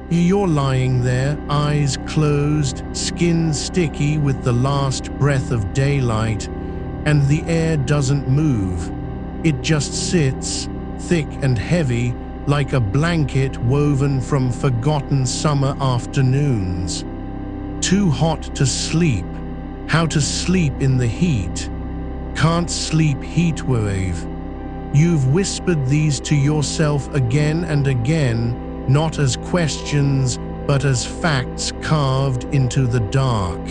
You're lying there, eyes closed, skin sticky with the last breath of daylight, and the air doesn't move. It just sits, thick and heavy, like a blanket woven from forgotten summer afternoons. Too hot to sleep. How to sleep in the heat. Can't sleep, heatwave. You've whispered these to yourself again and again, not as questions, but as facts carved into the dark.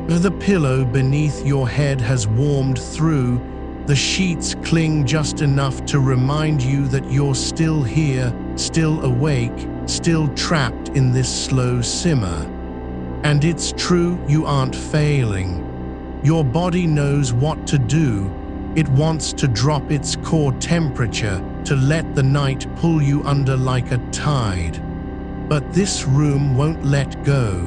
The pillow beneath your head has warmed through. The sheets cling just enough to remind you that you're still here, still awake, still trapped in this slow simmer. And it's true, you aren't failing. Your body knows what to do. It wants to drop its core temperature, to let the night pull you under like a tide. But this room won't let go.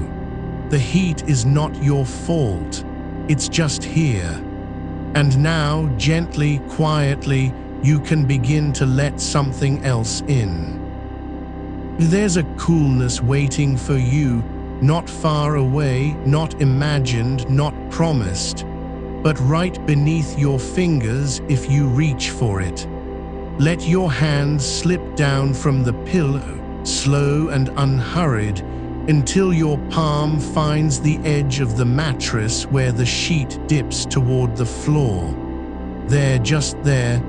The heat is not your fault. It's just here. And now, gently, quietly, you can begin to let something else in. There's a coolness waiting for you, not far away, not imagined, not promised, but right beneath your fingers if you reach for it. Let your hand slip down from the pillow, slow and unhurried, until your palm finds the edge of the mattress where the sheet dips toward the floor. There, just there,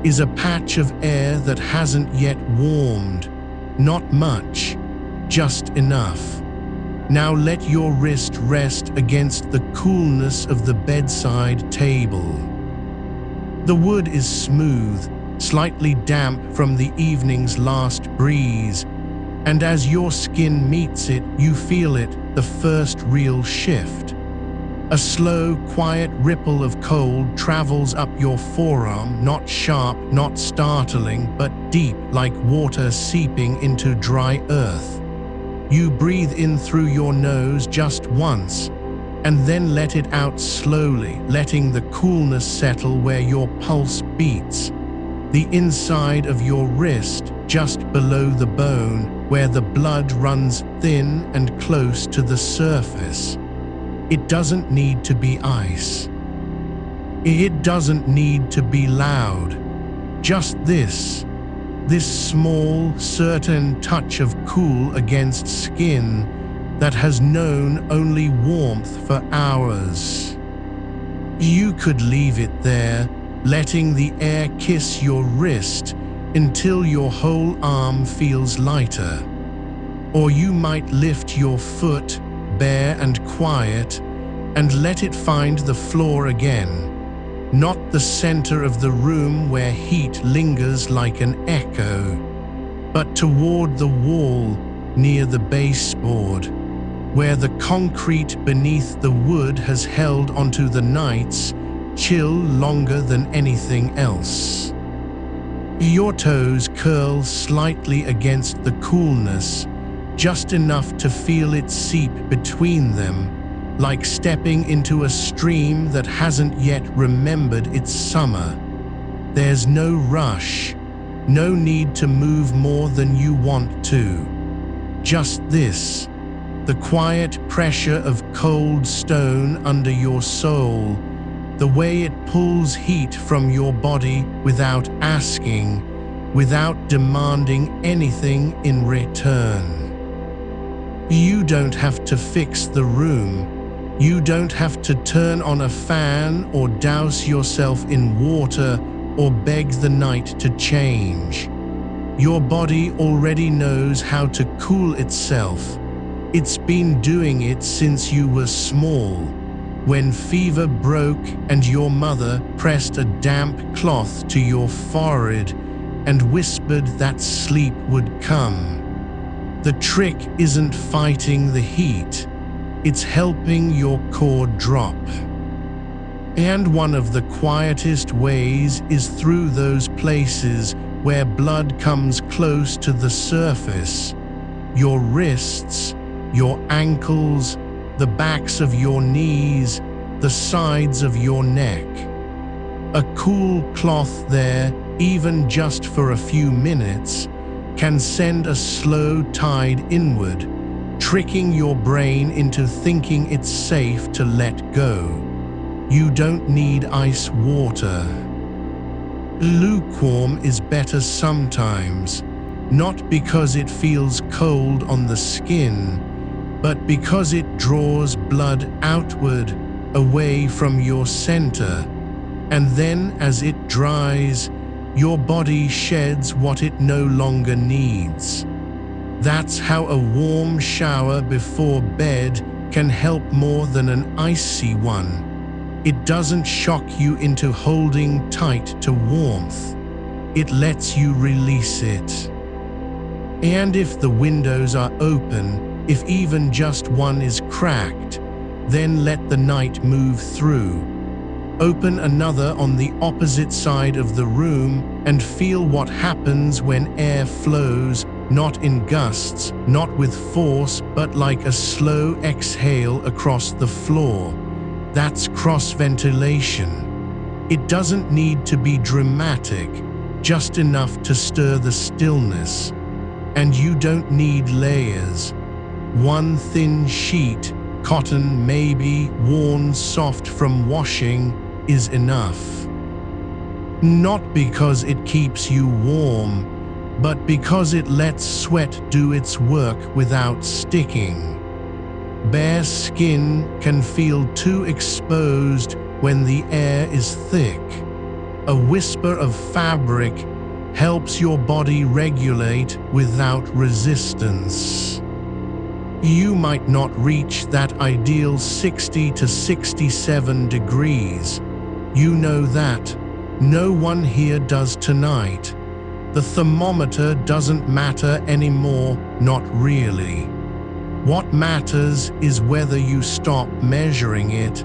is a patch of air that hasn't yet warmed. Not much, just enough. Now let your wrist rest against the coolness of the bedside table. The wood is smooth, slightly damp from the evening's last breeze, and as your skin meets it, you feel it, the first real shift. A slow, quiet ripple of cold travels up your forearm, not sharp, not startling, but deep, like water seeping into dry earth. You breathe in through your nose just once, and then let it out slowly, letting the coolness settle where your pulse beats. The inside of your wrist, just below the bone, where the blood runs thin and close to the surface. It doesn't need to be ice. It doesn't need to be loud. Just this small, certain touch of cool against skin that has known only warmth for hours. You could leave it there, letting the air kiss your wrist until your whole arm feels lighter. Or you might lift your foot, bare and quiet, and let it find the floor again. Not the center of the room where heat lingers like an echo, but toward the wall near the baseboard, where the concrete beneath the wood has held onto the night's chill longer than anything else. Your toes curl slightly against the coolness, just enough to feel it seep between them, like stepping into a stream that hasn't yet remembered its summer. There's no rush, no need to move more than you want to. Just this, the quiet pressure of cold stone under your soul, the way it pulls heat from your body without asking, without demanding anything in return. You don't have to fix the room. You don't have to turn on a fan or douse yourself in water or beg the night to change. Your body already knows how to cool itself. It's been doing it since you were small, when fever broke and your mother pressed a damp cloth to your forehead and whispered that sleep would come. The trick isn't fighting the heat. It's helping your core drop. And one of the quietest ways is through those places where blood comes close to the surface. Your wrists, your ankles, the backs of your knees, the sides of your neck. A cool cloth there, even just for a few minutes, can send a slow tide inward, tricking your brain into thinking it's safe to let go. You don't need ice water. Lukewarm is better sometimes, not because it feels cold on the skin, but because it draws blood outward, away from your center, and then as it dries, your body sheds what it no longer needs. That's how a warm shower before bed can help more than an icy one. It doesn't shock you into holding tight to warmth. It lets you release it. And if the windows are open, if even just one is cracked, then let the night move through. Open another on the opposite side of the room and feel what happens when air flows, not in gusts, not with force, but like a slow exhale across the floor. That's cross-ventilation. It doesn't need to be dramatic, just enough to stir the stillness. And you don't need layers. One thin sheet, cotton maybe, worn soft from washing, is enough. Not because it keeps you warm, but because it lets sweat do its work without sticking. Bare skin can feel too exposed when the air is thick. A whisper of fabric helps your body regulate without resistance. You might not reach that ideal 60 to 67 degrees. You know that. No one here does tonight. The thermometer doesn't matter anymore, not really. What matters is whether you stop measuring it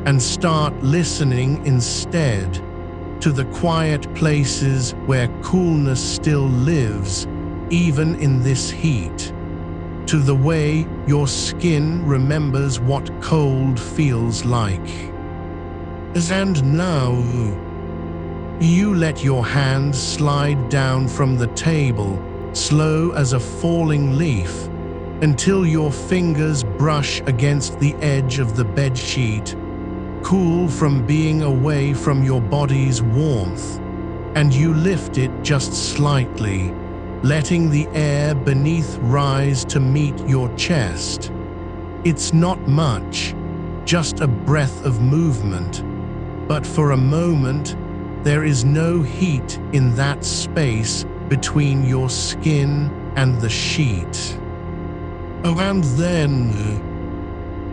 and start listening instead to the quiet places where coolness still lives, even in this heat. To the way your skin remembers what cold feels like. And now, you let your hand slide down from the table, slow as a falling leaf, until your fingers brush against the edge of the bedsheet, cool from being away from your body's warmth, and you lift it just slightly, letting the air beneath rise to meet your chest. It's not much, just a breath of movement, but for a moment, there is no heat in that space between your skin and the sheet. Oh, and then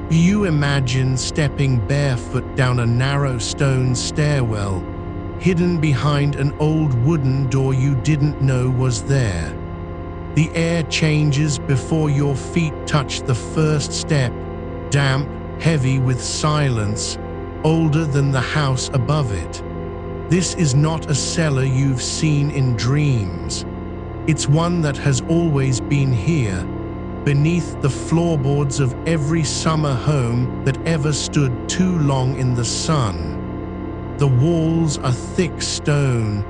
you imagine stepping barefoot down a narrow stone stairwell, hidden behind an old wooden door you didn't know was there. The air changes before your feet touch the first step, damp, heavy with silence, older than the house above it. This is not a cellar you've seen in dreams. It's one that has always been here, beneath the floorboards of every summer home that ever stood too long in the sun. The walls are thick stone,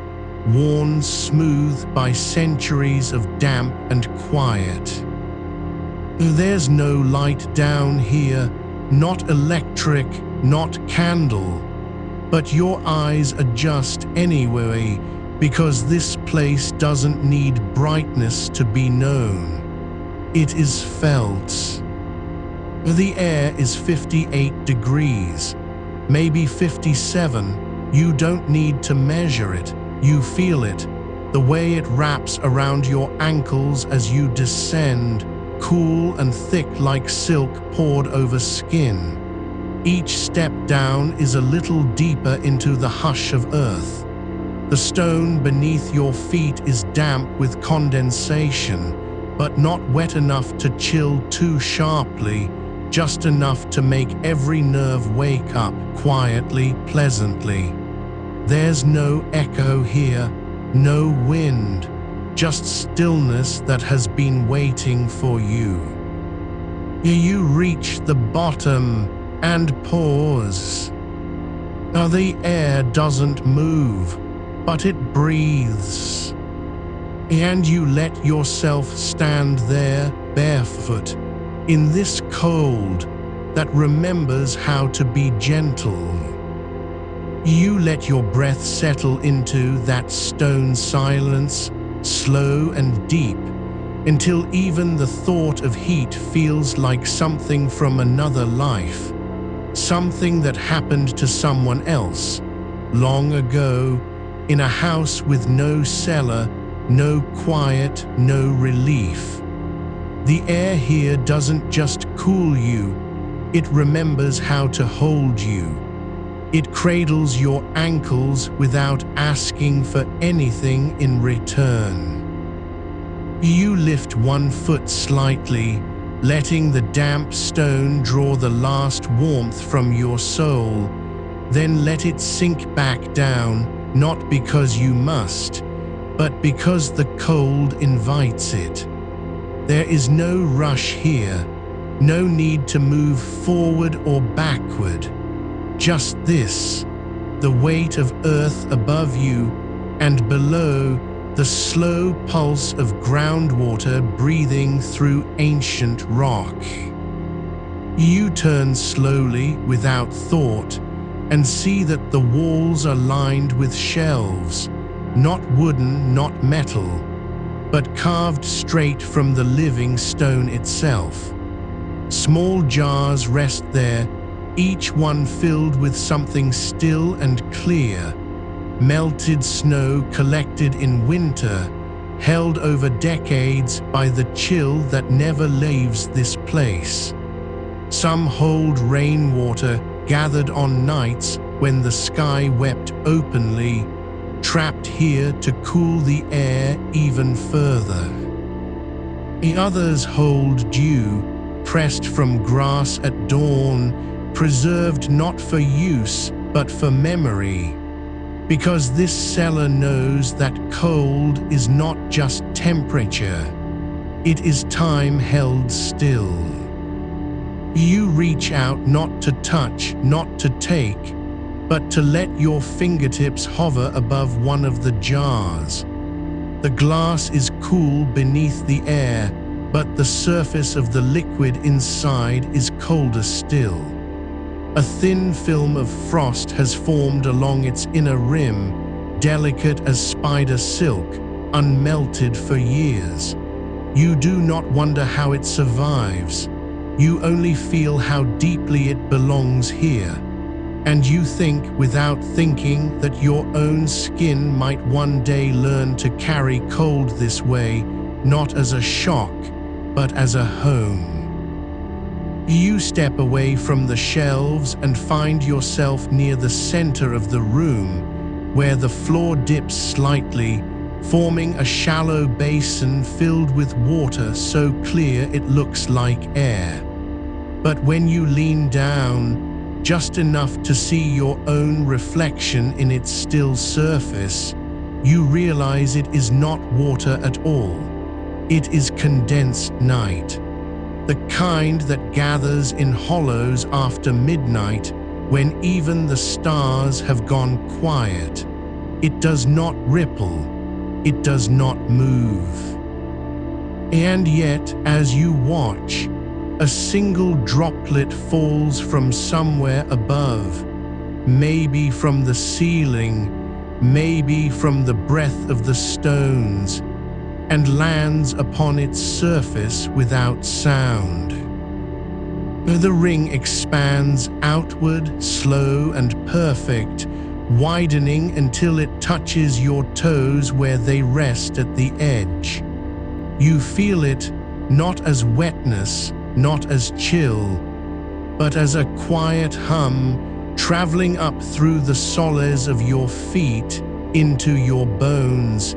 worn smooth by centuries of damp and quiet. There's no light down here, not electric, not candle, but your eyes adjust anyway because this place doesn't need brightness to be known. It is felt. The air is 58 degrees, maybe 57. You don't need to measure it. You feel it, the way it wraps around your ankles as you descend, cool and thick like silk poured over skin. Each step down is a little deeper into the hush of earth. The stone beneath your feet is damp with condensation, but not wet enough to chill too sharply, just enough to make every nerve wake up quietly, pleasantly. There's no echo here, no wind, just stillness that has been waiting for you. You reach the bottom and pause. Now the air doesn't move, but it breathes. And you let yourself stand there barefoot in this cold that remembers how to be gentle. You let your breath settle into that stone silence, slow and deep, until even the thought of heat feels like something from another life, something that happened to someone else, long ago, in a house with no cellar, no quiet, no relief. The air here doesn't just cool you, it remembers how to hold you. It cradles your ankles without asking for anything in return. You lift one foot slightly, letting the damp stone draw the last warmth from your soul, then let it sink back down, not because you must, but because the cold invites it. There is no rush here, no need to move forward or backward. Just this, the weight of earth above you, and below, the slow pulse of groundwater breathing through ancient rock. You turn slowly, without thought, and see that the walls are lined with shelves, not wooden, not metal, but carved straight from the living stone itself. Small jars rest there, each one filled with something still and clear. Melted snow collected in winter, held over decades by the chill that never leaves this place. Some hold rainwater gathered on nights when the sky wept openly, trapped here to cool the air even further. The others hold dew, pressed from grass at dawn, preserved not for use but for memory. Because this cellar knows that cold is not just temperature, it is time held still. You reach out not to touch, not to take, but to let your fingertips hover above one of the jars. The glass is cool beneath the air, but the surface of the liquid inside is colder still. A thin film of frost has formed along its inner rim, delicate as spider silk, unmelted for years. You do not wonder how it survives. You only feel how deeply it belongs here. And you think, without thinking, that your own skin might one day learn to carry cold this way, not as a shock, but as a home. You step away from the shelves and find yourself near the center of the room, where the floor dips slightly, forming a shallow basin filled with water so clear it looks like air. But when you lean down, just enough to see your own reflection in its still surface, you realize it is not water at all. It is condensed night. The kind that gathers in hollows after midnight when even the stars have gone quiet. It does not ripple, it does not move. And yet, as you watch, a single droplet falls from somewhere above, maybe from the ceiling, maybe from the breath of the stones, and lands upon its surface without sound. The ring expands outward, slow and perfect, widening until it touches your toes where they rest at the edge. You feel it not as wetness, not as chill, but as a quiet hum traveling up through the soles of your feet into your bones,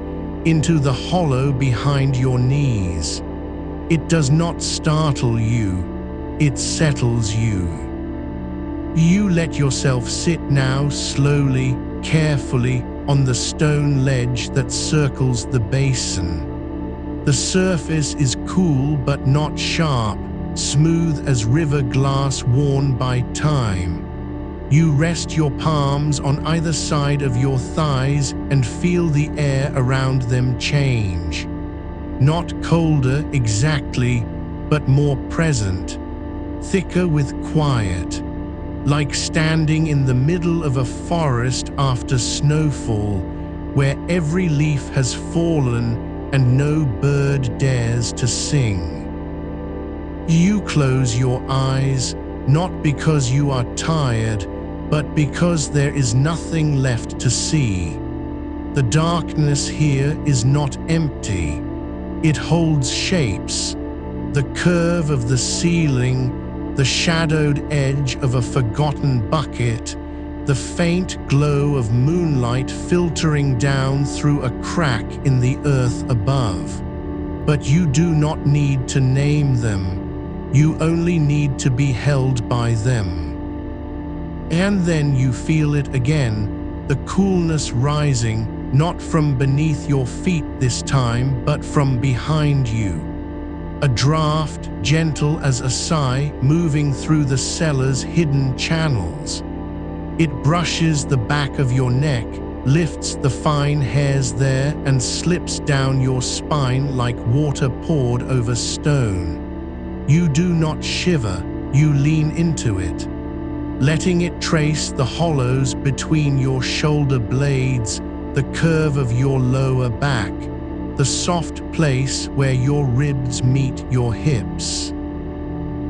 into the hollow behind your knees. It does not startle you, it settles you. You let yourself sit now slowly, carefully, on the stone ledge that circles the basin. The surface is cool but not sharp, smooth as river glass worn by time. You rest your palms on either side of your thighs and feel the air around them change. Not colder exactly, but more present, thicker with quiet, like standing in the middle of a forest after snowfall, where every leaf has fallen and no bird dares to sing. You close your eyes, not because you are tired, but because there is nothing left to see. The darkness here is not empty. It holds shapes, the curve of the ceiling, the shadowed edge of a forgotten bucket, the faint glow of moonlight filtering down through a crack in the earth above. But you do not need to name them. You only need to be held by them. And then you feel it again, the coolness rising, not from beneath your feet this time, but from behind you. A draft, gentle as a sigh, moving through the cellar's hidden channels. It brushes the back of your neck, lifts the fine hairs there, and slips down your spine like water poured over stone. You do not shiver, you lean into it, letting it trace the hollows between your shoulder blades, the curve of your lower back, the soft place where your ribs meet your hips.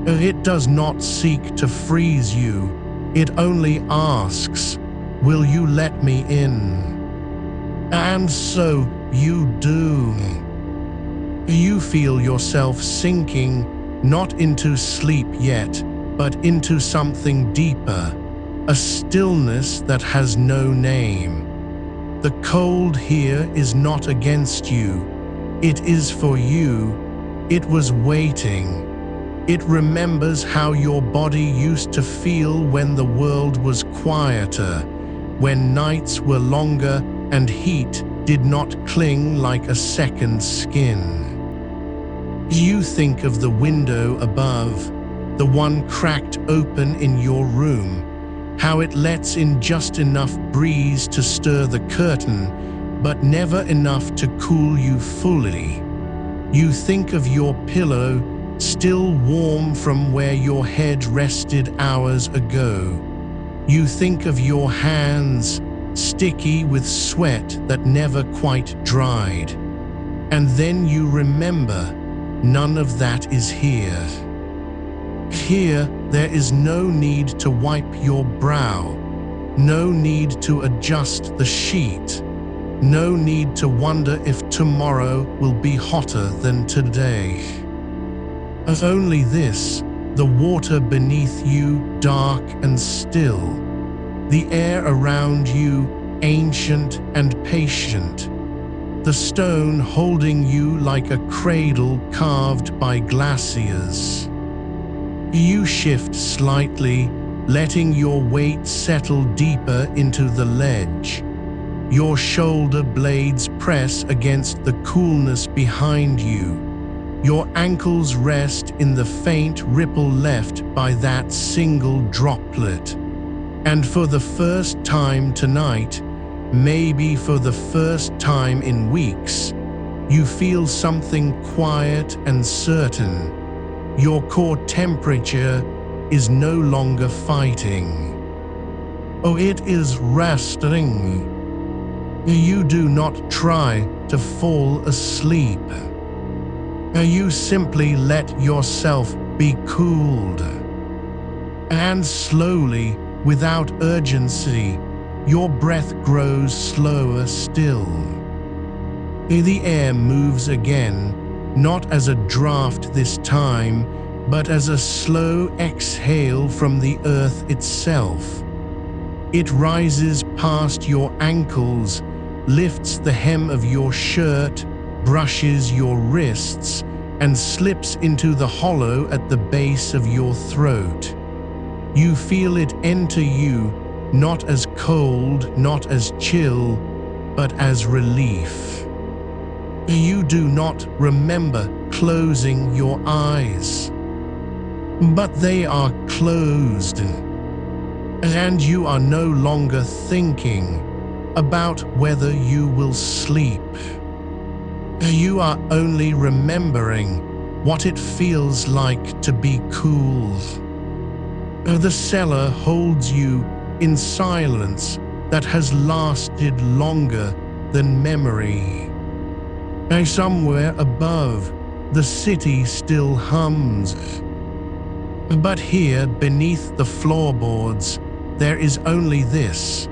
It does not seek to freeze you, it only asks, "Will you let me in?" And so you do. You feel yourself sinking, not into sleep yet, but into something deeper, a stillness that has no name. The cold here is not against you, it is for you. It was waiting. It remembers how your body used to feel when the world was quieter, when nights were longer and heat did not cling like a second skin. You think of the window above, the one cracked open in your room, how it lets in just enough breeze to stir the curtain, but never enough to cool you fully. You think of your pillow, still warm from where your head rested hours ago. You think of your hands, sticky with sweat that never quite dried. And then you remember, none of that is here. Here, there is no need to wipe your brow, no need to adjust the sheet, no need to wonder if tomorrow will be hotter than today. As only this, the water beneath you dark and still, the air around you ancient and patient, the stone holding you like a cradle carved by glaciers. You shift slightly, letting your weight settle deeper into the ledge. Your shoulder blades press against the coolness behind you. Your ankles rest in the faint ripple left by that single droplet. And for the first time tonight, maybe for the first time in weeks, you feel something quiet and certain. Your core temperature is no longer fighting. Oh, it is resting. You do not try to fall asleep. You simply let yourself be cooled. And slowly, without urgency, your breath grows slower still. The air moves again, not as a draft this time, but as a slow exhale from the earth itself. It rises past your ankles, lifts the hem of your shirt, brushes your wrists, and slips into the hollow at the base of your throat. You feel it enter you, not as cold, not as chill, but as relief. You do not remember closing your eyes, but they are closed. And you are no longer thinking about whether you will sleep. You are only remembering what it feels like to be cool. The cellar holds you in silence that has lasted longer than memory. Somewhere above, the city still hums. But here, beneath the floorboards, there is only this: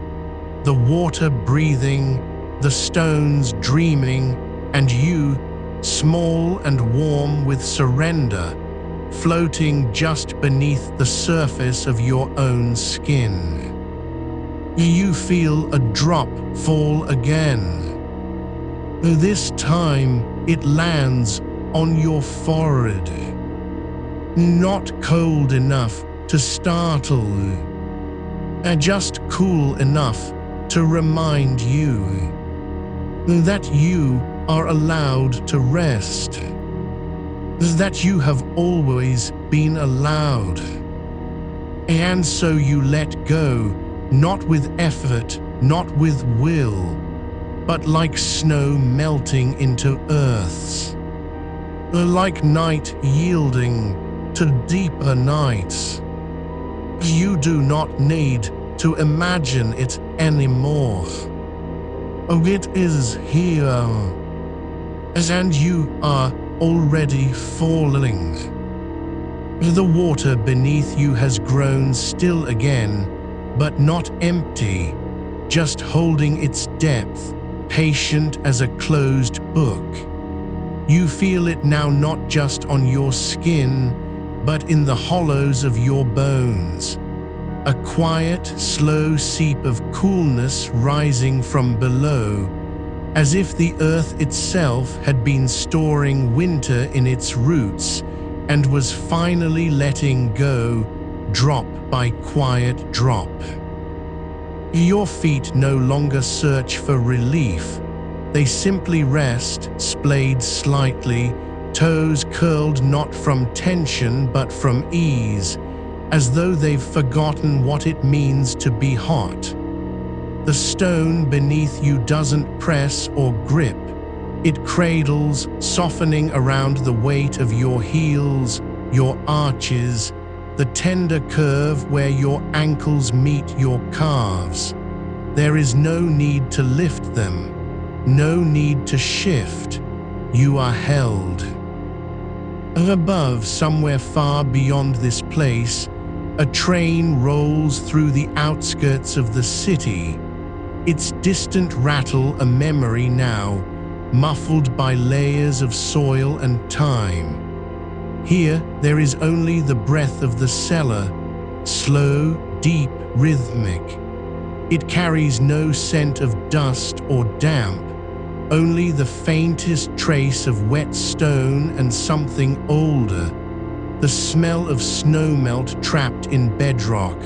the water breathing, the stones dreaming, and you, small and warm with surrender, floating just beneath the surface of your own skin. You feel a drop fall again. This time it lands on your forehead. Not cold enough to startle, just cool enough to remind you that you are allowed to rest, that you have always been allowed. And so you let go, not with effort, not with will, but like snow melting into earths, like night yielding to deeper nights. You do not need to imagine it anymore. It is here, and you are already falling. The water beneath you has grown still again, but not empty, just holding its depth, patient as a closed book. You feel it now not just on your skin, but in the hollows of your bones. A quiet, slow seep of coolness rising from below, as if the earth itself had been storing winter in its roots and was finally letting go, drop by quiet drop. Your feet no longer search for relief. They simply rest, splayed slightly, toes curled not from tension but from ease, as though they've forgotten what it means to be hot. The stone beneath you doesn't press or grip. It cradles, softening around the weight of your heels, your arches, the tender curve where your ankles meet your calves. There is no need to lift them, no need to shift. You are held. Above, somewhere far beyond this place, a train rolls through the outskirts of the city, its distant rattle a memory now, muffled by layers of soil and time. Here, there is only the breath of the cellar, slow, deep, rhythmic. It carries no scent of dust or damp, only the faintest trace of wet stone and something older, the smell of snowmelt trapped in bedrock,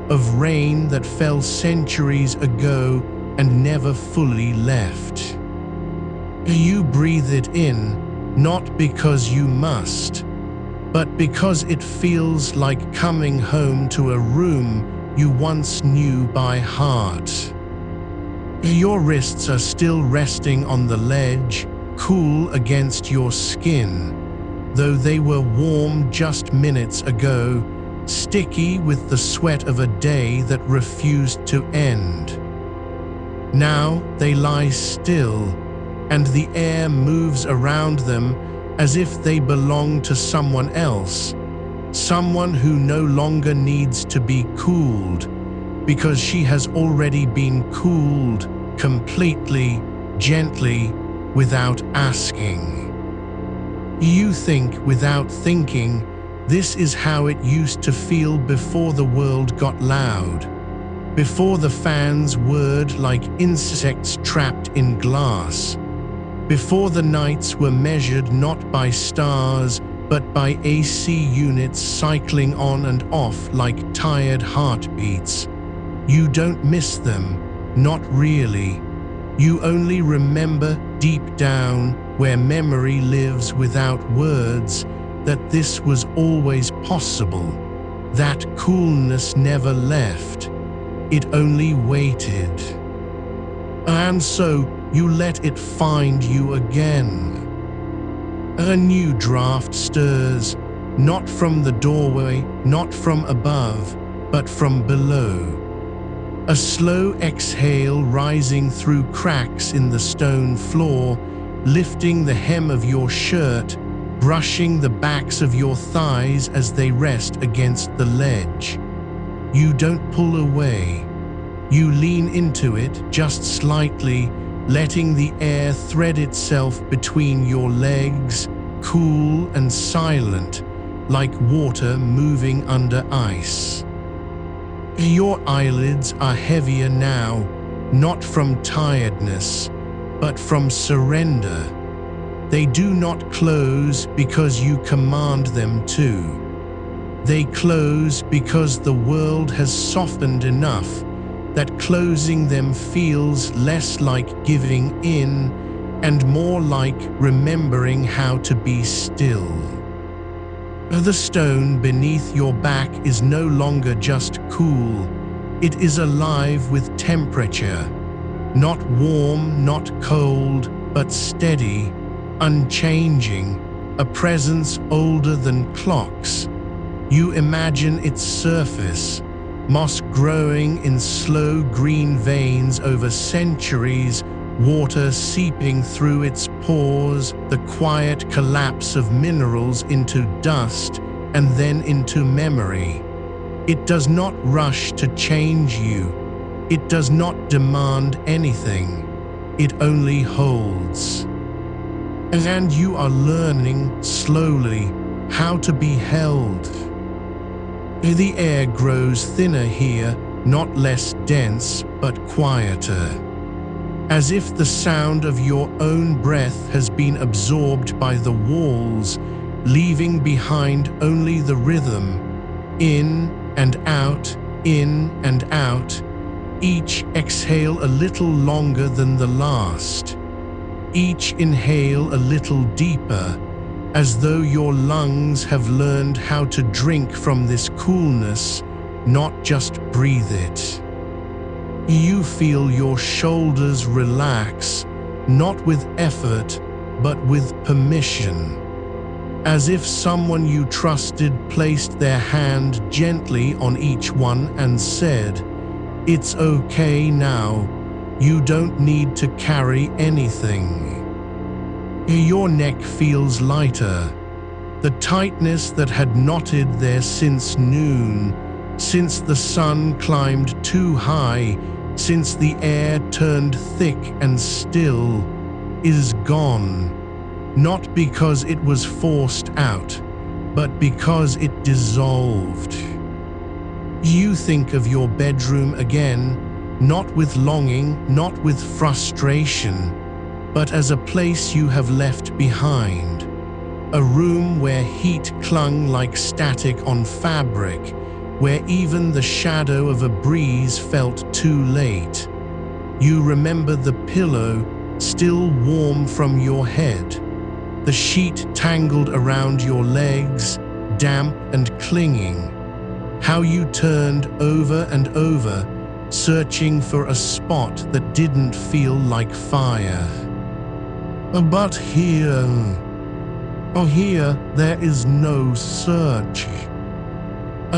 of rain that fell centuries ago and never fully left. You breathe it in, not because you must, but because it feels like coming home to a room you once knew by heart. Your wrists are still resting on the ledge, cool against your skin, though they were warm just minutes ago, sticky with the sweat of a day that refused to end. Now they lie still, and the air moves around them as if they belong to someone else, someone who no longer needs to be cooled, because she has already been cooled completely, gently, without asking. You think without thinking, this is how it used to feel before the world got loud, before the fans whirred like insects trapped in glass, before the nights were measured not by stars but by AC units cycling on and off like tired heartbeats. You don't miss them, not really. You only remember deep down, where memory lives without words, that this was always possible, That coolness never left. It only waited. And so you let it find you again. A new draft stirs, not from the doorway, not from above, but from below. A slow exhale rising through cracks in the stone floor, lifting the hem of your shirt, brushing the backs of your thighs as they rest against the ledge. You don't pull away. You lean into it just slightly, letting the air thread itself between your legs, cool and silent, like water moving under ice. Your eyelids are heavier now, not from tiredness, but from surrender. They do not close because you command them to. They close because the world has softened enough that closing them feels less like giving in and more like remembering how to be still. The stone beneath your back is no longer just cool, it is alive with temperature. Not warm, not cold, but steady, unchanging, a presence older than clocks. You imagine its surface, moss growing in slow green veins over centuries, water seeping through its pores, the quiet collapse of minerals into dust and then into memory. It does not rush to change you. It does not demand anything. It only holds. And you are learning slowly how to be held. The air grows thinner here, not less dense, but quieter. As if the sound of your own breath has been absorbed by the walls, leaving behind only the rhythm. In and out, in and out, each exhale a little longer than the last. Each inhale a little deeper, as though your lungs have learned how to drink from this coolness, not just breathe it. You feel your shoulders relax, not with effort, but with permission. As if someone you trusted placed their hand gently on each one and said, "It's okay now, you don't need to carry anything." Your neck feels lighter. The tightness that had knotted there since noon, since the sun climbed too high, since the air turned thick and still, is gone. Not because it was forced out, but because it dissolved. You think of your bedroom again, not with longing, not with frustration, but as a place you have left behind. A room where heat clung like static on fabric, where even the shadow of a breeze felt too late. You remember the pillow, still warm from your head, the sheet tangled around your legs, damp and clinging. How you turned over and over, searching for a spot that didn't feel like fire. But here there is no search.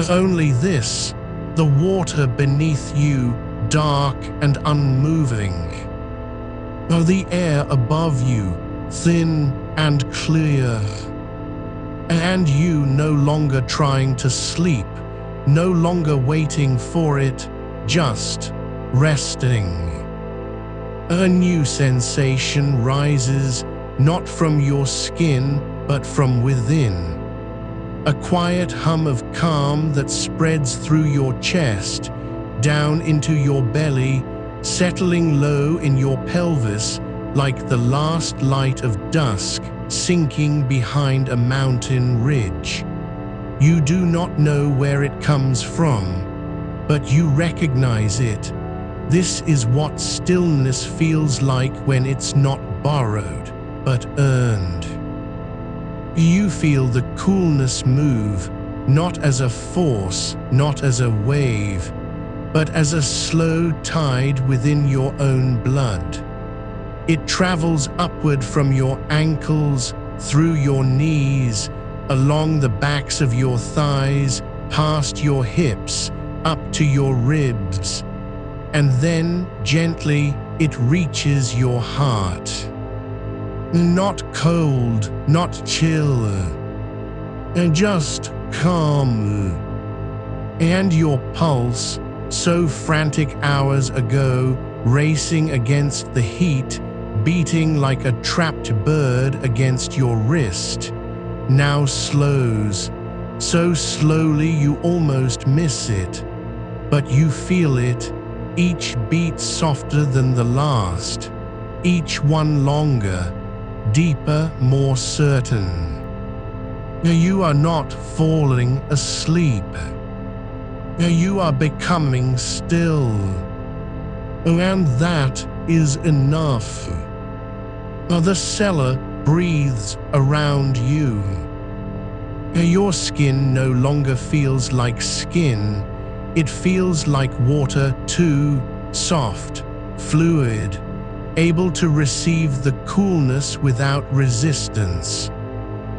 Only this, the water beneath you, dark and unmoving. The air above you, thin and clear. And you no longer trying to sleep, no longer waiting for it, just resting. A new sensation rises, not from your skin, but from within. A quiet hum of calm that spreads through your chest, down into your belly, settling low in your pelvis like the last light of dusk sinking behind a mountain ridge. You do not know where it comes from, but you recognize it. This is what stillness feels like when it's not borrowed, but earned. You feel the coolness move, not as a force, not as a wave, but as a slow tide within your own blood. It travels upward from your ankles, through your knees, along the backs of your thighs, past your hips, up to your ribs, and then, gently, it reaches your heart. Not cold, not chill, and just calm. And your pulse, so frantic hours ago, racing against the heat, beating like a trapped bird against your wrist, now slows, so slowly you almost miss it, but you feel it, each beat softer than the last, each one longer, deeper, more certain. You are not falling asleep. You are becoming still. And that is enough. The cellar breathes around you. Your skin no longer feels like skin. It feels like water too, soft, fluid, able to receive the coolness without resistance.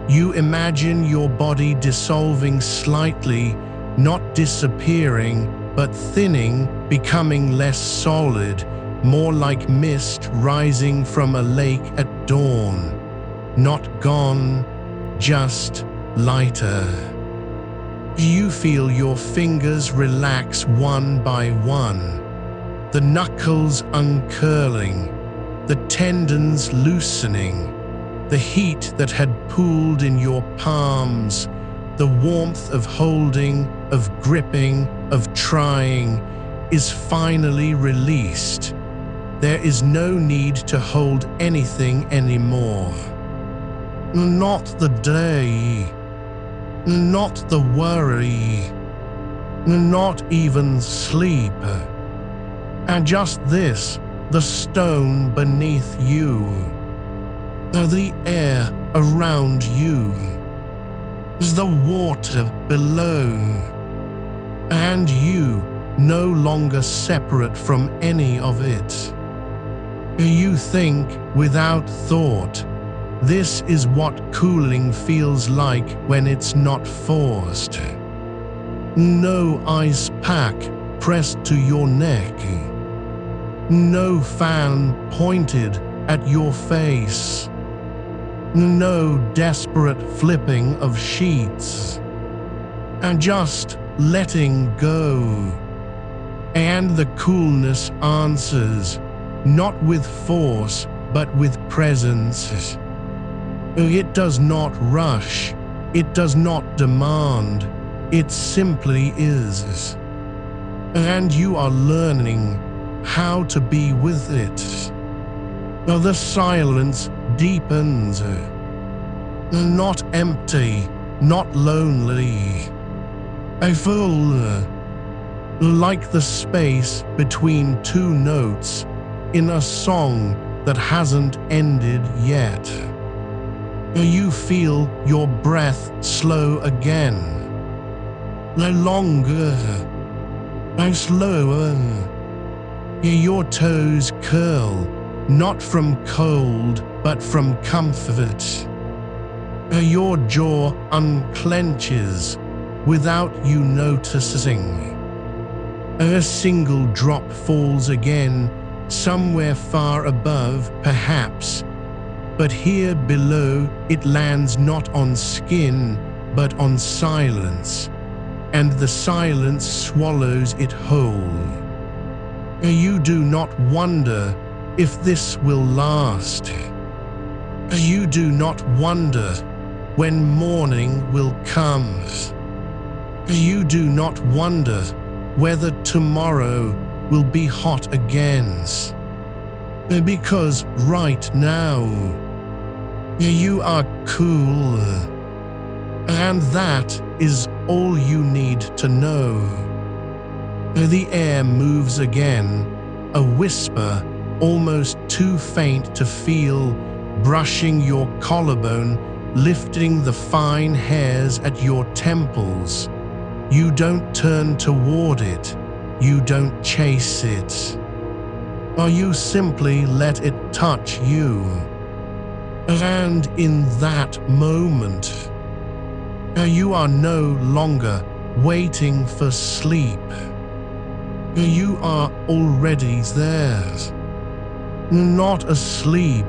You imagine your body dissolving slightly, not disappearing, but thinning, becoming less solid, more like mist rising from a lake at dawn. Not gone, just lighter. You feel your fingers relax one by one, the knuckles uncurling, the tendons loosening, the heat that had pooled in your palms, the warmth of holding, of gripping, of trying, is finally released. There is no need to hold anything anymore. Not the day, not the worry, not even sleep. And just this, the stone beneath you, the air around you, the water below, and you no longer separate from any of it. You think without thought, this is what cooling feels like when it's not forced. No ice pack pressed to your neck. No fan pointed at your face. No desperate flipping of sheets. And just letting go. And the coolness answers, not with force, but with presence. It does not rush. It does not demand. It simply is. And you are learning how to be with it. The silence deepens. Not empty, not lonely. Full, like the space between two notes in a song that hasn't ended yet. You feel your breath slow again. Longer, slower. Your toes curl, not from cold, but from comfort. Your jaw unclenches without you noticing. A single drop falls again, somewhere far above, perhaps, but here below it lands not on skin, but on silence, and the silence swallows it whole. You do not wonder if this will last. You do not wonder when morning will come. You do not wonder whether tomorrow will be hot again. Because right now, you are cool. And that is all you need to know. The air moves again, a whisper, almost too faint to feel, brushing your collarbone, lifting the fine hairs at your temples. You don't turn toward it. You don't chase it. Or you simply let it touch you. And in that moment, you are no longer waiting for sleep. You are already there. Not asleep,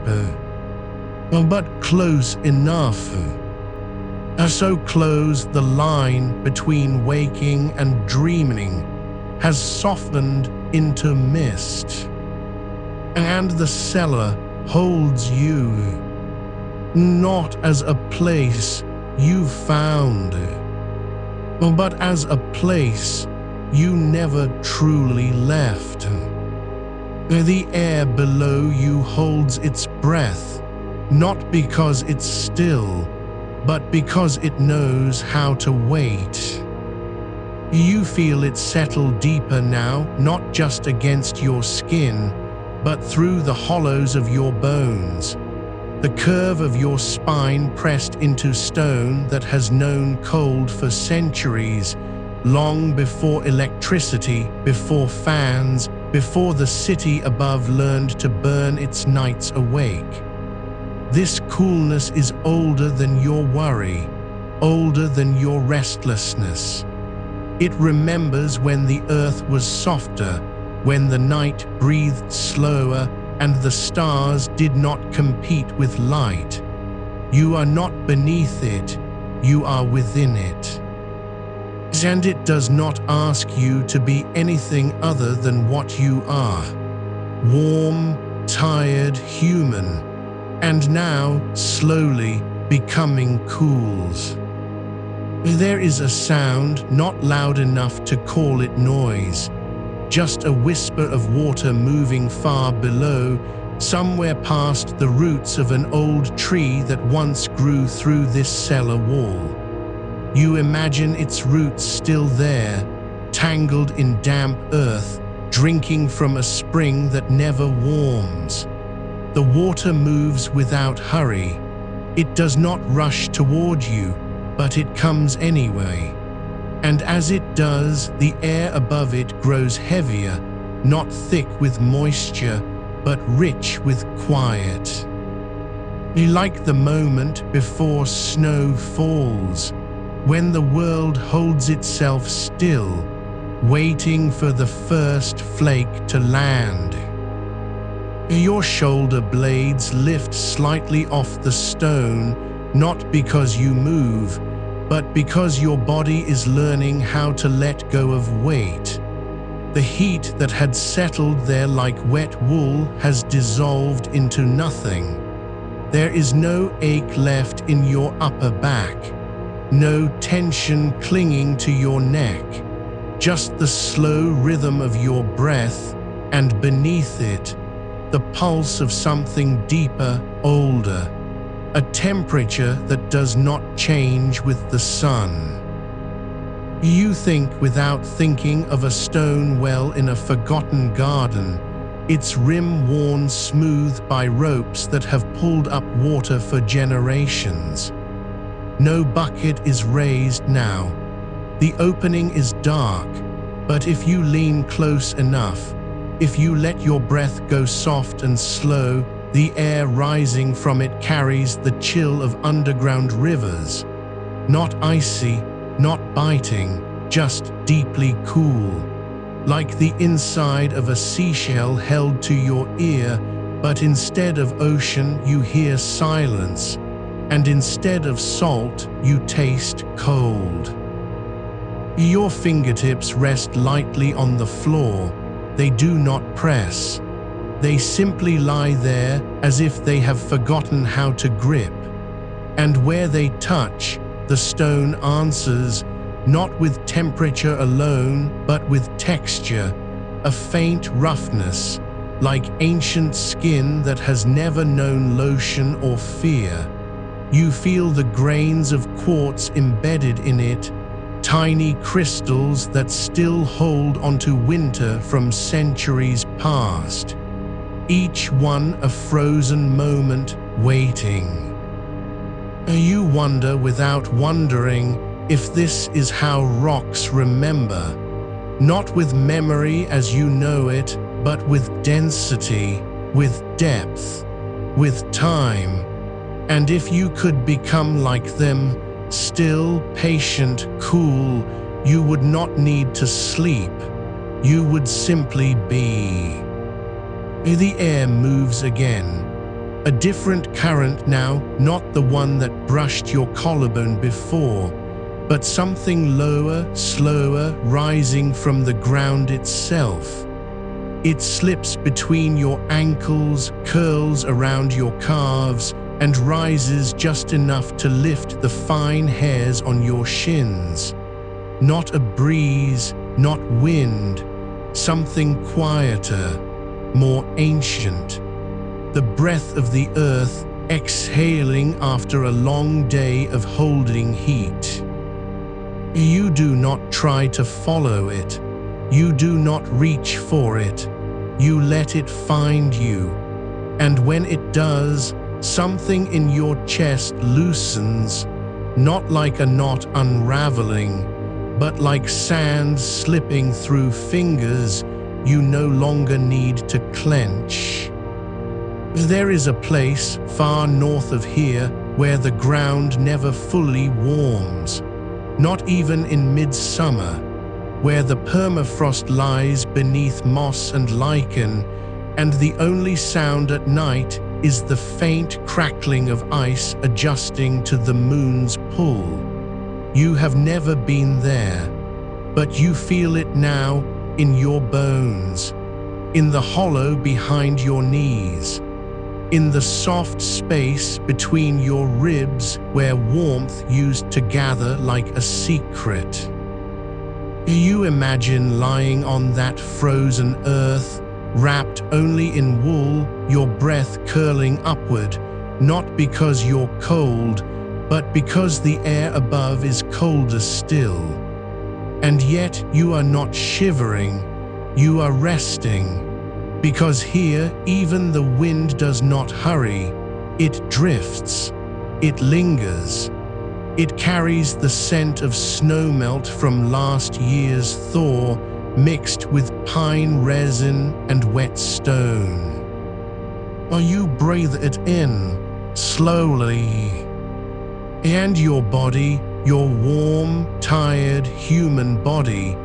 but close enough. So close the line between waking and dreaming has softened into mist. And the cellar holds you, not as a place you found, but as a place you never truly left. The air below you holds its breath, not because it's still, but because it knows how to wait. You feel it settle deeper now, not just against your skin, but through the hollows of your bones. The curve of your spine pressed into stone that has known cold for centuries, long before electricity, before fans, before the city above learned to burn its nights awake. This coolness is older than your worry, older than your restlessness. It remembers when the earth was softer, when the night breathed slower and the stars did not compete with light. You are not beneath it, you are within it. And it does not ask you to be anything other than what you are. Warm, tired, human, and now slowly becoming cools. There is a sound not loud enough to call it noise, just a whisper of water moving far below, somewhere past the roots of an old tree that once grew through this cellar wall. You imagine its roots still there, tangled in damp earth, drinking from a spring that never warms. The water moves without hurry. It does not rush toward you, but it comes anyway. And as it does, the air above it grows heavier, not thick with moisture, but rich with quiet. Like the moment before snow falls, when the world holds itself still, waiting for the first flake to land. Your shoulder blades lift slightly off the stone, not because you move, but because your body is learning how to let go of weight. The heat that had settled there like wet wool has dissolved into nothing. There is no ache left in your upper back, no tension clinging to your neck, just the slow rhythm of your breath, and beneath it, the pulse of something deeper, older, a temperature that does not change with the sun. You think without thinking of a stone well in a forgotten garden, its rim worn smooth by ropes that have pulled up water for generations. No bucket is raised now. The opening is dark, but if you lean close enough, if you let your breath go soft and slow, the air rising from it carries the chill of underground rivers. Not icy, not biting, just deeply cool. Like the inside of a seashell held to your ear, but instead of ocean you hear silence, and instead of salt you taste cold. Your fingertips rest lightly on the floor. They do not press. They simply lie there as if they have forgotten how to grip. And where they touch, the stone answers, not with temperature alone, but with texture, a faint roughness, like ancient skin that has never known lotion or fear. You feel the grains of quartz embedded in it, tiny crystals that still hold onto winter from centuries past. Each one a frozen moment waiting. You wonder without wondering if this is how rocks remember, not with memory as you know it, but with density, with depth, with time. And if you could become like them, still, patient, cool, you would not need to sleep. You would simply be. The air moves again. A different current now, not the one that brushed your collarbone before, but something lower, slower, rising from the ground itself. It slips between your ankles, curls around your calves, and rises just enough to lift the fine hairs on your shins. Not a breeze, not wind, something quieter, more ancient. The breath of the earth exhaling after a long day of holding heat. You do not try to follow it. You do not reach for it. You let it find you. And when it does, something in your chest loosens, not like a knot unraveling, but like sand slipping through fingers you no longer need to clench. There is a place far north of here where the ground never fully warms, not even in midsummer, where the permafrost lies beneath moss and lichen, and the only sound at night is the faint crackling of ice adjusting to the moon's pull. You have never been there, but you feel it now in your bones, in the hollow behind your knees, in the soft space between your ribs where warmth used to gather like a secret. You imagine lying on that frozen earth, wrapped only in wool, your breath curling upward, not because you're cold, but because the air above is colder still. And yet you are not shivering, you are resting. Because here, even the wind does not hurry, it drifts, it lingers. It carries the scent of snowmelt from last year's thaw, mixed with pine resin and wet stone. You breathe it in, slowly. And your body, your warm, tired human body,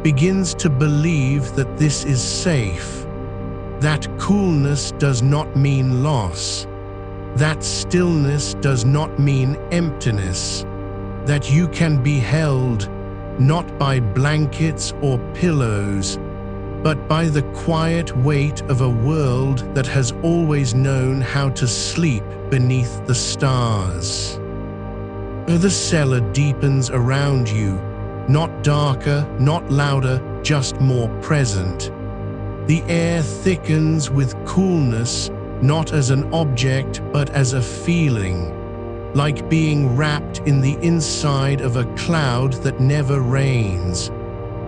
begins to believe that this is safe. That coolness does not mean loss. That stillness does not mean emptiness. That you can be held, not by blankets or pillows, but by the quiet weight of a world that has always known how to sleep beneath the stars. The cellar deepens around you, not darker, not louder, just more present. The air thickens with coolness, not as an object but as a feeling, like being wrapped in the inside of a cloud that never rains,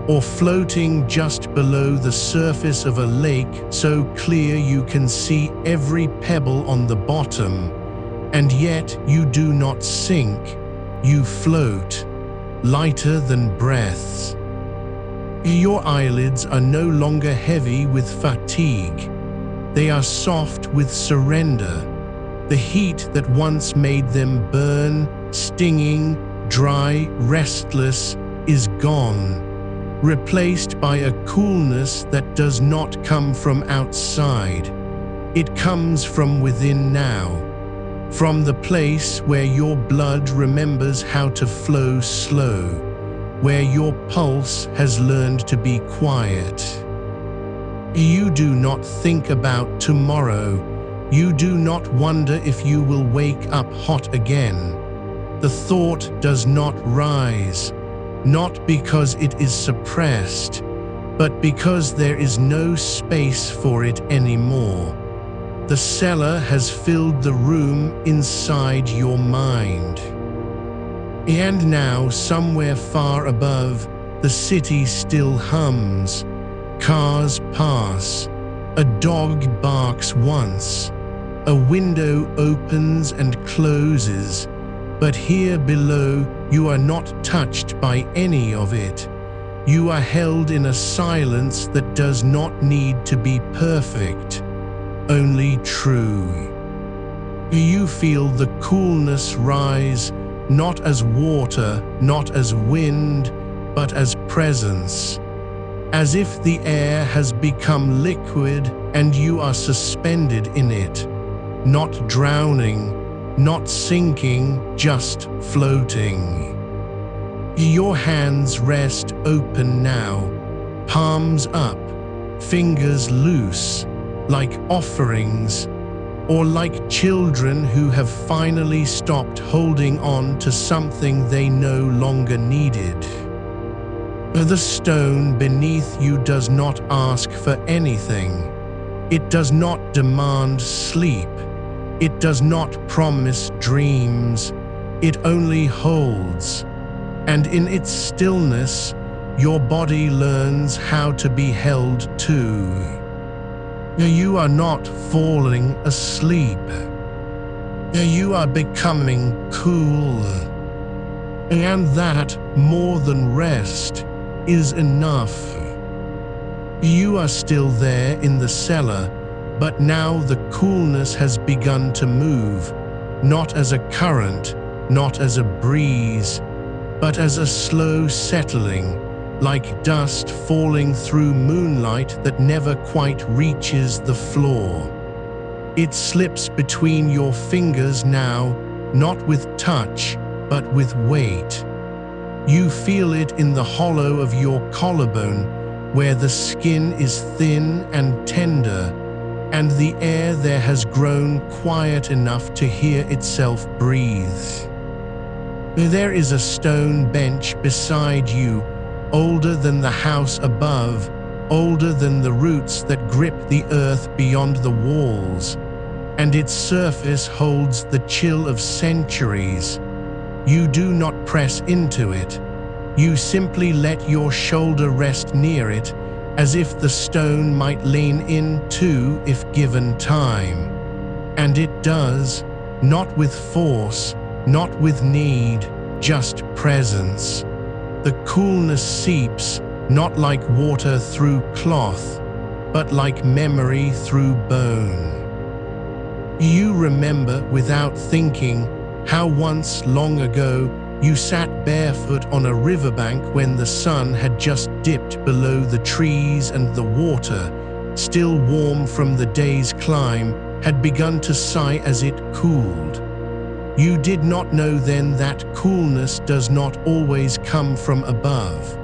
or floating just below the surface of a lake so clear you can see every pebble on the bottom, and yet you do not sink, you float, lighter than breaths. Your eyelids are no longer heavy with fatigue. They are soft with surrender. The heat that once made them burn, stinging, dry, restless, is gone, replaced by a coolness that does not come from outside. It comes from within now, from the place where your blood remembers how to flow slow, where your pulse has learned to be quiet. You do not think about tomorrow. You do not wonder if you will wake up hot again. The thought does not rise, not because it is suppressed, but because there is no space for it anymore. The cellar has filled the room inside your mind. And now, somewhere far above, the city still hums. Cars pass. A dog barks once. A window opens and closes, But here below, you are not touched by any of it. You are held in a silence that does not need to be perfect, only true. You feel the coolness rise, not as water, not as wind, but as presence. As if the air has become liquid and you are suspended in it, not drowning, not sinking, just floating. Your hands rest open now, palms up, fingers loose, like offerings, or like children who have finally stopped holding on to something they no longer needed. The stone beneath you does not ask for anything. It does not demand sleep. It does not promise dreams. It only holds. And in its stillness, your body learns how to be held too. You are not falling asleep. You are becoming cool. And that, more than rest, is enough. You are still there in the cellar, but now the coolness has begun to move, not as a current, not as a breeze, but as a slow settling, like dust falling through moonlight that never quite reaches the floor. It slips between your fingers now, not with touch, but with weight. You feel it in the hollow of your collarbone, where the skin is thin and tender, and the air there has grown quiet enough to hear itself breathe. There is a stone bench beside you, older than the house above, older than the roots that grip the earth beyond the walls, and its surface holds the chill of centuries. You do not press into it. You simply let your shoulder rest near it, as if the stone might lean in too if given time. And it does, not with force, not with need, just presence. The coolness seeps, not like water through cloth, but like memory through bone. You remember without thinking how once long ago you sat barefoot on a riverbank when the sun had just dipped below the trees and the water, still warm from the day's climb, had begun to sigh as it cooled. You did not know then that coolness does not always come from above.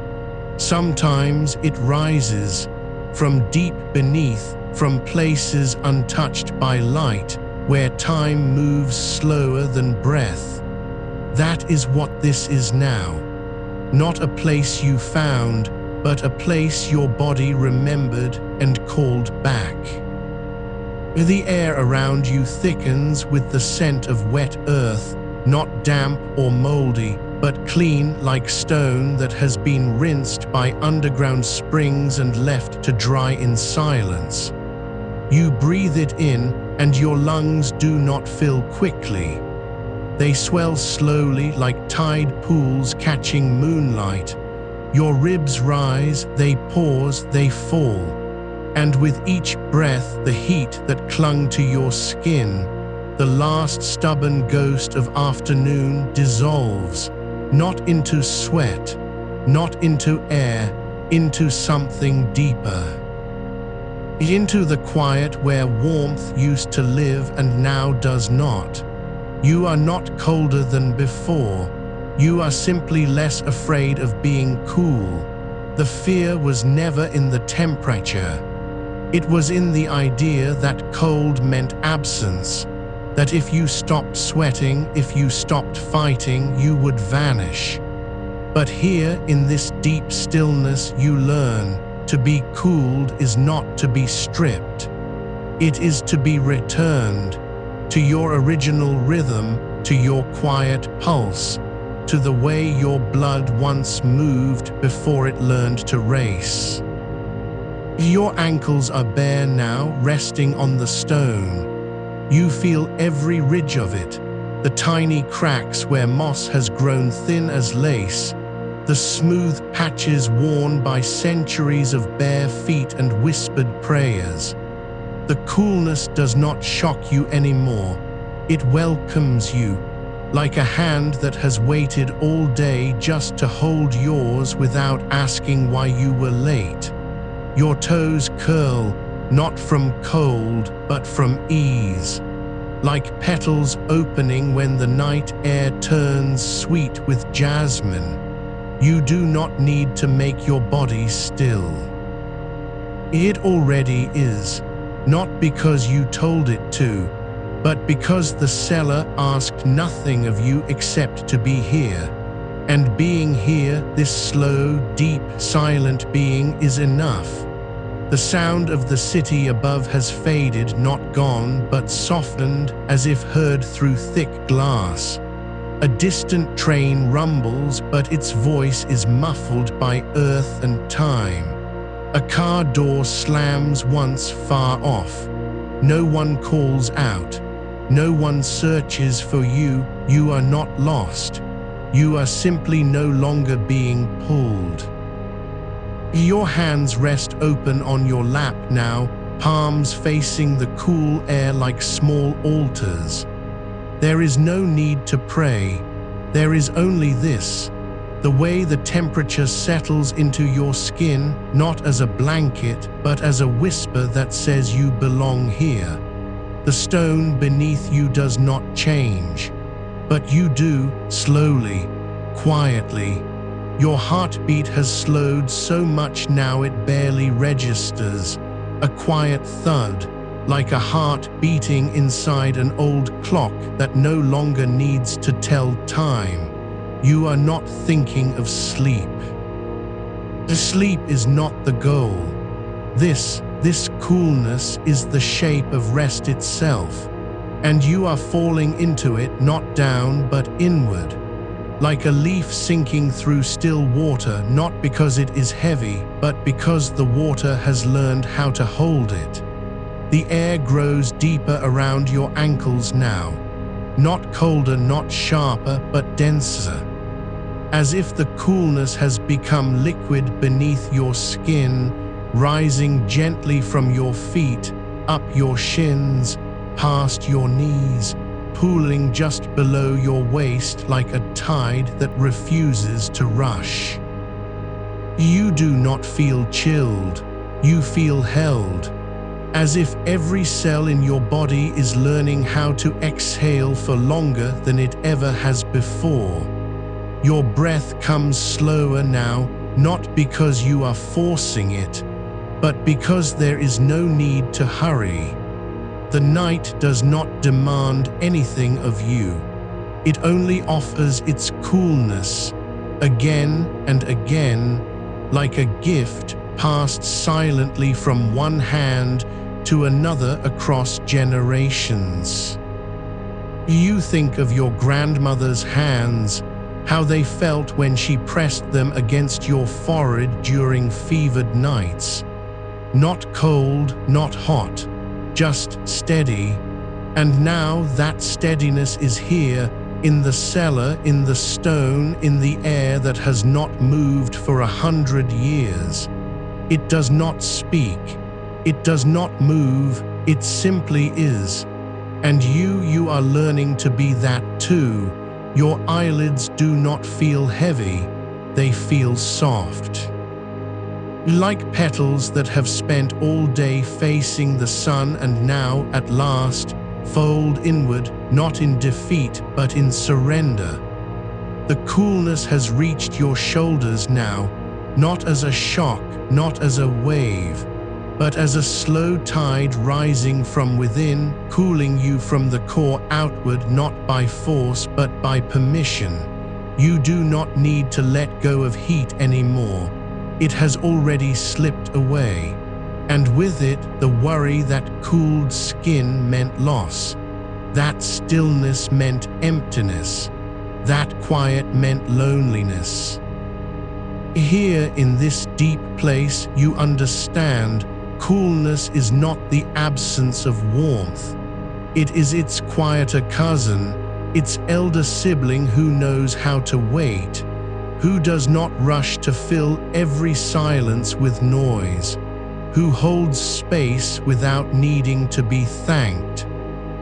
Sometimes it rises from deep beneath, from places untouched by light, where time moves slower than breath. That is what this is now. Not a place you found, but a place your body remembered and called back. The air around you thickens with the scent of wet earth, not damp or moldy, but clean like stone that has been rinsed by underground springs and left to dry in silence. You breathe it in, and your lungs do not fill quickly. They swell slowly like tide pools catching moonlight. Your ribs rise, they pause, they fall. And with each breath, the heat that clung to your skin, the last stubborn ghost of afternoon, dissolves, not into sweat, not into air, into something deeper. Into the quiet where warmth used to live and now does not. You are not colder than before. You are simply less afraid of being cool. The fear was never in the temperature. It was in the idea that cold meant absence, that if you stopped sweating, if you stopped fighting, you would vanish. But here, in this deep stillness, you learn to be cooled is not to be stripped. It is to be returned to your original rhythm, to your quiet pulse, to the way your blood once moved before it learned to race. Your ankles are bare now, resting on the stone. You feel every ridge of it, the tiny cracks where moss has grown thin as lace, the smooth patches worn by centuries of bare feet and whispered prayers. The coolness does not shock you anymore. It welcomes you, like a hand that has waited all day just to hold yours without asking why you were late. Your toes curl, not from cold, but from ease, like petals opening when the night air turns sweet with jasmine. You do not need to make your body still. It already is, not because you told it to, but because the cellar asked nothing of you except to be here. And being here, this slow, deep, silent being is enough. The sound of the city above has faded, not gone, but softened, as if heard through thick glass. A distant train rumbles, but its voice is muffled by earth and time. A car door slams once far off. No one calls out. No one searches for you. You are not lost. You are simply no longer being pulled. Your hands rest open on your lap now, palms facing the cool air like small altars. There is no need to pray. There is only this: the way the temperature settles into your skin, not as a blanket, but as a whisper that says you belong here. The stone beneath you does not change, but you do, slowly, quietly. Your heartbeat has slowed so much now it barely registers, a quiet thud, like a heart beating inside an old clock that no longer needs to tell time. You are not thinking of sleep. Sleep is not the goal. This coolness is the shape of rest itself, and you are falling into it, not down but inward, like a leaf sinking through still water, not because it is heavy, but because the water has learned how to hold it. The air grows deeper around your ankles now, not colder, not sharper, but denser, as if the coolness has become liquid beneath your skin, rising gently from your feet, up your shins, past your knees, pooling just below your waist like a tide that refuses to rush. You do not feel chilled, you feel held, as if every cell in your body is learning how to exhale for longer than it ever has before. Your breath comes slower now, not because you are forcing it, but because there is no need to hurry. The night does not demand anything of you. It only offers its coolness, again and again, like a gift passed silently from one hand to another across generations. You think of your grandmother's hands, how they felt when she pressed them against your forehead during fevered nights. Not cold, not hot, just steady. And now that steadiness is here, in the cellar, in the stone, in the air that has not moved for 100 years. It does not speak. It does not move. It simply is. And you are learning to be that too. Your eyelids do not feel heavy. They feel soft. Like petals that have spent all day facing the sun and now, at last, fold inward, not in defeat but in surrender. The coolness has reached your shoulders now, not as a shock, not as a wave, but as a slow tide rising from within, cooling you from the core outward, not by force but by permission. You do not need to let go of heat anymore. It has already slipped away, and with it the worry that cooled skin meant loss, that stillness meant emptiness, that quiet meant loneliness. Here in this deep place you understand, coolness is not the absence of warmth. It is its quieter cousin, its elder sibling who knows how to wait, who does not rush to fill every silence with noise, who holds space without needing to be thanked.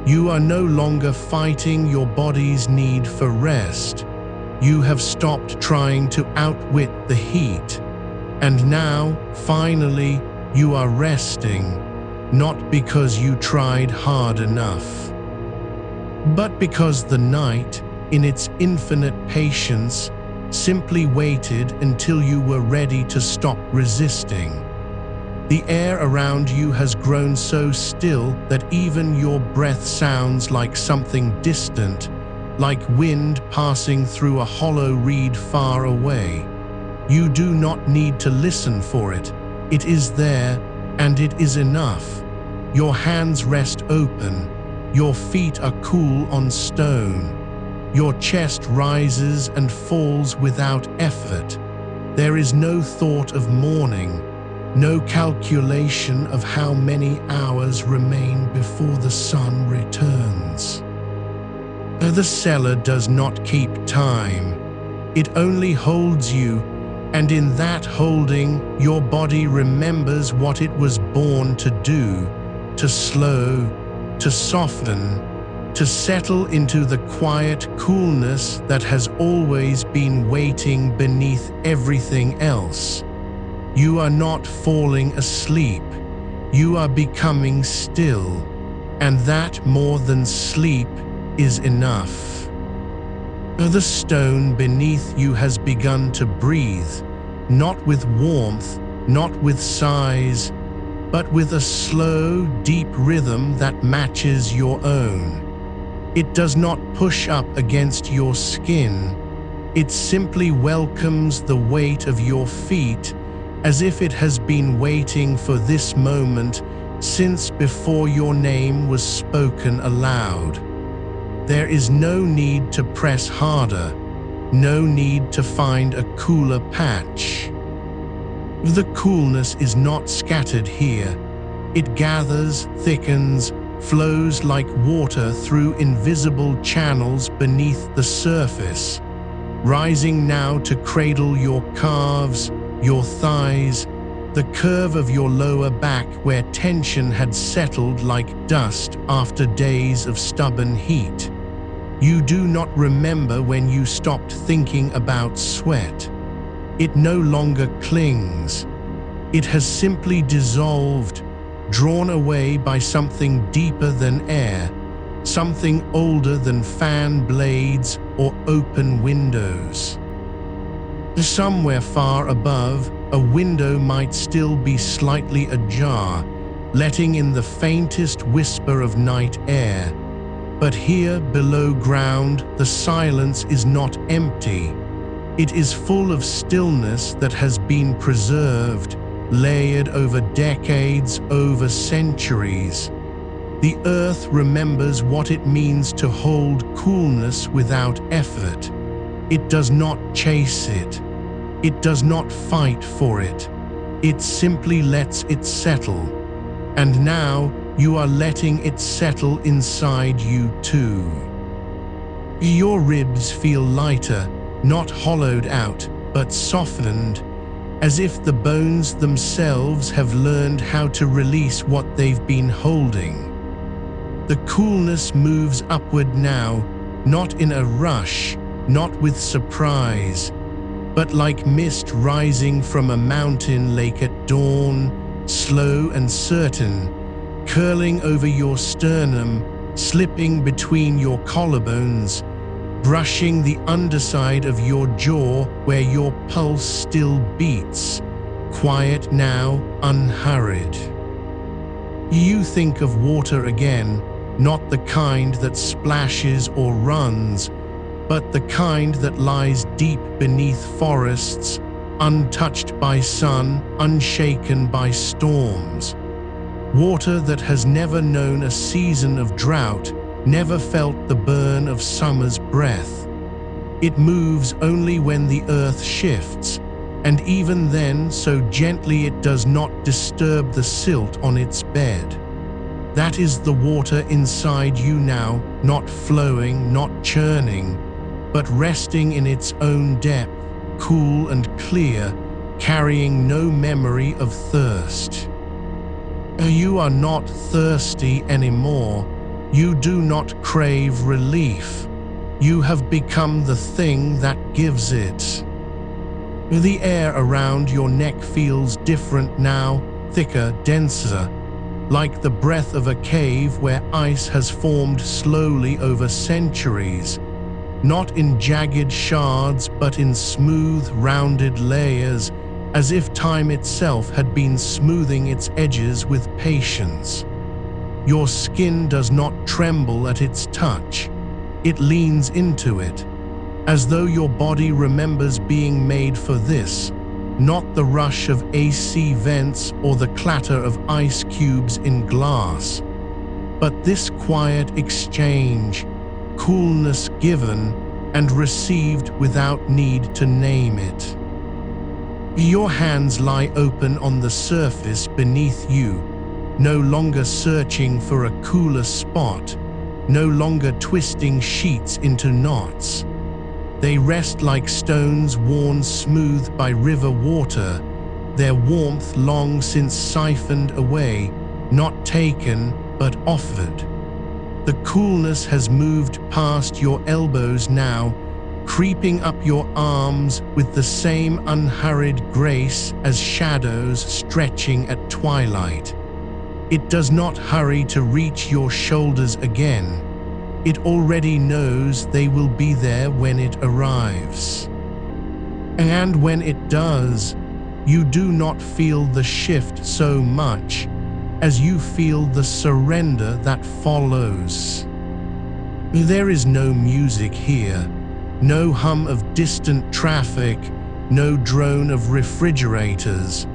You are no longer fighting your body's need for rest. You have stopped trying to outwit the heat. And now, finally, you are resting, not because you tried hard enough, but because the night, in its infinite patience, simply waited until you were ready to stop resisting. The air around you has grown so still that even your breath sounds like something distant, like wind passing through a hollow reed far away. You do not need to listen for it. It is there, and it is enough. Your hands rest open. Your feet are cool on stone. Your chest rises and falls without effort. There is no thought of mourning, no calculation of how many hours remain before the sun returns. The cellar does not keep time. It only holds you, and in that holding, your body remembers what it was born to do, to slow, to soften, to settle into the quiet coolness that has always been waiting beneath everything else. You are not falling asleep. You are becoming still, and that more than sleep is enough. The stone beneath you has begun to breathe, not with warmth, not with sighs, but with a slow, deep rhythm that matches your own. It does not push up against your skin. It simply welcomes the weight of your feet as if it has been waiting for this moment since before your name was spoken aloud. There is no need to press harder, no need to find a cooler patch. The coolness is not scattered here. It gathers, thickens, flows like water through invisible channels beneath the surface, rising now to cradle your calves, your thighs, the curve of your lower back where tension had settled like dust after days of stubborn heat. You do not remember when you stopped thinking about sweat. It no longer clings. It has simply dissolved, drawn away by something deeper than air, something older than fan blades or open windows. Somewhere far above, a window might still be slightly ajar, letting in the faintest whisper of night air. But here below ground, the silence is not empty. It is full of stillness that has been preserved, layered over decades, over centuries. The earth remembers what it means to hold coolness without effort. It does not chase it. It does not fight for it. It simply lets it settle. And now you are letting it settle inside you too. Your ribs feel lighter, not hollowed out, but softened, as if the bones themselves have learned how to release what they've been holding. The coolness moves upward now, not in a rush, not with surprise, but like mist rising from a mountain lake at dawn, slow and certain, curling over your sternum, slipping between your collarbones, brushing the underside of your jaw where your pulse still beats, quiet now, unhurried. You think of water again, not the kind that splashes or runs, but the kind that lies deep beneath forests, untouched by sun, unshaken by storms. Water that has never known a season of drought, never felt the burn of summer's breath. It moves only when the earth shifts, and even then so gently it does not disturb the silt on its bed. That is the water inside you now, not flowing, not churning, but resting in its own depth, cool and clear, carrying no memory of thirst. You are not thirsty anymore. You do not crave relief. You have become the thing that gives it. The air around your neck feels different now, thicker, denser, like the breath of a cave where ice has formed slowly over centuries, not in jagged shards but in smooth, rounded layers, as if time itself had been smoothing its edges with patience. Your skin does not tremble at its touch. It leans into it, as though your body remembers being made for this, not the rush of AC vents or the clatter of ice cubes in glass, but this quiet exchange, coolness given and received without need to name it. Your hands lie open on the surface beneath you, no longer searching for a cooler spot, no longer twisting sheets into knots. They rest like stones worn smooth by river water, their warmth long since siphoned away, not taken but offered. The coolness has moved past your elbows now, creeping up your arms with the same unhurried grace as shadows stretching at twilight. It does not hurry to reach your shoulders again. It already knows they will be there when it arrives. And when it does, you do not feel the shift so much as you feel the surrender that follows. There is no music here, no hum of distant traffic, no drone of refrigerators,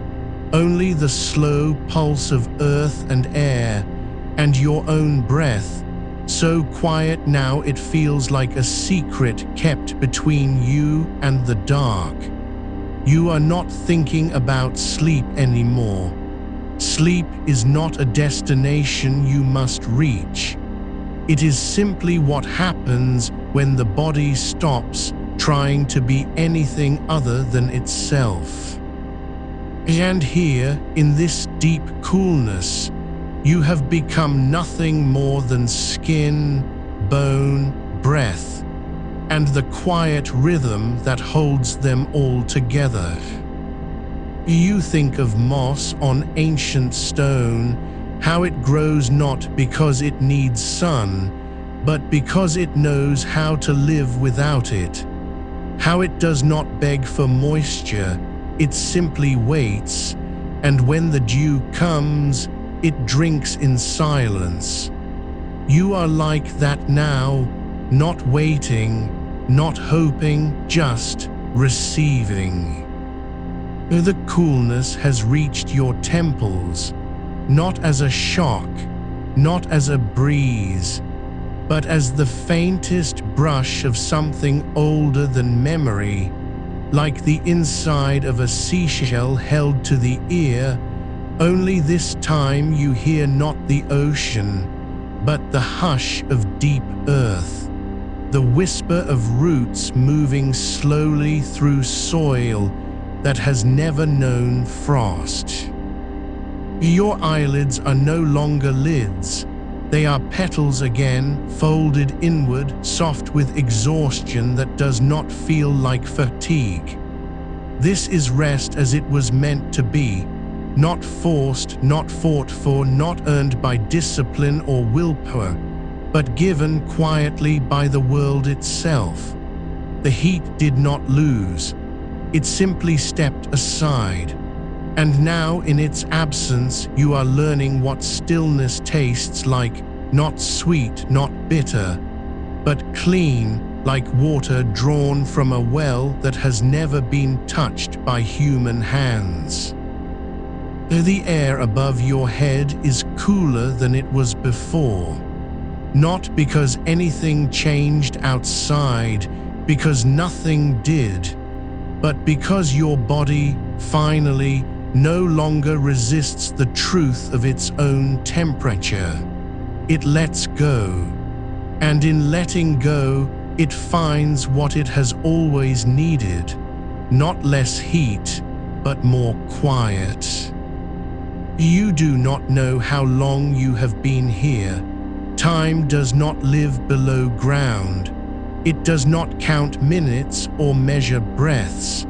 only the slow pulse of earth and air and your own breath, so quiet now it feels like a secret kept between you and the dark. You are not thinking about sleep anymore. Sleep is not a destination you must reach. It is simply what happens when the body stops trying to be anything other than itself. And here, in this deep coolness, you have become nothing more than skin, bone, breath, and the quiet rhythm that holds them all together. You think of moss on ancient stone, how it grows not because it needs sun, but because it knows how to live without it. How it does not beg for moisture, it simply waits, and when the dew comes, it drinks in silence. You are like that now, not waiting, not hoping, just receiving. The coolness has reached your temples, not as a shock, not as a breeze, but as the faintest brush of something older than memory, like the inside of a seashell held to the ear, only this time you hear not the ocean, but the hush of deep earth, the whisper of roots moving slowly through soil that has never known frost. Your eyelids are no longer lids. They are petals again, folded inward, soft with exhaustion that does not feel like fatigue. This is rest as it was meant to be, not forced, not fought for, not earned by discipline or willpower, but given quietly by the world itself. The heat did not lose. It simply stepped aside. And now, in its absence, you are learning what stillness tastes like, not sweet, not bitter, but clean, like water drawn from a well that has never been touched by human hands. The air above your head is cooler than it was before, not because anything changed outside, because nothing did, but because your body, finally, no longer resists the truth of its own temperature. It lets go. And in letting go, it finds what it has always needed, not less heat, but more quiet. You do not know how long you have been here. Time does not live below ground. It does not count minutes or measure breaths.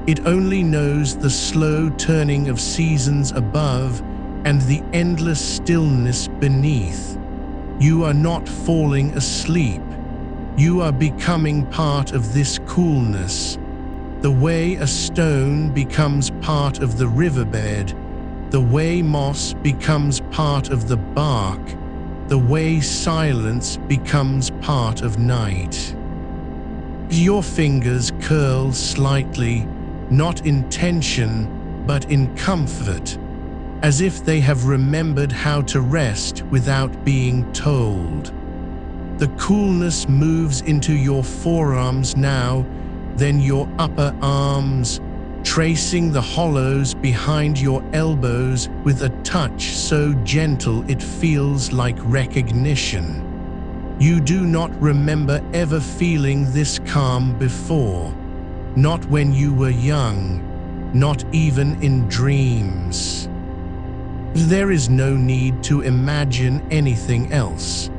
It only knows the slow turning of seasons above and the endless stillness beneath. You are not falling asleep. You are becoming part of this coolness. The way a stone becomes part of the riverbed, the way moss becomes part of the bark, the way silence becomes part of night. Your fingers curl slightly, not in tension, but in comfort, as if they have remembered how to rest without being told. The coolness moves into your forearms now, then your upper arms, tracing the hollows behind your elbows with a touch so gentle it feels like recognition. You do not remember ever feeling this calm before, not when you were young, not even in dreams. There is no need to imagine anything else.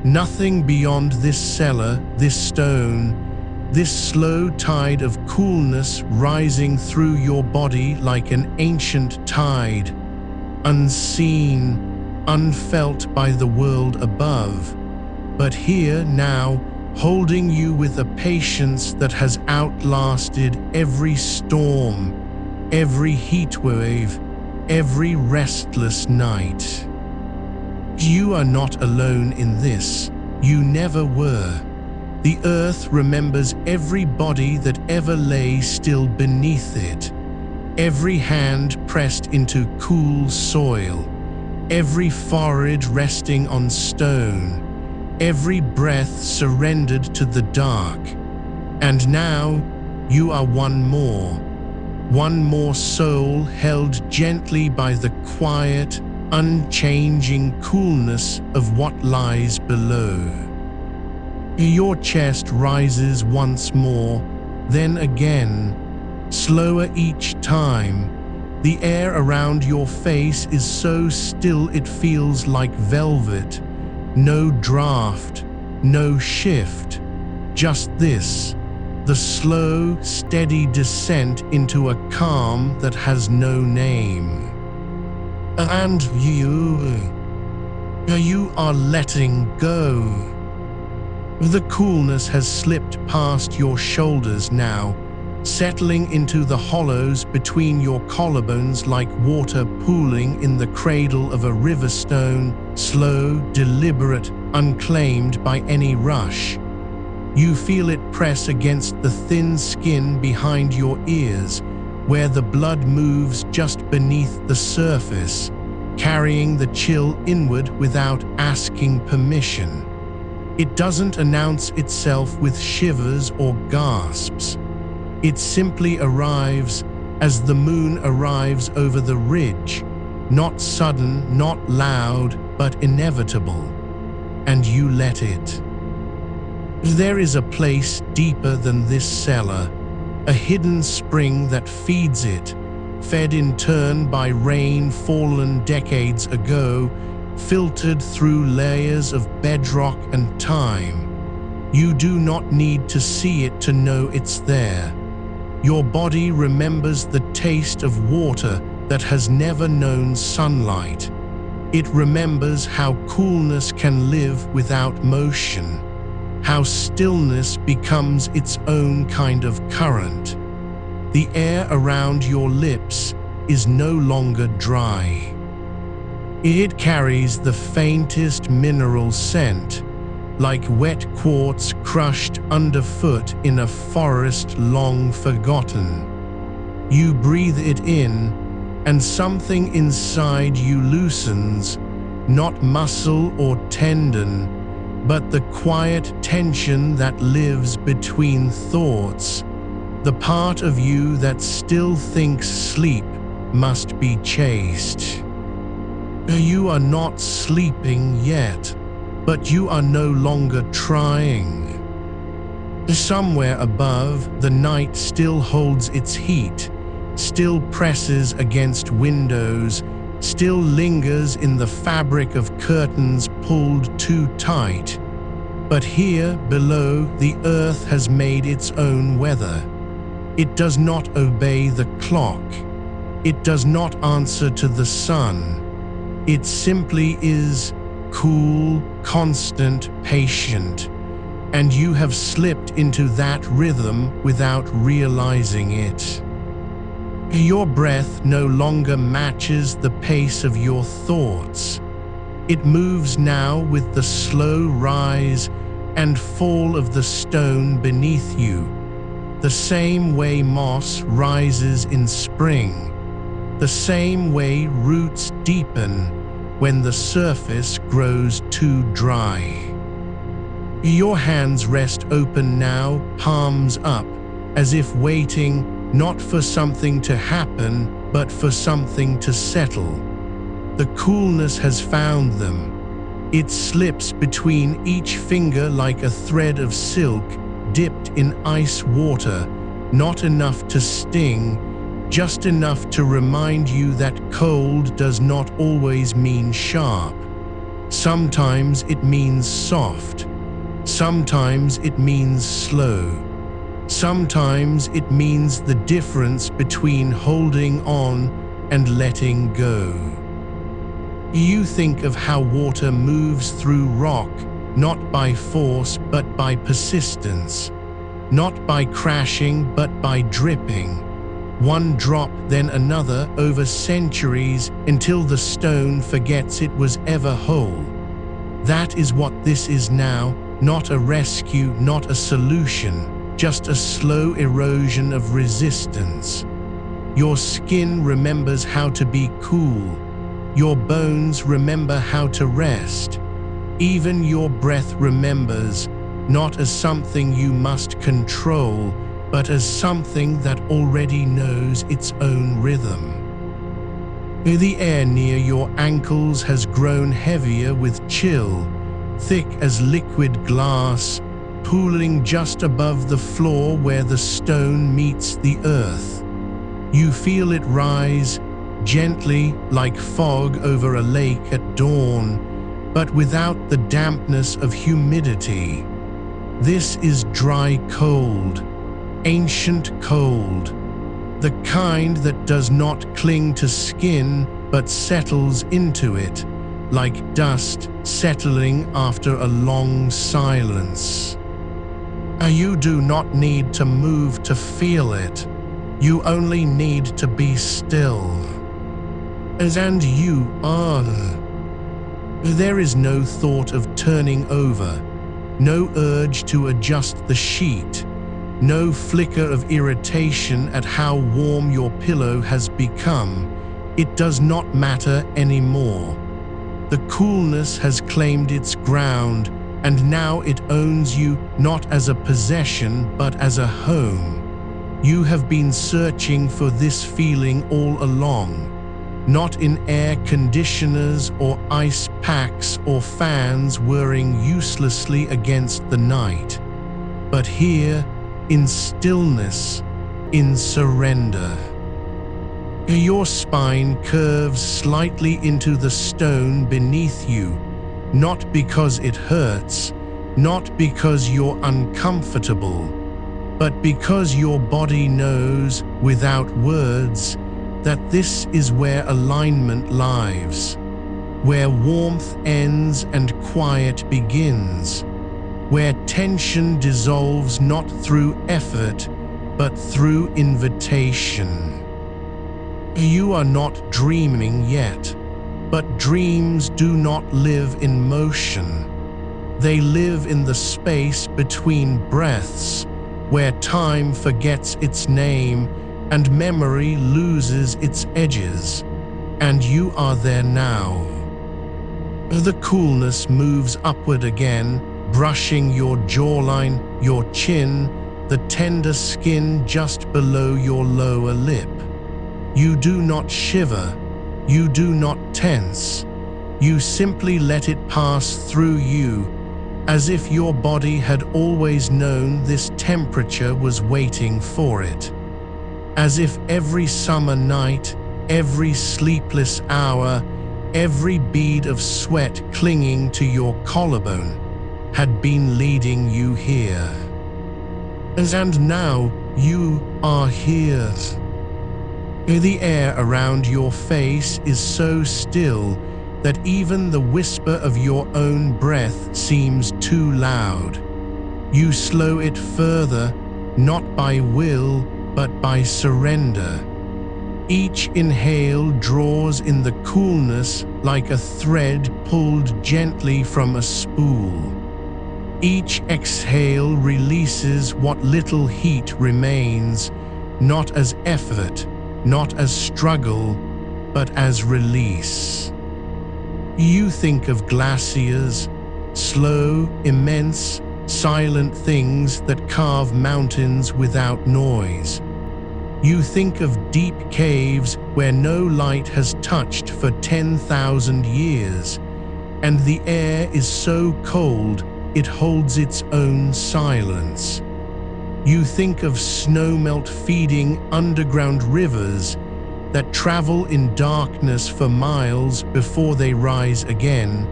Nothing beyond this cellar, this stone, this slow tide of coolness rising through your body like an ancient tide, unseen, unfelt by the world above, but here now, holding you with a patience that has outlasted every storm, every heatwave, every restless night. You are not alone in this. You never were. The earth remembers every body that ever lay still beneath it, every hand pressed into cool soil, every forehead resting on stone, every breath surrendered to the dark. And now, you are one more soul held gently by the quiet, unchanging coolness of what lies below. Your chest rises once more, then again, slower each time. The air around your face is so still it feels like velvet. No draft, no shift, just this, the slow, steady descent into a calm that has no name. And you are letting go. The coolness has slipped past your shoulders now, settling into the hollows between your collarbones like water pooling in the cradle of a river stone, slow, deliberate, unclaimed by any rush. You feel it press against the thin skin behind your ears, where the blood moves just beneath the surface, carrying the chill inward without asking permission. It doesn't announce itself with shivers or gasps. It simply arrives as the moon arrives over the ridge, not sudden, not loud, but inevitable. And you let it. There is a place deeper than this cellar, a hidden spring that feeds it, fed in turn by rain fallen decades ago, filtered through layers of bedrock and time. You do not need to see it to know it's there. Your body remembers the taste of water that has never known sunlight. It remembers how coolness can live without motion, how stillness becomes its own kind of current. The air around your lips is no longer dry. It carries the faintest mineral scent, like wet quartz crushed underfoot in a forest long forgotten. You breathe it in, and something inside you loosens, not muscle or tendon, but the quiet tension that lives between thoughts, the part of you that still thinks sleep must be chased. You are not sleeping yet. but you are no longer trying. Somewhere above, the night still holds its heat, still presses against windows, still lingers in the fabric of curtains pulled too tight. But here, below, the earth has made its own weather. It does not obey the clock. It does not answer to the sun. It simply is cool, constant, patient. And you have slipped into that rhythm without realizing it. Your breath no longer matches the pace of your thoughts. It moves now with the slow rise and fall of the stone beneath you, the same way moss rises in spring, the same way roots deepen when the surface grows too dry. Your hands rest open now, palms up, as if waiting not for something to happen, but for something to settle. The coolness has found them. It slips between each finger like a thread of silk dipped in ice water, not enough to sting, just enough to remind you that cold does not always mean sharp. Sometimes it means soft. Sometimes it means slow. Sometimes it means the difference between holding on and letting go. You think of how water moves through rock, not by force but by persistence, not by crashing but by dripping, one drop then another over centuries until the stone forgets it was ever whole. That is what this is now. Not a rescue, not a solution, just a slow erosion of resistance. Your skin remembers how to be cool. Your bones remember how to rest. Even your breath remembers, not as something you must control, but as something that already knows its own rhythm. The air near your ankles has grown heavier with chill, thick as liquid glass, pooling just above the floor where the stone meets the earth. You feel it rise, gently like fog over a lake at dawn, but without the dampness of humidity. This is dry cold, ancient cold, the kind that does not cling to skin but settles into it, like dust settling after a long silence. You do not need to move to feel it. You only need to be still. And you are. There is no thought of turning over, no urge to adjust the sheet, no flicker of irritation at how warm your pillow has become. It does not matter anymore. The coolness has claimed its ground, and now it owns you not as a possession but as a home. You have been searching for this feeling all along, not in air conditioners or ice packs or fans whirring uselessly against the night, but here, in stillness, in surrender. Your spine curves slightly into the stone beneath you, not because it hurts, not because you're uncomfortable, but because your body knows, without words, that this is where alignment lives, where warmth ends and quiet begins, where tension dissolves not through effort, but through invitation. You are not dreaming yet, but dreams do not live in motion. They live in the space between breaths, where time forgets its name and memory loses its edges, and you are there now. The coolness moves upward again, brushing your jawline, your chin, the tender skin just below your lower lip. You do not shiver, you do not tense. You simply let it pass through you, as if your body had always known this temperature was waiting for it. As if every summer night, every sleepless hour, every bead of sweat clinging to your collarbone had been leading you here. And now you are here. The air around your face is so still that even the whisper of your own breath seems too loud. You slow it further, not by will, but by surrender. Each inhale draws in the coolness like a thread pulled gently from a spool. Each exhale releases what little heat remains, not as effort, not as struggle, but as release. You think of glaciers, slow, immense, silent things that carve mountains without noise. You think of deep caves where no light has touched for 10,000 years, and the air is so cold it holds its own silence. You think of snowmelt feeding underground rivers that travel in darkness for miles before they rise again,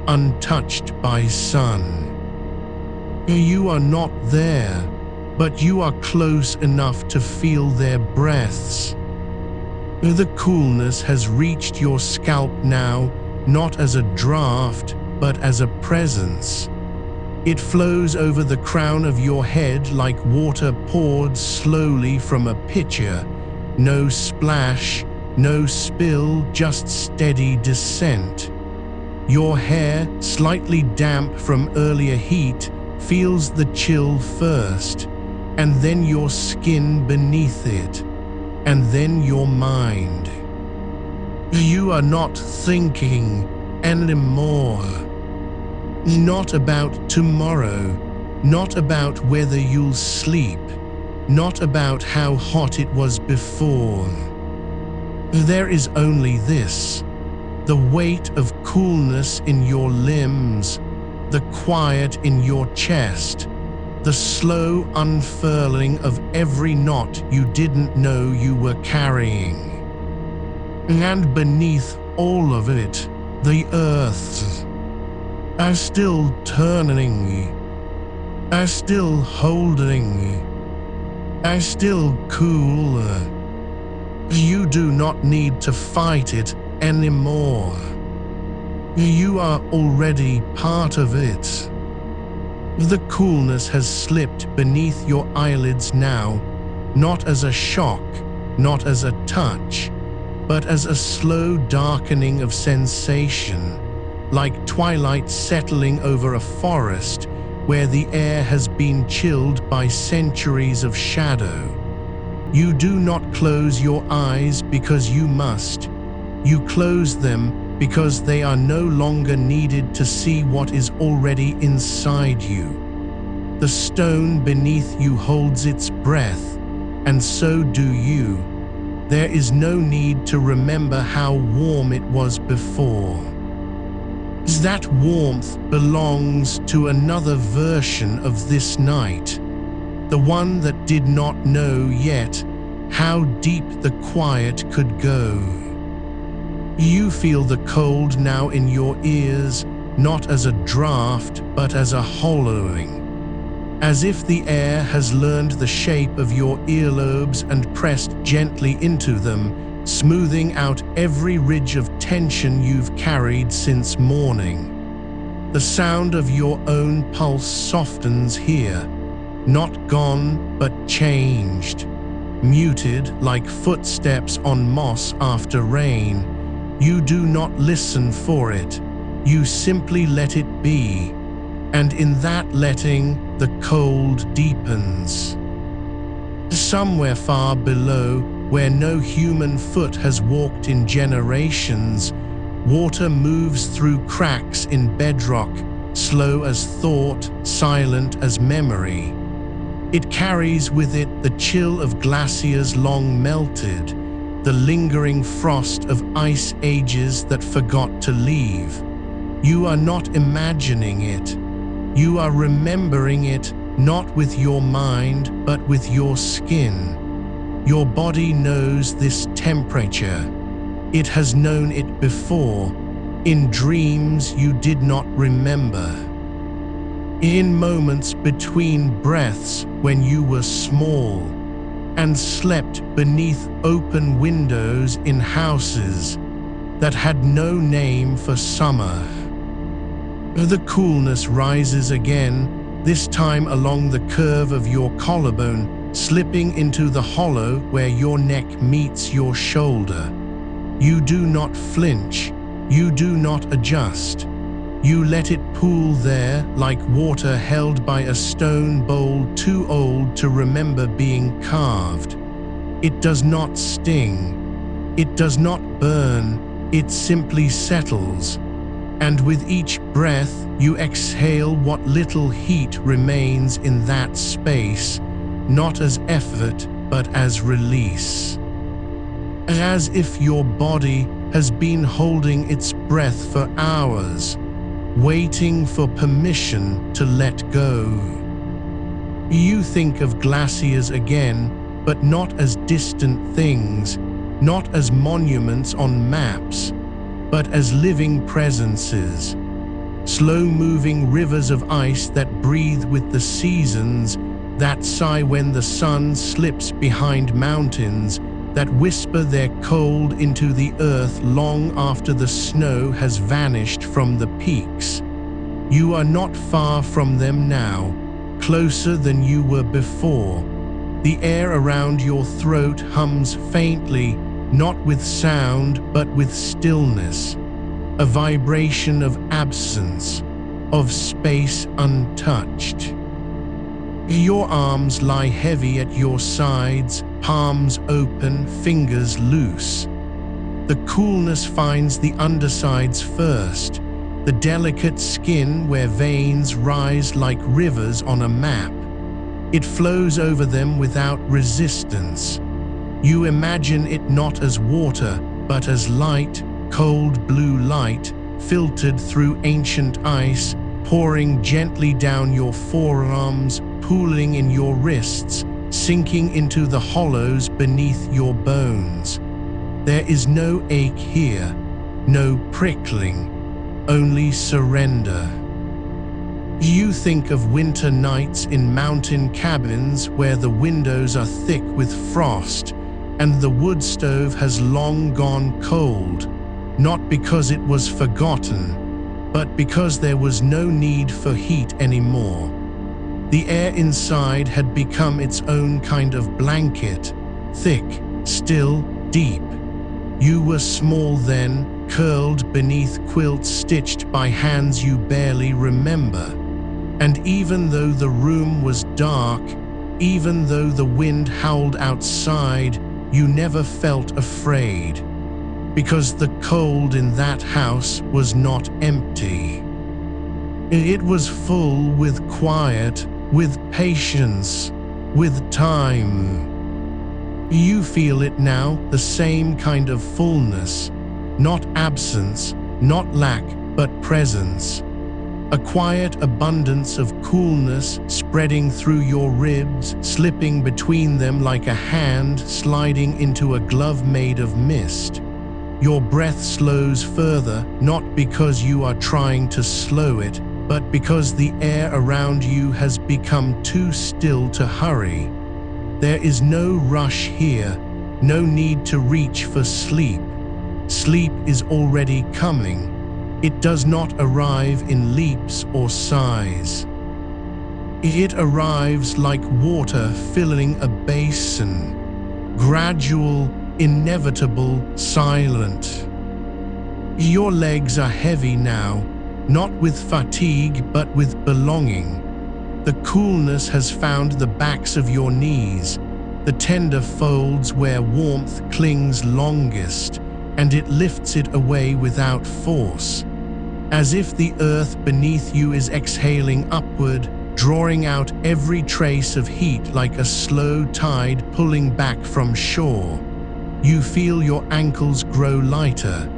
untouched by sun. You are not there, but you are close enough to feel their breaths. The coolness has reached your scalp now, not as a draft, but as a presence. It flows over the crown of your head like water poured slowly from a pitcher. No splash, no spill, just steady descent. Your hair, slightly damp from earlier heat, feels the chill first, and then your skin beneath it, and then your mind. You are not thinking anymore. Not about tomorrow, not about whether you'll sleep, not about how hot it was before. There is only this, the weight of coolness in your limbs, the quiet in your chest, the slow unfurling of every knot you didn't know you were carrying. And beneath all of it, the earth are still turning, are still holding, are still cool. You do not need to fight it anymore. You are already part of it. The coolness has slipped beneath your eyelids now, not as a shock, not as a touch, but as a slow darkening of sensation, like twilight settling over a forest where the air has been chilled by centuries of shadow. You do not close your eyes because you must. You close them because they are no longer needed to see what is already inside you. The stone beneath you holds its breath, and so do you. There is no need to remember how warm it was before. That warmth belongs to another version of this night, the one that did not know yet how deep the quiet could go. You feel the cold now in your ears, not as a draft, but as a hollowing. As if the air has learned the shape of your earlobes and pressed gently into them, smoothing out every ridge of tension you've carried since morning. The sound of your own pulse softens here, not gone, but changed. Muted like footsteps on moss after rain. You do not listen for it. You simply let it be. And in that letting, the cold deepens. Somewhere far below, where no human foot has walked in generations, water moves through cracks in bedrock, slow as thought, silent as memory. It carries with it the chill of glaciers long melted, the lingering frost of ice ages that forgot to leave. You are not imagining it. You are remembering it, not with your mind, but with your skin. Your body knows this temperature. It has known it before, in dreams you did not remember. In moments between breaths when you were small, and slept beneath open windows in houses that had no name for summer. The coolness rises again, this time along the curve of your collarbone, slipping into the hollow where your neck meets your shoulder. You do not flinch, you do not adjust. You let it pool there like water held by a stone bowl too old to remember being carved. It does not sting. It does not burn. It simply settles. And with each breath, you exhale what little heat remains in that space, not as effort, but as release. As if your body has been holding its breath for hours, waiting for permission to let go. You think of glaciers again, but not as distant things, not as monuments on maps, but as living presences, slow-moving rivers of ice that breathe with the seasons, that sigh when the sun slips behind mountains, that whisper their cold into the earth long after the snow has vanished from the peaks. You are not far from them now, closer than you were before. The air around your throat hums faintly, not with sound but with stillness, a vibration of absence, of space untouched. Your arms lie heavy at your sides, palms open, fingers loose. The coolness finds the undersides first, the delicate skin where veins rise like rivers on a map. It flows over them without resistance. You imagine it not as water, but as light, cold blue light, filtered through ancient ice, pouring gently down your forearms, pooling in your wrists, sinking into the hollows beneath your bones. There is no ache here, no prickling, only surrender. You think of winter nights in mountain cabins where the windows are thick with frost and the wood stove has long gone cold, not because it was forgotten, but because there was no need for heat anymore. The air inside had become its own kind of blanket, thick, still, deep. You were small then, curled beneath quilts stitched by hands you barely remember. And even though the room was dark, even though the wind howled outside, you never felt afraid. Because the cold in that house was not empty. It was full with quiet, with patience, with time. You feel it now, the same kind of fullness, not absence, not lack, but presence. A quiet abundance of coolness spreading through your ribs, slipping between them like a hand sliding into a glove made of mist. Your breath slows further, not because you are trying to slow it, but because the air around you has become too still to hurry. There is no rush here, no need to reach for sleep. Sleep is already coming. It does not arrive in leaps or sighs. It arrives like water filling a basin, gradual, inevitable, silent. Your legs are heavy now, not with fatigue but with belonging. The coolness has found the backs of your knees, the tender folds where warmth clings longest, and it lifts it away without force, as if the earth beneath you is exhaling upward, drawing out every trace of heat like a slow tide pulling back from shore. You feel your ankles grow lighter,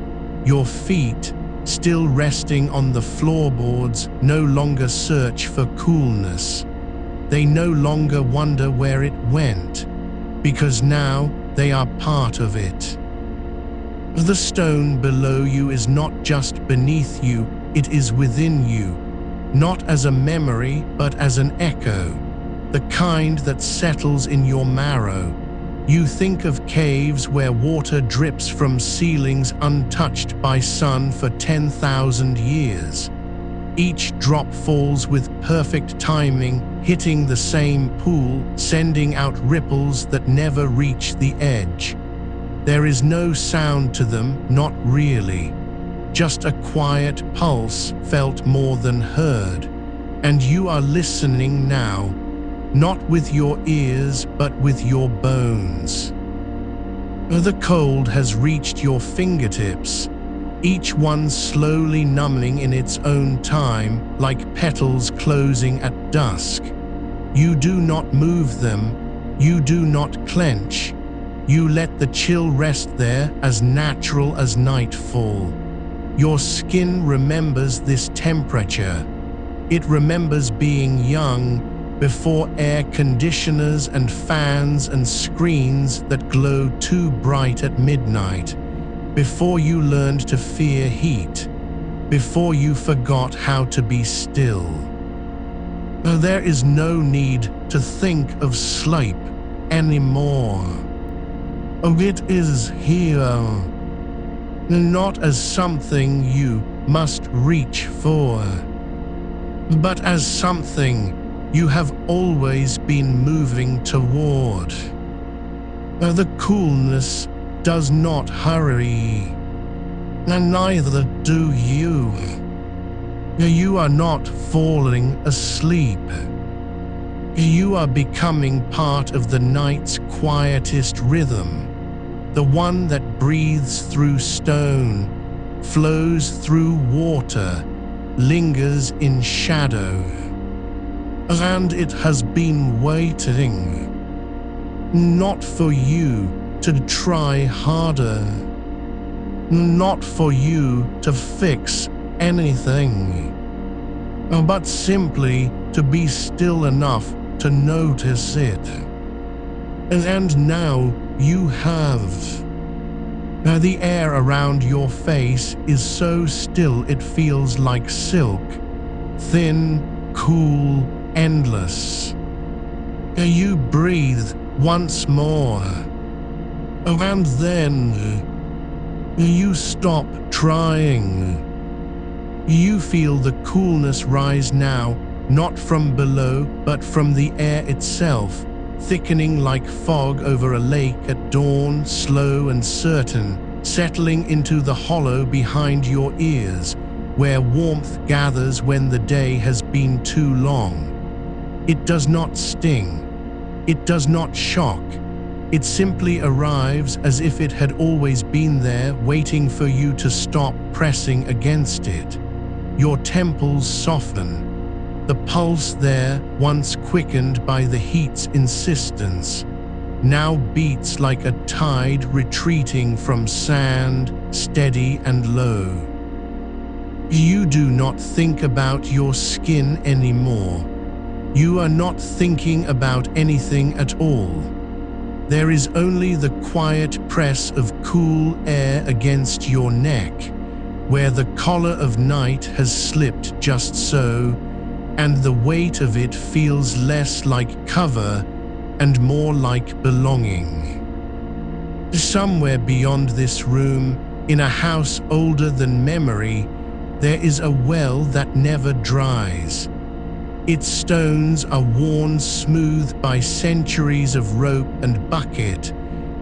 your feet, still resting on the floorboards, no longer search for coolness. They no longer wonder where it went, because now they are part of it. The stone below you is not just beneath you, it is within you, not as a memory but as an echo, the kind that settles in your marrow. You think of caves where water drips from ceilings untouched by sun for 10,000 years. Each drop falls with perfect timing, hitting the same pool, sending out ripples that never reach the edge. There is no sound to them, not really. Just a quiet pulse felt more than heard. And you are listening now, not with your ears but with your bones. The cold has reached your fingertips, each one slowly numbing in its own time, like petals closing at dusk. You do not move them, you do not clench. You let the chill rest there as natural as nightfall. Your skin remembers this temperature. It remembers being young, before air conditioners and fans and screens that glow too bright at midnight, before you learned to fear heat, before you forgot how to be still. There is no need to think of sleep anymore. It is here, not as something you must reach for, but as something you have always been moving toward. The coolness does not hurry, and neither do you. You are not falling asleep. You are becoming part of the night's quietest rhythm, the one that breathes through stone, flows through water, lingers in shadow. And it has been waiting, not for you to try harder, not for you to fix anything, but simply to be still enough to notice it. And now you have. The air around your face is so still it feels like silk, thin, cool, endless. You breathe once more, and then you stop trying. You feel the coolness rise now, not from below but from the air itself, thickening like fog over a lake at dawn, slow and certain, settling into the hollow behind your ears, where warmth gathers when the day has been too long. It does not sting. It does not shock. It simply arrives as if it had always been there, waiting for you to stop pressing against it. Your temples soften. The pulse there, once quickened by the heat's insistence, now beats like a tide retreating from sand, steady and low. You do not think about your skin anymore. You are not thinking about anything at all. There is only the quiet press of cool air against your neck, where the collar of night has slipped just so, and the weight of it feels less like cover and more like belonging. Somewhere beyond this room, in a house older than memory, there is a well that never dries. Its stones are worn smooth by centuries of rope and bucket,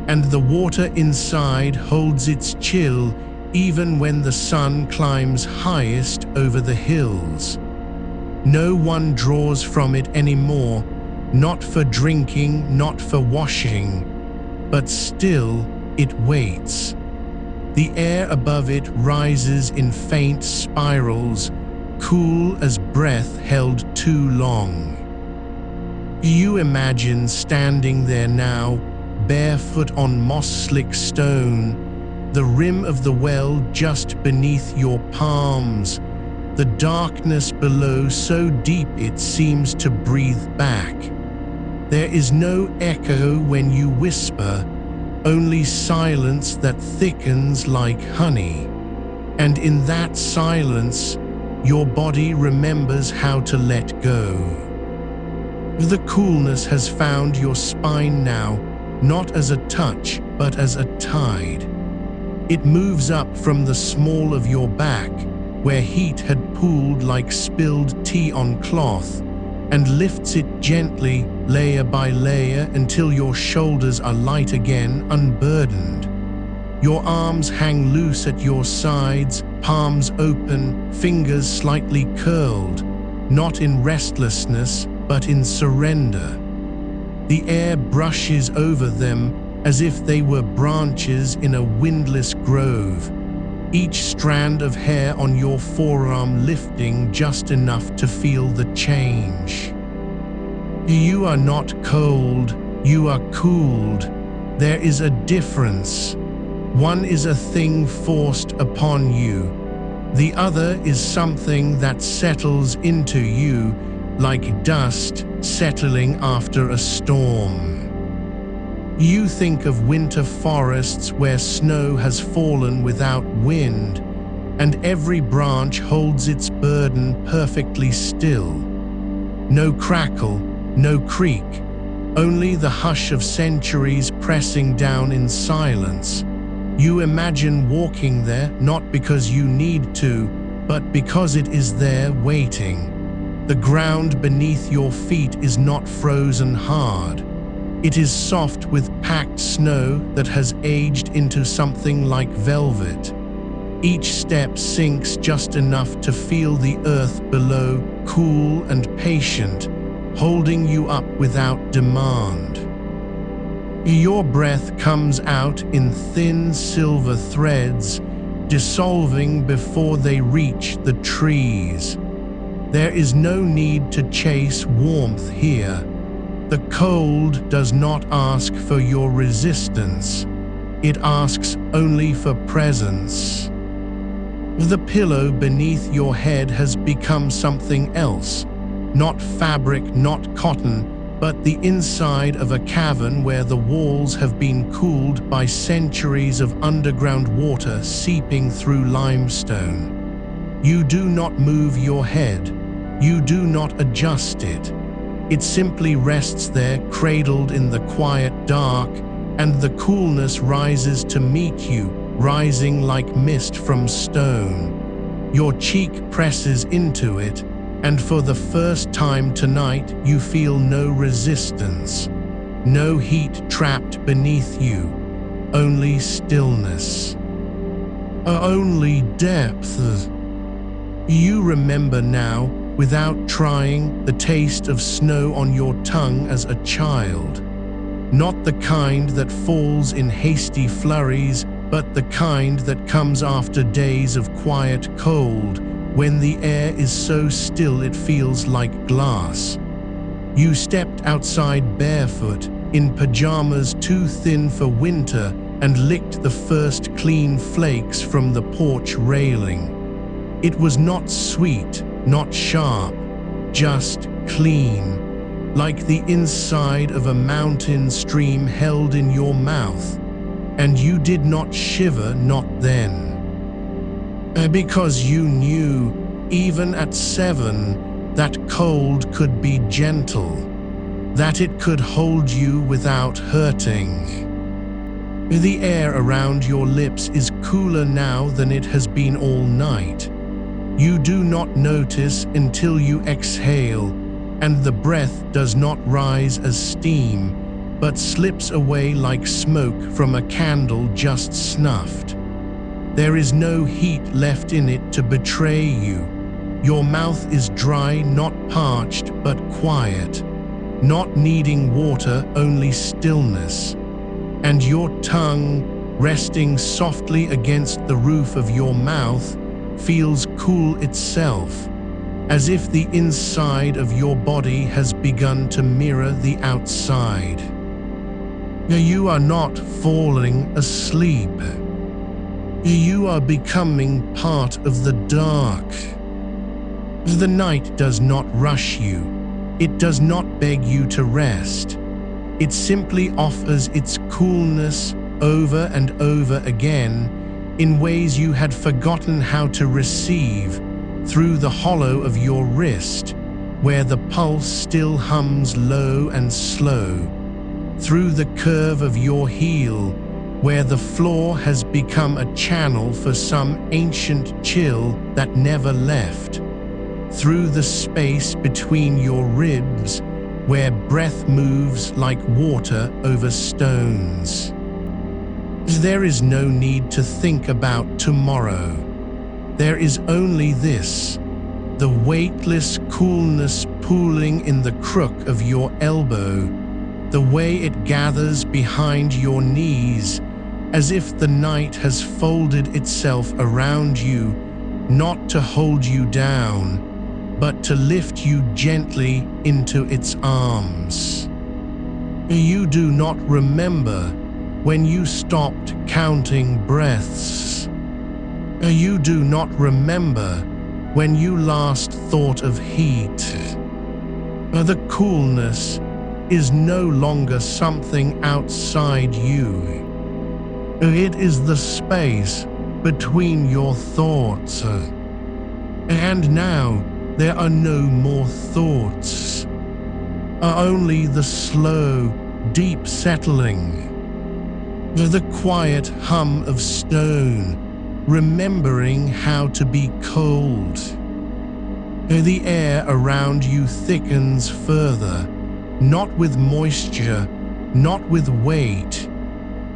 and the water inside holds its chill even when the sun climbs highest over the hills. No one draws from it anymore, not for drinking, not for washing, but still it waits. The air above it rises in faint spirals, cool as breath held too long. You imagine standing there now, barefoot on moss-slick stone, the rim of the well just beneath your palms, the darkness below so deep it seems to breathe back. There is no echo when you whisper, only silence that thickens like honey. And in that silence, your body remembers how to let go. The coolness has found your spine now, not as a touch, but as a tide. It moves up from the small of your back, where heat had pooled like spilled tea on cloth, and lifts it gently, layer by layer, until your shoulders are light again, unburdened. Your arms hang loose at your sides, palms open, fingers slightly curled, not in restlessness, but in surrender. The air brushes over them as if they were branches in a windless grove, each strand of hair on your forearm lifting just enough to feel the change. You are not cold, you are cooled. There is a difference. One is a thing forced upon you. The other is something that settles into you, like dust settling after a storm. You think of winter forests where snow has fallen without wind, and every branch holds its burden perfectly still. No crackle, no creak, only the hush of centuries pressing down in silence. You imagine walking there not because you need to, but because it is there waiting. The ground beneath your feet is not frozen hard. It is soft with packed snow that has aged into something like velvet. Each step sinks just enough to feel the earth below, cool and patient, holding you up without demand. Your breath comes out in thin silver threads, dissolving before they reach the trees. There is no need to chase warmth here. The cold does not ask for your resistance. It asks only for presence. The pillow beneath your head has become something else. Not fabric, not cotton, but the inside of a cavern where the walls have been cooled by centuries of underground water seeping through limestone. You do not move your head. You do not adjust it. It simply rests there, cradled in the quiet dark, and the coolness rises to meet you, rising like mist from stone. Your cheek presses into it, and for the first time tonight you feel no resistance, no heat trapped beneath you, only stillness, only depth. You remember now, without trying, the taste of snow on your tongue as a child. Not the kind that falls in hasty flurries, but the kind that comes after days of quiet cold, when the air is so still it feels like glass. You stepped outside barefoot, in pajamas too thin for winter, and licked the first clean flakes from the porch railing. It was not sweet, not sharp, just clean, like the inside of a mountain stream held in your mouth. And you did not shiver, not then. Because you knew, even at 7, that cold could be gentle, that it could hold you without hurting. The air around your lips is cooler now than it has been all night. You do not notice until you exhale, and the breath does not rise as steam, but slips away like smoke from a candle just snuffed. There is no heat left in it to betray you. Your mouth is dry, not parched, but quiet, not needing water, only stillness. And your tongue, resting softly against the roof of your mouth, feels cool itself, as if the inside of your body has begun to mirror the outside. You are not falling asleep. You are becoming part of the dark. The night does not rush you. It does not beg you to rest. It simply offers its coolness over and over again in ways you had forgotten how to receive, through the hollow of your wrist, where the pulse still hums low and slow, through the curve of your heel, where the floor has become a channel for some ancient chill that never left, through the space between your ribs, where breath moves like water over stones. There is no need to think about tomorrow. There is only this, the weightless coolness pooling in the crook of your elbow, the way it gathers behind your knees, as if the night has folded itself around you, not to hold you down, but to lift you gently into its arms. You do not remember when you stopped counting breaths. You do not remember when you last thought of heat. The coolness is no longer something outside you. It is the space between your thoughts. And now there are no more thoughts, only the slow, deep settling, the quiet hum of stone, remembering how to be cold. The air around you thickens further, not with moisture, not with weight,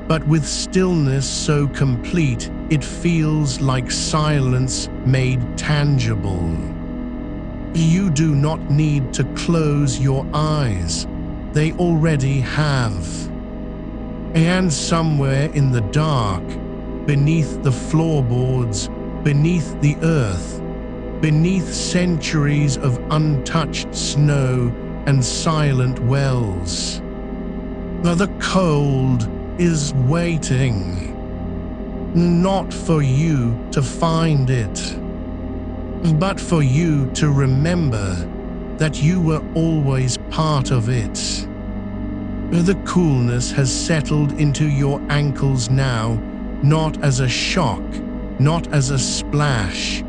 but with stillness so complete it feels like silence made tangible. You do not need to close your eyes, they already have. And somewhere in the dark, beneath the floorboards, beneath the earth, beneath centuries of untouched snow and silent wells, the cold is waiting, not for you to find it, but for you to remember that you were always part of it. The coolness has settled into your ankles now, not as a shock, not as a splash,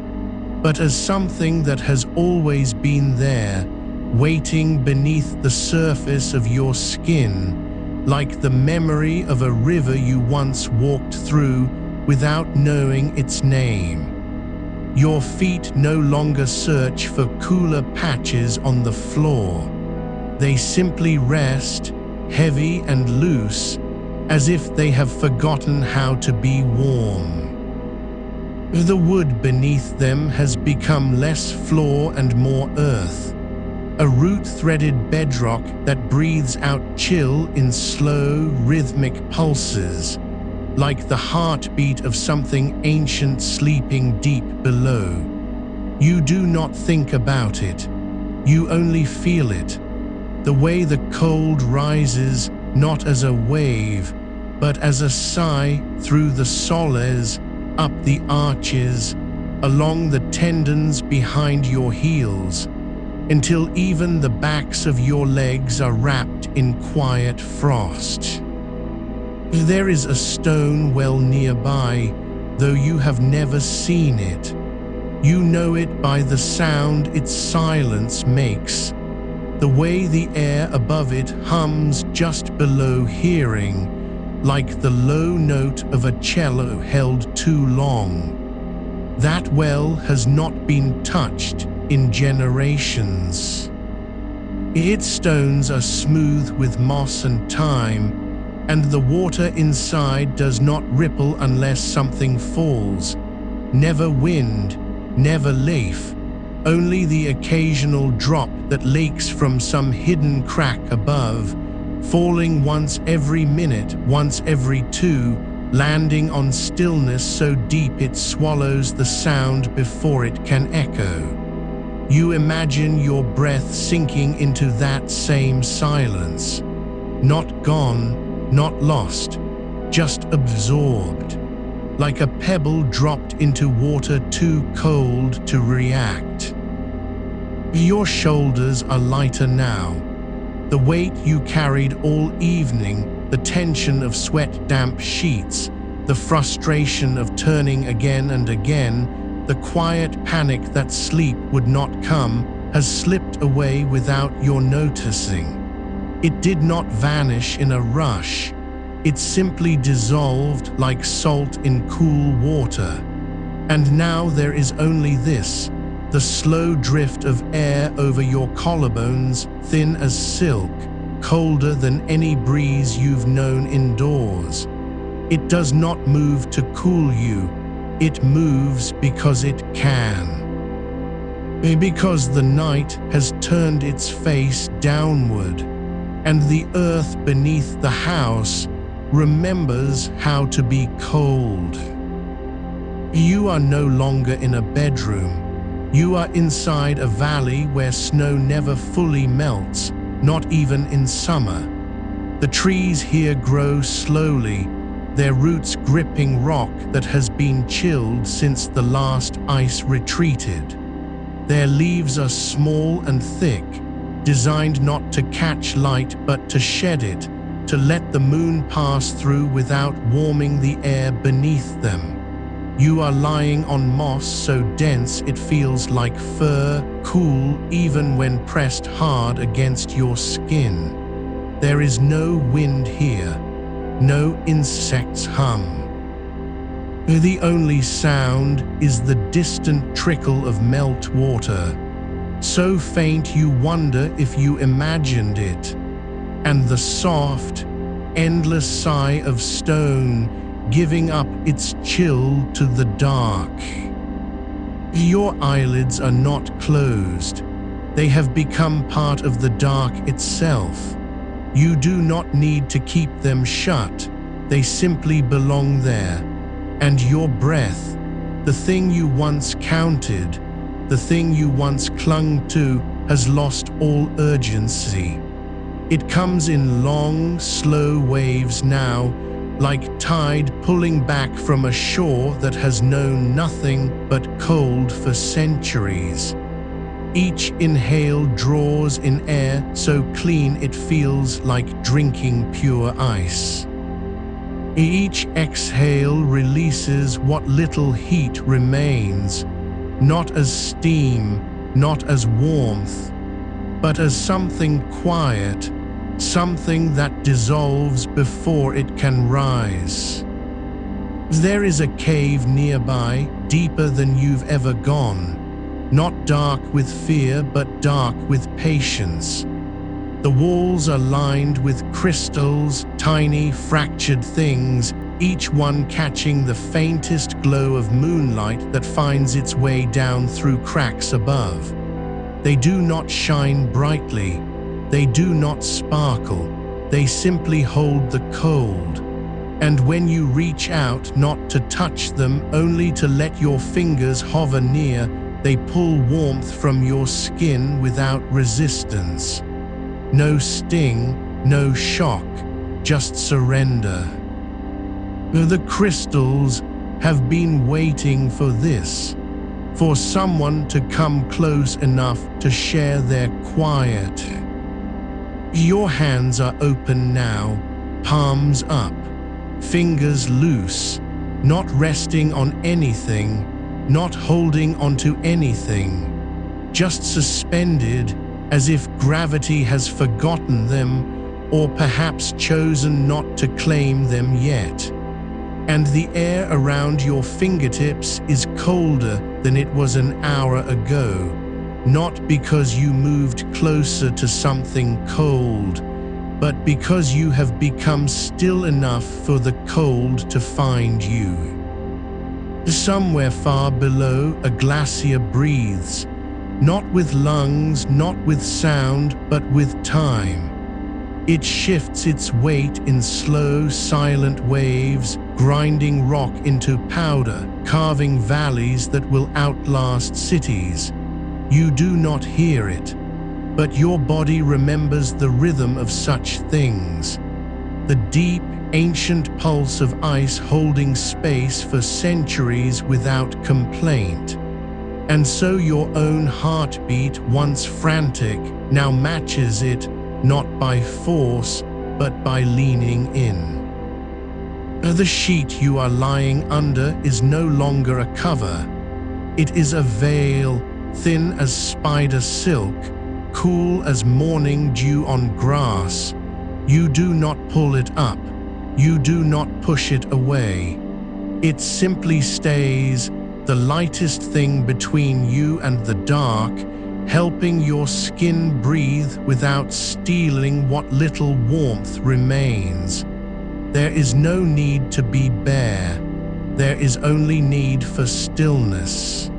but as something that has always been there, waiting beneath the surface of your skin, like the memory of a river you once walked through without knowing its name. Your feet no longer search for cooler patches on the floor. They simply rest, heavy and loose, as if they have forgotten how to be warm. The wood beneath them has become less floor and more earth, a root-threaded bedrock that breathes out chill in slow, rhythmic pulses, like the heartbeat of something ancient sleeping deep below. You do not think about it, you only feel it, the way the cold rises not as a wave, but as a sigh through the soles, up the arches, along the tendons behind your heels, until even the backs of your legs are wrapped in quiet frost. There is a stone well nearby, though you have never seen it. You know it by the sound its silence makes, the way the air above it hums just below hearing, like the low note of a cello held too long. That well has not been touched in generations. Its stones are smooth with moss and time, and the water inside does not ripple unless something falls. Never wind, never leaf, only the occasional drop that leaks from some hidden crack above, falling once every minute, once every two, landing on stillness so deep it swallows the sound before it can echo. You imagine your breath sinking into that same silence, not gone, not lost, just absorbed, like a pebble dropped into water too cold to react. Your shoulders are lighter now. The weight you carried all evening, the tension of sweat-damp sheets, the frustration of turning again and again, the quiet panic that sleep would not come, has slipped away without your noticing. It did not vanish in a rush. It simply dissolved like salt in cool water. And now there is only this, the slow drift of air over your collarbones, thin as silk, colder than any breeze you've known indoors. It does not move to cool you. It moves because it can. Because the night has turned its face downward, and the earth beneath the house remembers how to be cold. You are no longer in a bedroom. You are inside a valley where snow never fully melts, not even in summer. The trees here grow slowly, their roots gripping rock that has been chilled since the last ice retreated. Their leaves are small and thick, designed not to catch light but to shed it, to let the moon pass through without warming the air beneath them. You are lying on moss so dense it feels like fur, cool even when pressed hard against your skin. There is no wind here, no insects hum. The only sound is the distant trickle of melt water, so faint you wonder if you imagined it, and the soft, endless sigh of stone giving up its chill to the dark. Your eyelids are not closed. They have become part of the dark itself. You do not need to keep them shut. They simply belong there. And your breath, the thing you once counted, the thing you once clung to, has lost all urgency. It comes in long, slow waves now, like tide pulling back from a shore that has known nothing but cold for centuries. Each inhale draws in air so clean it feels like drinking pure ice. Each exhale releases what little heat remains, not as steam, not as warmth, but as something quiet, something that dissolves before it can rise. There is a cave nearby, deeper than you've ever gone, not dark with fear but dark with patience. The walls are lined with crystals, tiny fractured things, each one catching the faintest glow of moonlight that finds its way down through cracks above. They do not shine brightly. They do not sparkle. They simply hold the cold. And when you reach out not to touch them, only to let your fingers hover near, they pull warmth from your skin without resistance. No sting, no shock, just surrender. The crystals have been waiting for this, for someone to come close enough to share their quiet. Your hands are open now, palms up, fingers loose, not resting on anything, not holding onto anything, just suspended as if gravity has forgotten them or perhaps chosen not to claim them yet. And the air around your fingertips is colder than it was an hour ago, not because you moved closer to something cold, but because you have become still enough for the cold to find you. Somewhere far below, a glacier breathes, not with lungs, not with sound, but with time. It shifts its weight in slow, silent waves, grinding rock into powder, carving valleys that will outlast cities. You do not hear it, but your body remembers the rhythm of such things. the deep, ancient pulse of ice holding space for centuries without complaint. And so your own heartbeat, once frantic, now matches it, not by force, but by leaning in. The sheet you are lying under is no longer a cover. It is a veil, thin as spider silk, cool as morning dew on grass. You do not pull it up. You do not push it away. It simply stays, the lightest thing between you and the dark, helping your skin breathe without stealing what little warmth remains. There is no need to be bare. There is only need for stillness.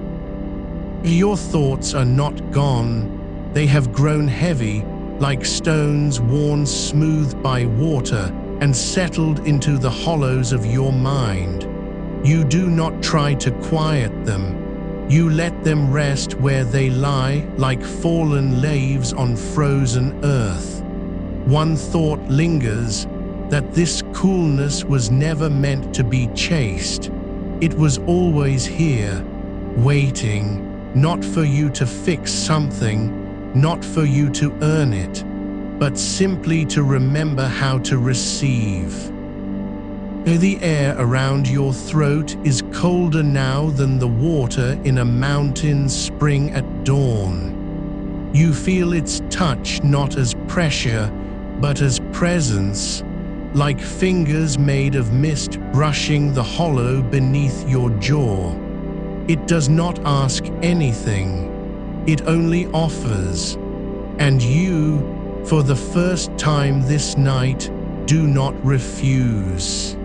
Your thoughts are not gone. They have grown heavy, like stones worn smooth by water, and settled into the hollows of your mind. You do not try to quiet them. You let them rest where they lie, like fallen leaves on frozen earth. One thought lingers, that this coolness was never meant to be chased. It was always here, waiting, not for you to fix something, not for you to earn it, but simply to remember how to receive. The air around your throat is colder now than the water in a mountain spring at dawn. You feel its touch not as pressure, but as presence, like fingers made of mist brushing the hollow beneath your jaw. It does not ask anything, it only offers. And you, for the first time this night, do not refuse.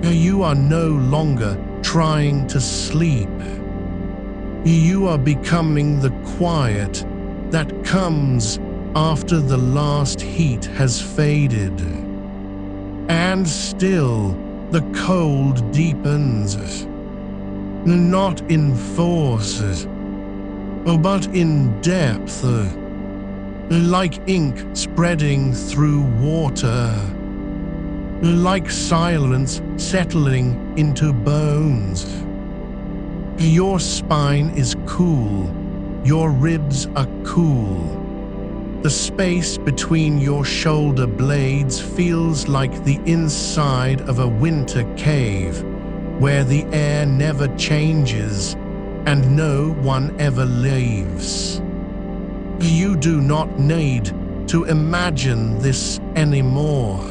You are no longer trying to sleep. You are becoming the quiet that comes after the last heat has faded. And still, the cold deepens, not in force, but in depth, like ink spreading through water, like silence settling into bones. Your spine is cool, your ribs are cool. The space between your shoulder blades feels like the inside of a winter cave, where the air never changes and no one ever leaves. You do not need to imagine this anymore.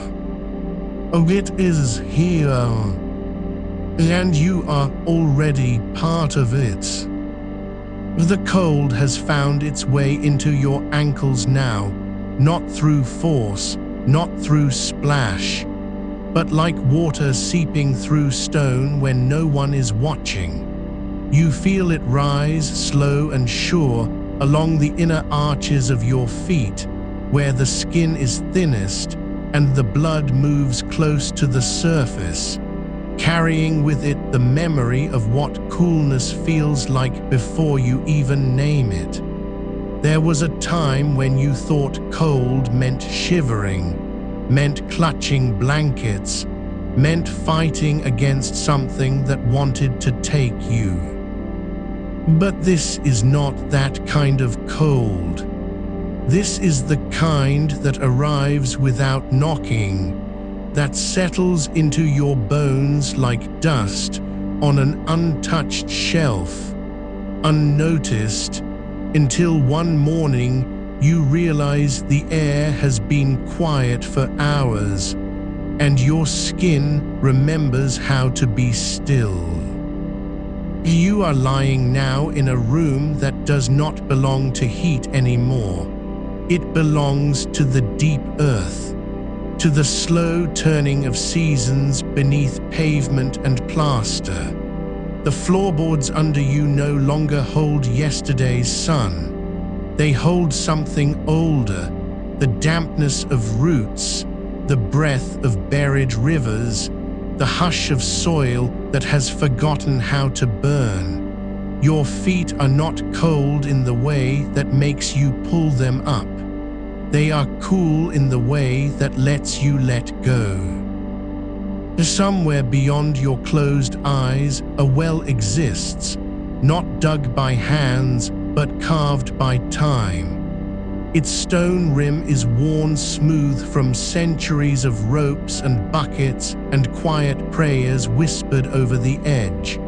It is here, and you are already part of it. The cold has found its way into your ankles now, not through force, not through splash, but like water seeping through stone when no one is watching. You feel it rise slow and sure along the inner arches of your feet, where the skin is thinnest and the blood moves close to the surface, carrying with it the memory of what coolness feels like before you even name it. There was a time when you thought cold meant shivering, meant clutching blankets, meant fighting against something that wanted to take you. But this is not that kind of cold. This is the kind that arrives without knocking, that settles into your bones like dust on an untouched shelf, unnoticed, until one morning you realize the air has been quiet for hours, and your skin remembers how to be still. You are lying now in a room that does not belong to heat anymore. It belongs to the deep earth, to the slow turning of seasons beneath pavement and plaster. The floorboards under you no longer hold yesterday's sun. They hold something older, the dampness of roots, the breath of buried rivers, the hush of soil that has forgotten how to burn. Your feet are not cold in the way that makes you pull them up. They are cool in the way that lets you let go. Somewhere beyond your closed eyes, a well exists, not dug by hands, but carved by time. Its stone rim is worn smooth from centuries of ropes and buckets and quiet prayers whispered over the edge.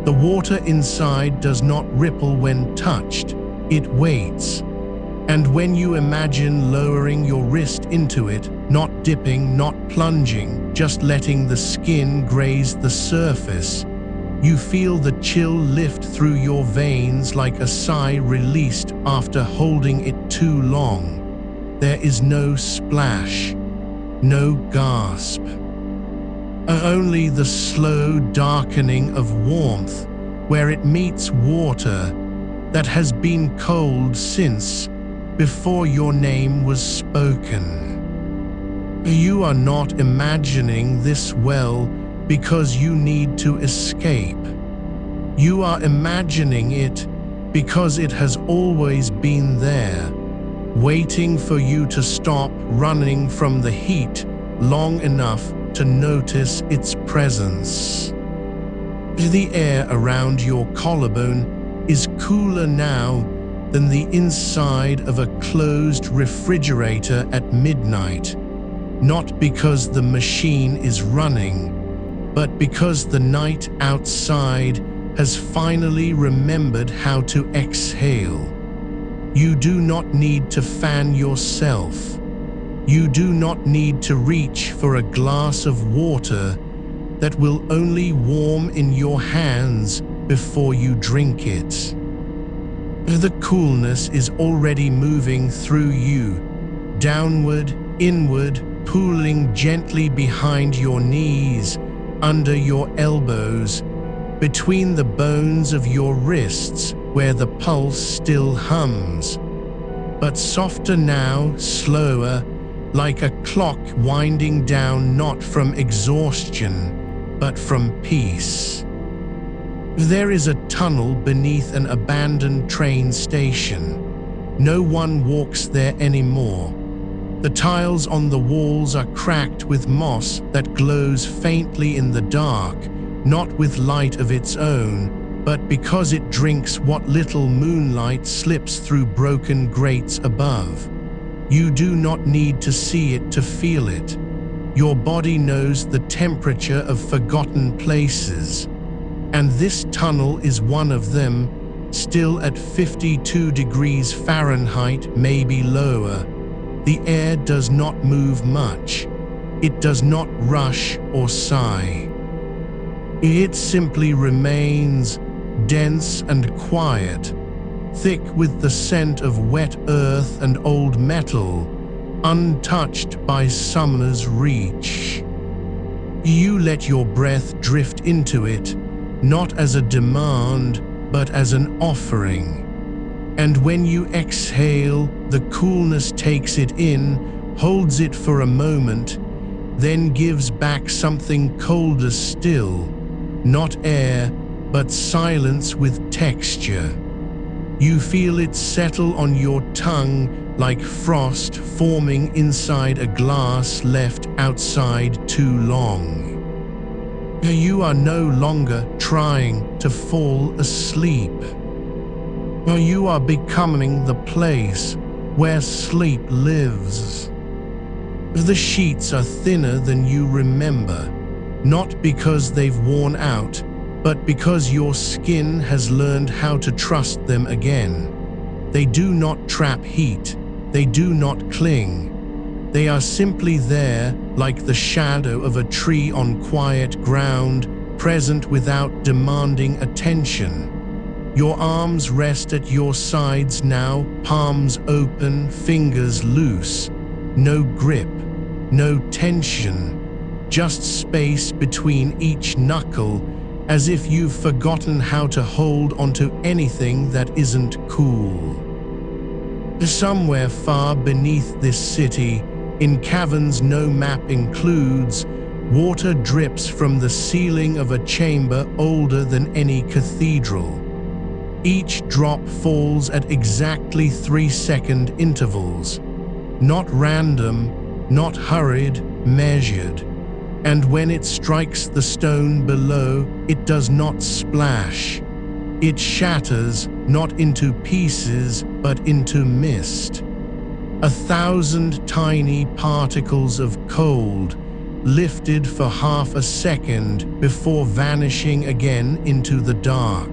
The water inside does not ripple when touched, it waits. And when you imagine lowering your wrist into it, not dipping, not plunging, just letting the skin graze the surface, you feel the chill lift through your veins like a sigh released after holding it too long. There is no splash, no gasp. Only the slow darkening of warmth where it meets water that has been cold since before your name was spoken. You are not imagining this well because you need to escape. You are imagining it because it has always been there, waiting for you to stop running from the heat long enough to notice its presence. The air around your collarbone is cooler now than the inside of a closed refrigerator at midnight, not because the machine is running, but because the night outside has finally remembered how to exhale. You do not need to fan yourself. You do not need to reach for a glass of water that will only warm in your hands before you drink it. The coolness is already moving through you, downward, inward, pooling gently behind your knees, under your elbows, between the bones of your wrists where the pulse still hums, but softer now, slower, like a clock winding down not from exhaustion, but from peace. There is a tunnel beneath an abandoned train station. No one walks there anymore. The tiles on the walls are cracked with moss that glows faintly in the dark, not with light of its own, but because it drinks what little moonlight slips through broken grates above. You do not need to see it to feel it. Your body knows the temperature of forgotten places. And this tunnel is one of them, still at 52 degrees Fahrenheit, maybe lower. The air does not move much. It does not rush or sigh. It simply remains dense and quiet, thick with the scent of wet earth and old metal, untouched by summer's reach. You let your breath drift into it, not as a demand, but as an offering. And when you exhale, the coolness takes it in, holds it for a moment, then gives back something colder still, not air, but silence with texture. You feel it settle on your tongue like frost forming inside a glass left outside too long. You are no longer trying to fall asleep. You are becoming the place where sleep lives. The sheets are thinner than you remember, not because they've worn out, but because your skin has learned how to trust them again. They do not trap heat, they do not cling. They are simply there, like the shadow of a tree on quiet ground, present without demanding attention. Your arms rest at your sides now, palms open, fingers loose. No grip, no tension, just space between each knuckle, as if you've forgotten how to hold onto anything that isn't cool. Somewhere far beneath this city, in caverns no map includes, water drips from the ceiling of a chamber older than any cathedral. Each drop falls at exactly 3-second intervals. not random, not hurried, measured. And when it strikes the stone below, it does not splash. It shatters, not into pieces, but into mist. 1,000 tiny particles of cold, lifted for half a second before vanishing again into the dark.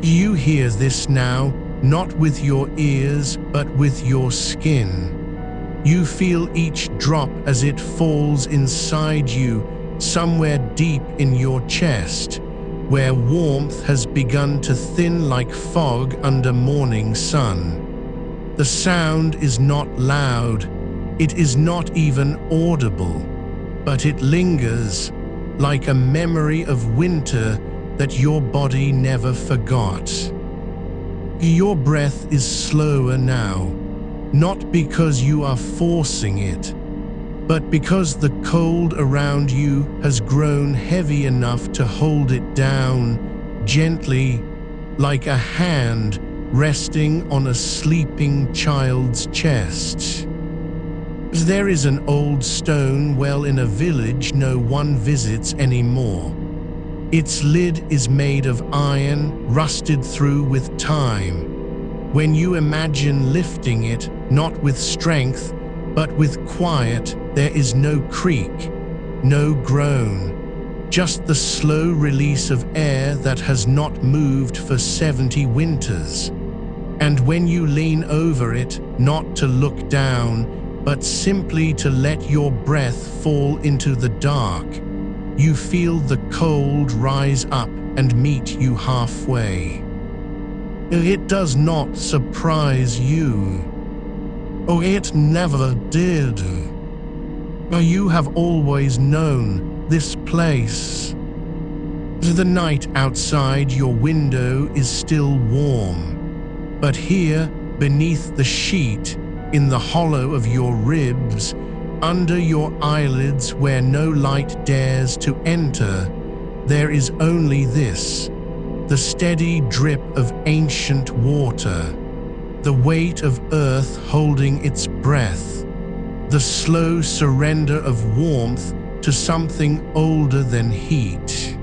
You hear this now, not with your ears, but with your skin. You feel each drop as it falls inside you, somewhere deep in your chest, where warmth has begun to thin like fog under morning sun. The sound is not loud, it is not even audible, but it lingers, like a memory of winter that your body never forgot. Your breath is slower now, not because you are forcing it, but because the cold around you has grown heavy enough to hold it down, gently, like a hand resting on a sleeping child's chest. There is an old stone well in a village no one visits anymore. Its lid is made of iron, rusted through with time. When you imagine lifting it, not with strength, but with quiet, there is no creak, no groan, just the slow release of air that has not moved for 70 winters. And when you lean over it, not to look down, but simply to let your breath fall into the dark, you feel the cold rise up and meet you halfway. It does not surprise you. Oh, it never did. You have always known this place. The night outside your window is still warm, but here, beneath the sheet, in the hollow of your ribs, under your eyelids where no light dares to enter, there is only this, the steady drip of ancient water, the weight of earth holding its breath, the slow surrender of warmth to something older than heat.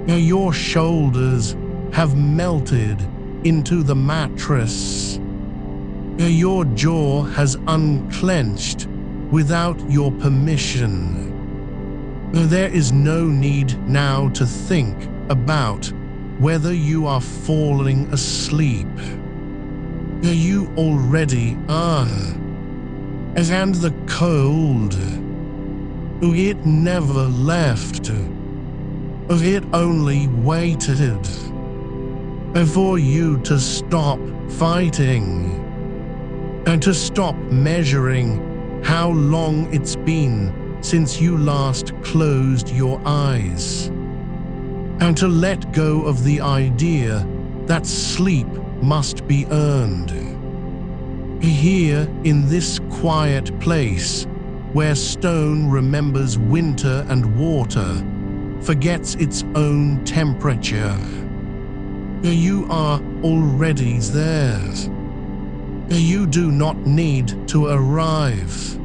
Your shoulders have melted into the mattress. Your jaw has unclenched without your permission. There is no need now to think about whether you are falling asleep. You already are. And the cold, it never left. It only waited for you to stop fighting and to stop measuring how long it's been since you last closed your eyes, and to let go of the idea that sleep must be earned. Here in this quiet place where stone remembers winter and water, forgets its own temperature, you are already there. You do not need to arrive.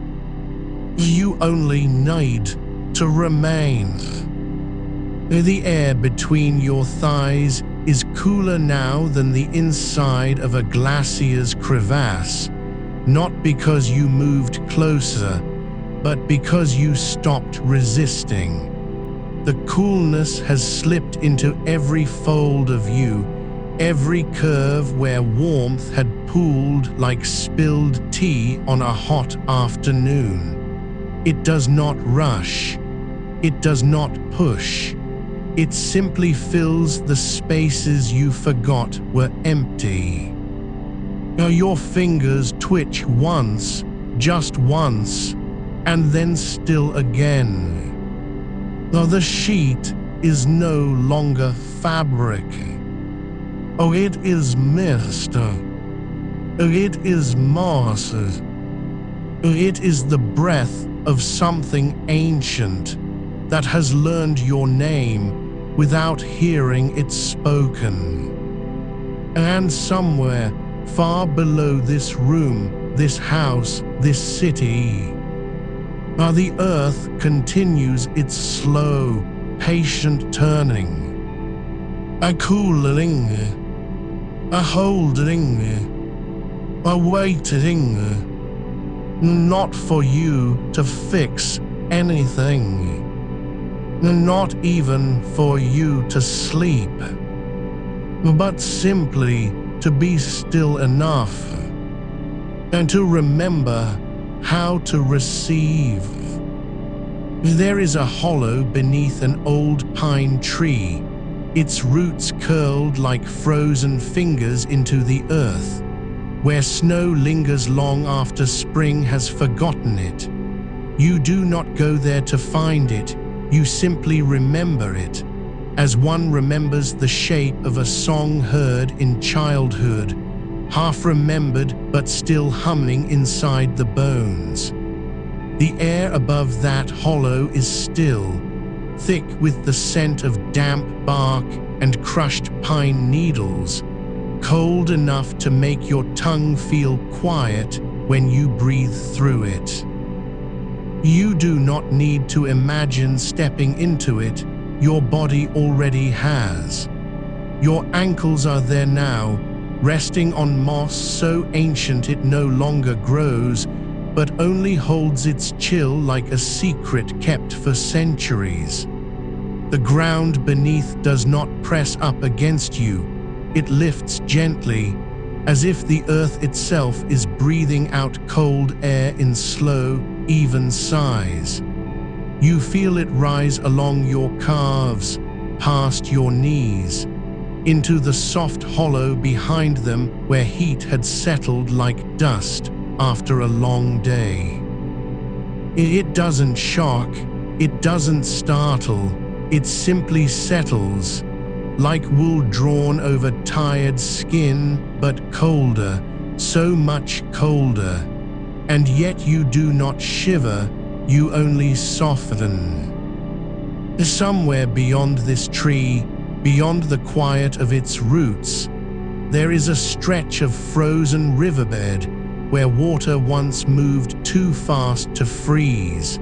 You only need to remain. The air between your thighs is cooler now than the inside of a glacier's crevasse, not because you moved closer, but because you stopped resisting. The coolness has slipped into every fold of you, every curve where warmth had pooled like spilled tea on a hot afternoon. It does not rush. It does not push. It simply fills the spaces you forgot were empty. Your fingers twitch once, just once, and then still again. The sheet is no longer fabric. Oh, it is mist. It is moss. It is the breath of something ancient that has learned your name without hearing it spoken. And somewhere far below this room, this house, this city. The earth continues its slow, patient turning. A cooling, a holding, a waiting, not for you to fix anything, not even for you to sleep, but simply to be still enough and to remember how to receive. There is a hollow beneath an old pine tree, its roots curled like frozen fingers into the earth, where snow lingers long after spring has forgotten it. You do not go there to find it, you simply remember it, as one remembers the shape of a song heard in childhood, half remembered but still humming inside the bones. The air above that hollow is still, thick with the scent of damp bark and crushed pine needles, cold enough to make your tongue feel quiet when you breathe through it. You do not need to imagine stepping into it, your body already has. Your ankles are there now, resting on moss so ancient it no longer grows, but only holds its chill like a secret kept for centuries. The ground beneath does not press up against you, it lifts gently, as if the earth itself is breathing out cold air in slow, even sighs. You feel it rise along your calves, past your knees, into the soft hollow behind them where heat had settled like dust after a long day. It doesn't shock, it doesn't startle, it simply settles, like wool drawn over tired skin, but colder, so much colder. And yet you do not shiver, you only soften. Somewhere beyond this tree, beyond the quiet of its roots, there is a stretch of frozen riverbed where water once moved too fast to freeze,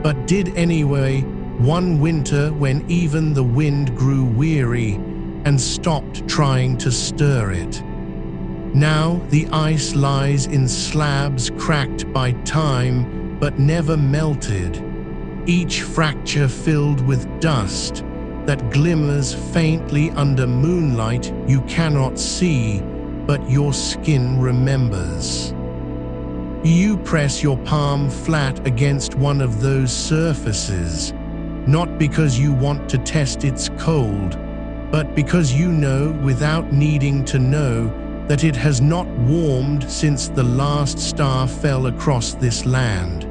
but did anyway one winter when even the wind grew weary and stopped trying to stir it. Now the ice lies in slabs cracked by time but never melted, each fracture filled with dust that glimmers faintly under moonlight you cannot see, but your skin remembers. You press your palm flat against one of those surfaces, not because you want to test its cold, but because you know without needing to know that it has not warmed since the last star fell across this land.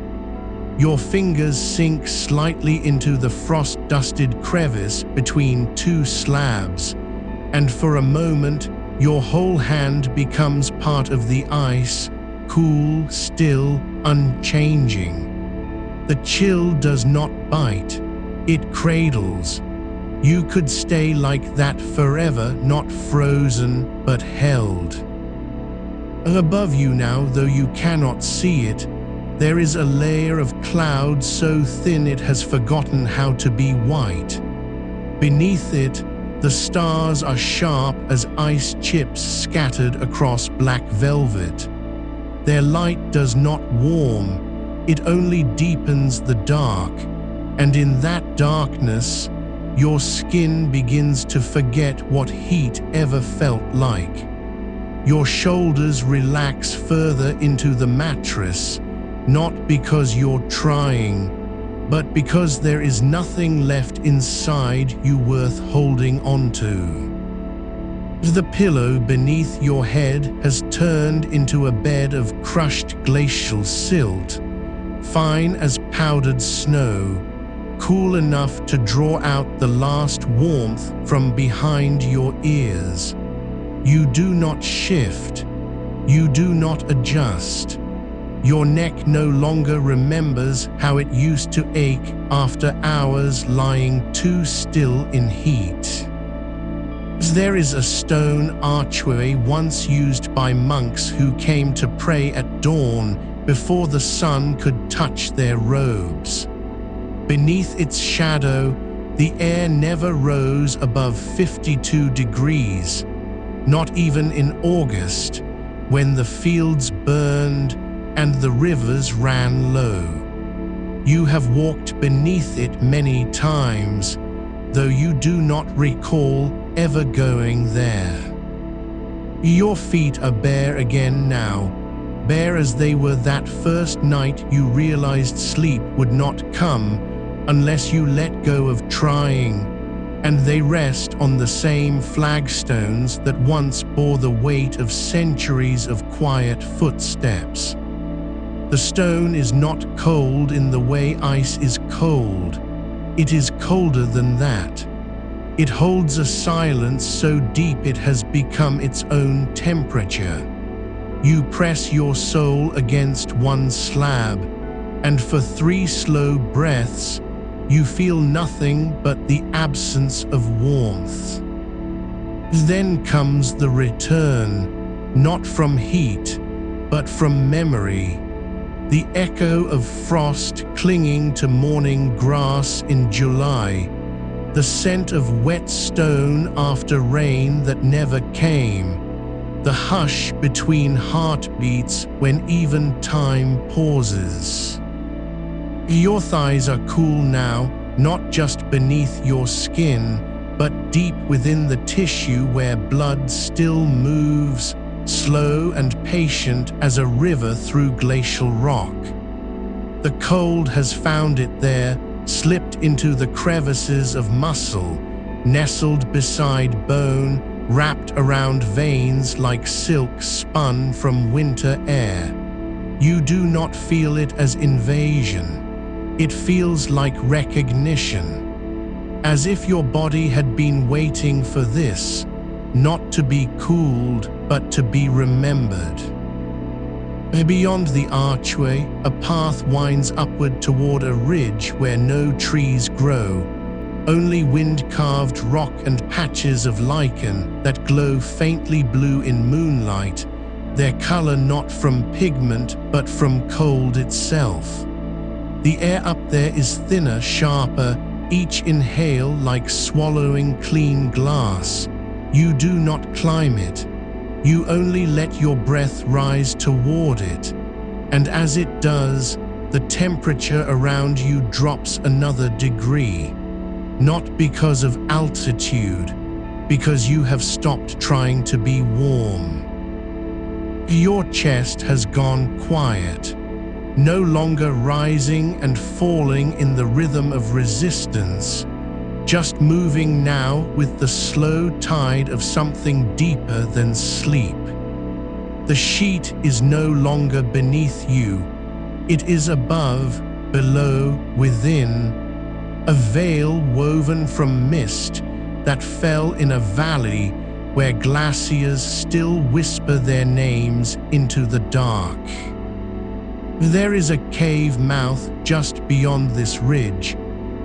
Your fingers sink slightly into the frost-dusted crevice between two slabs, and for a moment your whole hand becomes part of the ice, cool, still, unchanging. The chill does not bite, it cradles. You could stay like that forever, not frozen, but held. Above you now, though you cannot see it, there is a layer of cloud so thin it has forgotten how to be white. Beneath it, the stars are sharp as ice chips scattered across black velvet. Their light does not warm, it only deepens the dark, and in that darkness, your skin begins to forget what heat ever felt like. Your shoulders relax further into the mattress, not because you're trying, but because there is nothing left inside you worth holding onto. The pillow beneath your head has turned into a bed of crushed glacial silt, fine as powdered snow, cool enough to draw out the last warmth from behind your ears. You do not shift, you do not adjust. Your neck no longer remembers how it used to ache after hours lying too still in heat. There is a stone archway once used by monks who came to pray at dawn before the sun could touch their robes. Beneath its shadow, the air never rose above 52 degrees, not even in August, when the fields burned and the rivers ran low. You have walked beneath it many times, though you do not recall ever going there. Your feet are bare again now, bare as they were that first night you realized sleep would not come unless you let go of trying, and they rest on the same flagstones that once bore the weight of centuries of quiet footsteps. The stone is not cold in the way ice is cold. It is colder than that. It holds a silence so deep it has become its own temperature. You press your soul against one slab, and for 3 slow breaths, you feel nothing but the absence of warmth. Then comes the return, not from heat, but from memory. The echo of frost clinging to morning grass in July, the scent of wet stone after rain that never came, the hush between heartbeats when even time pauses. Your thighs are cool now, not just beneath your skin, but deep within the tissue where blood still moves, slow and patient as a river through glacial rock. The cold has found it there, slipped into the crevices of muscle, nestled beside bone, wrapped around veins like silk spun from winter air. You do not feel it as invasion. It feels like recognition, as if your body had been waiting for this, not to be cooled, but to be remembered. Beyond the archway, a path winds upward toward a ridge where no trees grow, only wind-carved rock and patches of lichen that glow faintly blue in moonlight, their color not from pigment but from cold itself. The air up there is thinner, sharper, each inhale like swallowing clean glass. You do not climb it. You only let your breath rise toward it, and as it does, the temperature around you drops another degree. Not because of altitude, because you have stopped trying to be warm. Your chest has gone quiet, no longer rising and falling in the rhythm of resistance, just moving now with the slow tide of something deeper than sleep. The sheet is no longer beneath you. It is above, below, within, a veil woven from mist that fell in a valley where glaciers still whisper their names into the dark. There is a cave mouth just beyond this ridge,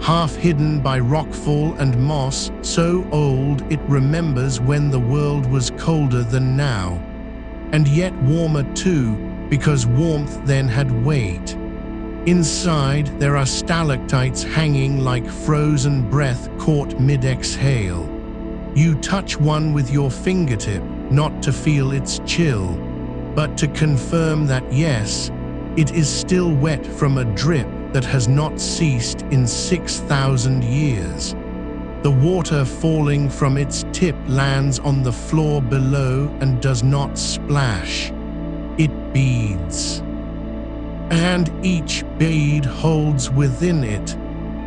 half hidden by rockfall and moss so old it remembers when the world was colder than now, and yet warmer too, because warmth then had weight. Inside there are stalactites hanging like frozen breath caught mid-exhale. You touch one with your fingertip, not to feel its chill, but to confirm that yes, it is still wet from a drip that has not ceased in 6,000 years. The water falling from its tip lands on the floor below and does not splash. It beads. And each bead holds within it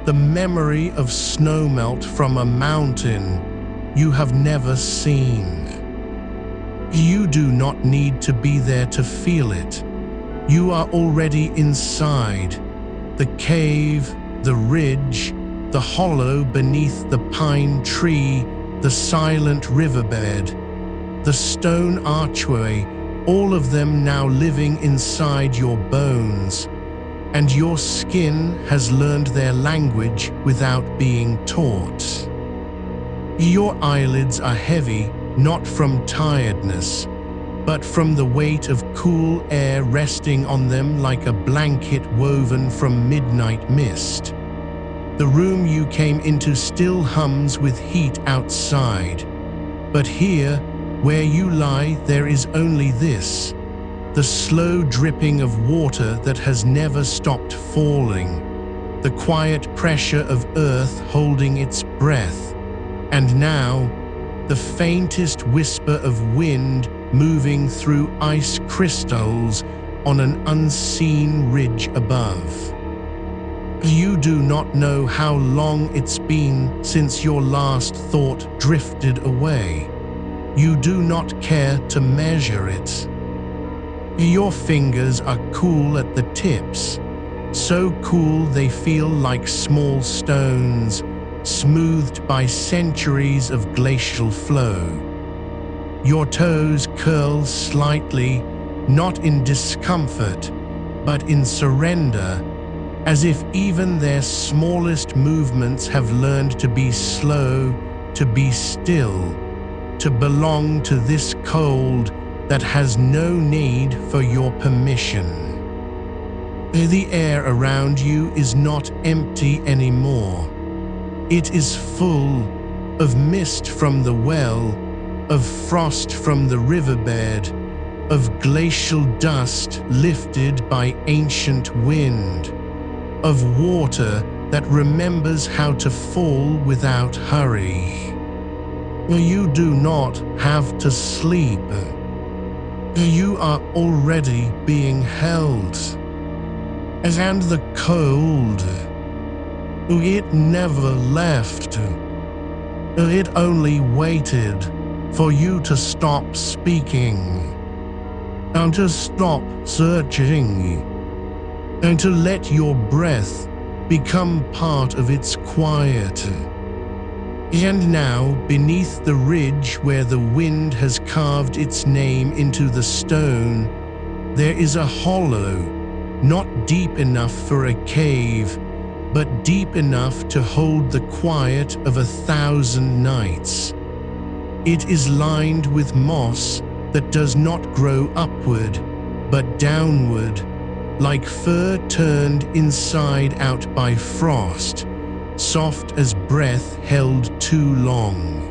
the memory of snowmelt from a mountain you have never seen. You do not need to be there to feel it. You are already inside. The cave, the ridge, the hollow beneath the pine tree, the silent riverbed, the stone archway, all of them now living inside your bones, and your skin has learned their language without being taught. Your eyelids are heavy, not from tiredness, but from the weight of cool air resting on them like a blanket woven from midnight mist. The room you came into still hums with heat outside, but here, where you lie, there is only this, the slow dripping of water that has never stopped falling, the quiet pressure of earth holding its breath, and now, the faintest whisper of wind moving through ice crystals on an unseen ridge above. You do not know how long it's been since your last thought drifted away. You do not care to measure it. Your fingers are cool at the tips, so cool they feel like small stones, smoothed by centuries of glacial flow. Your toes curl slightly, not in discomfort, but in surrender, as if even their smallest movements have learned to be slow, to be still, to belong to this cold that has no need for your permission. The air around you is not empty anymore. It is full of mist from the well, of frost from the riverbed, of glacial dust lifted by ancient wind, of water that remembers how to fall without hurry. You do not have to sleep. You are already being held. And the cold, it never left. It only waited for you to stop speaking, and to stop searching, and to let your breath become part of its quiet. And now, beneath the ridge where the wind has carved its name into the stone, there is a hollow, not deep enough for a cave, but deep enough to hold the quiet of 1,000 nights. It is lined with moss that does not grow upward, but downward, like fur turned inside out by frost, soft as breath held too long.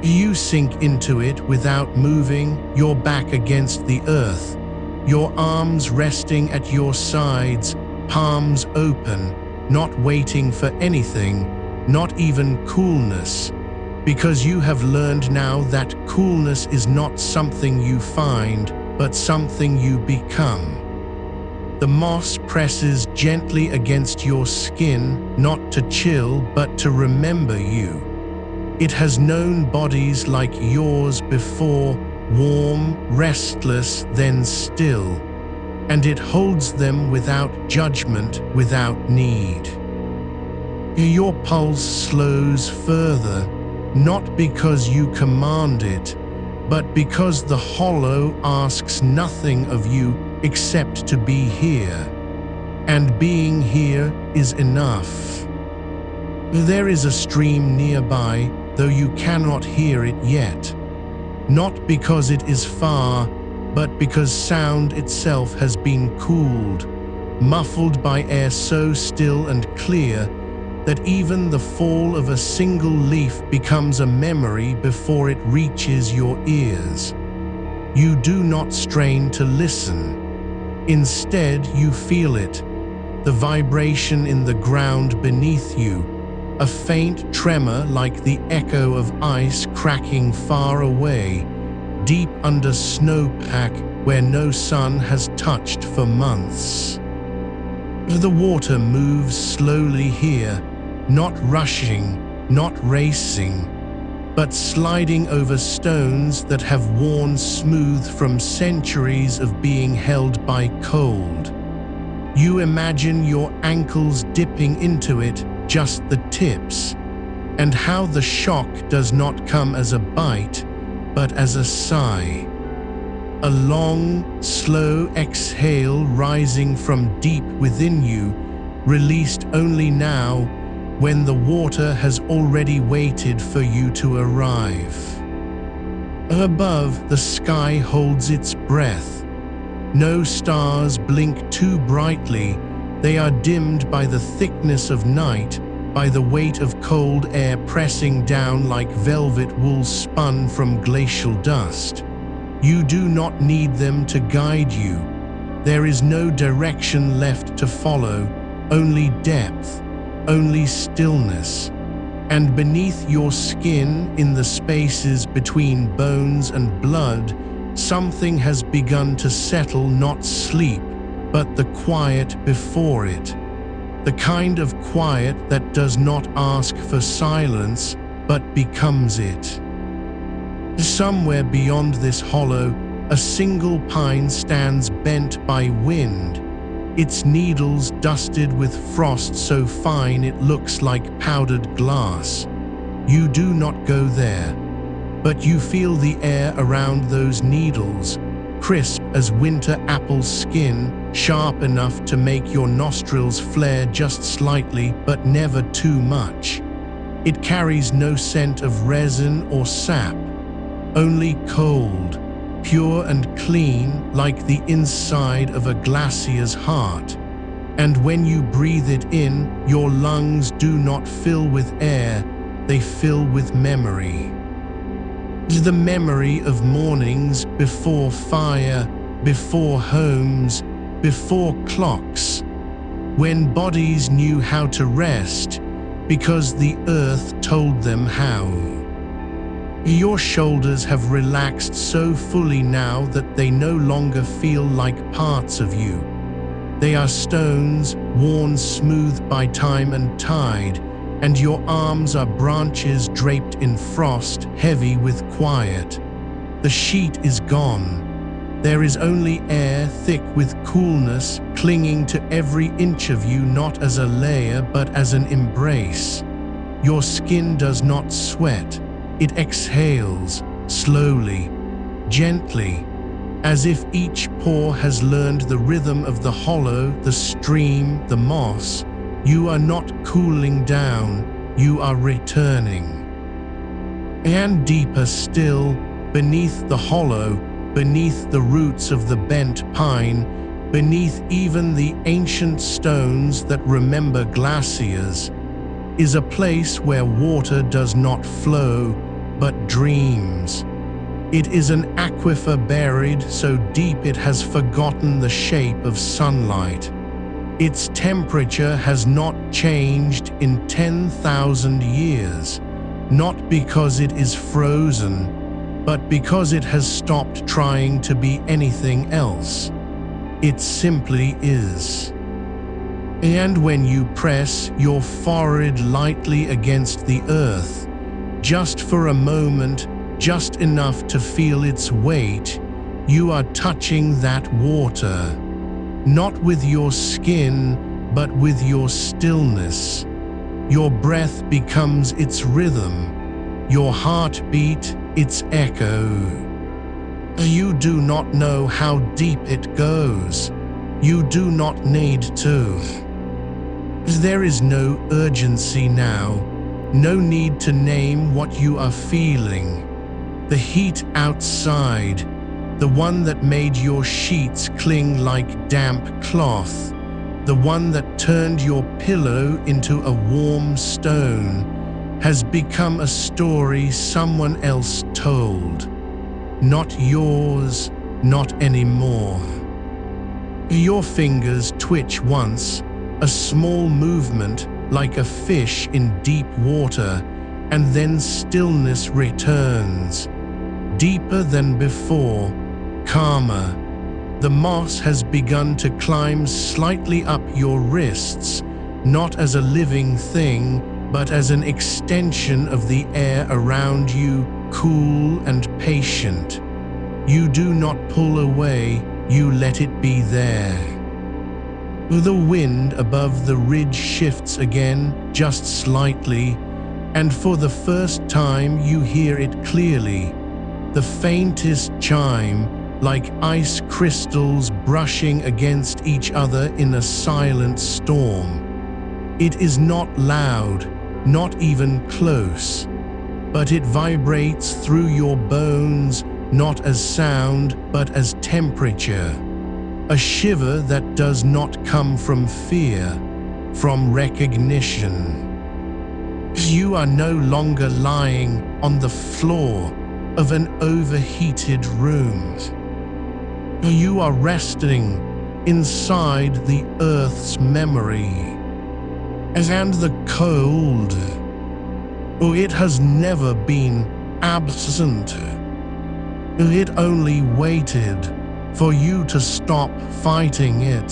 You sink into it without moving, your back against the earth, your arms resting at your sides, palms open, not waiting for anything, not even coolness, because you have learned now that coolness is not something you find, but something you become. The moss presses gently against your skin, not to chill, but to remember you. It has known bodies like yours before, warm, restless, then still, and it holds them without judgment, without need. Your pulse slows further, not because you command it, but because the hollow asks nothing of you except to be here, and being here is enough. There is a stream nearby, though you cannot hear it yet, not because it is far, but because sound itself has been cooled, muffled by air so still and clear that even the fall of a single leaf becomes a memory before it reaches your ears. You do not strain to listen. Instead, you feel it, the vibration in the ground beneath you, a faint tremor like the echo of ice cracking far away, deep under snowpack where no sun has touched for months. The water moves slowly here, not rushing, not racing, but sliding over stones that have worn smooth from centuries of being held by cold. You imagine your ankles dipping into it, just the tips, and how the shock does not come as a bite, but as a sigh. A long, slow exhale rising from deep within you, released only now, when the water has already waited for you to arrive. Above, the sky holds its breath. No stars blink too brightly. They are dimmed by the thickness of night, by the weight of cold air pressing down like velvet wool spun from glacial dust. You do not need them to guide you. There is no direction left to follow, only depth, only stillness. And beneath your skin, in the spaces between bones and blood, something has begun to settle, not sleep, but the quiet before it. The kind of quiet that does not ask for silence, but becomes it. Somewhere beyond this hollow, a single pine stands bent by wind, its needles dusted with frost so fine it looks like powdered glass. You do not go there, but you feel the air around those needles, crisp as winter apple skin, sharp enough to make your nostrils flare just slightly but never too much. It carries no scent of resin or sap, only cold, pure and clean like the inside of a glacier's heart. And when you breathe it in, your lungs do not fill with air, they fill with memory. The memory of mornings before fire, before homes, before clocks, when bodies knew how to rest because the earth told them how. Your shoulders have relaxed so fully now that they no longer feel like parts of you. They are stones worn smooth by time and tide, and your arms are branches draped in frost, heavy with quiet. The sheet is gone. There is only air thick with coolness clinging to every inch of you, not as a layer but as an embrace. Your skin does not sweat. It exhales, slowly, gently, as if each pore has learned the rhythm of the hollow, the stream, the moss. You are not cooling down, you are returning. And deeper still, beneath the hollow, beneath the roots of the bent pine, beneath even the ancient stones that remember glaciers, is a place where water does not flow, but dreams. It is an aquifer buried so deep it has forgotten the shape of sunlight. Its temperature has not changed in 10,000 years, not because it is frozen, but because it has stopped trying to be anything else. It simply is. And when you press your forehead lightly against the earth, just for a moment, just enough to feel its weight, you are touching that water, not with your skin, but with your stillness. Your breath becomes its rhythm, your heartbeat its echo. You do not know how deep it goes. You do not need to. There is no urgency now, no need to name what you are feeling. The heat outside, the one that made your sheets cling like damp cloth, the one that turned your pillow into a warm stone, has become a story someone else told. Not yours, not anymore. Your fingers twitch once, a small movement like a fish in deep water, and then stillness returns. Deeper than before, calmer. The moss has begun to climb slightly up your wrists, not as a living thing, but as an extension of the air around you, cool and patient. You do not pull away, you let it be there. The wind above the ridge shifts again, just slightly, and for the first time you hear it clearly, the faintest chime, like ice crystals brushing against each other in a silent storm. It is not loud, not even close, but it vibrates through your bones, not as sound, but as temperature. A shiver that does not come from fear, from recognition. You are no longer lying on the floor of an overheated room. You are resting inside the Earth's memory. And the cold, it has never been absent. It only waited for you to stop fighting it,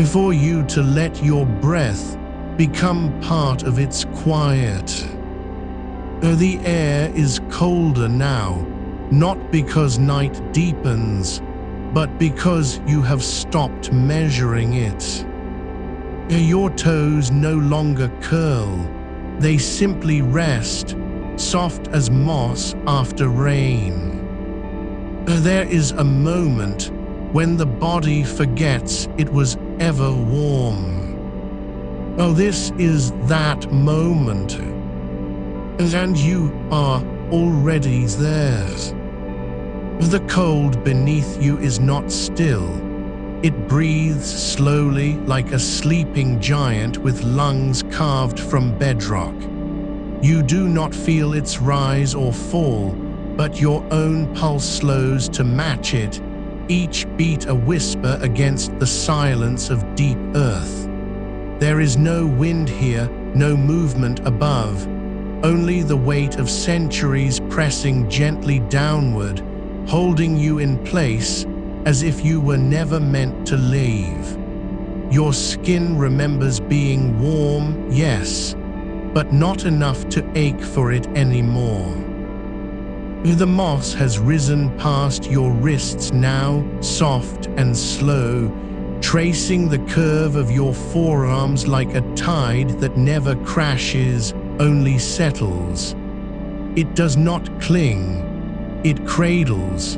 for you to let your breath become part of its quiet. The air is colder now, not because night deepens, but because you have stopped measuring it. Your toes no longer curl, they simply rest, soft as moss after rain. There is a moment when the body forgets it was ever warm. This is that moment, and you are already there. The cold beneath you is not still. It breathes slowly like a sleeping giant with lungs carved from bedrock. You do not feel its rise or fall, but your own pulse slows to match it, each beat a whisper against the silence of deep earth. There is no wind here, no movement above, only the weight of centuries pressing gently downward, holding you in place as if you were never meant to leave. Your skin remembers being warm, yes, but not enough to ache for it anymore. The moss has risen past your wrists now, soft and slow, tracing the curve of your forearms like a tide that never crashes, only settles. It does not cling, it cradles,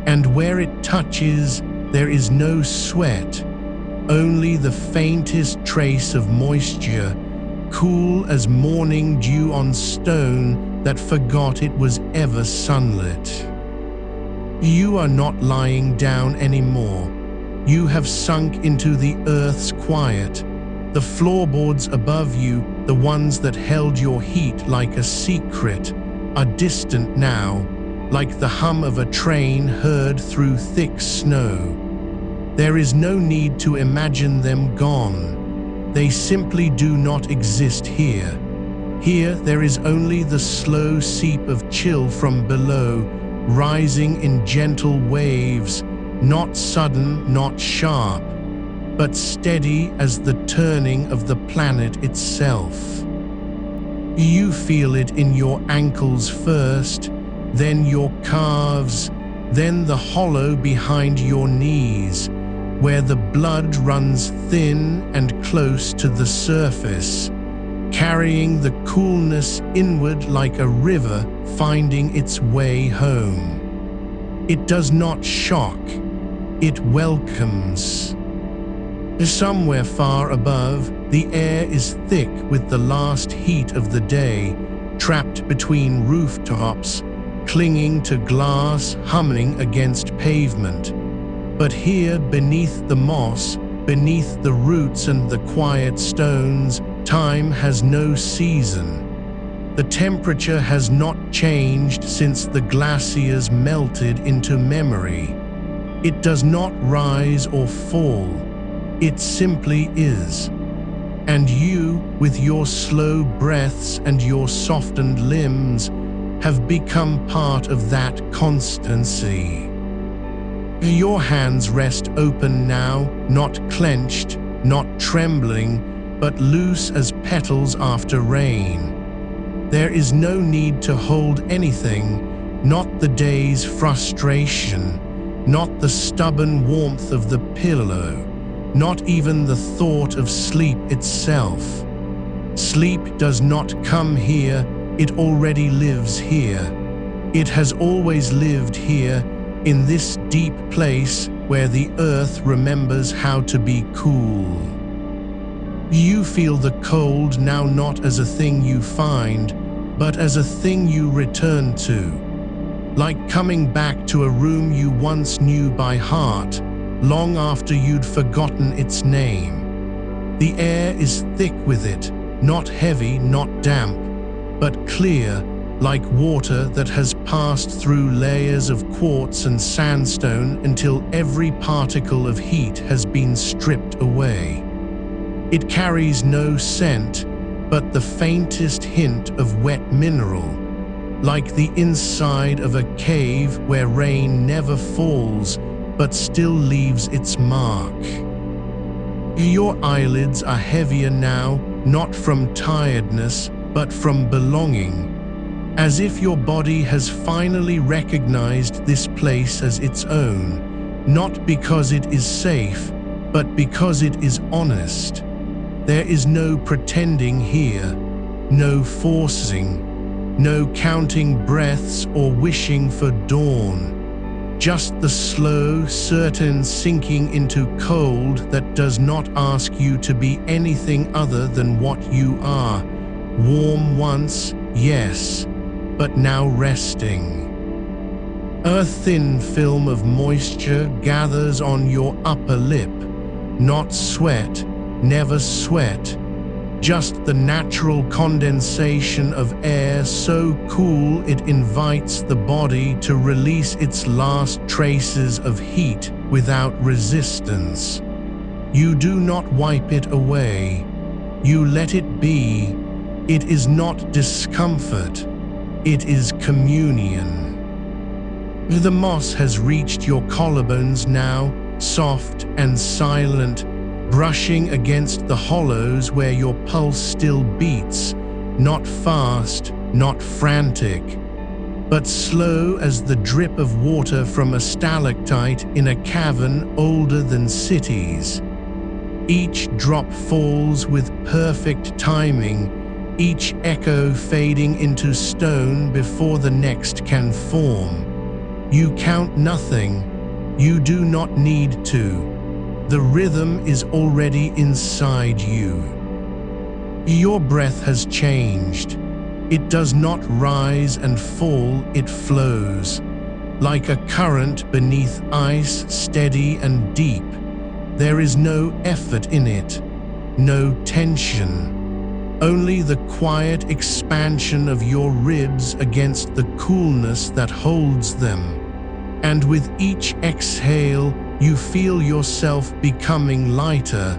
and where it touches, there is no sweat, only the faintest trace of moisture, cool as morning dew on stone that forgot it was ever sunlit. You are not lying down anymore. You have sunk into the earth's quiet. The floorboards above you, the ones that held your heat like a secret, are distant now, like the hum of a train heard through thick snow. There is no need to imagine them gone. They simply do not exist here. Here there is only the slow seep of chill from below, rising in gentle waves, not sudden, not sharp, but steady as the turning of the planet itself. You feel it in your ankles first, then your calves, then the hollow behind your knees, where the blood runs thin and close to the surface, carrying the coolness inward like a river finding its way home. It does not shock, it welcomes. Somewhere far above, the air is thick with the last heat of the day, trapped between rooftops, clinging to glass, humming against pavement. But here beneath the moss, beneath the roots and the quiet stones, time has no season. The temperature has not changed since the glaciers melted into memory. It does not rise or fall. It simply is. And you, with your slow breaths and your softened limbs, have become part of that constancy. Your hands rest open now, not clenched, not trembling, but loose as petals after rain. There is no need to hold anything, not the day's frustration, not the stubborn warmth of the pillow, not even the thought of sleep itself. Sleep does not come here, it already lives here. It has always lived here, in this deep place where the earth remembers how to be cool. You feel the cold now not as a thing you find, but as a thing you return to. Like coming back to a room you once knew by heart, long after you'd forgotten its name. The air is thick with it, not heavy, not damp, but clear, like water that has passed through layers of quartz and sandstone until every particle of heat has been stripped away. It carries no scent, but the faintest hint of wet mineral, like the inside of a cave where rain never falls but still leaves its mark. Your eyelids are heavier now, not from tiredness, but from belonging, as if your body has finally recognized this place as its own, not because it is safe, but because it is honest. There is no pretending here, no forcing, no counting breaths or wishing for dawn. Just the slow, certain sinking into cold that does not ask you to be anything other than what you are. Warm once, yes, but now resting. A thin film of moisture gathers on your upper lip, not sweat, never sweat, just the natural condensation of air so cool it invites the body to release its last traces of heat without resistance. You do not wipe it away. You let it be. It is not discomfort. It is communion. The moss has reached your collarbones now, soft and silent, brushing against the hollows where your pulse still beats, not fast, not frantic, but slow as the drip of water from a stalactite in a cavern older than cities. Each drop falls with perfect timing, each echo fading into stone before the next can form. You count nothing. You do not need to. The rhythm is already inside you. Your breath has changed. It does not rise and fall, it flows. Like a current beneath ice, steady and deep. There is no effort in it, no tension. Only the quiet expansion of your ribs against the coolness that holds them. And with each exhale, you feel yourself becoming lighter,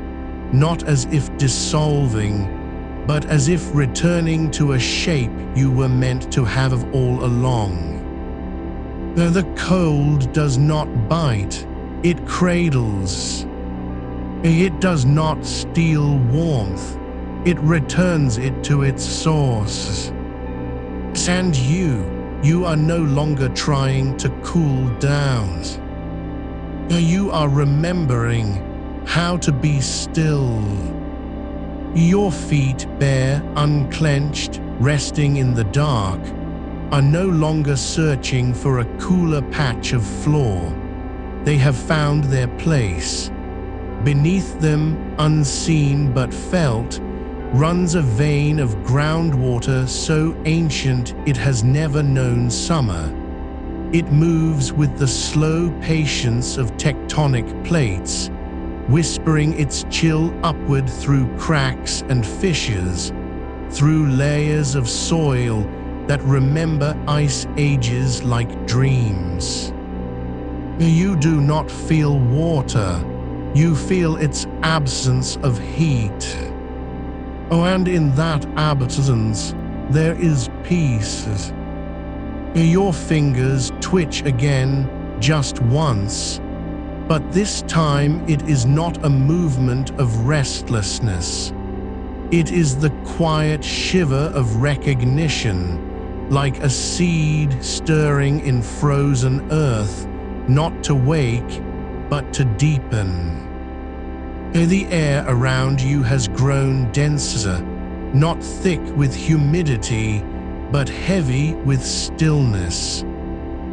not as if dissolving, but as if returning to a shape you were meant to have all along. The cold does not bite, it cradles. It does not steal warmth, it returns it to its source. And you are no longer trying to cool down. You are remembering how to be still. Your feet, bare, unclenched, resting in the dark, are no longer searching for a cooler patch of floor. They have found their place. Beneath them, unseen but felt, runs a vein of groundwater so ancient it has never known summer. It moves with the slow patience of tectonic plates, whispering its chill upward through cracks and fissures, through layers of soil that remember ice ages like dreams. You do not feel water, you feel its absence of heat. Oh, and in that absence, there is peace. Your fingers twitch again, just once, but this time it is not a movement of restlessness. It is the quiet shiver of recognition, like a seed stirring in frozen earth, not to wake, but to deepen. The air around you has grown denser, not thick with humidity, but heavy with stillness.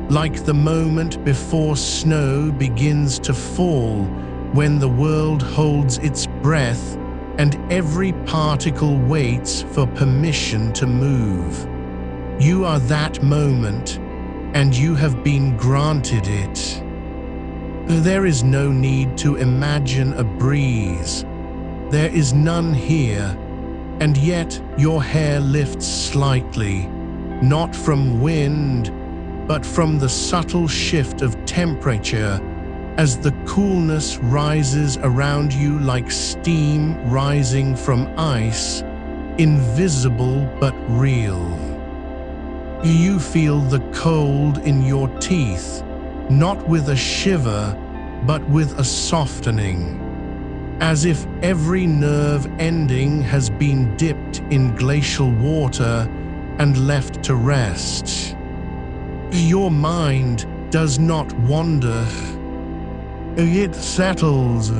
Like the moment before snow begins to fall, when the world holds its breath, and every particle waits for permission to move. You are that moment, and you have been granted it. There is no need to imagine a breeze. There is none here, and yet your hair lifts slightly, not from wind, but from the subtle shift of temperature as the coolness rises around you like steam rising from ice, invisible but real. You feel the cold in your teeth, not with a shiver, but with a softening, as if every nerve ending has been dipped in glacial water and left to rest. Your mind does not wander. It settles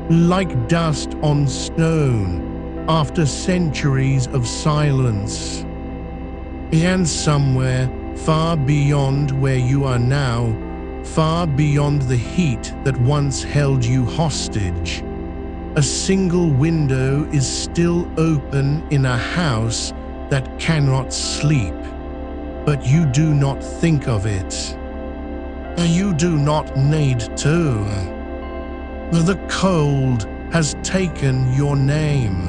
like dust on stone after centuries of silence. And somewhere far beyond where you are now, far beyond the heat that once held you hostage, a single window is still open in a house that cannot sleep, but you do not think of it. You do not need to. The cold has taken your name,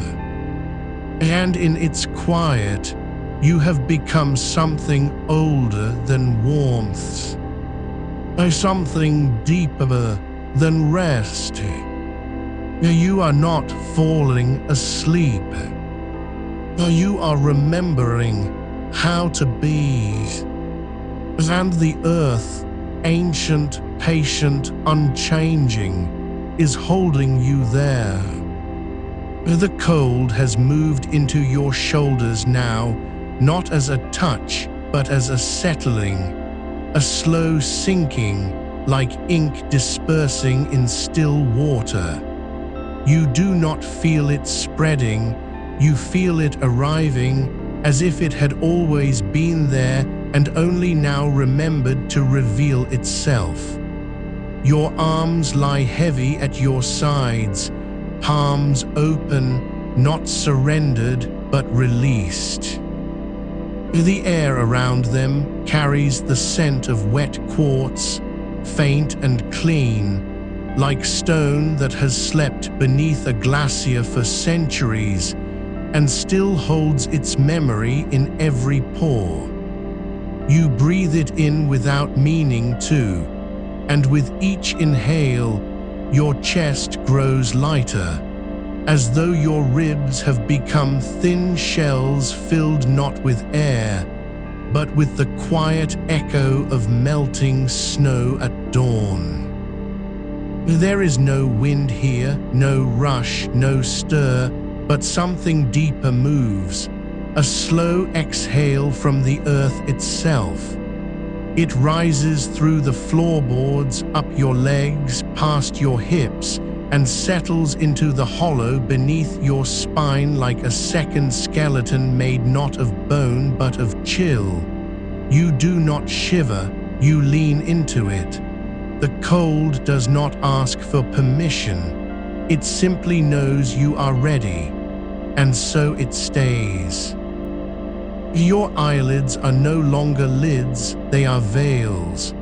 and in its quiet, you have become something older than warmth, something deeper than rest. You are not falling asleep. You are remembering how to be, and the earth, ancient, patient, unchanging, is holding you there. The cold has moved into your shoulders now, not as a touch, but as a settling, a slow sinking, like ink dispersing in still water. You do not feel it spreading, you feel it arriving, as if it had always been there and only now remembered to reveal itself. Your arms lie heavy at your sides, palms open, not surrendered but released. The air around them carries the scent of wet quartz, faint and clean, like stone that has slept beneath a glacier for centuries and still holds its memory in every pore. You breathe it in without meaning to, and with each inhale, your chest grows lighter, as though your ribs have become thin shells filled not with air, but with the quiet echo of melting snow at dawn. There is no wind here, no rush, no stir, but something deeper moves, a slow exhale from the earth itself. It rises through the floorboards, up your legs, past your hips, and settles into the hollow beneath your spine like a second skeleton made not of bone but of chill. You do not shiver, you lean into it. The cold does not ask for permission. It simply knows you are ready, and so it stays. Your eyelids are no longer lids, they are veils.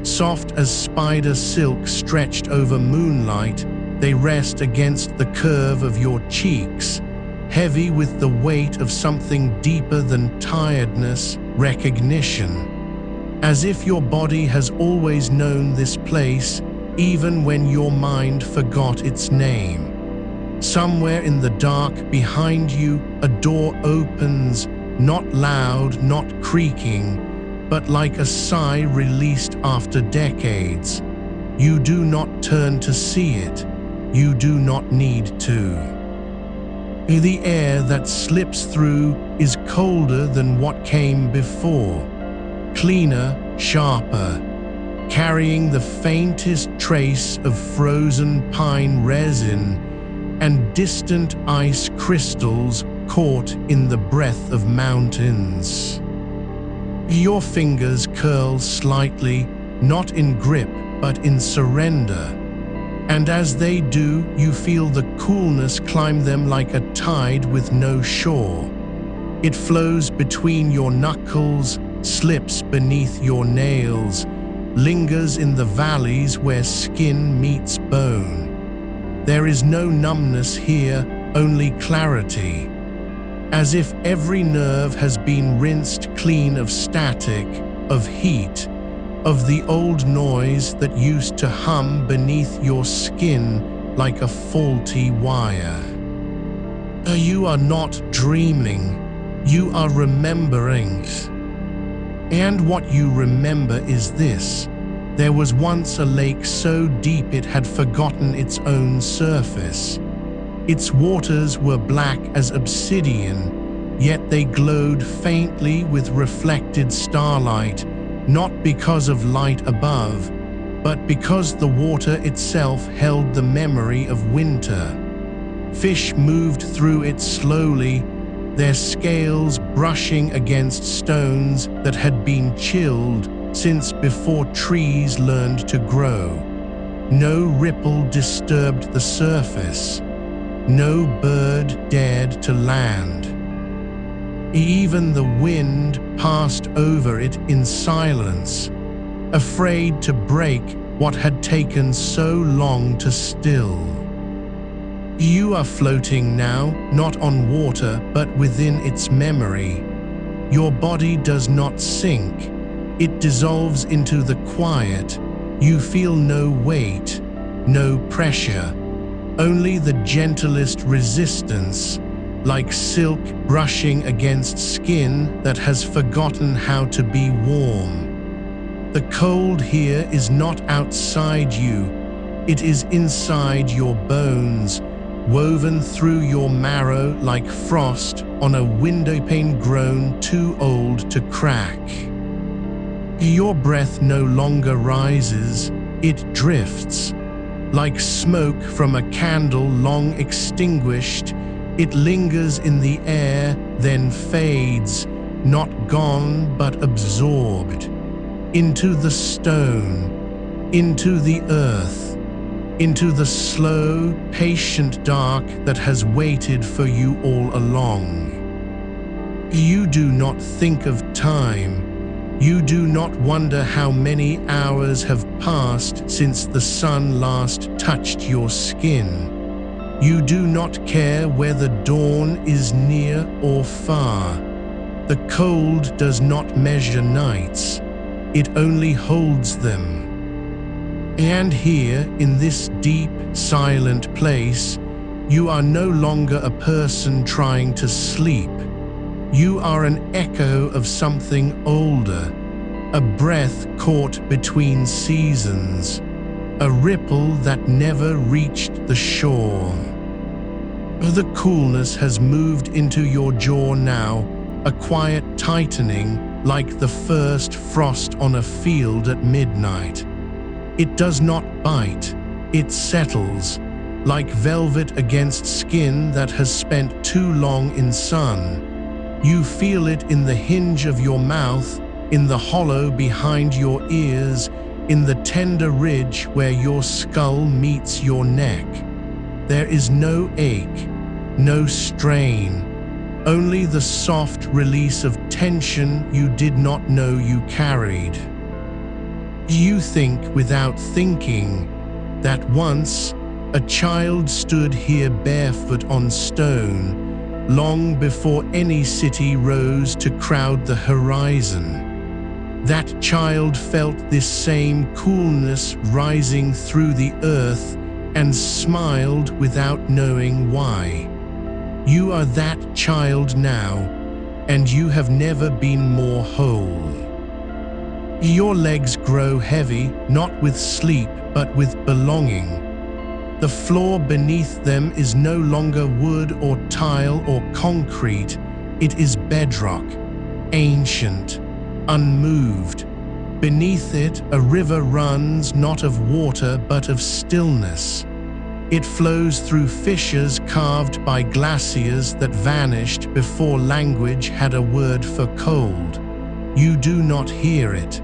Soft as spider silk stretched over moonlight, they rest against the curve of your cheeks, heavy with the weight of something deeper than tiredness, recognition. As if your body has always known this place, even when your mind forgot its name. Somewhere in the dark behind you, a door opens, not loud, not creaking, but like a sigh released after decades. You do not turn to see it. You do not need to. The air that slips through is colder than what came before, cleaner, sharper, carrying the faintest trace of frozen pine resin and distant ice crystals caught in the breath of mountains. Your fingers curl slightly, not in grip but in surrender. And as they do, you feel the coolness climb them like a tide with no shore. It flows between your knuckles, slips beneath your nails, lingers in the valleys where skin meets bone. There is no numbness here, only clarity. As if every nerve has been rinsed clean of static, of heat, of the old noise that used to hum beneath your skin like a faulty wire. You are not dreaming, you are remembering. And what you remember is this: there was once a lake so deep it had forgotten its own surface. Its waters were black as obsidian, yet they glowed faintly with reflected starlight, not because of light above, but because the water itself held the memory of winter. Fish moved through it slowly, their scales brushing against stones that had been chilled since before trees learned to grow. No ripple disturbed the surface. No bird dared to land. Even the wind passed over it in silence, afraid to break what had taken so long to still. You are floating now, not on water, but within its memory. Your body does not sink. It dissolves into the quiet. You feel no weight, no pressure, only the gentlest resistance, like silk brushing against skin that has forgotten how to be warm. The cold here is not outside you, it is inside your bones, woven through your marrow like frost on a windowpane grown too old to crack. Your breath no longer rises, it drifts. Like smoke from a candle long extinguished, it lingers in the air, then fades, not gone but absorbed. Into the stone, into the earth, into the slow, patient dark that has waited for you all along. You do not think of time. You do not wonder how many hours have passed since the sun last touched your skin. You do not care whether dawn is near or far. The cold does not measure nights, it only holds them. And here, in this deep, silent place, you are no longer a person trying to sleep. You are an echo of something older, a breath caught between seasons, a ripple that never reached the shore. The coolness has moved into your jaw now, a quiet tightening like the first frost on a field at midnight. It does not bite, it settles, like velvet against skin that has spent too long in sun. You feel it in the hinge of your mouth, in the hollow behind your ears, in the tender ridge where your skull meets your neck. There is no ache, no strain, only the soft release of tension you did not know you carried. You think without thinking that once a child stood here barefoot on stone, long before any city rose to crowd the horizon. That child felt this same coolness rising through the earth and smiled without knowing why. You are that child now, and you have never been more whole. Your legs grow heavy, not with sleep, but with belonging. The floor beneath them is no longer wood or tile or concrete, it is bedrock, ancient, unmoved. Beneath it, a river runs not of water but of stillness. It flows through fissures carved by glaciers that vanished before language had a word for cold. You do not hear it,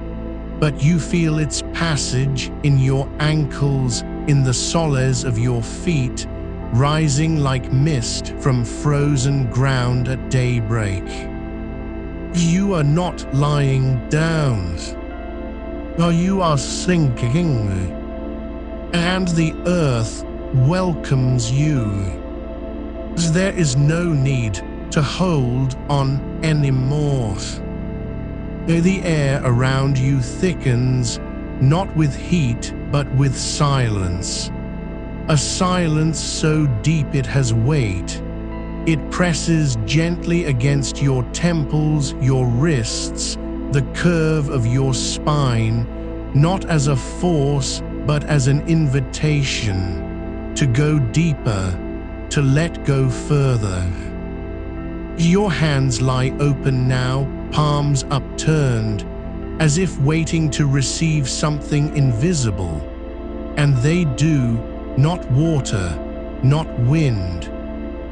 but you feel its passage in your ankles, in the soles of your feet, rising like mist from frozen ground at daybreak. You are not lying down. You are sinking, and the earth welcomes you. There is no need to hold on anymore. The air around you thickens, not with heat but with silence. A silence so deep it has weight. It presses gently against your temples, your wrists, the curve of your spine, not as a force but as an invitation to go deeper, to let go further. Your hands lie open now, palms upturned, as if waiting to receive something invisible. And they do, not water, not wind,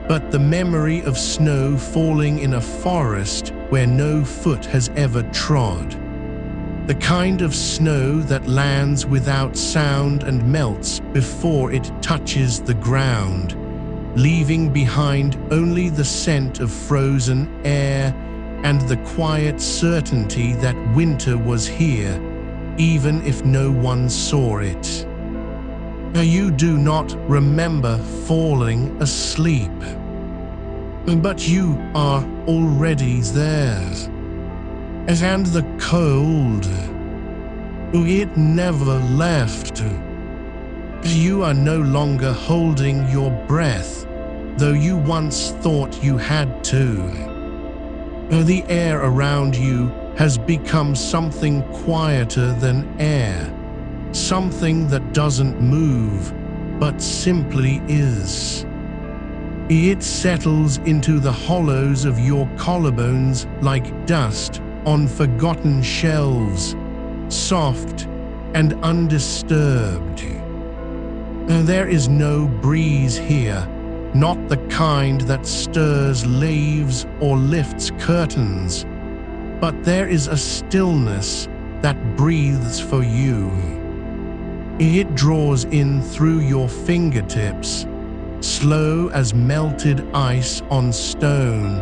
but the memory of snow falling in a forest where no foot has ever trod. The kind of snow that lands without sound and melts before it touches the ground, leaving behind only the scent of frozen air and the quiet certainty that winter was here, even if no one saw it. You do not remember falling asleep, but you are already there. And the cold, it never left. You are no longer holding your breath, though you once thought you had to. The air around you has become something quieter than air, something that doesn't move, but simply is. It settles into the hollows of your collarbones like dust on forgotten shelves, soft and undisturbed. There is no breeze here, not the kind that stirs leaves or lifts curtains, but there is a stillness that breathes for you. It draws in through your fingertips, slow as melted ice on stone,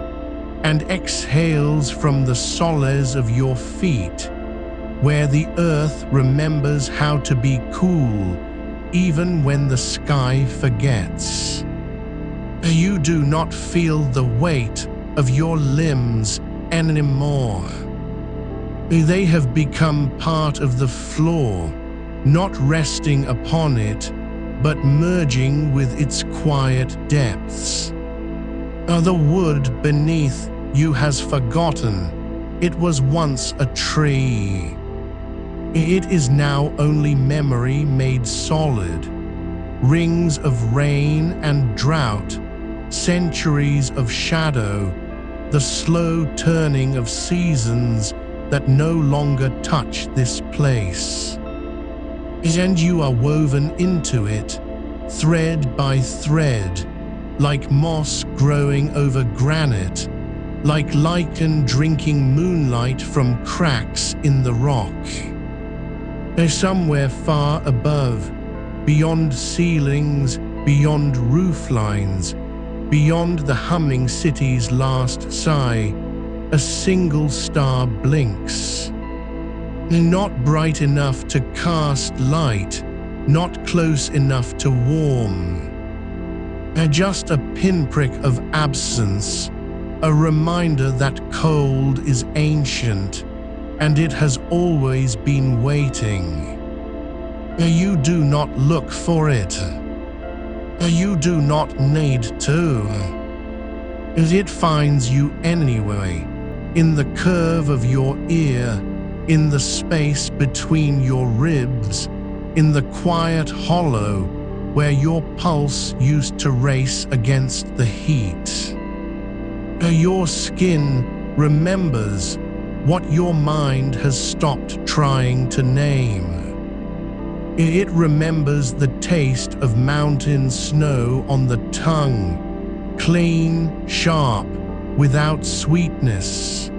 and exhales from the soles of your feet, where the earth remembers how to be cool, even when the sky forgets. You do not feel the weight of your limbs anymore. They have become part of the floor, not resting upon it, but merging with its quiet depths. The wood beneath you has forgotten. It was once a tree. It is now only memory made solid. Rings of rain and drought, centuries of shadow, the slow turning of seasons that no longer touch this place. And you are woven into it, thread by thread, like moss growing over granite, like lichen drinking moonlight from cracks in the rock. Somewhere far above, beyond ceilings, beyond roof lines, beyond the humming city's last sigh, a single star blinks. Not bright enough to cast light, not close enough to warm. Just a pinprick of absence, a reminder that cold is ancient, and it has always been waiting. You do not look for it. You do not need to. It finds you anyway, in the curve of your ear, in the space between your ribs, in the quiet hollow where your pulse used to race against the heat. Your skin remembers what your mind has stopped trying to name. It remembers the taste of mountain snow on the tongue, clean, sharp, without sweetness.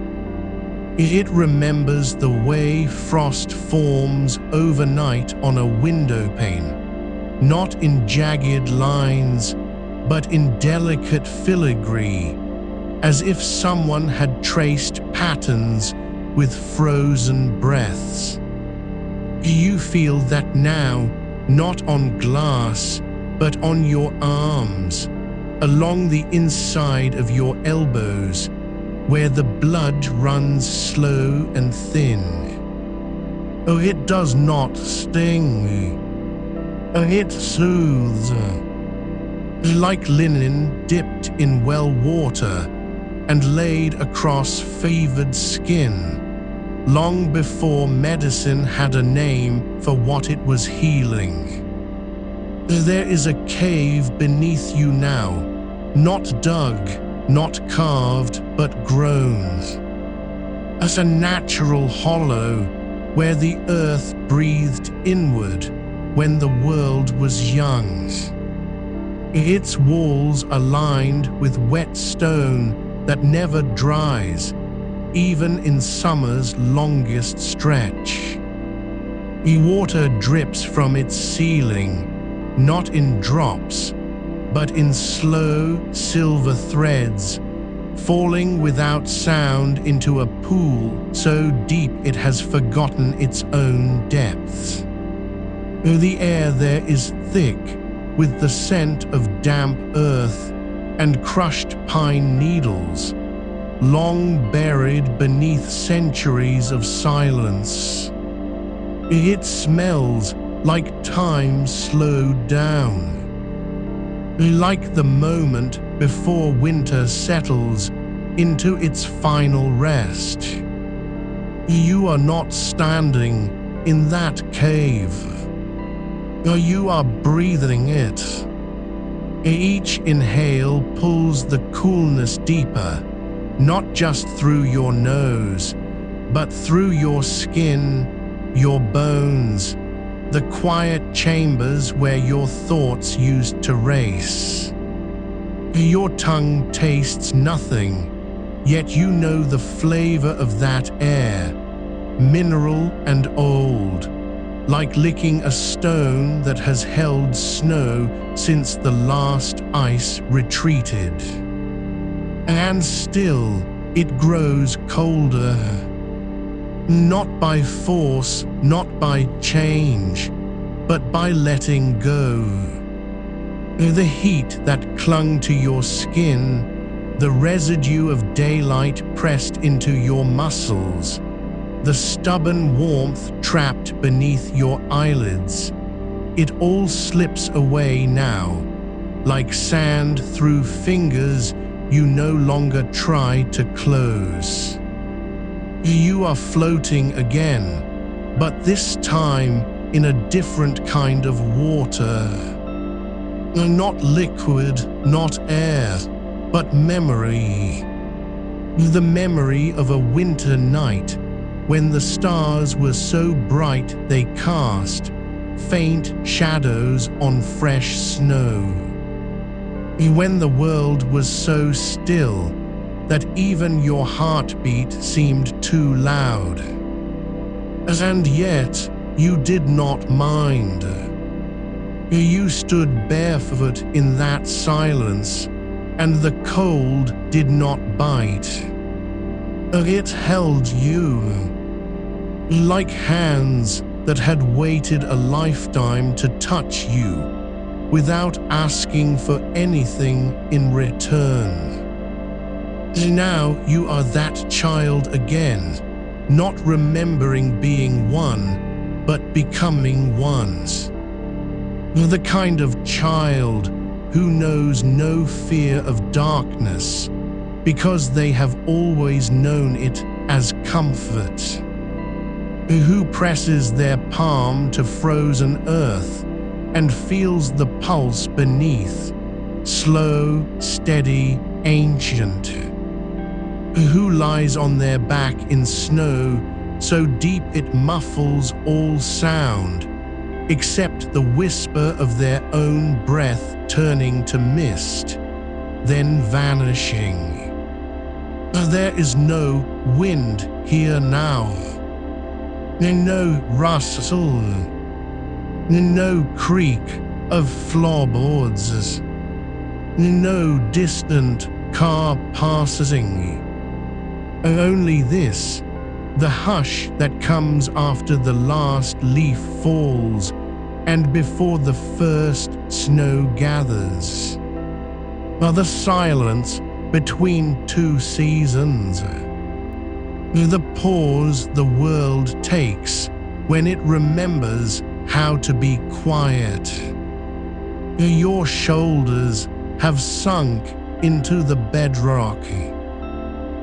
It remembers the way frost forms overnight on a window pane, not in jagged lines, but in delicate filigree, as if someone had traced patterns with frozen breaths. You feel that now, not on glass, but on your arms, along the inside of your elbows, where the blood runs slow and thin. Oh, it does not sting. Oh, it soothes. Like linen dipped in well water and laid across fevered skin, long before medicine had a name for what it was healing. There is a cave beneath you now, not dug, not carved, but grown, as a natural hollow where the earth breathed inward when the world was young. Its walls are lined with wet stone that never dries, even in summer's longest stretch. Water drips from its ceiling, not in drops, but in slow silver threads, falling without sound into a pool so deep it has forgotten its own depths. The air there is thick with the scent of damp earth and crushed pine needles, long buried beneath centuries of silence. It smells like time slowed down, like the moment before winter settles into its final rest. You are not standing in that cave. You are breathing it. Each inhale pulls the coolness deeper, not just through your nose, but through your skin, your bones, the quiet chambers where your thoughts used to race. Your tongue tastes nothing, yet you know the flavor of that air, mineral and old, like licking a stone that has held snow since the last ice retreated. And still, it grows colder. Not by force, not by change, but by letting go. The heat that clung to your skin, the residue of daylight pressed into your muscles, the stubborn warmth trapped beneath your eyelids, it all slips away now, like sand through fingers you no longer try to close. You are floating again, but this time in a different kind of water. Not liquid, not air, but memory. The memory of a winter night when the stars were so bright they cast faint shadows on fresh snow. When the world was so still that even your heartbeat seemed too loud. And yet, you did not mind. You stood barefoot in that silence, and the cold did not bite. It held you, like hands that had waited a lifetime to touch you, without asking for anything in return. Now you are that child again, not remembering being one, but becoming ones. The kind of child who knows no fear of darkness, because they have always known it as comfort. Who presses their palm to frozen earth and feels the pulse beneath, slow, steady, ancient. Who lies on their back in snow so deep it muffles all sound, except the whisper of their own breath turning to mist, then vanishing. There is no wind here now, no rustle, no creak of floorboards. No distant car passing. Only this, the hush that comes after the last leaf falls and before the first snow gathers. The silence between two seasons. The pause the world takes when it remembers how to be quiet. Your shoulders have sunk into the bedrock.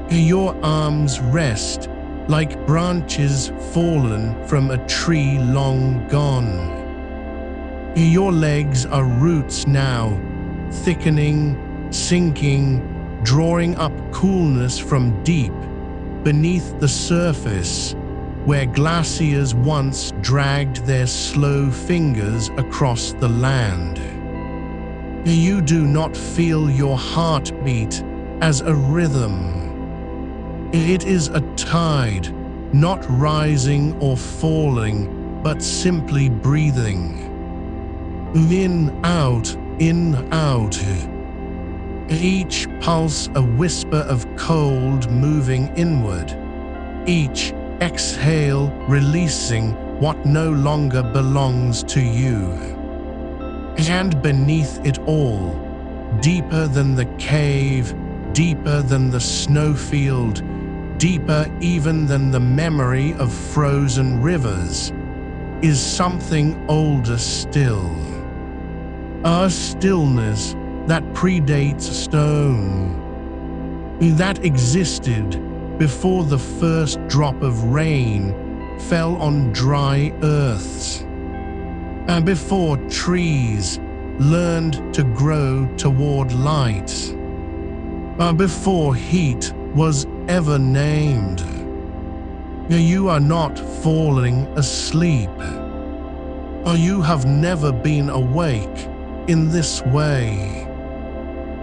Your arms rest like branches fallen from a tree long gone. Your legs are roots now, thickening, sinking, drawing up coolness from deep beneath the surface, where glaciers once dragged their slow fingers across the land. You do not feel your heartbeat as a rhythm. It is a tide, not rising or falling, but simply breathing. In, out, in, out. Each pulse a whisper of cold moving inward. Each exhale releasing what no longer belongs to you. And beneath it all, deeper than the cave, deeper than the snowfield, deeper even than the memory of frozen rivers, is something older still. A stillness that predates stone, that existed before the first drop of rain fell on dry earths, and before trees learned to grow toward light, before heat was ever named. You are not falling asleep. You have never been awake in this way.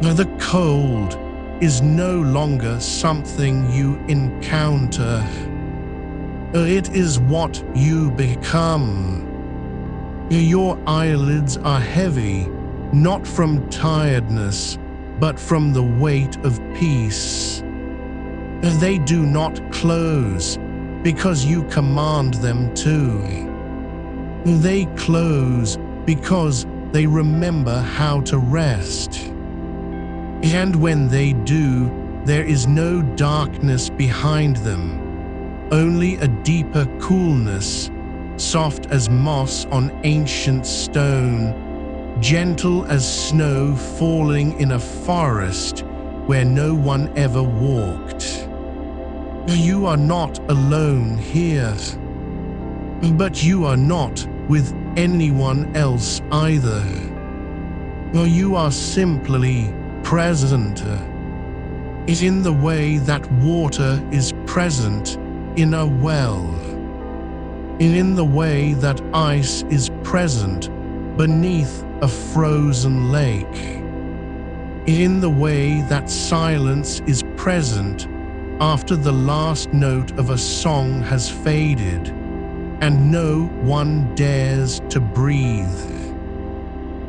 The cold is no longer something you encounter. It is what you become. Your eyelids are heavy, not from tiredness, but from the weight of peace. They do not close because you command them to. They close because they remember how to rest. And when they do, there is no darkness behind them, only a deeper coolness, soft as moss on ancient stone, gentle as snow falling in a forest where no one ever walked. You are not alone here, but you are not with anyone else either. You are simply present, is in the way that water is present in a well, in the way that ice is present beneath a frozen lake, in the way that silence is present after the last note of a song has faded and no one dares to breathe.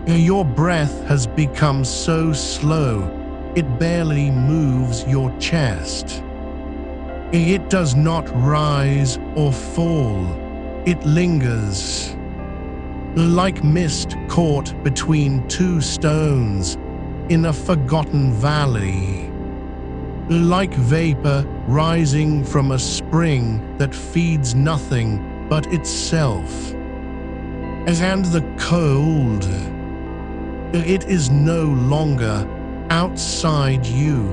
Your breath has become so slow, it barely moves your chest. It does not rise or fall, it lingers. Like mist caught between two stones in a forgotten valley. Like vapor rising from a spring that feeds nothing but itself. And the cold, it is no longer outside you.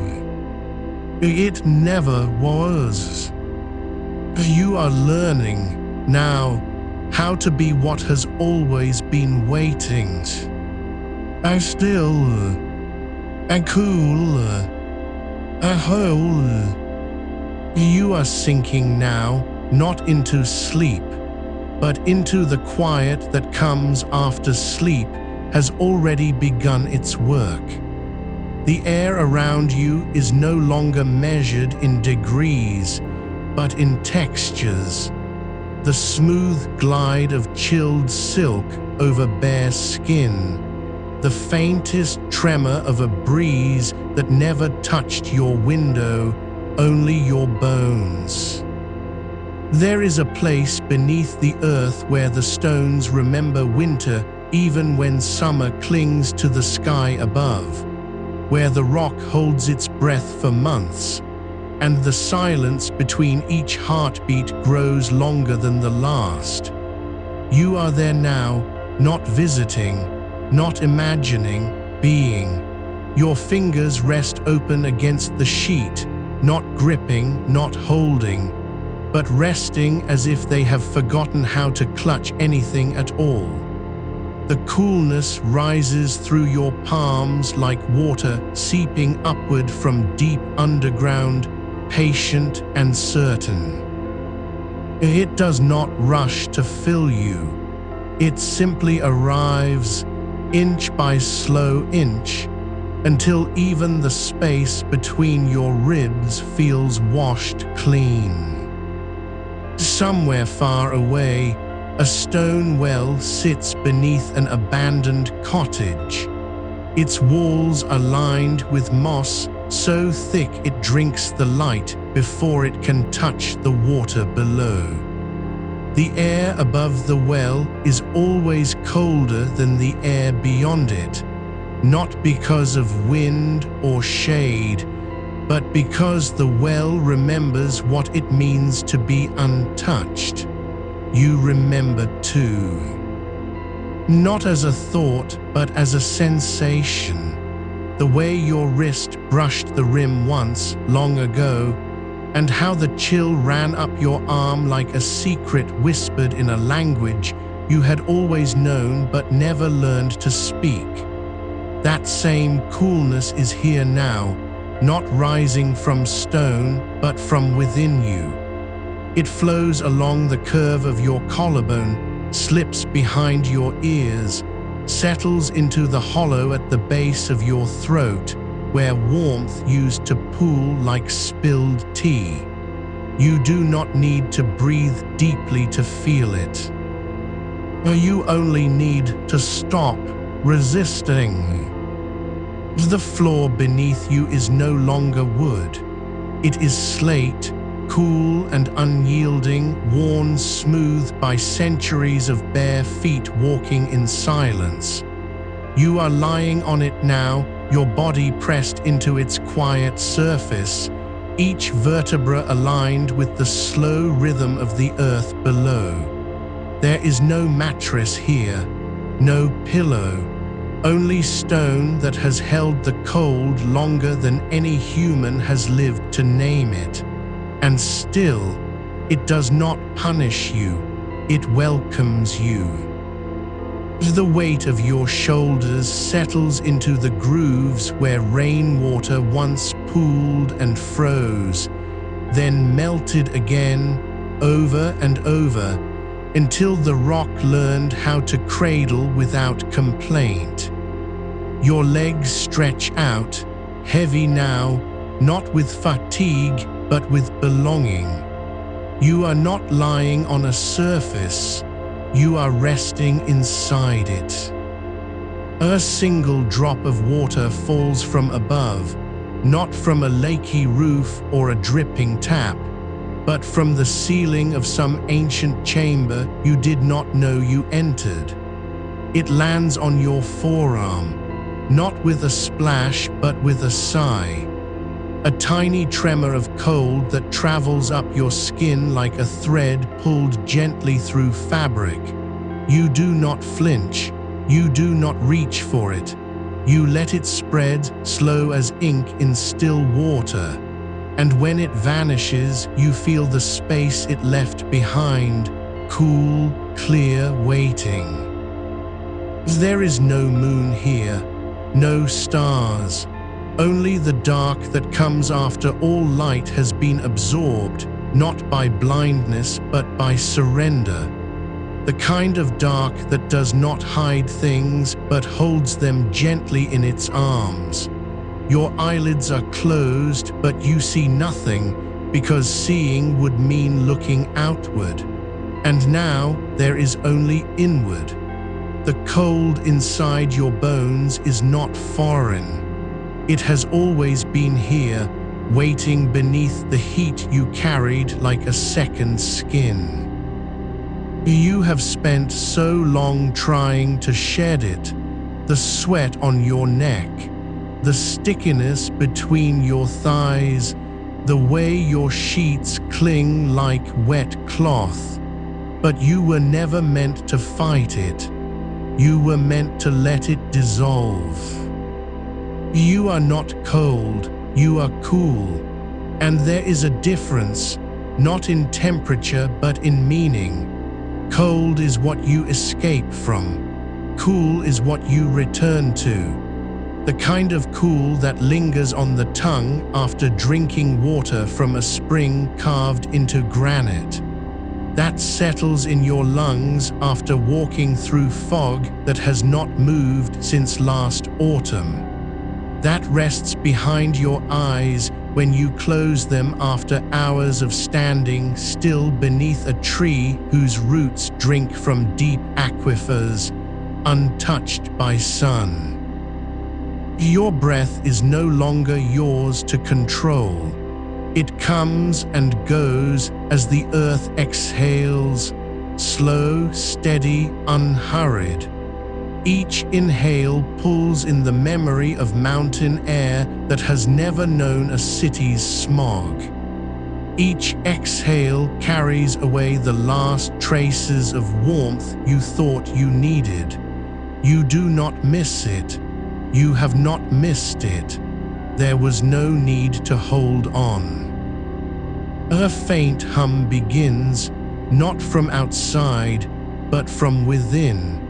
It never was. You are learning now how to be what has always been waiting. Still, cool, whole. You are sinking now, not into sleep, but into the quiet that comes after sleep has already begun its work. The air around you is no longer measured in degrees, but in textures. the smooth glide of chilled silk over bare skin, the faintest tremor of a breeze that never touched your window, only your bones. There is a place beneath the earth where the stones remember winter even when summer clings to the sky above, where the rock holds its breath for months, and the silence between each heartbeat grows longer than the last. You are there now, not visiting, not imagining, being. Your fingers rest open against the sheet, not gripping, not holding, but resting as if they have forgotten how to clutch anything at all. The coolness rises through your palms like water seeping upward from deep underground, patient and certain. It does not rush to fill you. It simply arrives, inch by slow inch, until even the space between your ribs feels washed clean. Somewhere far away, a stone well sits beneath an abandoned cottage. Its walls are lined with moss so thick it drinks the light before it can touch the water below. The air above the well is always colder than the air beyond it, not because of wind or shade, but because the well remembers what it means to be untouched. You remember too. Not as a thought, but as a sensation. The way your wrist brushed the rim once, long ago, and how the chill ran up your arm like a secret whispered in a language you had always known but never learned to speak. That same coolness is here now, not rising from stone, but from within you. It flows along the curve of your collarbone, slips behind your ears, settles into the hollow at the base of your throat, where warmth used to pool like spilled tea. You do not need to breathe deeply to feel it. You only need to stop resisting. The floor beneath you is no longer wood. It is slate, cool and unyielding, worn smooth by centuries of bare feet walking in silence. You are lying on it now, your body pressed into its quiet surface, each vertebra aligned with the slow rhythm of the earth below. There is no mattress here, no pillow, only stone that has held the cold longer than any human has lived to name it. And still, it does not punish you, it welcomes you. The weight of your shoulders settles into the grooves where rainwater once pooled and froze, then melted again, over and over, until the rock learned how to cradle without complaint. Your legs stretch out, heavy now, not with fatigue, but with belonging. You are not lying on a surface, you are resting inside it. A single drop of water falls from above, not from a lakey roof or a dripping tap, but from the ceiling of some ancient chamber you did not know you entered. It lands on your forearm, not with a splash but with a sigh. A tiny tremor of cold that travels up your skin like a thread pulled gently through fabric. You do not flinch, you do not reach for it. You let it spread, slow as ink in still water. And when it vanishes, you feel the space it left behind, cool, clear, waiting. There is no moon here, no stars, only the dark that comes after all light has been absorbed, not by blindness but by surrender. The kind of dark that does not hide things but holds them gently in its arms. Your eyelids are closed, but you see nothing, because seeing would mean looking outward. And now there is only inward. The cold inside your bones is not foreign. It has always been here, waiting beneath the heat you carried like a second skin. You have spent so long trying to shed it, the sweat on your neck, the stickiness between your thighs, the way your sheets cling like wet cloth. But you were never meant to fight it. You were meant to let it dissolve. You are not cold, you are cool. And there is a difference, not in temperature but in meaning. Cold is what you escape from. Cool is what you return to. The kind of cool that lingers on the tongue after drinking water from a spring carved into granite. That settles in your lungs after walking through fog that has not moved since last autumn. That rests behind your eyes when you close them after hours of standing still beneath a tree whose roots drink from deep aquifers, untouched by sun. Your breath is no longer yours to control. It comes and goes as the earth exhales, slow, steady, unhurried. Each inhale pulls in the memory of mountain air that has never known a city's smog. Each exhale carries away the last traces of warmth you thought you needed. You do not miss it. You have not missed it. There was no need to hold on. A faint hum begins, not from outside, but from within.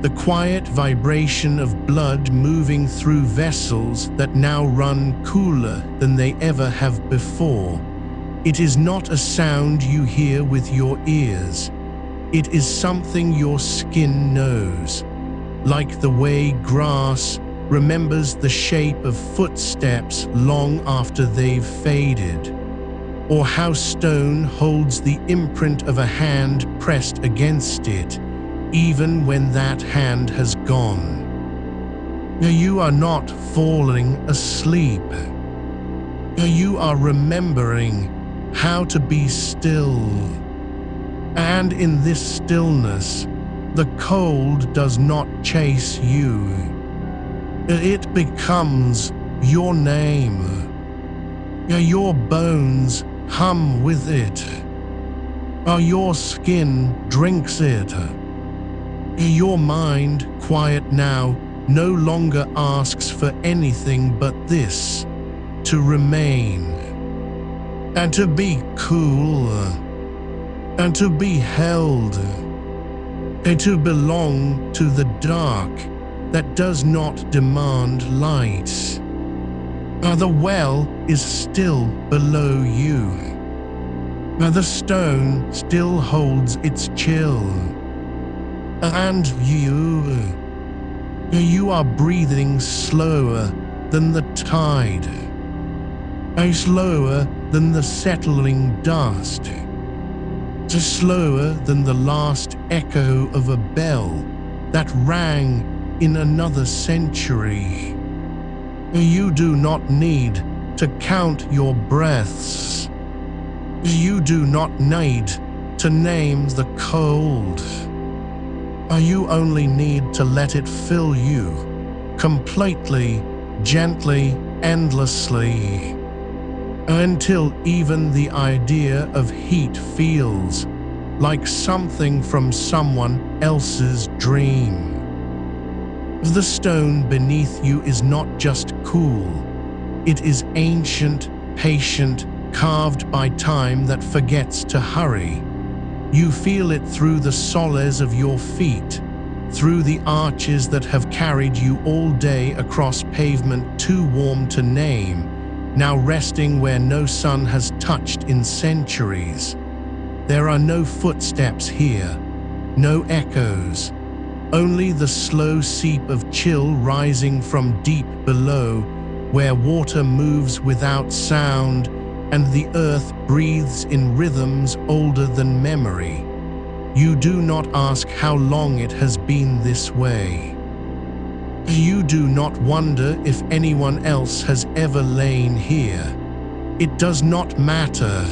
The quiet vibration of blood moving through vessels that now run cooler than they ever have before. It is not a sound you hear with your ears. It is something your skin knows, like the way grass remembers the shape of footsteps long after they've faded, or how stone holds the imprint of a hand pressed against it, even when that hand has gone. You are not falling asleep. You are remembering how to be still. And in this stillness, the cold does not chase you. It becomes your name. Your bones hum with it. Your skin drinks it. Your mind, quiet now, no longer asks for anything but this: to remain, and to be cool, and to be held, and to belong to the dark that does not demand light. The well is still below you. The stone still holds its chill. And you are breathing slower than the tide, slower than the settling dust, slower than the last echo of a bell that rang in another century. You do not need to count your breaths. You do not need to name the cold. You only need to let it fill you, completely, gently, endlessly, until even the idea of heat feels like something from someone else's dream. The stone beneath you is not just cool. It is ancient, patient, carved by time that forgets to hurry. You feel it through the soles of your feet, through the arches that have carried you all day across pavement too warm to name, now resting where no sun has touched in centuries. There are no footsteps here, no echoes, only the slow seep of chill rising from deep below, where water moves without sound and the earth breathes in rhythms older than memory. You do not ask how long it has been this way. You do not wonder if anyone else has ever lain here. It does not matter.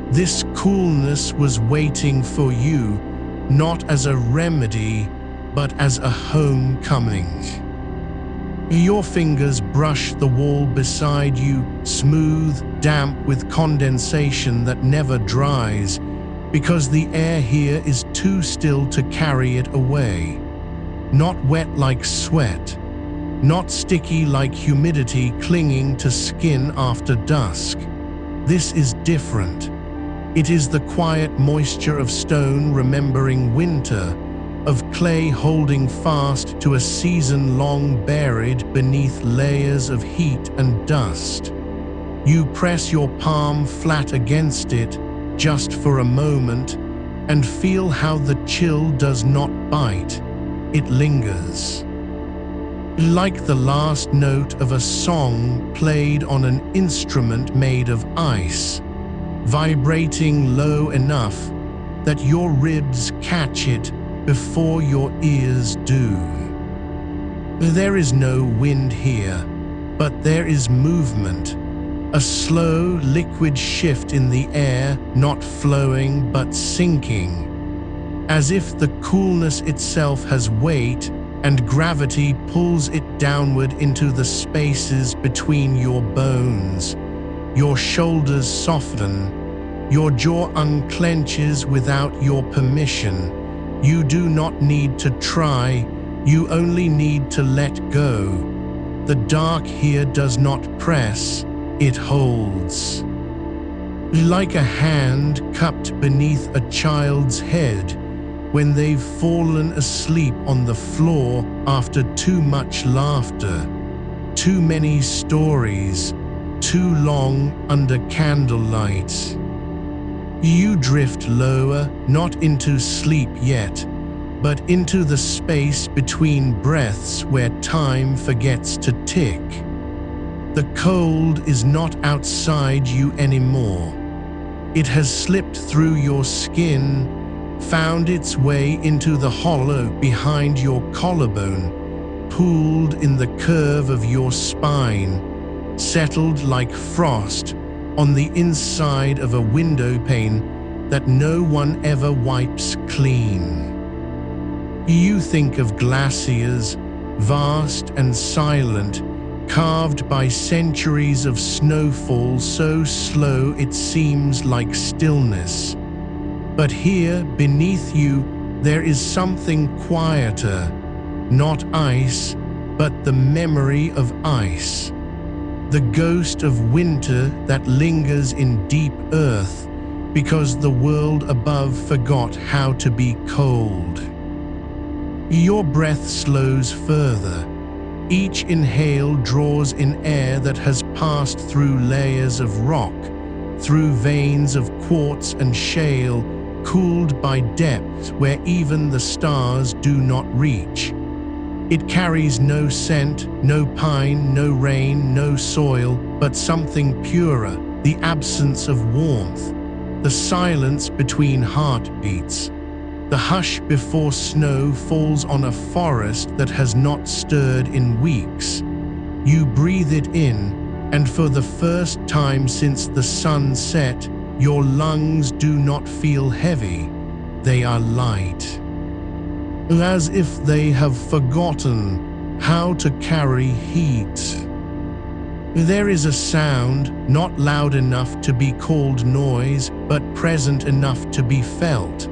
This coolness was waiting for you, not as a remedy, but as a homecoming. Your fingers brush the wall beside you, smooth, damp with condensation that never dries, because the air here is too still to carry it away. Not wet like sweat, not sticky like humidity clinging to skin after dusk. This is different. It is the quiet moisture of stone remembering winter, of clay holding fast to a season long buried beneath layers of heat and dust. You press your palm flat against it just for a moment and feel how the chill does not bite, it lingers. Like the last note of a song played on an instrument made of ice, vibrating low enough that your ribs catch it before your ears do. There is no wind here, but there is movement, a slow, liquid shift in the air, not flowing but sinking, as if the coolness itself has weight and gravity pulls it downward into the spaces between your bones. Your shoulders soften, your jaw unclenches without your permission. You do not need to try, you only need to let go. The dark here does not press, it holds. Like a hand cupped beneath a child's head when they've fallen asleep on the floor after too much laughter, too many stories, too long under candlelight. You drift lower, not into sleep yet, but into the space between breaths where time forgets to tick. The cold is not outside you anymore. It has slipped through your skin, found its way into the hollow behind your collarbone, pooled in the curve of your spine, settled like frost on the inside of a window pane that no one ever wipes clean. You think of glaciers, vast and silent, carved by centuries of snowfall so slow it seems like stillness. But here, beneath you, there is something quieter, not ice, but the memory of ice. The ghost of winter that lingers in deep earth because the world above forgot how to be cold. Your breath slows further. Each inhale draws in air that has passed through layers of rock, through veins of quartz and shale, cooled by depths where even the stars do not reach. It carries no scent, no pine, no rain, no soil, but something purer, the absence of warmth, the silence between heartbeats, the hush before snow falls on a forest that has not stirred in weeks. You breathe it in, and for the first time since the sun set, your lungs do not feel heavy, they are light. As if they have forgotten how to carry heat. There is a sound, not loud enough to be called noise, but present enough to be felt.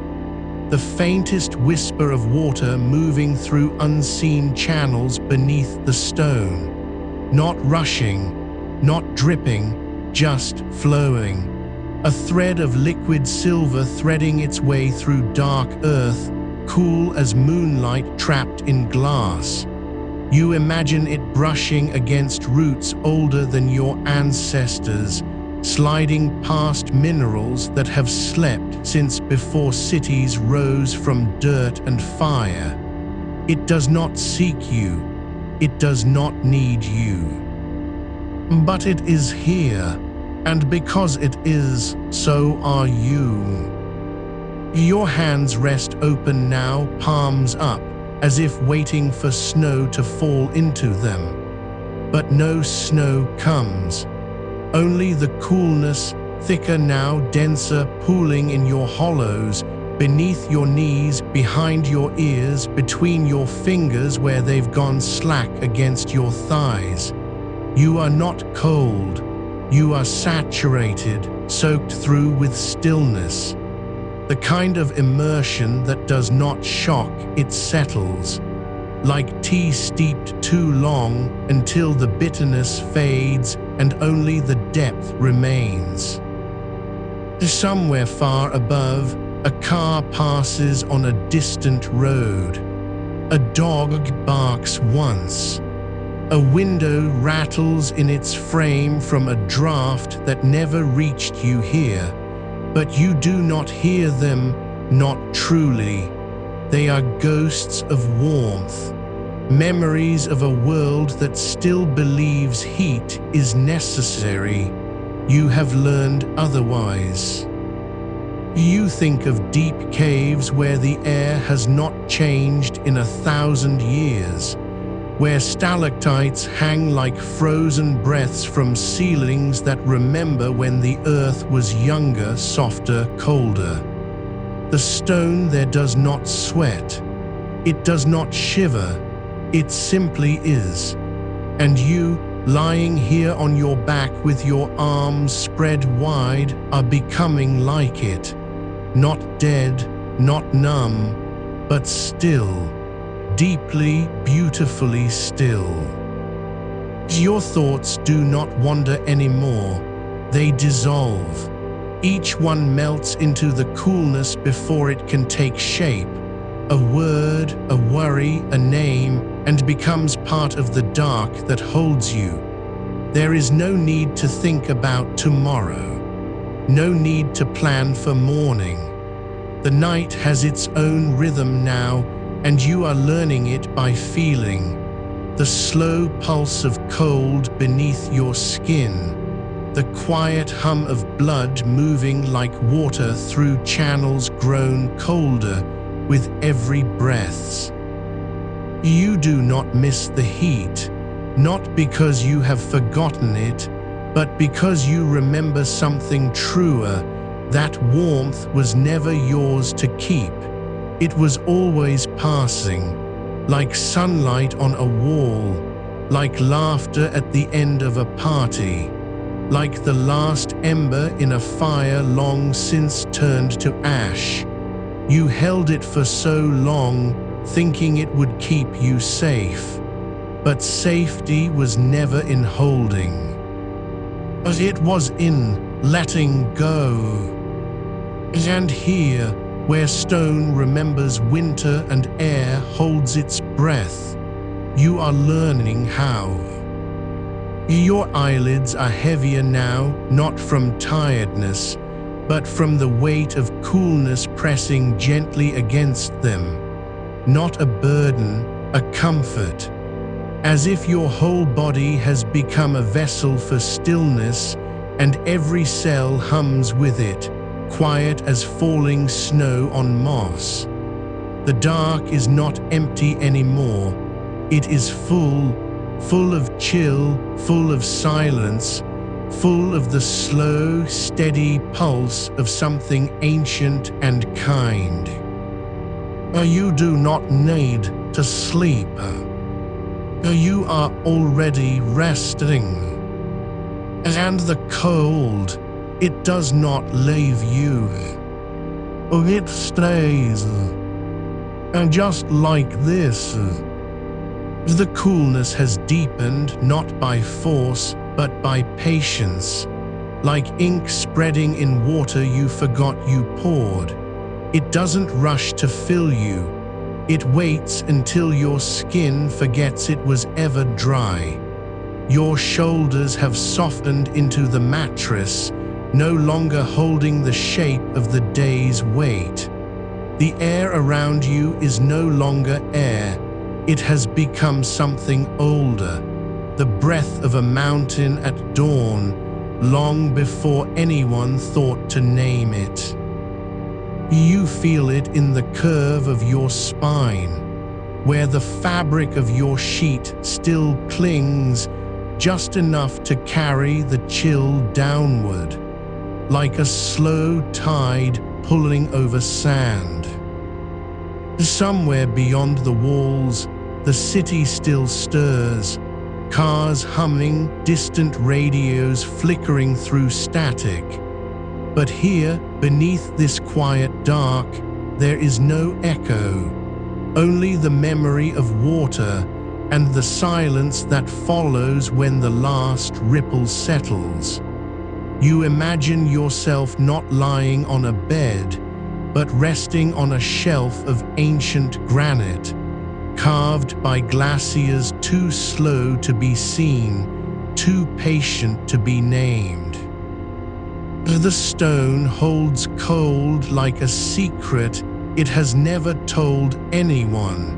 The faintest whisper of water moving through unseen channels beneath the stone. Not rushing, not dripping, just flowing. A thread of liquid silver threading its way through dark earth, cool as moonlight trapped in glass. You imagine it brushing against roots older than your ancestors, sliding past minerals that have slept since before cities rose from dirt and fire. It does not seek you. It does not need you. But it is here, and because it is, so are you. Your hands rest open now, palms up, as if waiting for snow to fall into them. But no snow comes. Only the coolness, thicker now, denser, pooling in your hollows, beneath your knees, behind your ears, between your fingers where they've gone slack against your thighs. You are not cold. You are saturated, soaked through with stillness. The kind of immersion that does not shock, it settles. Like tea steeped too long until the bitterness fades and only the depth remains. Somewhere far above, a car passes on a distant road. A dog barks once. A window rattles in its frame from a draft that never reached you here. But you do not hear them, not truly. They are ghosts of warmth, memories of a world that still believes heat is necessary. You have learned otherwise. You think of deep caves where the air has not changed in 1,000 years, where stalactites hang like frozen breaths from ceilings that remember when the earth was younger, softer, colder. The stone there does not sweat. It does not shiver. It simply is. And you, lying here on your back with your arms spread wide, are becoming like it. Not dead, not numb, but still. Deeply, beautifully still. Your thoughts do not wander anymore. They dissolve. Each one melts into the coolness before it can take shape. A word, a worry, a name, and becomes part of the dark that holds you. There is no need to think about tomorrow. No need to plan for morning. The night has its own rhythm now, and you are learning it by feeling the slow pulse of cold beneath your skin, the quiet hum of blood moving like water through channels grown colder with every breath. You do not miss the heat, not because you have forgotten it, but because you remember something truer. That warmth was never yours to keep. It was always passing, like sunlight on a wall, like laughter at the end of a party, like the last ember in a fire long since turned to ash. You held it for so long, thinking it would keep you safe. But safety was never in holding. But it was in letting go. And here, where stone remembers winter and air holds its breath, you are learning how. Your eyelids are heavier now, not from tiredness, but from the weight of coolness pressing gently against them. Not a burden, a comfort. As if your whole body has become a vessel for stillness, and every cell hums with it, quiet as falling snow on moss. The dark is not empty anymore. It is full, full of chill, full of silence, full of the slow, steady pulse of something ancient and kind. You do not need to sleep. You are already resting. And the cold, it does not leave you. It stays. And just like this, the coolness has deepened not by force, but by patience. Like ink spreading in water you forgot you poured. It doesn't rush to fill you. It waits until your skin forgets it was ever dry. Your shoulders have softened into the mattress, no longer holding the shape of the day's weight. The air around you is no longer air. It has become something older, the breath of a mountain at dawn, long before anyone thought to name it. You feel it in the curve of your spine, where the fabric of your sheet still clings just enough to carry the chill downward, like a slow tide pulling over sand. Somewhere beyond the walls, the city still stirs, cars humming, distant radios flickering through static. But here, beneath this quiet dark, there is no echo, only the memory of water and the silence that follows when the last ripple settles. You imagine yourself not lying on a bed, but resting on a shelf of ancient granite, carved by glaciers too slow to be seen, too patient to be named. The stone holds cold like a secret it has never told anyone,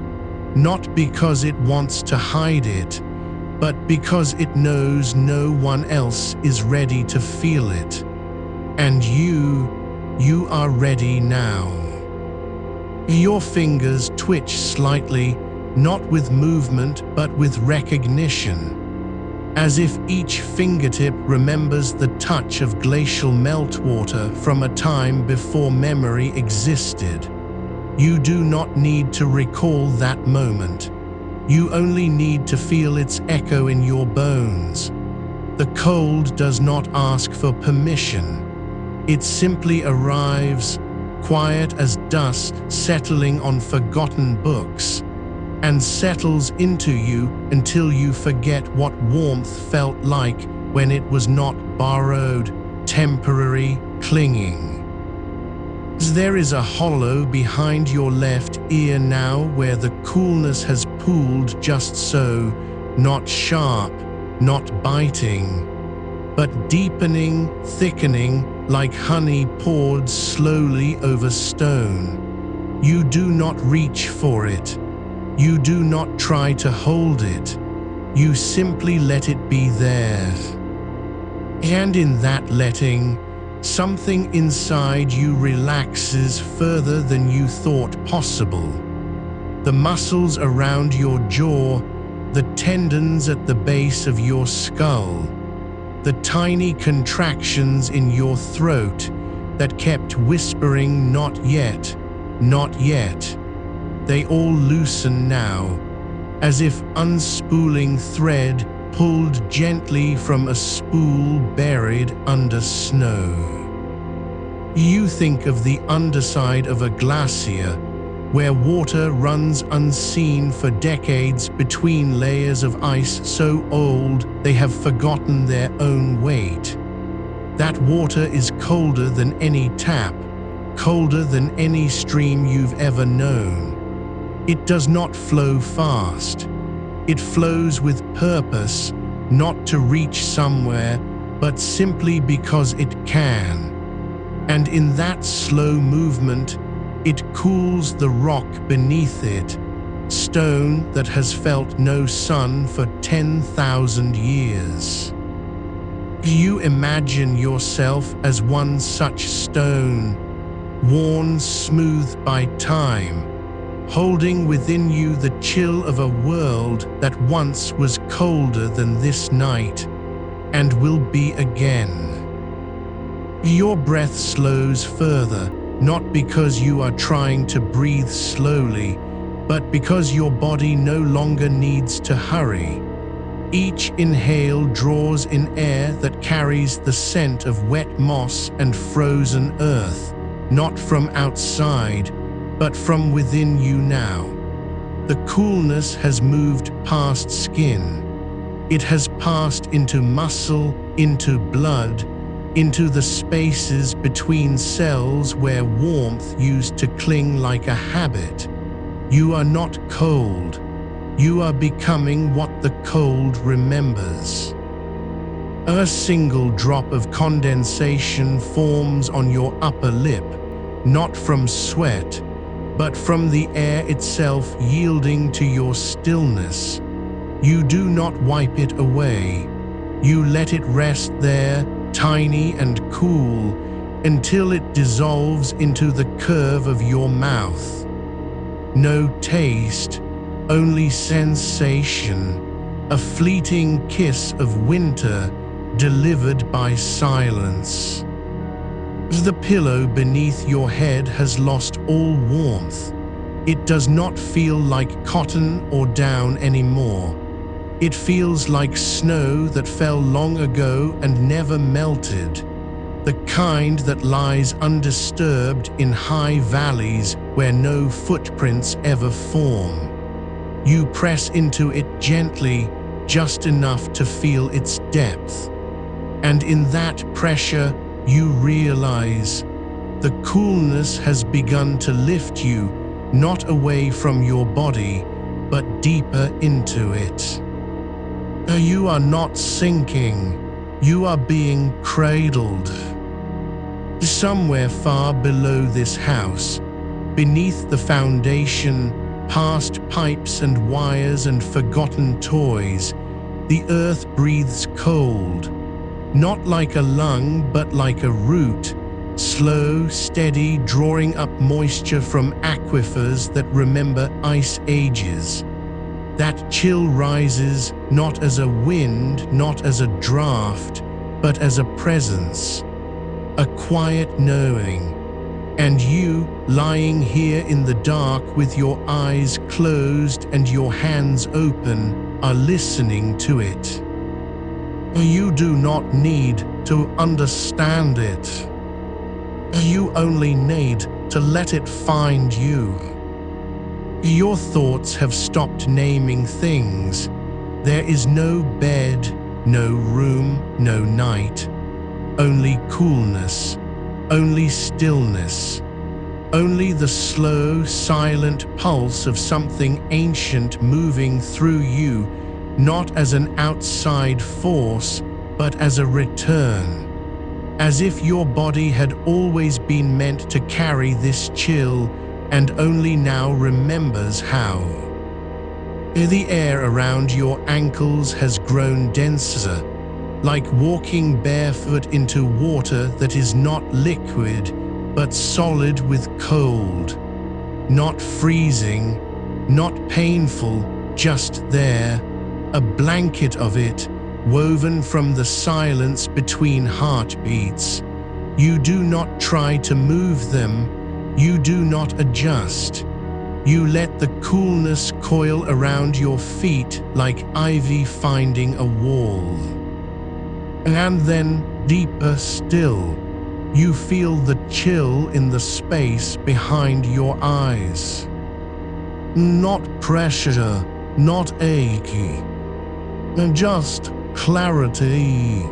not because it wants to hide it, but because it knows no one else is ready to feel it. And you are ready now. Your fingers twitch slightly, not with movement but with recognition, as if each fingertip remembers the touch of glacial meltwater from a time before memory existed. You do not need to recall that moment. You only need to feel its echo in your bones. The cold does not ask for permission. It simply arrives, quiet as dust settling on forgotten books, and settles into you until you forget what warmth felt like when it was not borrowed, temporary, clinging. There is a hollow behind your left ear now where the coolness has pooled just so, not sharp, not biting, but deepening, thickening, like honey poured slowly over stone. You do not reach for it. You do not try to hold it. You simply let it be there. And in that letting, something inside you relaxes further than you thought possible. The muscles around your jaw, the tendons at the base of your skull, the tiny contractions in your throat that kept whispering, "Not yet, not yet." They all loosen now, as if unspooling thread pulled gently from a spool buried under snow. You think of the underside of a glacier, where water runs unseen for decades between layers of ice so old they have forgotten their own weight. That water is colder than any tap, colder than any stream you've ever known. It does not flow fast. It flows with purpose, not to reach somewhere, but simply because it can. And in that slow movement, it cools the rock beneath it, stone that has felt no sun for 10,000 years. You imagine yourself as one such stone, worn smooth by time, holding within you the chill of a world that once was colder than this night, and will be again. Your breath slows further, not because you are trying to breathe slowly, but because your body no longer needs to hurry. Each inhale draws in air that carries the scent of wet moss and frozen earth, not from outside, but from within you now. The coolness has moved past skin. It has passed into muscle, into blood, into the spaces between cells where warmth used to cling like a habit. You are not cold. You are becoming what the cold remembers. A single drop of condensation forms on your upper lip, not from sweat, but from the air itself yielding to your stillness. You do not wipe it away. You let it rest there, tiny and cool, until it dissolves into the curve of your mouth. No taste, only sensation, a fleeting kiss of winter delivered by silence. The pillow beneath your head has lost all warmth. It does not feel like cotton or down anymore. It feels like snow that fell long ago and never melted, the kind that lies undisturbed in high valleys where no footprints ever form. You press into it gently, just enough to feel its depth. And in that pressure, you realize the coolness has begun to lift you, not away from your body, but deeper into it. You are not sinking, you are being cradled. Somewhere far below this house, beneath the foundation, past pipes and wires and forgotten toys, the earth breathes cold, not like a lung but like a root, slow, steady, drawing up moisture from aquifers that remember ice ages. That chill rises not as a wind, not as a draft, but as a presence, a quiet knowing. And you, lying here in the dark with your eyes closed and your hands open, are listening to it. You do not need to understand it. You only need to let it find you. Your thoughts have stopped naming things. There is no bed, no room, no night. Only coolness, only stillness. Only the slow, silent pulse of something ancient moving through you, not as an outside force, but as a return. As if your body had always been meant to carry this chill, and only now remembers how. The air around your ankles has grown denser, like walking barefoot into water that is not liquid, but solid with cold. Not freezing, not painful, just there, a blanket of it, woven from the silence between heartbeats. You do not try to move them. You do not adjust. You let the coolness coil around your feet like ivy finding a wall. And then, deeper still, you feel the chill in the space behind your eyes. Not pressure, not achy, just clarity.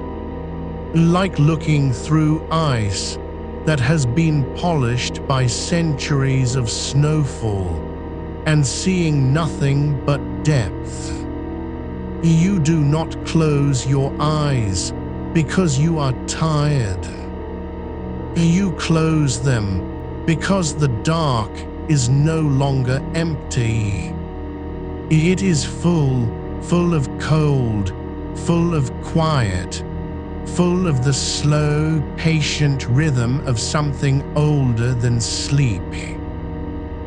Like looking through ice that has been polished by centuries of snowfall, and seeing nothing but depth. You do not close your eyes because you are tired. You close them because the dark is no longer empty. It is full of cold, full of quiet, full of the slow, patient rhythm of something older than sleep.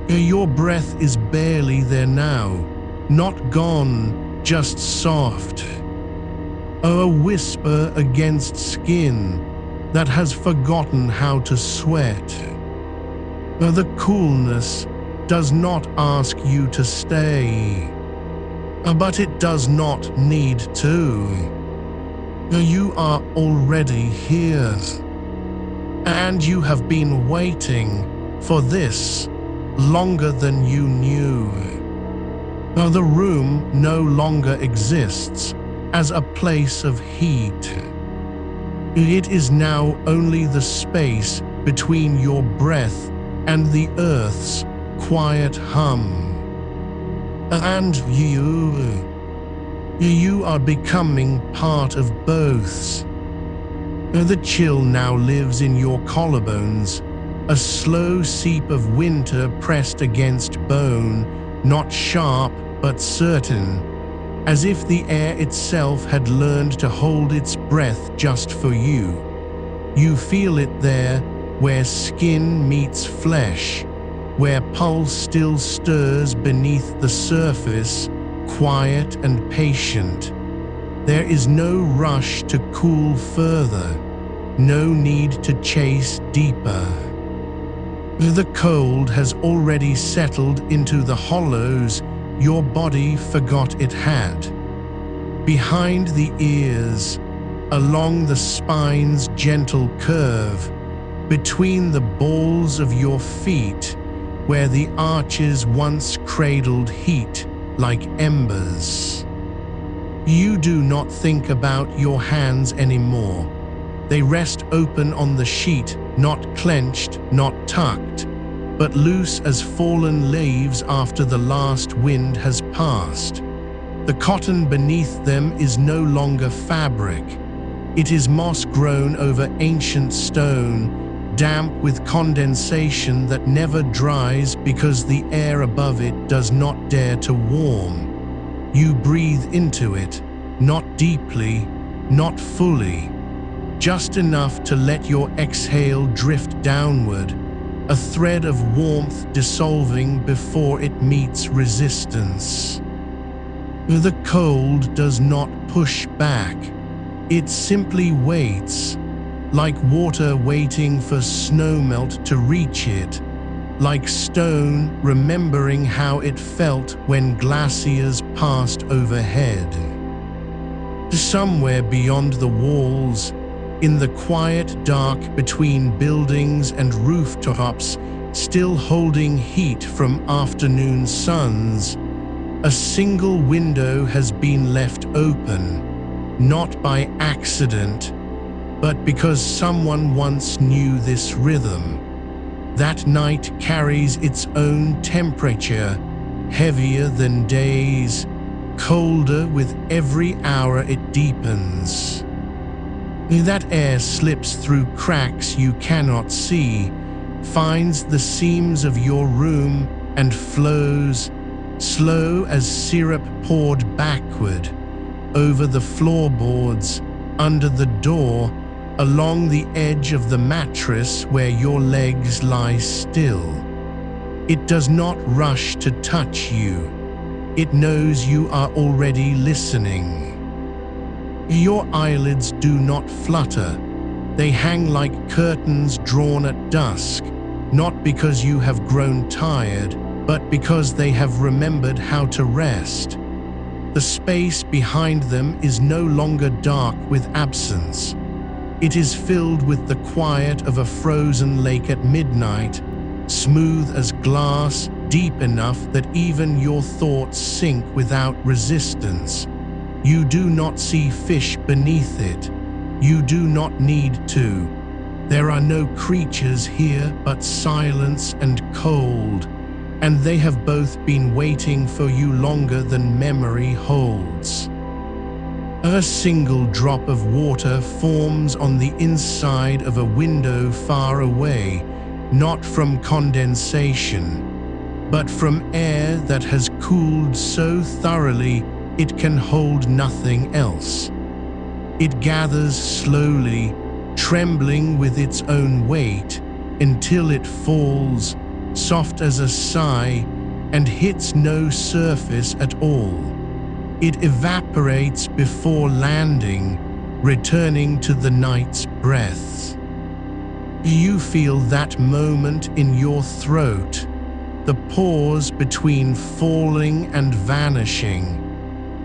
Your breath is barely there now, not gone, just soft. A whisper against skin that has forgotten how to sweat. The coolness does not ask you to stay, but it does not need to. You are already here, and you have been waiting for this longer than you knew. The room no longer exists as a place of heat. It is now only the space between your breath and the earth's quiet hum. And you are becoming part of both. The chill now lives in your collarbones, a slow seep of winter pressed against bone, not sharp but certain, as if the air itself had learned to hold its breath just for you. You feel it there, where skin meets flesh, where pulse still stirs beneath the surface, quiet and patient. There is no rush to cool further, no need to chase deeper. The cold has already settled into the hollows your body forgot it had. Behind the ears, along the spine's gentle curve, between the balls of your feet, where the arches once cradled heat like embers. You do not think about your hands anymore. They rest open on the sheet, not clenched, not tucked, but loose as fallen leaves after the last wind has passed. The cotton beneath them is no longer fabric. It is moss grown over ancient stone, damp with condensation that never dries because the air above it does not dare to warm. You breathe into it, not deeply, not fully, just enough to let your exhale drift downward, a thread of warmth dissolving before it meets resistance. The cold does not push back. It simply waits, like water waiting for snowmelt to reach it, like stone remembering how it felt when glaciers passed overhead. Somewhere beyond the walls, in the quiet dark between buildings and rooftops, still holding heat from afternoon suns, a single window has been left open, not by accident, but because someone once knew this rhythm. That night carries its own temperature, heavier than days, colder with every hour it deepens. That air slips through cracks you cannot see, finds the seams of your room and flows, slow as syrup poured backward, over the floorboards, under the door, along the edge of the mattress where your legs lie still. It does not rush to touch you. It knows you are already listening. Your eyelids do not flutter. They hang like curtains drawn at dusk, not because you have grown tired, but because they have remembered how to rest. The space behind them is no longer dark with absence. It is filled with the quiet of a frozen lake at midnight, smooth as glass, deep enough that even your thoughts sink without resistance. You do not see fish beneath it. You do not need to. There are no creatures here but silence and cold, and they have both been waiting for you longer than memory holds. A single drop of water forms on the inside of a window far away, not from condensation, but from air that has cooled so thoroughly it can hold nothing else. It gathers slowly, trembling with its own weight, until it falls, soft as a sigh, and hits no surface at all. It evaporates before landing, returning to the night's breaths. You feel that moment in your throat, the pause between falling and vanishing,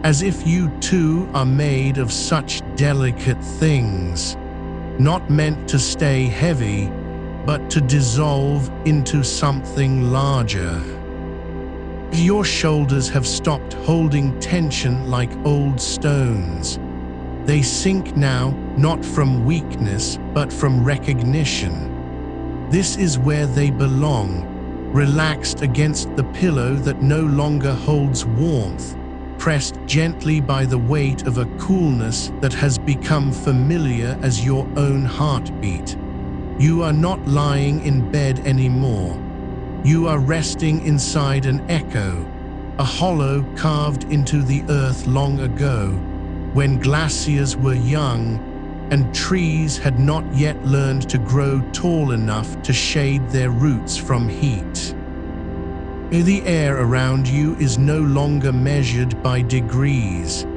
as if you too are made of such delicate things, not meant to stay heavy, but to dissolve into something larger. Your shoulders have stopped holding tension like old stones. They sink now, not from weakness, but from recognition. This is where they belong, relaxed against the pillow that no longer holds warmth, pressed gently by the weight of a coolness that has become familiar as your own heartbeat. You are not lying in bed anymore. You are resting inside an echo, a hollow carved into the earth long ago, when glaciers were young, and trees had not yet learned to grow tall enough to shade their roots from heat. The air around you is no longer measured by degrees.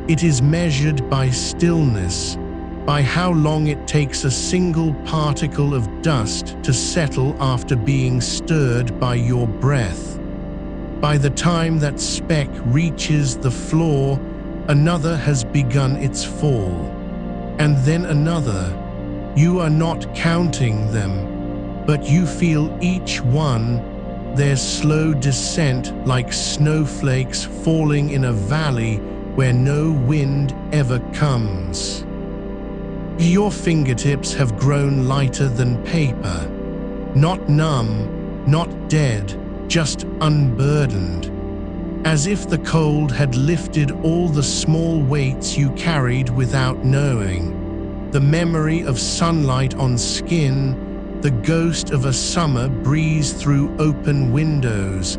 It is measured by stillness, by how long it takes a single particle of dust to settle after being stirred by your breath. By the time that speck reaches the floor, another has begun its fall, and then another. You are not counting them, but you feel each one, their slow descent like snowflakes falling in a valley where no wind ever comes. Your fingertips have grown lighter than paper, not numb, not dead, just unburdened, as if the cold had lifted all the small weights you carried without knowing. The memory of sunlight on skin, the ghost of a summer breeze through open windows,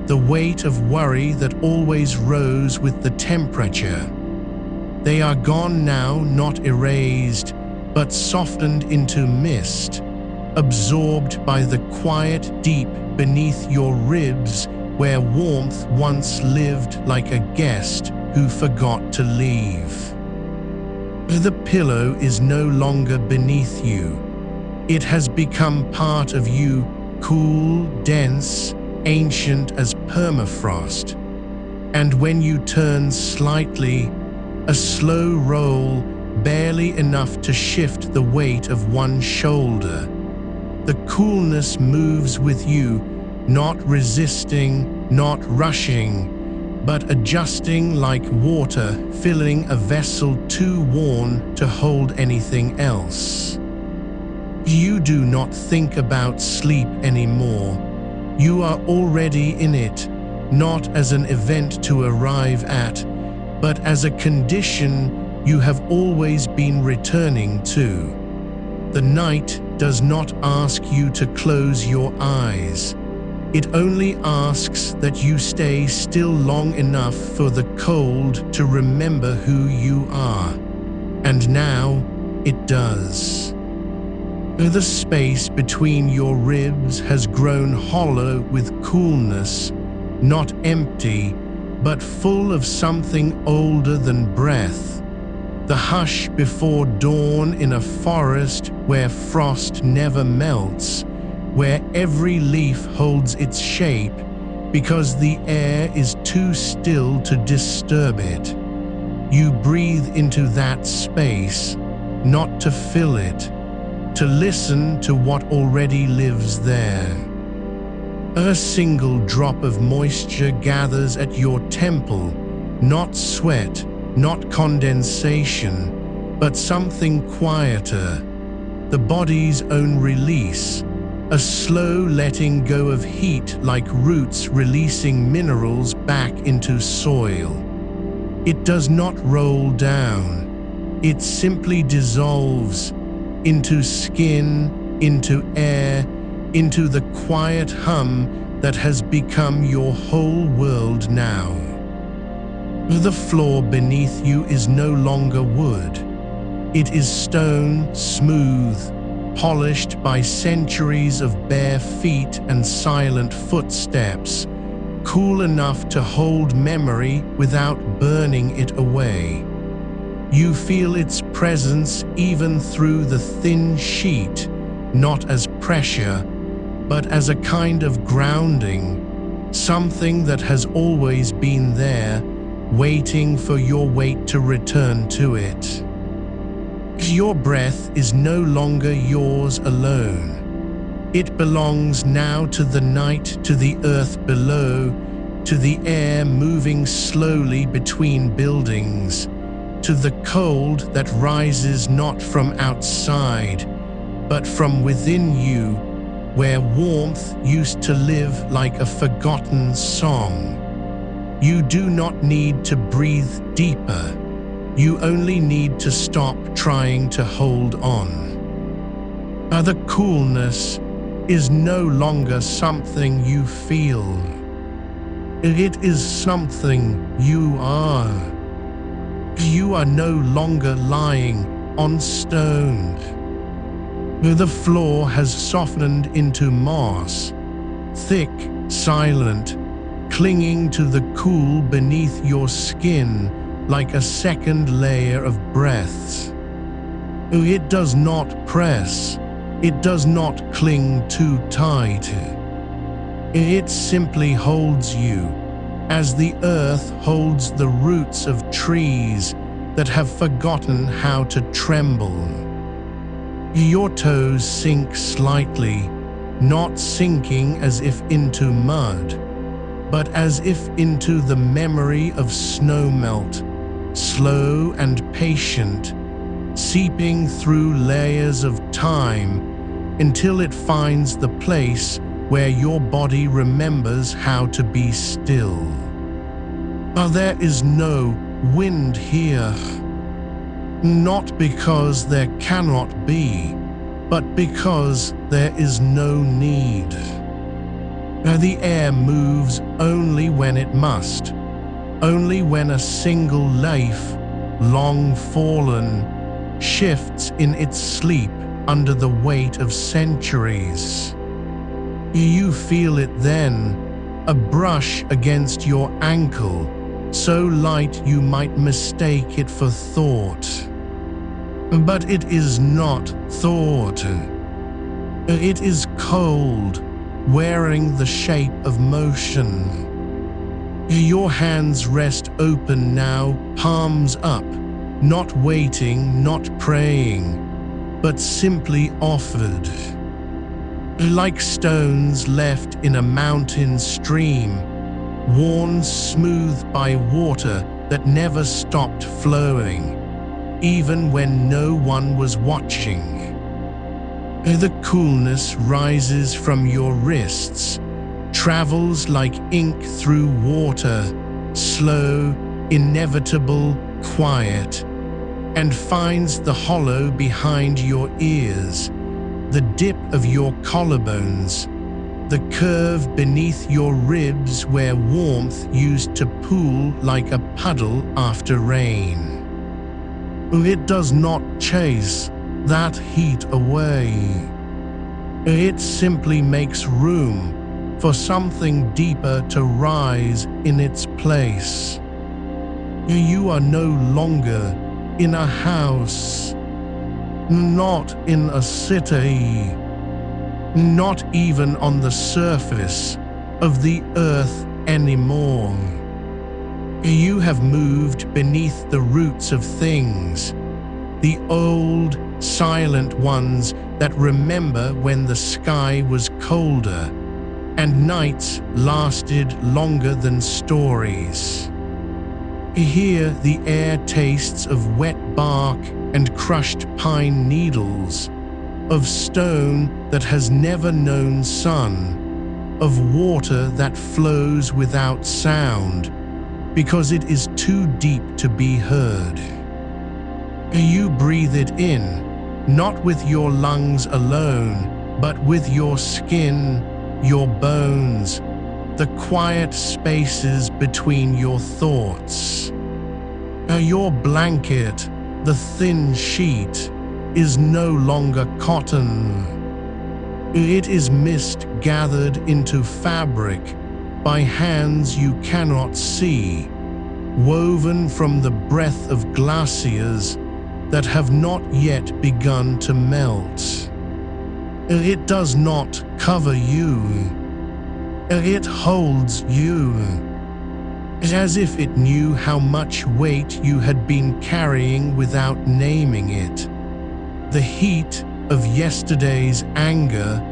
the weight of worry that always rose with the temperature. They are gone now, not erased, but softened into mist, absorbed by the quiet deep beneath your ribs where warmth once lived like a guest who forgot to leave. The pillow is no longer beneath you. It has become part of you, cool, dense, ancient as permafrost. And when you turn slightly, a slow roll, barely enough to shift the weight of one shoulder. The coolness moves with you, not resisting, not rushing, but adjusting like water filling a vessel too worn to hold anything else. You do not think about sleep anymore. You are already in it, not as an event to arrive at, but as a condition you have always been returning to. The night does not ask you to close your eyes. It only asks that you stay still long enough for the cold to remember who you are. And now it does. The space between your ribs has grown hollow with coolness, not empty, but full of something older than breath. The hush before dawn in a forest where frost never melts, where every leaf holds its shape because the air is too still to disturb it. You breathe into that space, not to fill it, to listen to what already lives there. A single drop of moisture gathers at your temple, not sweat, not condensation, but something quieter, the body's own release, a slow letting go of heat like roots releasing minerals back into soil. It does not roll down, it simply dissolves into skin, into air, into the quiet hum that has become your whole world now. The floor beneath you is no longer wood. It is stone, smooth, polished by centuries of bare feet and silent footsteps, cool enough to hold memory without burning it away. You feel its presence even through the thin sheet, not as pressure, but as a kind of grounding, something that has always been there, waiting for your weight to return to it. Your breath is no longer yours alone. It belongs now to the night, to the earth below, to the air moving slowly between buildings, to the cold that rises not from outside, but from within you, where warmth used to live like a forgotten song. You do not need to breathe deeper. You only need to stop trying to hold on. The coolness is no longer something you feel. It is something you are. You are no longer lying, on stone. The floor has softened into moss, thick, silent, clinging to the cool beneath your skin like a second layer of breaths. It does not press, it does not cling too tight. It simply holds you, as the earth holds the roots of trees that have forgotten how to tremble. Your toes sink slightly, not sinking as if into mud, but as if into the memory of snowmelt, slow and patient, seeping through layers of time until it finds the place where your body remembers how to be still. But there is no wind here, not because there cannot be, but because there is no need. The air moves only when it must, only when a single leaf, long fallen, shifts in its sleep under the weight of centuries. You feel it then, a brush against your ankle, so light you might mistake it for thought. But it is not thought. It is cold, wearing the shape of motion. Your hands rest open now, palms up, not waiting, not praying, but simply offered. Like stones left in a mountain stream, worn smooth by water that never stopped flowing, even when no one was watching. The coolness rises from your wrists, travels like ink through water, slow, inevitable, quiet, and finds the hollow behind your ears, the dip of your collarbones, the curve beneath your ribs where warmth used to pool like a puddle after rain. It does not chase that heat away. It simply makes room for something deeper to rise in its place. You are no longer in a house, not in a city, not even on the surface of the earth anymore. You have moved beneath the roots of things, the old, silent ones that remember when the sky was colder and nights lasted longer than stories. Here the air tastes of wet bark and crushed pine needles, of stone that has never known sun, of water that flows without sound, because it is too deep to be heard. You breathe it in, not with your lungs alone, but with your skin, your bones, the quiet spaces between your thoughts. Your blanket, the thin sheet, is no longer cotton. It is mist gathered into fabric by hands you cannot see, woven from the breath of glaciers that have not yet begun to melt. It does not cover you. It holds you, as if it knew how much weight you had been carrying without naming it. The heat of yesterday's anger,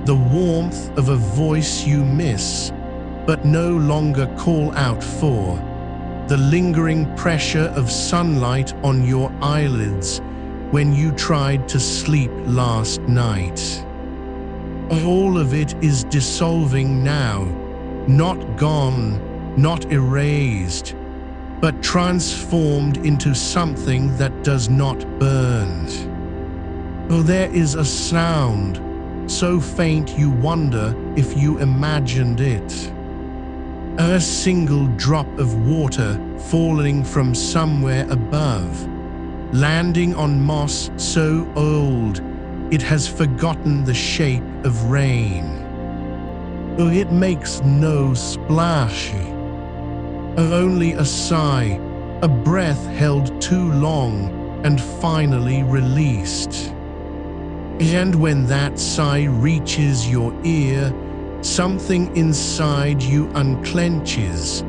the warmth of a voice you miss, but no longer call out for, the lingering pressure of sunlight on your eyelids when you tried to sleep last night. All of it is dissolving now, not gone, not erased, but transformed into something that does not burn. There is a sound, so faint you wonder if you imagined it. A single drop of water falling from somewhere above, landing on moss so old it has forgotten the shape of rain. It makes no splash, only a sigh, a breath held too long and finally released. And when that sigh reaches your ear, something inside you unclenches,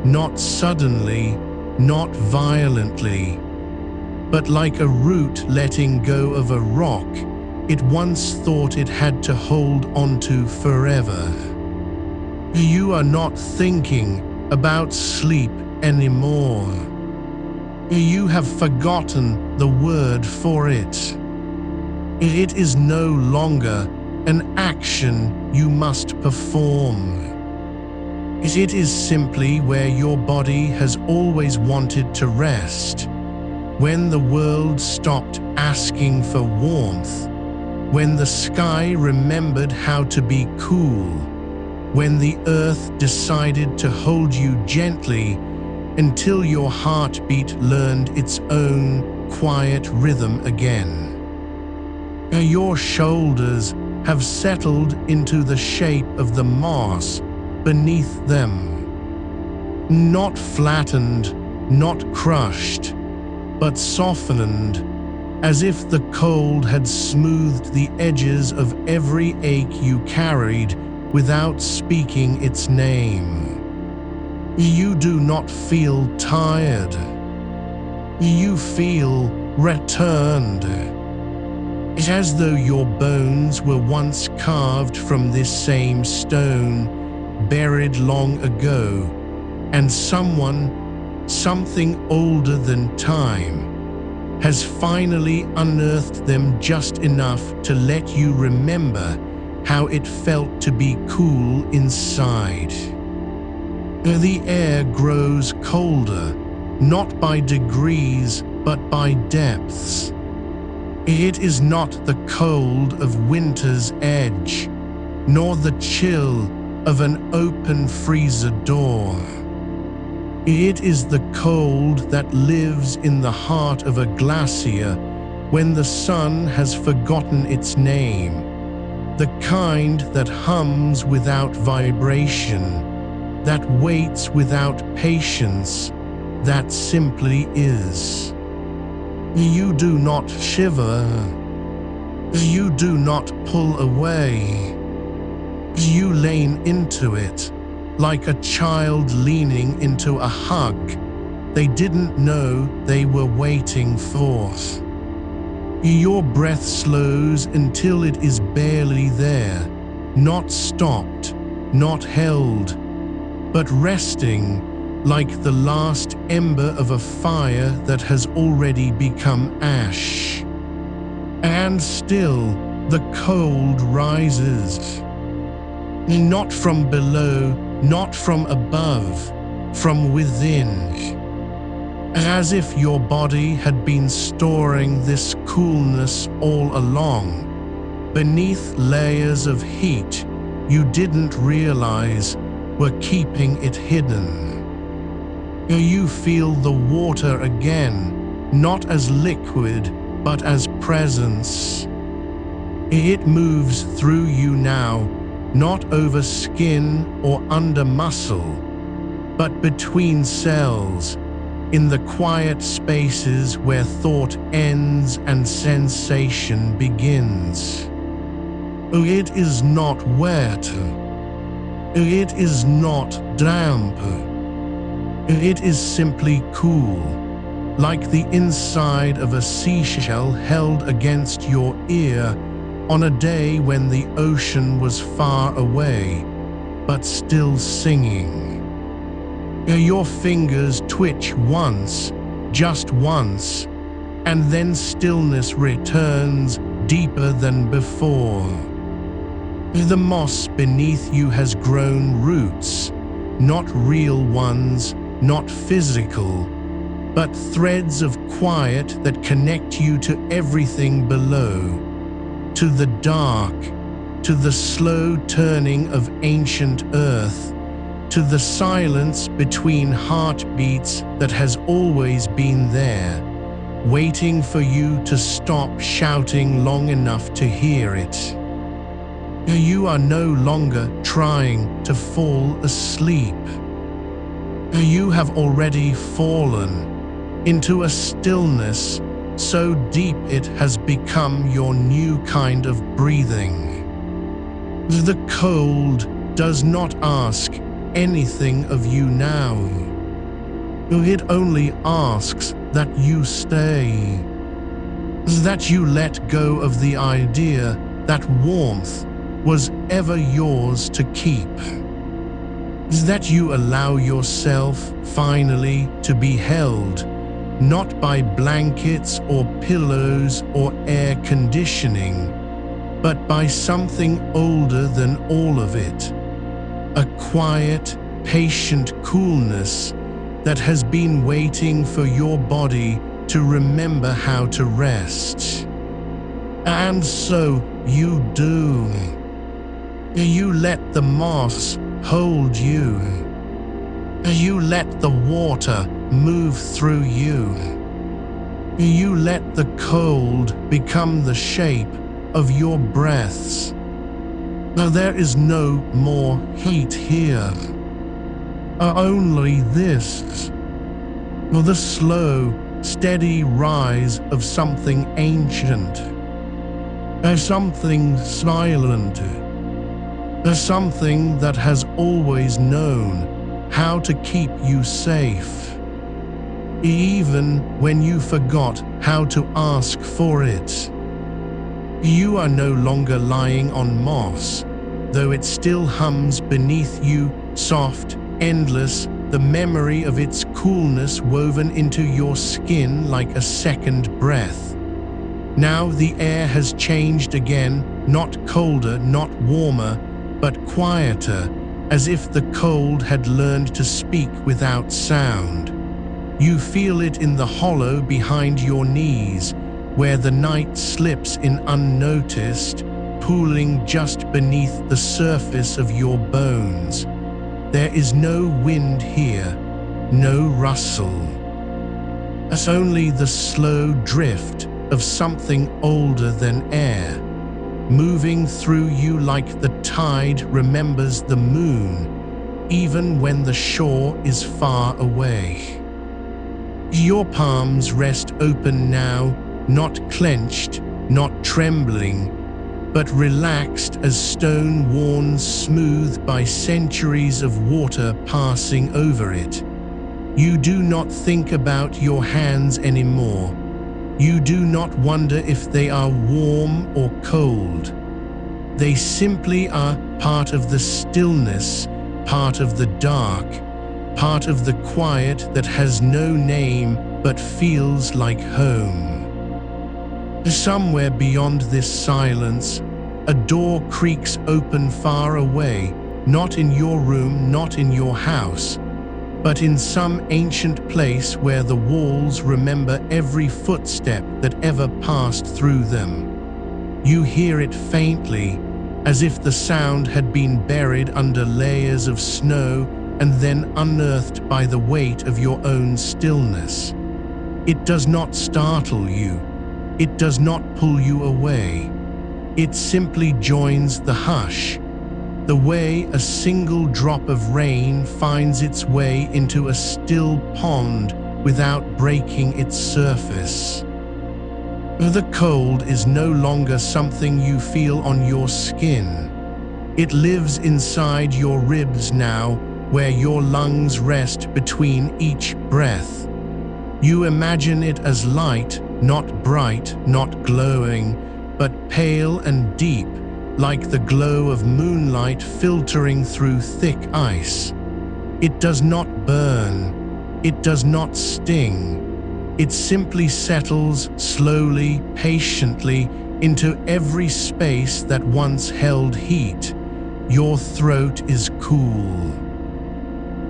not suddenly, not violently, but like a root letting go of a rock it once thought it had to hold onto forever. You are not thinking about sleep anymore. You have forgotten the word for it. It is no longer an action you must perform. It is simply where your body has always wanted to rest, when the world stopped asking for warmth, when the sky remembered how to be cool, when the earth decided to hold you gently until your heartbeat learned its own quiet rhythm again. Your shoulders have settled into the shape of the moss beneath them. Not flattened, not crushed, but softened, as if the cold had smoothed the edges of every ache you carried without speaking its name. You do not feel tired. You feel returned. It's as though your bones were once carved from this same stone, buried long ago, and something older than time, has finally unearthed them just enough to let you remember how it felt to be cool inside. The air grows colder, not by degrees, but by depths. It is not the cold of winter's edge, nor the chill of an open freezer door. It is the cold that lives in the heart of a glacier when the sun has forgotten its name, the kind that hums without vibration, that waits without patience, that simply is. You do not shiver. You do not pull away. You lean into it, like a child leaning into a hug they didn't know they were waiting for. Your breath slows until it is barely there, not stopped, not held, but resting like the last ember of a fire that has already become ash. And still the cold rises. Not from below, not from above, from within. As if your body had been storing this coolness all along, beneath layers of heat you didn't realize were keeping it hidden. You feel the water again, not as liquid, but as presence. It moves through you now, not over skin or under muscle, but between cells, in the quiet spaces where thought ends and sensation begins. It is not wet. It is not damp. It is simply cool, like the inside of a seashell held against your ear on a day when the ocean was far away, but still singing. Your fingers twitch once, just once, and then stillness returns deeper than before. The moss beneath you has grown roots, not real ones, not physical, but threads of quiet that connect you to everything below, to the dark, to the slow turning of ancient earth, to the silence between heartbeats that has always been there, waiting for you to stop shouting long enough to hear it. You are no longer trying to fall asleep. You have already fallen into a stillness so deep it has become your new kind of breathing. The cold does not ask anything of you now. It only asks that you stay, that you let go of the idea that warmth was ever yours to keep, that you allow yourself finally to be held, not by blankets or pillows or air conditioning, but by something older than all of it, a quiet, patient coolness that has been waiting for your body to remember how to rest. And so you do. You let the moss hold you. You let the water move through you. You let the cold become the shape of your breaths. Now there is no more heat here. Only this. The slow, steady rise of something ancient. Something silent. Something that has always known how to keep you safe, even when you forgot how to ask for it. You are no longer lying on moss, though it still hums beneath you, soft, endless, the memory of its coolness woven into your skin like a second breath. Now the air has changed again, not colder, not warmer, but quieter, as if the cold had learned to speak without sound. You feel it in the hollow behind your knees, where the night slips in unnoticed, pooling just beneath the surface of your bones. There is no wind here, no rustle. It's only the slow drift of something older than air, moving through you like the tide remembers the moon, even when the shore is far away. Your palms rest open now, not clenched, not trembling, but relaxed as stone worn smooth by centuries of water passing over it. You do not think about your hands anymore. You do not wonder if they are warm or cold. They simply are part of the stillness, part of the dark, part of the quiet that has no name but feels like home. Somewhere beyond this silence, a door creaks open far away, not in your room, not in your house, but in some ancient place where the walls remember every footstep that ever passed through them. You hear it faintly, as if the sound had been buried under layers of snow and then unearthed by the weight of your own stillness. It does not startle you. It does not pull you away. It simply joins the hush, the way a single drop of rain finds its way into a still pond without breaking its surface. The cold is no longer something you feel on your skin. It lives inside your ribs now, where your lungs rest between each breath. You imagine it as light, not bright, not glowing, but pale and deep, like the glow of moonlight filtering through thick ice. It does not burn. It does not sting. It simply settles slowly, patiently, into every space that once held heat. Your throat is cool.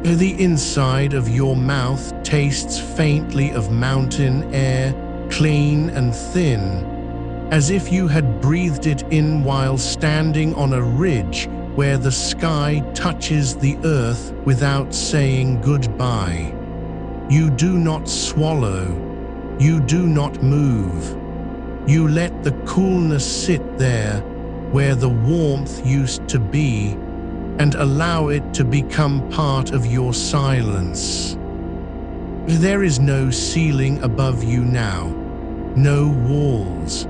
The inside of your mouth tastes faintly of mountain air, clean and thin, as if you had breathed it in while standing on a ridge where the sky touches the earth without saying goodbye. You do not swallow. You do not move. You let the coolness sit there where the warmth used to be and allow it to become part of your silence. There is no ceiling above you now, no walls,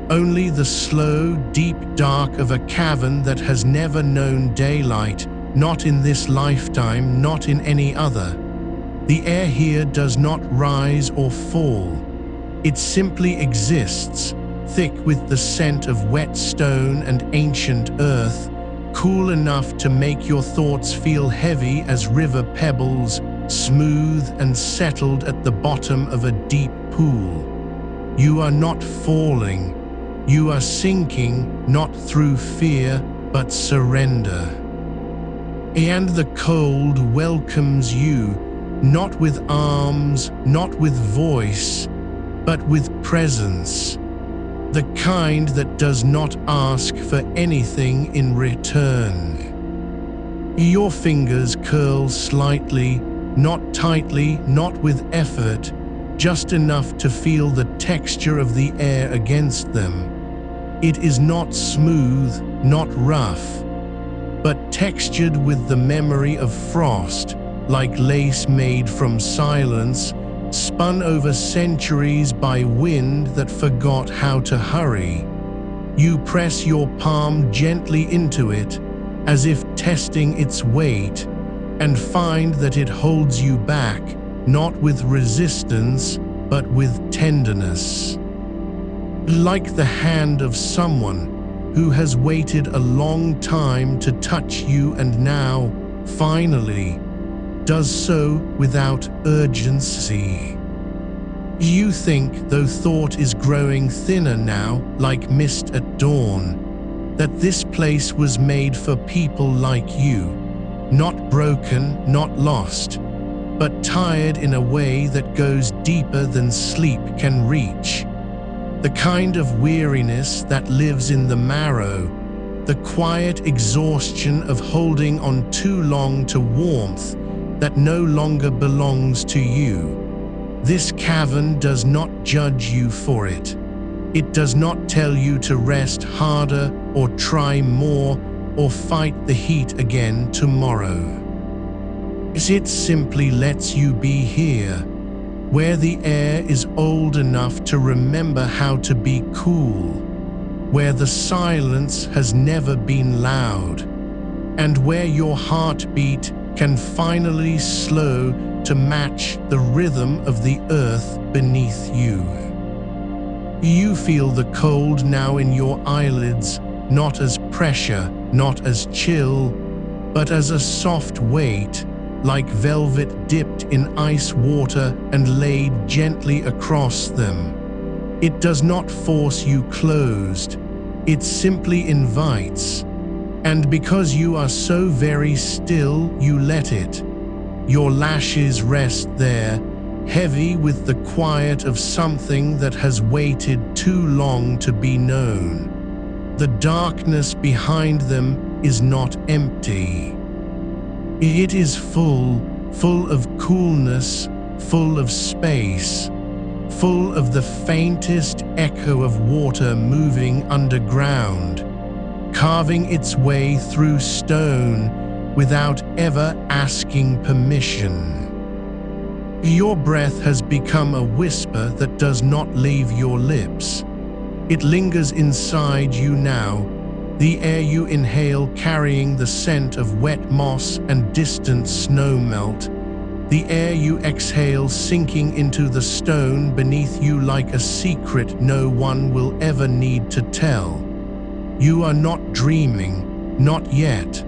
only the slow, deep dark of a cavern that has never known daylight, not in this lifetime, not in any other. The air here does not rise or fall. It simply exists, thick with the scent of wet stone and ancient earth, cool enough to make your thoughts feel heavy as river pebbles, smooth and settled at the bottom of a deep pool. You are not falling. You are sinking, not through fear, but surrender. And the cold welcomes you, not with arms, not with voice, but with presence. The kind that does not ask for anything in return. Your fingers curl slightly, not tightly, not with effort, just enough to feel the texture of the air against them. It is not smooth, not rough, but textured with the memory of frost, like lace made from silence, spun over centuries by wind that forgot how to hurry. You press your palm gently into it, as if testing its weight, and find that it holds you back, not with resistance, but with tenderness. Like the hand of someone who has waited a long time to touch you and now, finally, does so without urgency. You think, though thought is growing thinner now, like mist at dawn, that this place was made for people like you, not broken, not lost, but tired in a way that goes deeper than sleep can reach. The kind of weariness that lives in the marrow, the quiet exhaustion of holding on too long to warmth that no longer belongs to you. This cavern does not judge you for it. It does not tell you to rest harder or try more or fight the heat again tomorrow. It simply lets you be here, where the air is old enough to remember how to be cool, where the silence has never been loud, and where your heartbeat can finally slow to match the rhythm of the earth beneath you. You feel the cold now in your eyelids, not as pressure, not as chill, but as a soft weight, like velvet dipped in ice water and laid gently across them. It does not force you closed, it simply invites. And because you are so very still, you let it. Your lashes rest there, heavy with the quiet of something that has waited too long to be known. The darkness behind them is not empty. It is full of coolness, full of space, full of the faintest echo of water moving underground, carving its way through stone without ever asking permission. Your breath has become a whisper that does not leave your lips. It lingers inside you now, the air you inhale carrying the scent of wet moss and distant snowmelt, the air you exhale sinking into the stone beneath you like a secret no one will ever need to tell. You are not dreaming, not yet,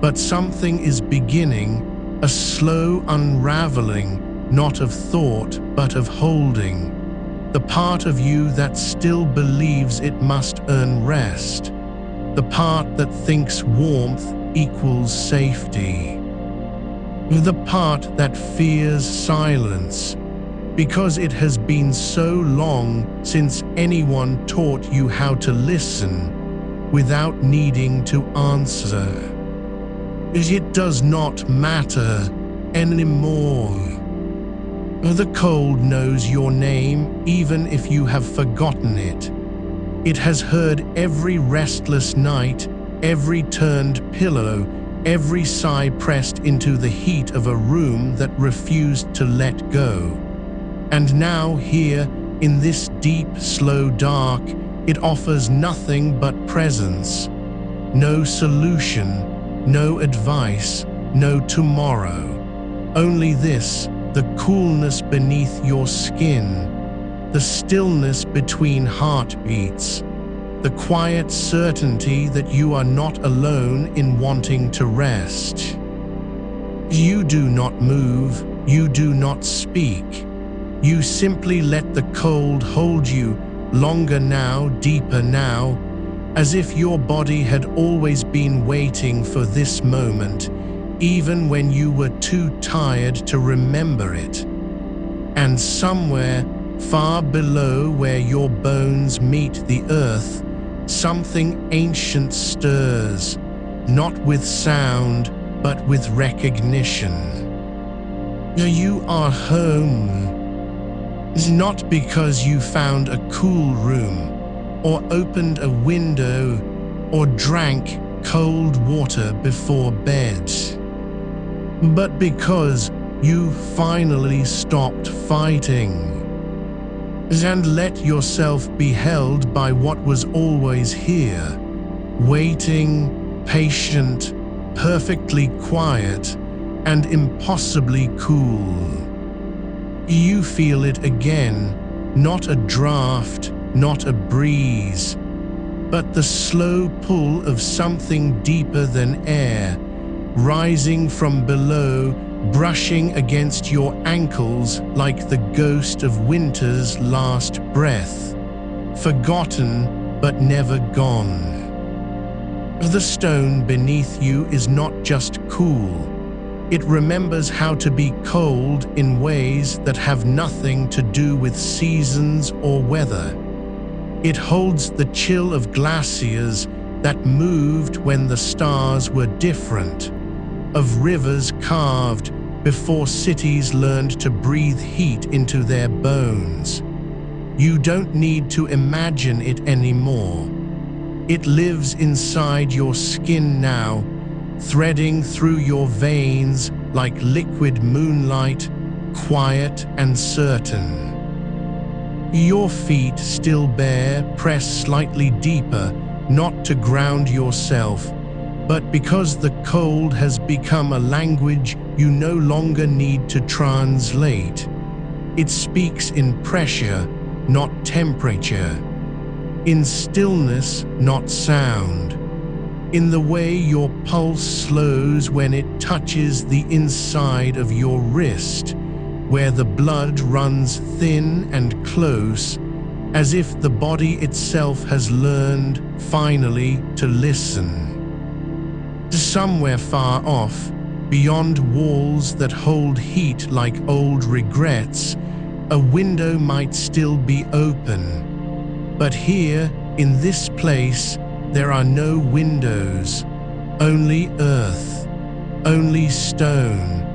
but something is beginning, a slow unraveling, not of thought, but of holding. The part of you that still believes it must earn rest. The part that thinks warmth equals safety. The part that fears silence, because it has been so long since anyone taught you how to listen without needing to answer. It does not matter anymore. The cold knows your name even if you have forgotten it. It has heard every restless night, every turned pillow, every sigh pressed into the heat of a room that refused to let go. And now here, in this deep, slow dark, it offers nothing but presence. No solution, no advice, no tomorrow. Only this, the coolness beneath your skin, the stillness between heartbeats, the quiet certainty that you are not alone in wanting to rest. You do not move, you do not speak. You simply let the cold hold you, longer now, deeper now, as if your body had always been waiting for this moment, even when you were too tired to remember it. And somewhere, far below where your bones meet the earth, something ancient stirs, not with sound, but with recognition. You are home. Not because you found a cool room, or opened a window, or drank cold water before bed, but because you finally stopped fighting and let yourself be held by what was always here, waiting, patient, perfectly quiet, and impossibly cool. You feel it again, not a draft, not a breeze, but the slow pull of something deeper than air, rising from below, brushing against your ankles like the ghost of winter's last breath, forgotten but never gone. The stone beneath you is not just cool. It remembers how to be cold in ways that have nothing to do with seasons or weather. It holds the chill of glaciers that moved when the stars were different, of rivers carved before cities learned to breathe heat into their bones. You don't need to imagine it anymore. It lives inside your skin now, threading through your veins like liquid moonlight, quiet and certain. Your feet still bare, press slightly deeper, not to ground yourself, but because the cold has become a language you no longer need to translate. It speaks in pressure, not temperature, in stillness, not sound, in the way your pulse slows when it touches the inside of your wrist, where the blood runs thin and close, as if the body itself has learned, finally, to listen. Somewhere far off, beyond walls that hold heat like old regrets, a window might still be open. But here, in this place, there are no windows, only earth, only stone,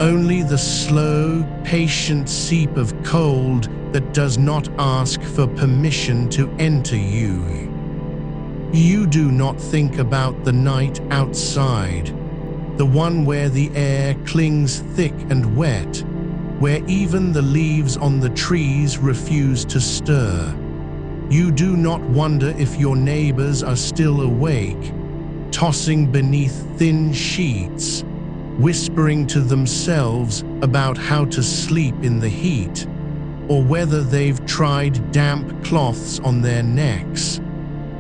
only the slow, patient seep of cold that does not ask for permission to enter you. You do not think about the night outside, the one where the air clings thick and wet, where even the leaves on the trees refuse to stir. You do not wonder if your neighbors are still awake, tossing beneath thin sheets, whispering to themselves about how to sleep in the heat, or whether they've tried damp cloths on their necks,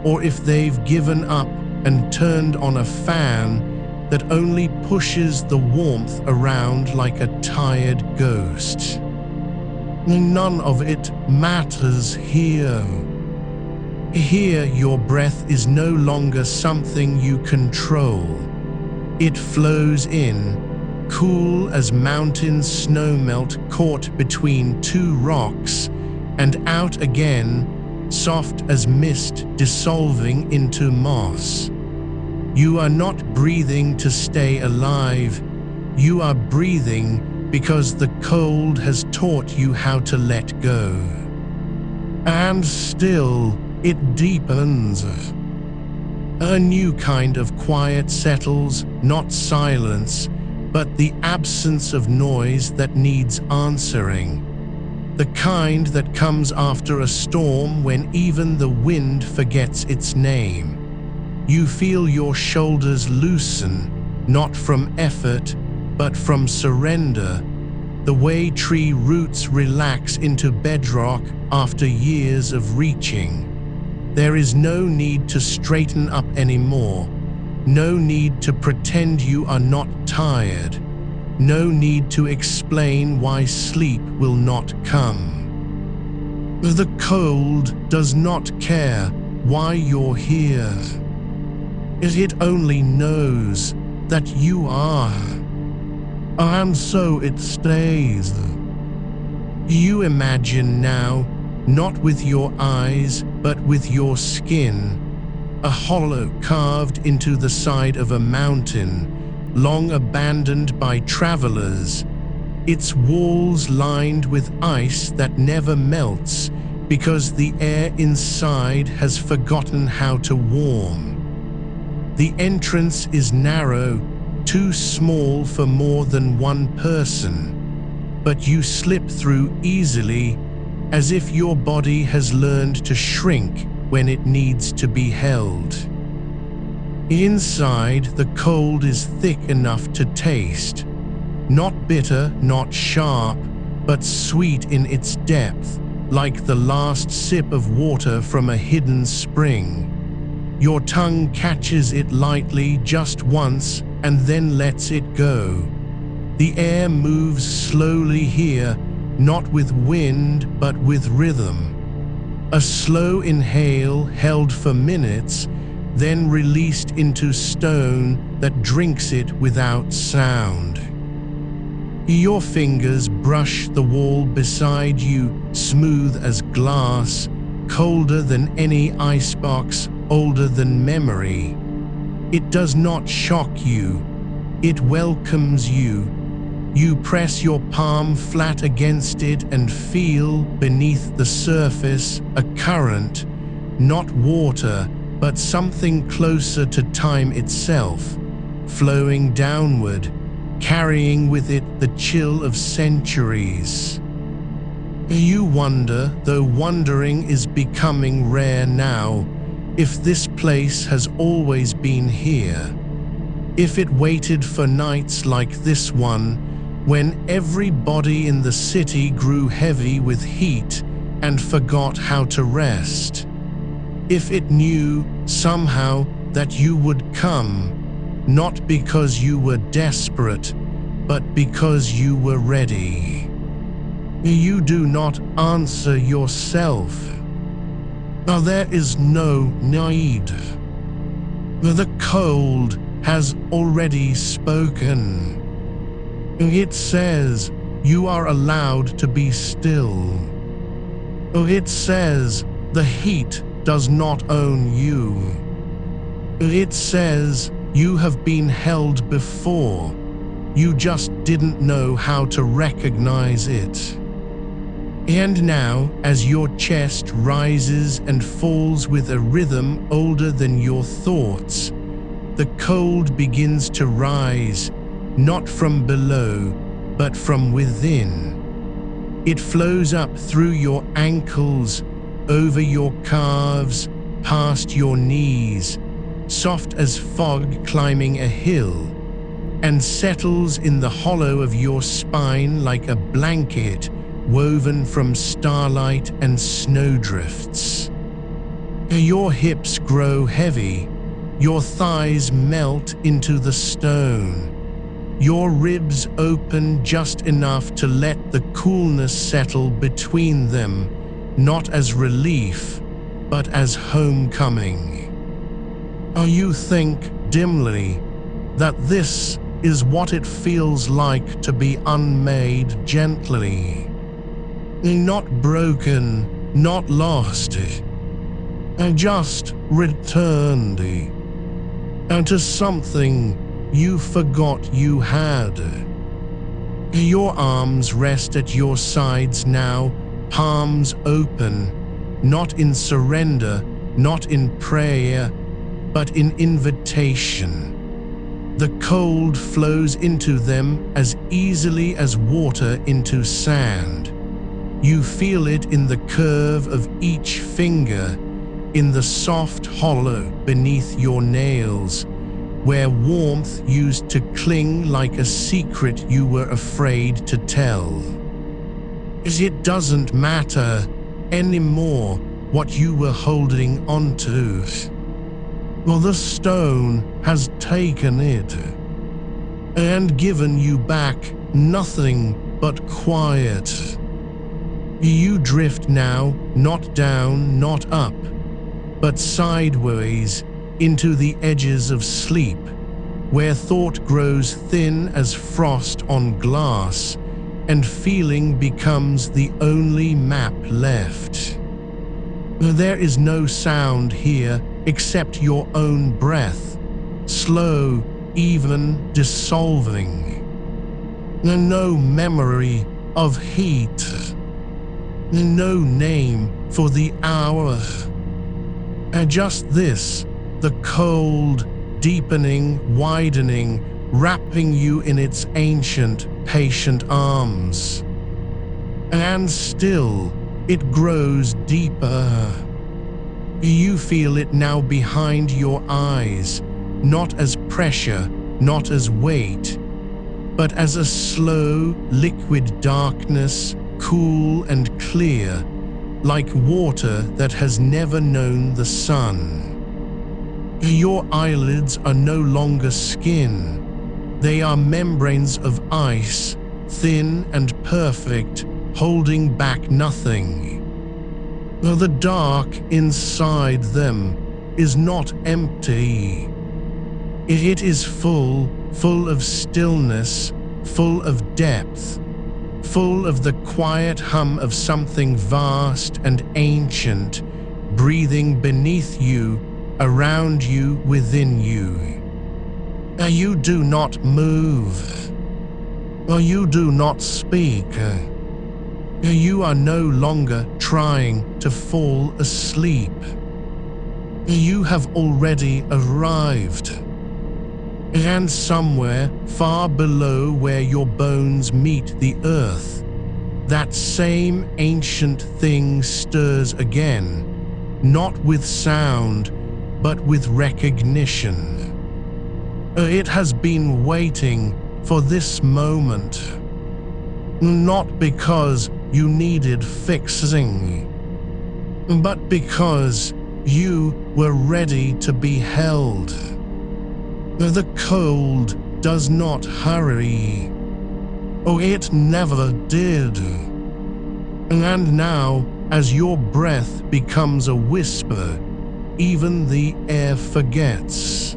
or if they've given up and turned on a fan that only pushes the warmth around like a tired ghost. None of it matters here. Here, your breath is no longer something you control. It flows in, cool as mountain snowmelt caught between two rocks, and out again, soft as mist dissolving into moss. You are not breathing to stay alive. You are breathing because the cold has taught you how to let go. And still, it deepens. A new kind of quiet settles, not silence, but the absence of noise that needs answering. The kind that comes after a storm when even the wind forgets its name. You feel your shoulders loosen, not from effort, but from surrender, the way tree roots relax into bedrock after years of reaching. There is no need to straighten up anymore, no need to pretend you are not tired, no need to explain why sleep will not come. The cold does not care why you're here. It only knows that you are. And so it stays. You imagine now, not with your eyes, but with your skin, a hollow carved into the side of a mountain, long abandoned by travelers, its walls lined with ice that never melts because the air inside has forgotten how to warm. The entrance is narrow, too small for more than one person, but you slip through easily, as if your body has learned to shrink when it needs to be held. Inside, the cold is thick enough to taste, not bitter, not sharp, but sweet in its depth, like the last sip of water from a hidden spring. Your tongue catches it lightly just once and then lets it go. The air moves slowly here, not with wind but with rhythm. A slow inhale held for minutes, then released into stone that drinks it without sound. Your fingers brush the wall beside you, smooth as glass, colder than any icebox, older than memory. It does not shock you, it welcomes you. You press your palm flat against it and feel, beneath the surface, a current, not water, but something closer to time itself, flowing downward, carrying with it the chill of centuries. You wonder, though wondering is becoming rare now, if this place has always been here. If it waited for nights like this one, when every body in the city grew heavy with heat and forgot how to rest. If it knew, somehow, that you would come, not because you were desperate, but because you were ready. You do not answer yourself. Now there is no need. The cold has already spoken. It says you are allowed to be still. It says the heat does not own you. It says you have been held before. You just didn't know how to recognize it. And now, as your chest rises and falls with a rhythm older than your thoughts, the cold begins to rise, not from below, but from within. It flows up through your ankles, over your calves, past your knees, soft as fog climbing a hill, and settles in the hollow of your spine like a blanket woven from starlight and snowdrifts. Your hips grow heavy, your thighs melt into the stone. Your ribs open just enough to let the coolness settle between them, not as relief, but as homecoming. You think, dimly, that this is what it feels like to be unmade gently. Not broken, not lost, just returned, and to something you forgot you had. Your arms rest at your sides now, palms open, not in surrender, not in prayer, but in invitation. The cold flows into them as easily as water into sand. You feel it in the curve of each finger, in the soft hollow beneath your nails, where warmth used to cling like a secret you were afraid to tell. It doesn't matter anymore what you were holding onto. Well, the stone has taken it and given you back nothing but quiet. You drift now, not down, not up, but sideways into the edges of sleep, where thought grows thin as frost on glass, and feeling becomes the only map left. There is no sound here except your own breath, slow, even dissolving. No memory of heat, no name for the hour. Just this, the cold, deepening, widening, wrapping you in its ancient, patient arms. And still, it grows deeper. You feel it now behind your eyes, not as pressure, not as weight, but as a slow, liquid darkness, cool and clear, like water that has never known the sun. Your eyelids are no longer skin. They are membranes of ice, thin and perfect, holding back nothing. The dark inside them is not empty. It is full of stillness, full of depth, full of the quiet hum of something vast and ancient, breathing beneath you, around you, within you. You do not move. You do not speak. You are no longer trying to fall asleep. You have already arrived. And somewhere far below where your bones meet the earth, that same ancient thing stirs again, not with sound, but with recognition. It has been waiting for this moment, not because you needed fixing, but because you were ready to be held. The cold does not hurry. It never did. And now, as your breath becomes a whisper, even the air forgets.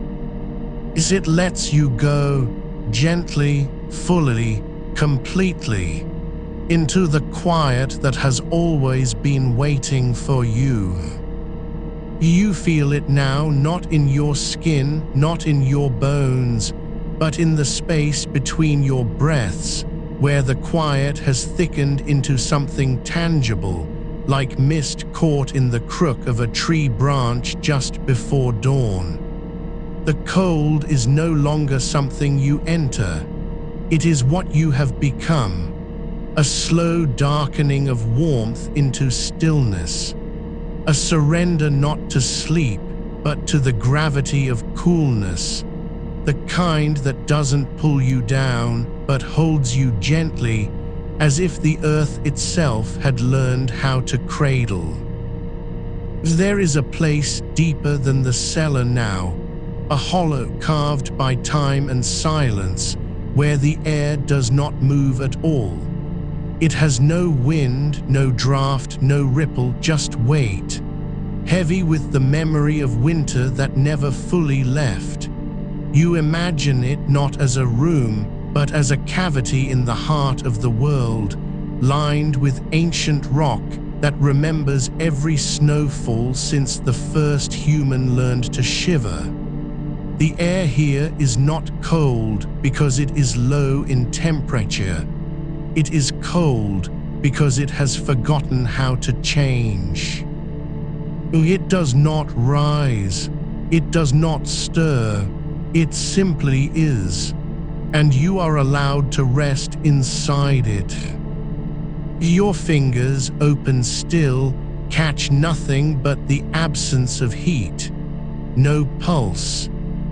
It lets you go gently, fully, completely, into the quiet that has always been waiting for you. You feel it now, not in your skin, not in your bones, but in the space between your breaths, where the quiet has thickened into something tangible, like mist caught in the crook of a tree branch just before dawn. The cold is no longer something you enter. It is what you have become, a slow darkening of warmth into stillness, a surrender not to sleep, but to the gravity of coolness, the kind that doesn't pull you down, but holds you gently, as if the earth itself had learned how to cradle. There is a place deeper than the cellar now, a hollow carved by time and silence, where the air does not move at all. It has no wind, no draft, no ripple, just weight, heavy with the memory of winter that never fully left. You imagine it not as a room, but as a cavity in the heart of the world, lined with ancient rock that remembers every snowfall since the first human learned to shiver. The air here is not cold because it is low in temperature. It is cold because it has forgotten how to change. It does not rise. It does not stir. It simply is. And you are allowed to rest inside it. Your fingers, open still, catch nothing but the absence of heat. No pulse,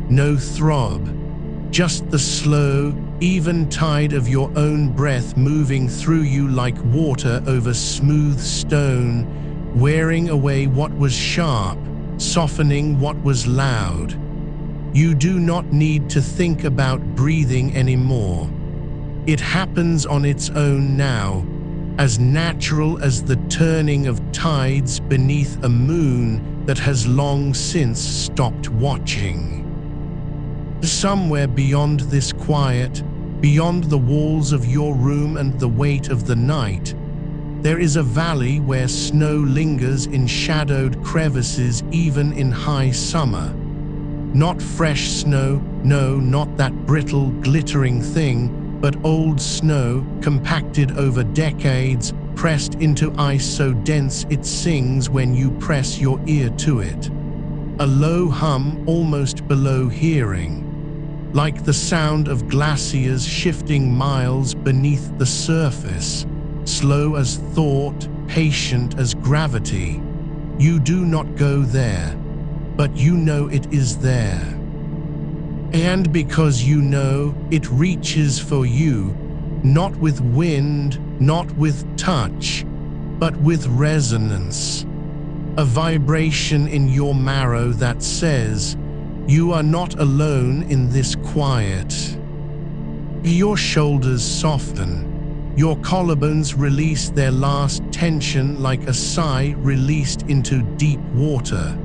no throb, just the slow, even tide of your own breath moving through you like water over smooth stone, wearing away what was sharp, softening what was loud. You do not need to think about breathing anymore. It happens on its own now, as natural as the turning of tides beneath a moon that has long since stopped watching. Somewhere beyond this quiet, beyond the walls of your room and the weight of the night, there is a valley where snow lingers in shadowed crevices even in high summer. Not fresh snow, no, not that brittle, glittering thing, but old snow, compacted over decades, pressed into ice so dense it sings when you press your ear to it. A low hum almost below hearing, like the sound of glaciers shifting miles beneath the surface, slow as thought, patient as gravity. You do not go there, but you know it is there. And because you know, it reaches for you, not with wind, not with touch, but with resonance. A vibration in your marrow that says, you are not alone in this quiet. Your shoulders soften, your collarbones release their last tension like a sigh released into deep water.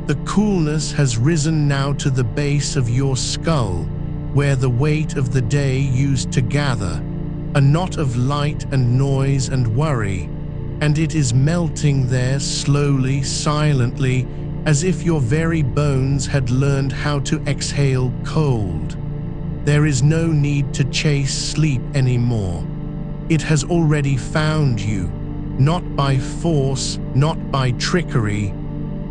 The coolness has risen now to the base of your skull, where the weight of the day used to gather, a knot of light and noise and worry, and it is melting there slowly, silently, as if your very bones had learned how to exhale cold. There is no need to chase sleep anymore. It has already found you, not by force, not by trickery,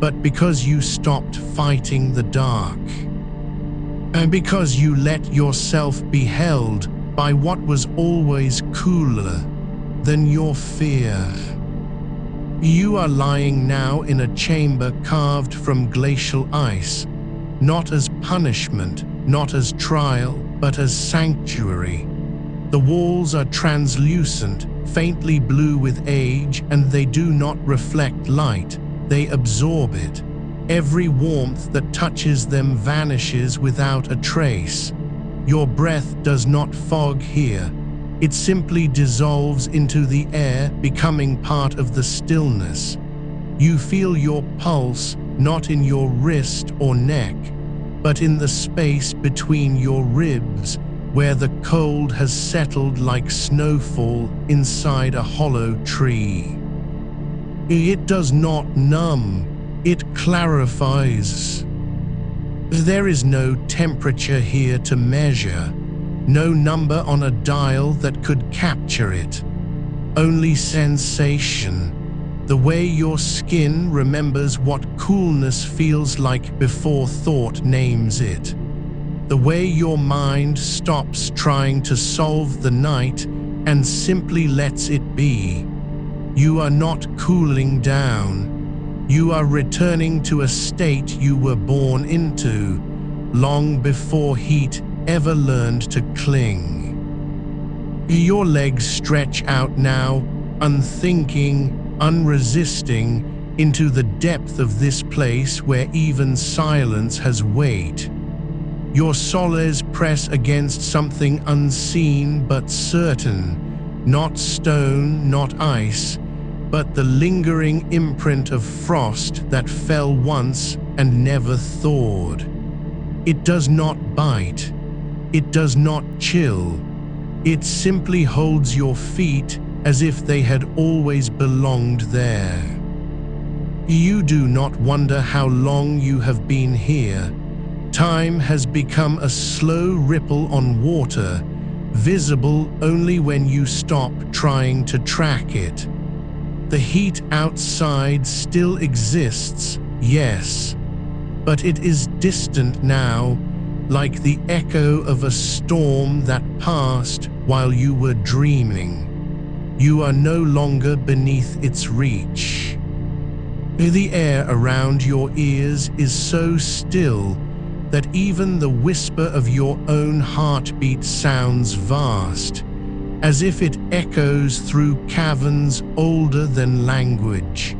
but because you stopped fighting the dark. And because you let yourself be held by what was always cooler than your fear. You are lying now in a chamber carved from glacial ice, not as punishment, not as trial, but as sanctuary. The walls are translucent, faintly blue with age, and they do not reflect light. They absorb it. Every warmth that touches them vanishes without a trace. Your breath does not fog here. It simply dissolves into the air, becoming part of the stillness. You feel your pulse not in your wrist or neck, but in the space between your ribs, where the cold has settled like snowfall inside a hollow tree. It does not numb, it clarifies. There is no temperature here to measure, no number on a dial that could capture it. Only sensation, the way your skin remembers what coolness feels like before thought names it. The way your mind stops trying to solve the night and simply lets it be. You are not cooling down. You are returning to a state you were born into, long before heat ever learned to cling. Your legs stretch out now, unthinking, unresisting, into the depth of this place where even silence has weight. Your soles press against something unseen but certain, not stone, not ice, but the lingering imprint of frost that fell once and never thawed. It does not bite. It does not chill. It simply holds your feet as if they had always belonged there. You do not wonder how long you have been here. Time has become a slow ripple on water, visible only when you stop trying to track it. The heat outside still exists, yes, but it is distant now, like the echo of a storm that passed while you were dreaming. You are no longer beneath its reach. The air around your ears is so still that even the whisper of your own heartbeat sounds vast, as if it echoes through caverns older than language.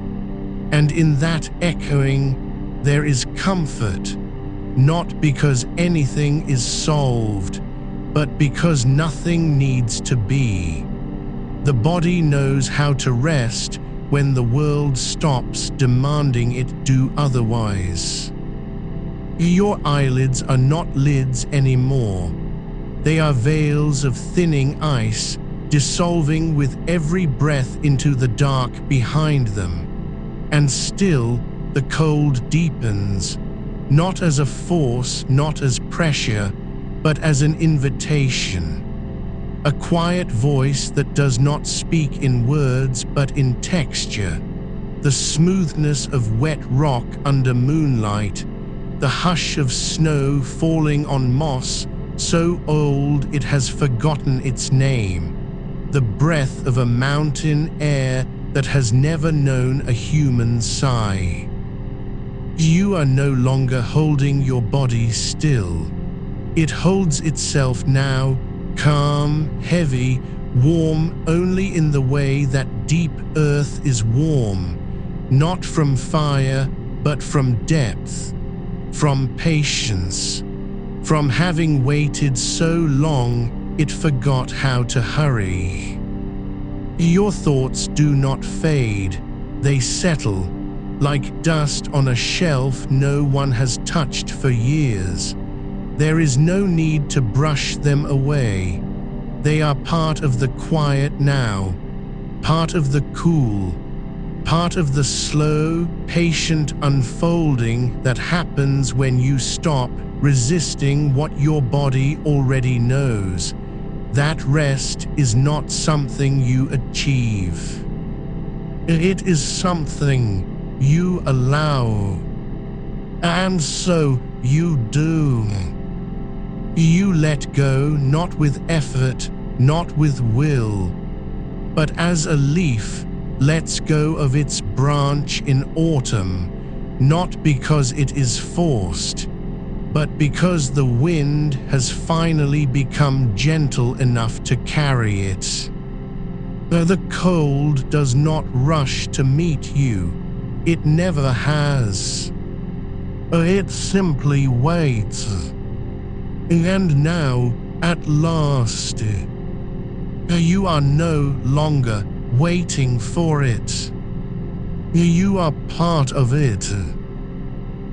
And in that echoing, there is comfort, not because anything is solved, but because nothing needs to be. The body knows how to rest when the world stops demanding it do otherwise. Your eyelids are not lids anymore. They are veils of thinning ice, dissolving with every breath into the dark behind them. And still, the cold deepens, not as a force, not as pressure, but as an invitation. A quiet voice that does not speak in words but in texture. The smoothness of wet rock under moonlight, the hush of snow falling on moss so old it has forgotten its name, the breath of a mountain air that has never known a human sigh. You are no longer holding your body still. It holds itself now, calm, heavy, warm only in the way that deep earth is warm, not from fire, but from depth, from patience, from having waited so long it forgot how to hurry. Your thoughts do not fade, they settle, like dust on a shelf no one has touched for years. There is no need to brush them away. They are part of the quiet now, part of the cool, part of the slow, patient unfolding that happens when you stop resisting what your body already knows. That rest is not something you achieve. It is something you allow. And so you do. You let go not with effort, not with will, but as a leaf lets go of its branch in autumn, not because it is forced, but because the wind has finally become gentle enough to carry it. The cold does not rush to meet you. It never has. It simply waits. And now, at last, you are no longer waiting for it. You are part of it.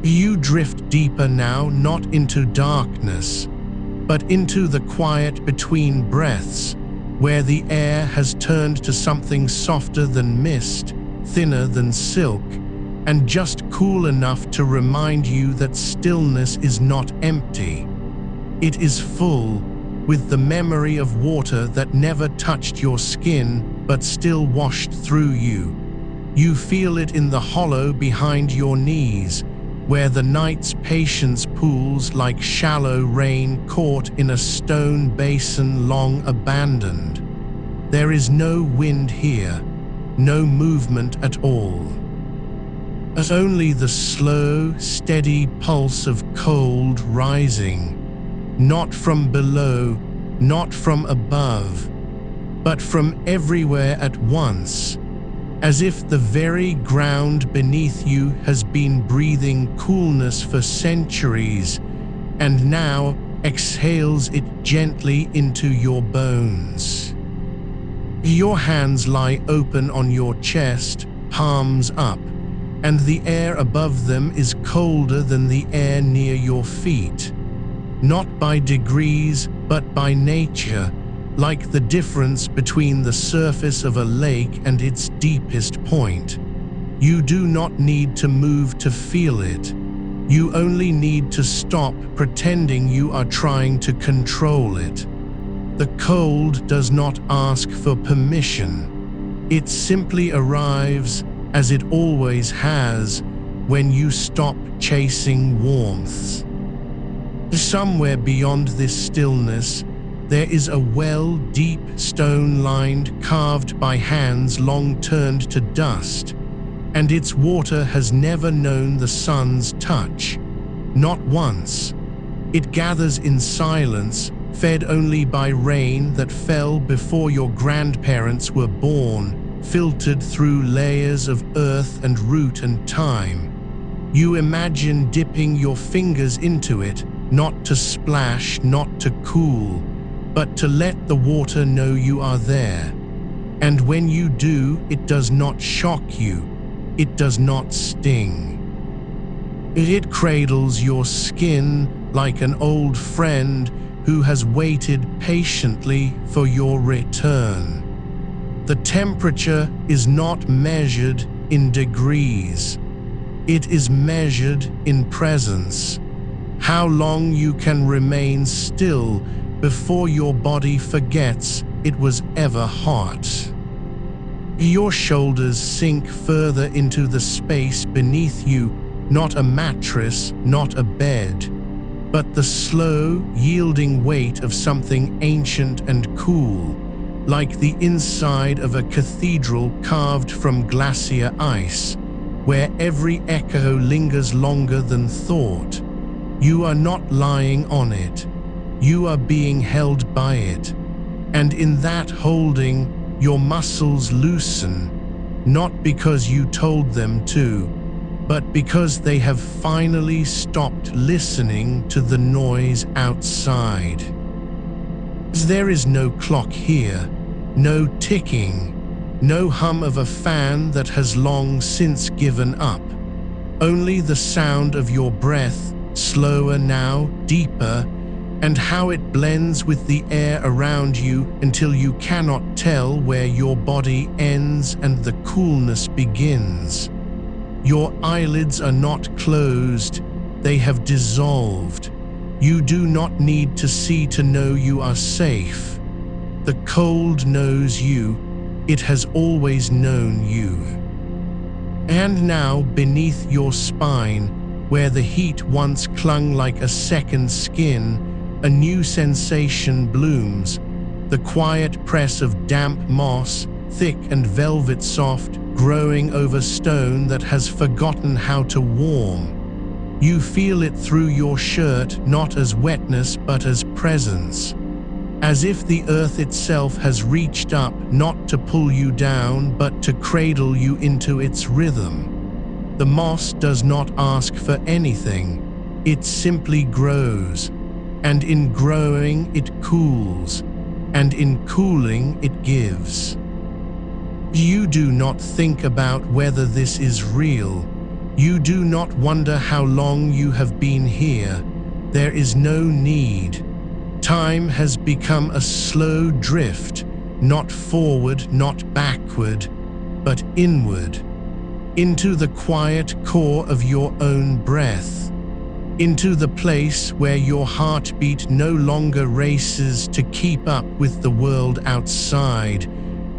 You drift deeper now, not into darkness, but into the quiet between breaths, where the air has turned to something softer than mist, thinner than silk, and just cool enough to remind you that stillness is not empty. It is full, with the memory of water that never touched your skin but still washed through you. You feel it in the hollow behind your knees, where the night's patience pools like shallow rain caught in a stone basin long abandoned. There is no wind here, no movement at all. As only the slow, steady pulse of cold rising, not from below, not from above, but from everywhere at once, as if the very ground beneath you has been breathing coolness for centuries, and now exhales it gently into your bones. Your hands lie open on your chest, palms up, and the air above them is colder than the air near your feet. Not by degrees, but by nature, like the difference between the surface of a lake and its deepest point. You do not need to move to feel it. You only need to stop pretending you are trying to control it. The cold does not ask for permission. It simply arrives, as it always has, when you stop chasing warmth. Somewhere beyond this stillness, there is a well deep stone-lined, carved by hands long turned to dust, and its water has never known the sun's touch. Not once. It gathers in silence, fed only by rain that fell before your grandparents were born, filtered through layers of earth and root and time. You imagine dipping your fingers into it, not to splash, not to cool, but to let the water know you are there. And when you do, it does not shock you, it does not sting. It cradles your skin like an old friend who has waited patiently for your return. The temperature is not measured in degrees. It is measured in presence. How long you can remain still before your body forgets it was ever hot. Your shoulders sink further into the space beneath you, not a mattress, not a bed, but the slow, yielding weight of something ancient and cool, like the inside of a cathedral carved from glacier ice, where every echo lingers longer than thought. You are not lying on it. You are being held by it. And in that holding, your muscles loosen, not because you told them to, but because they have finally stopped listening to the noise outside. There is no clock here, no ticking, no hum of a fan that has long since given up. Only the sound of your breath, slower now, deeper, and how it blends with the air around you until you cannot tell where your body ends and the coolness begins. Your eyelids are not closed, they have dissolved. You do not need to see to know you are safe. The cold knows you, it has always known you. And now, beneath your spine, where the heat once clung like a second skin, a new sensation blooms, the quiet press of damp moss, thick and velvet soft, growing over stone that has forgotten how to warm. You feel it through your shirt, not as wetness but as presence. As if the earth itself has reached up, not to pull you down, but to cradle you into its rhythm. The moss does not ask for anything, it simply grows. And in growing it cools, and in cooling it gives. You do not think about whether this is real. You do not wonder how long you have been here. There is no need. Time has become a slow drift, not forward, not backward, but inward, into the quiet core of your own breath. Into the place where your heartbeat no longer races to keep up with the world outside,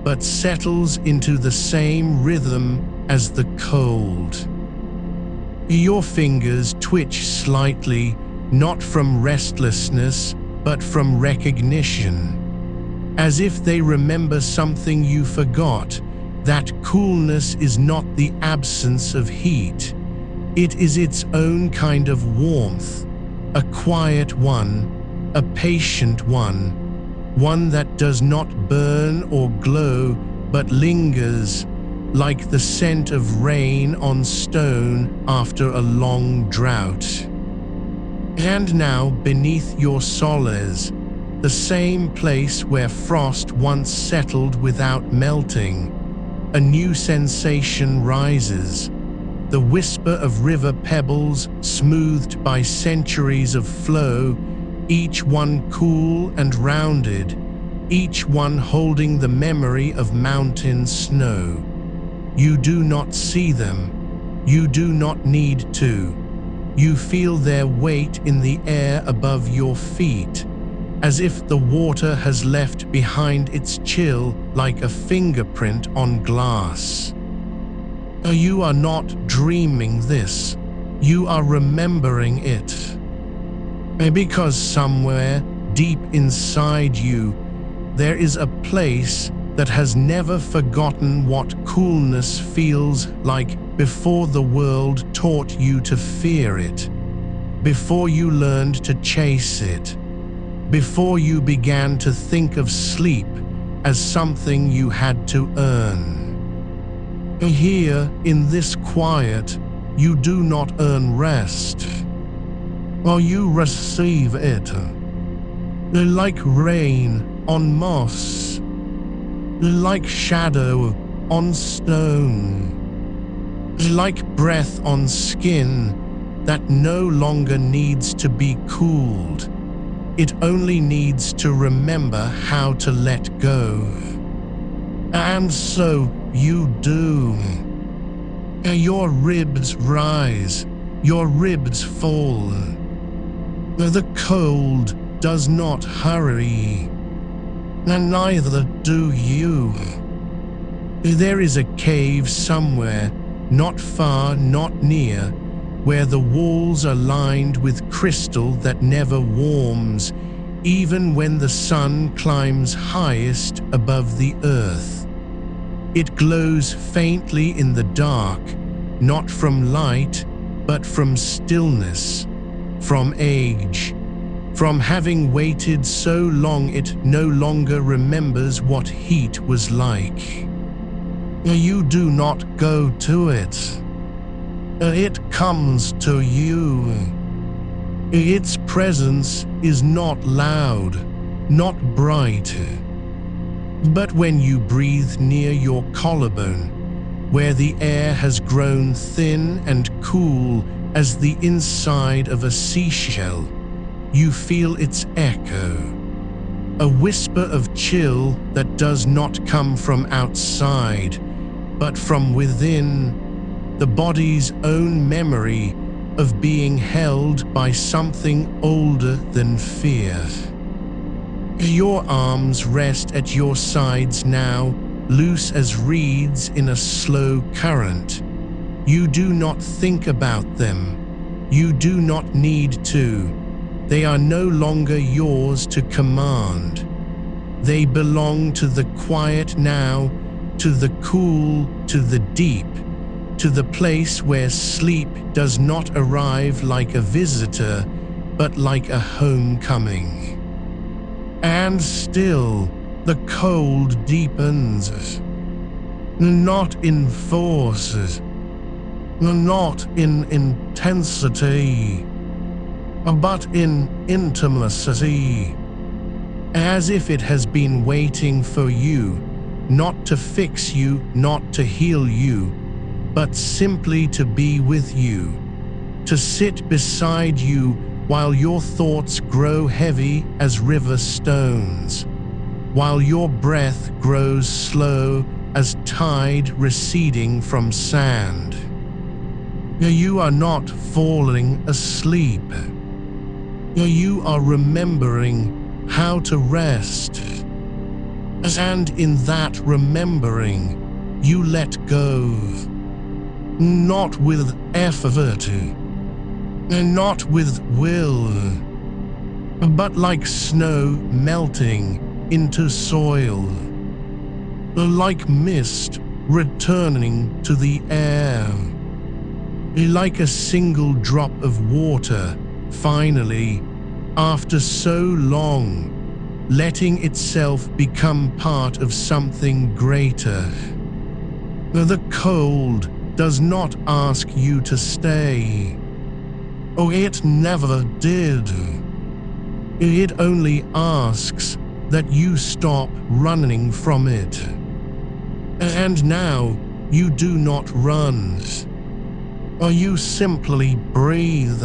but settles into the same rhythm as the cold. Your fingers twitch slightly, not from restlessness, but from recognition. As if they remember something you forgot, that coolness is not the absence of heat. It is its own kind of warmth, a quiet one, a patient one that does not burn or glow but lingers, like the scent of rain on stone after a long drought. And now beneath your soles, the same place where frost once settled without melting, a new sensation rises. The whisper of river pebbles smoothed by centuries of flow, each one cool and rounded, each one holding the memory of mountain snow. You do not see them. You do not need to. You feel their weight in the air above your feet, as if the water has left behind its chill like a fingerprint on glass. You are not dreaming this, you are remembering it. Because somewhere deep inside you, there is a place that has never forgotten what coolness feels like before the world taught you to fear it, before you learned to chase it, before you began to think of sleep as something you had to earn. Here, in this quiet, you do not earn rest, or you receive it, like rain on moss, like shadow on stone, like breath on skin that no longer needs to be cooled. It only needs to remember how to let go. And so you do. Your ribs rise, your ribs fall. The cold does not hurry, and neither do you. There is a cave somewhere, not far, not near, where the walls are lined with crystal that never warms, even when the sun climbs highest above the earth. It glows faintly in the dark, not from light, but from stillness, from age, from having waited so long it no longer remembers what heat was like. You do not go to it. It comes to you. Its presence is not loud, not bright. But when you breathe near your collarbone, where the air has grown thin and cool as the inside of a seashell, you feel its echo, a whisper of chill that does not come from outside, but from within, the body's own memory of being held by something older than fear. Your arms rest at your sides now, loose as reeds in a slow current. You do not think about them. You do not need to. They are no longer yours to command. They belong to the quiet now, to the cool, to the deep, to the place where sleep does not arrive like a visitor, but like a homecoming. And still, the cold deepens, not in force, not in intensity, but in intimacy, as if it has been waiting for you, not to fix you, not to heal you, but simply to be with you, to sit beside you while your thoughts grow heavy as river stones, while your breath grows slow as tide receding from sand. You are not falling asleep. You are remembering how to rest. And in that remembering, you let go. Not with effort, not with will, but like snow melting into soil, like mist returning to the air, like a single drop of water, finally, after so long, letting itself become part of something greater. The cold does not ask you to stay. Oh, it never did. It only asks that you stop running from it. And now you do not run. You simply breathe.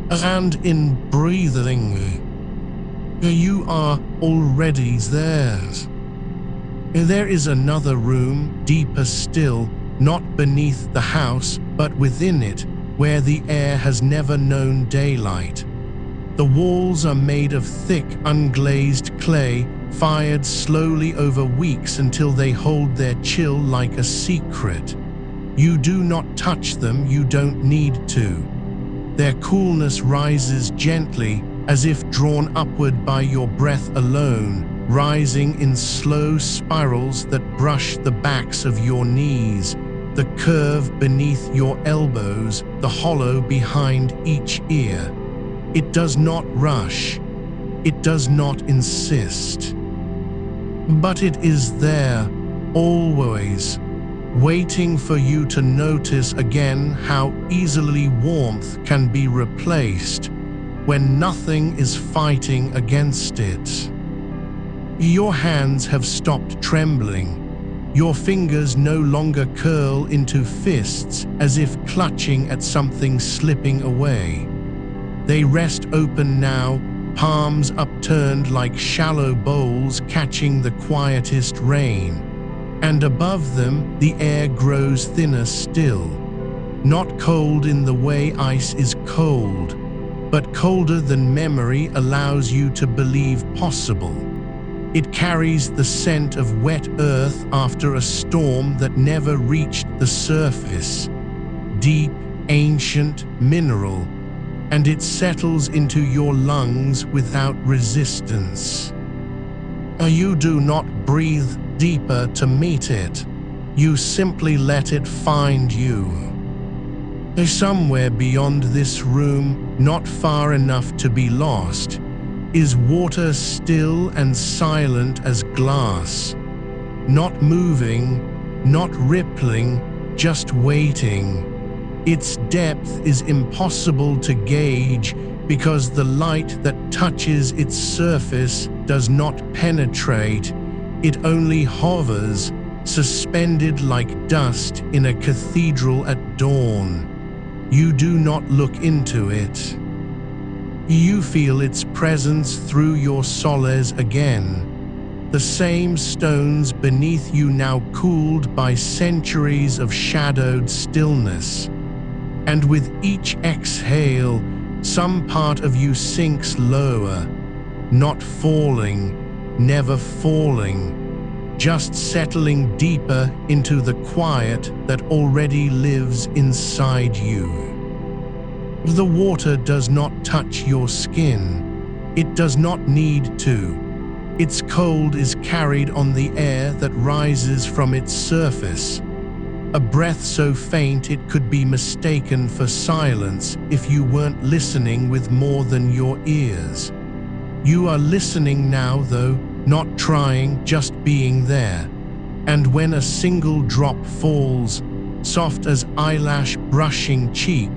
And in breathing, you are already there. There is another room, deeper still, not beneath the house, but within it, where the air has never known daylight. The walls are made of thick, unglazed clay, fired slowly over weeks until they hold their chill like a secret. You do not touch them, you don't need to. Their coolness rises gently, as if drawn upward by your breath alone, rising in slow spirals that brush the backs of your knees, the curve beneath your elbows, the hollow behind each ear. It does not rush. It does not insist. But it is there, always, waiting for you to notice again how easily warmth can be replaced when nothing is fighting against it. Your hands have stopped trembling. Your fingers no longer curl into fists as if clutching at something slipping away. They rest open now, palms upturned like shallow bowls catching the quietest rain. And above them, the air grows thinner still. Not cold in the way ice is cold, but colder than memory allows you to believe possible. It carries the scent of wet earth after a storm that never reached the surface. Deep, ancient, mineral, and it settles into your lungs without resistance. You do not breathe deeper to meet it. You simply let it find you. Somewhere beyond this room, not far enough to be lost, is water still and silent as glass. Not moving, not rippling, just waiting. Its depth is impossible to gauge because the light that touches its surface does not penetrate. It only hovers, suspended like dust in a cathedral at dawn. You do not look into it. You feel its presence through your soles again. The same stones beneath you now cooled by centuries of shadowed stillness. And with each exhale, some part of you sinks lower, not falling, never falling, just settling deeper into the quiet that already lives inside you. The water does not touch your skin. It does not need to. Its cold is carried on the air that rises from its surface. A breath so faint it could be mistaken for silence if you weren't listening with more than your ears. You are listening now, though, not trying, just being there. And when a single drop falls, soft as eyelash brushing cheek,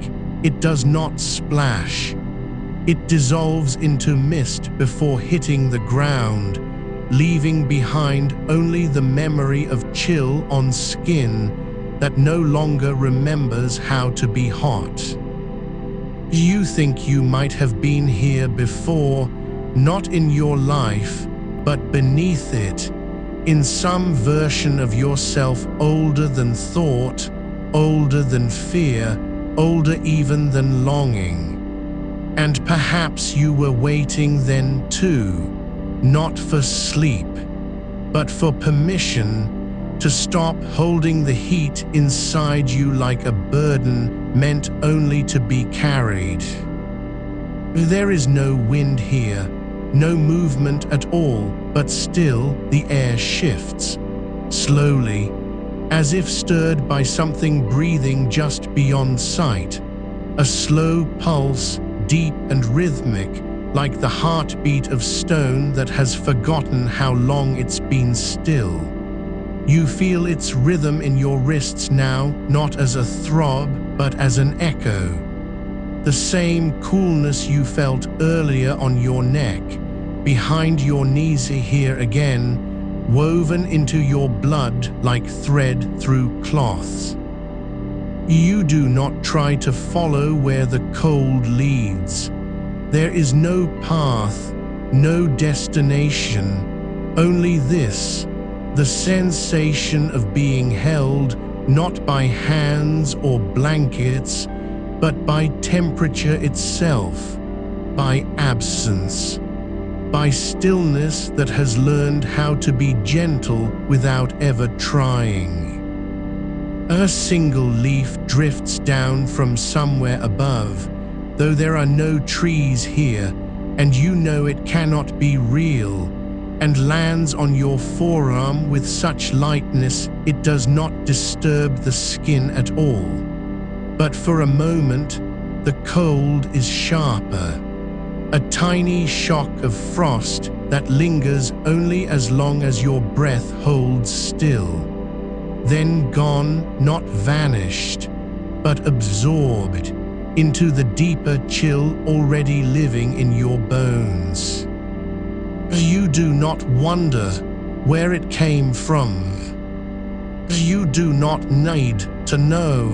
it does not splash. It dissolves into mist before hitting the ground, leaving behind only the memory of chill on skin that no longer remembers how to be hot. You think you might have been here before, not in your life, but beneath it, in some version of yourself older than thought, older than fear, older even than longing. And perhaps you were waiting then too, not for sleep, but for permission to stop holding the heat inside you like a burden meant only to be carried. There is no wind here, no movement at all, but still the air shifts, slowly, as if stirred by something breathing just beyond sight. A slow pulse, deep and rhythmic, like the heartbeat of stone that has forgotten how long it's been still. You feel its rhythm in your wrists now, not as a throb, but as an echo. The same coolness you felt earlier on your neck, behind your knees here again, woven into your blood like thread through cloths. You do not try to follow where the cold leads. There is no path, no destination, only this, the sensation of being held not by hands or blankets, but by temperature itself, by absence, by stillness that has learned how to be gentle without ever trying. A single leaf drifts down from somewhere above, though there are no trees here, and you know it cannot be real, and lands on your forearm with such lightness it does not disturb the skin at all. But for a moment, the cold is sharper, a tiny shock of frost that lingers only as long as your breath holds still, then gone, not vanished, but absorbed into the deeper chill already living in your bones. You do not wonder where it came from. You do not need to know.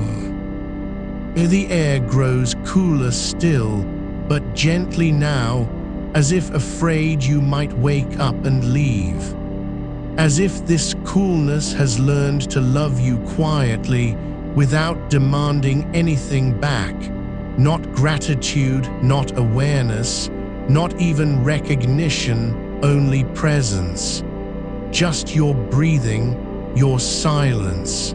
The air grows cooler still, but gently now, as if afraid you might wake up and leave. As if this coolness has learned to love you quietly without demanding anything back. Not gratitude, not awareness, not even recognition, only presence. Just your breathing, your silence.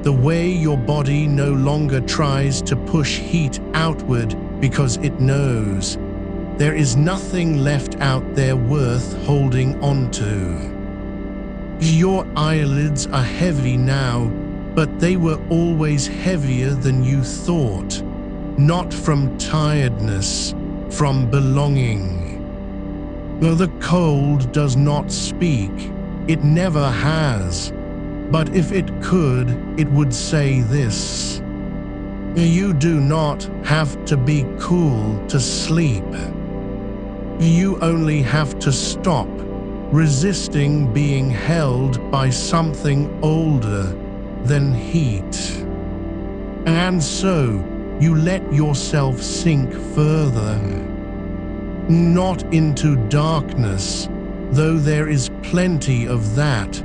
The way your body no longer tries to push heat outward because it knows there is nothing left out there worth holding onto. Your eyelids are heavy now, but they were always heavier than you thought. Not from tiredness, from belonging. Though the cold does not speak, it never has. But if it could, it would say this: you do not have to be cool to sleep. You only have to stop resisting being held by something older than heat. And so, you let yourself sink further. Not into darkness, though there is plenty of that,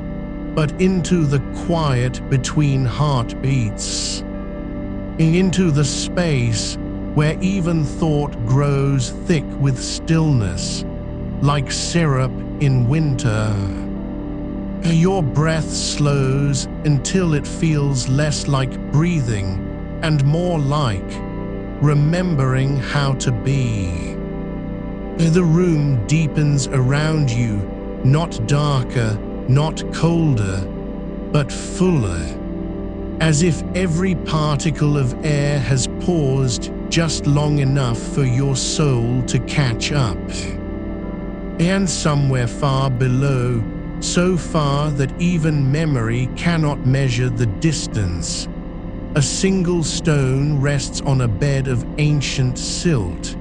but into the quiet between heartbeats. Into the space where even thought grows thick with stillness, like syrup in winter. Your breath slows until it feels less like breathing and more like remembering how to be. The room deepens around you, not darker, not colder, but fuller, as if every particle of air has paused just long enough for your soul to catch up. And somewhere far below, so far that even memory cannot measure the distance, a single stone rests on a bed of ancient silt.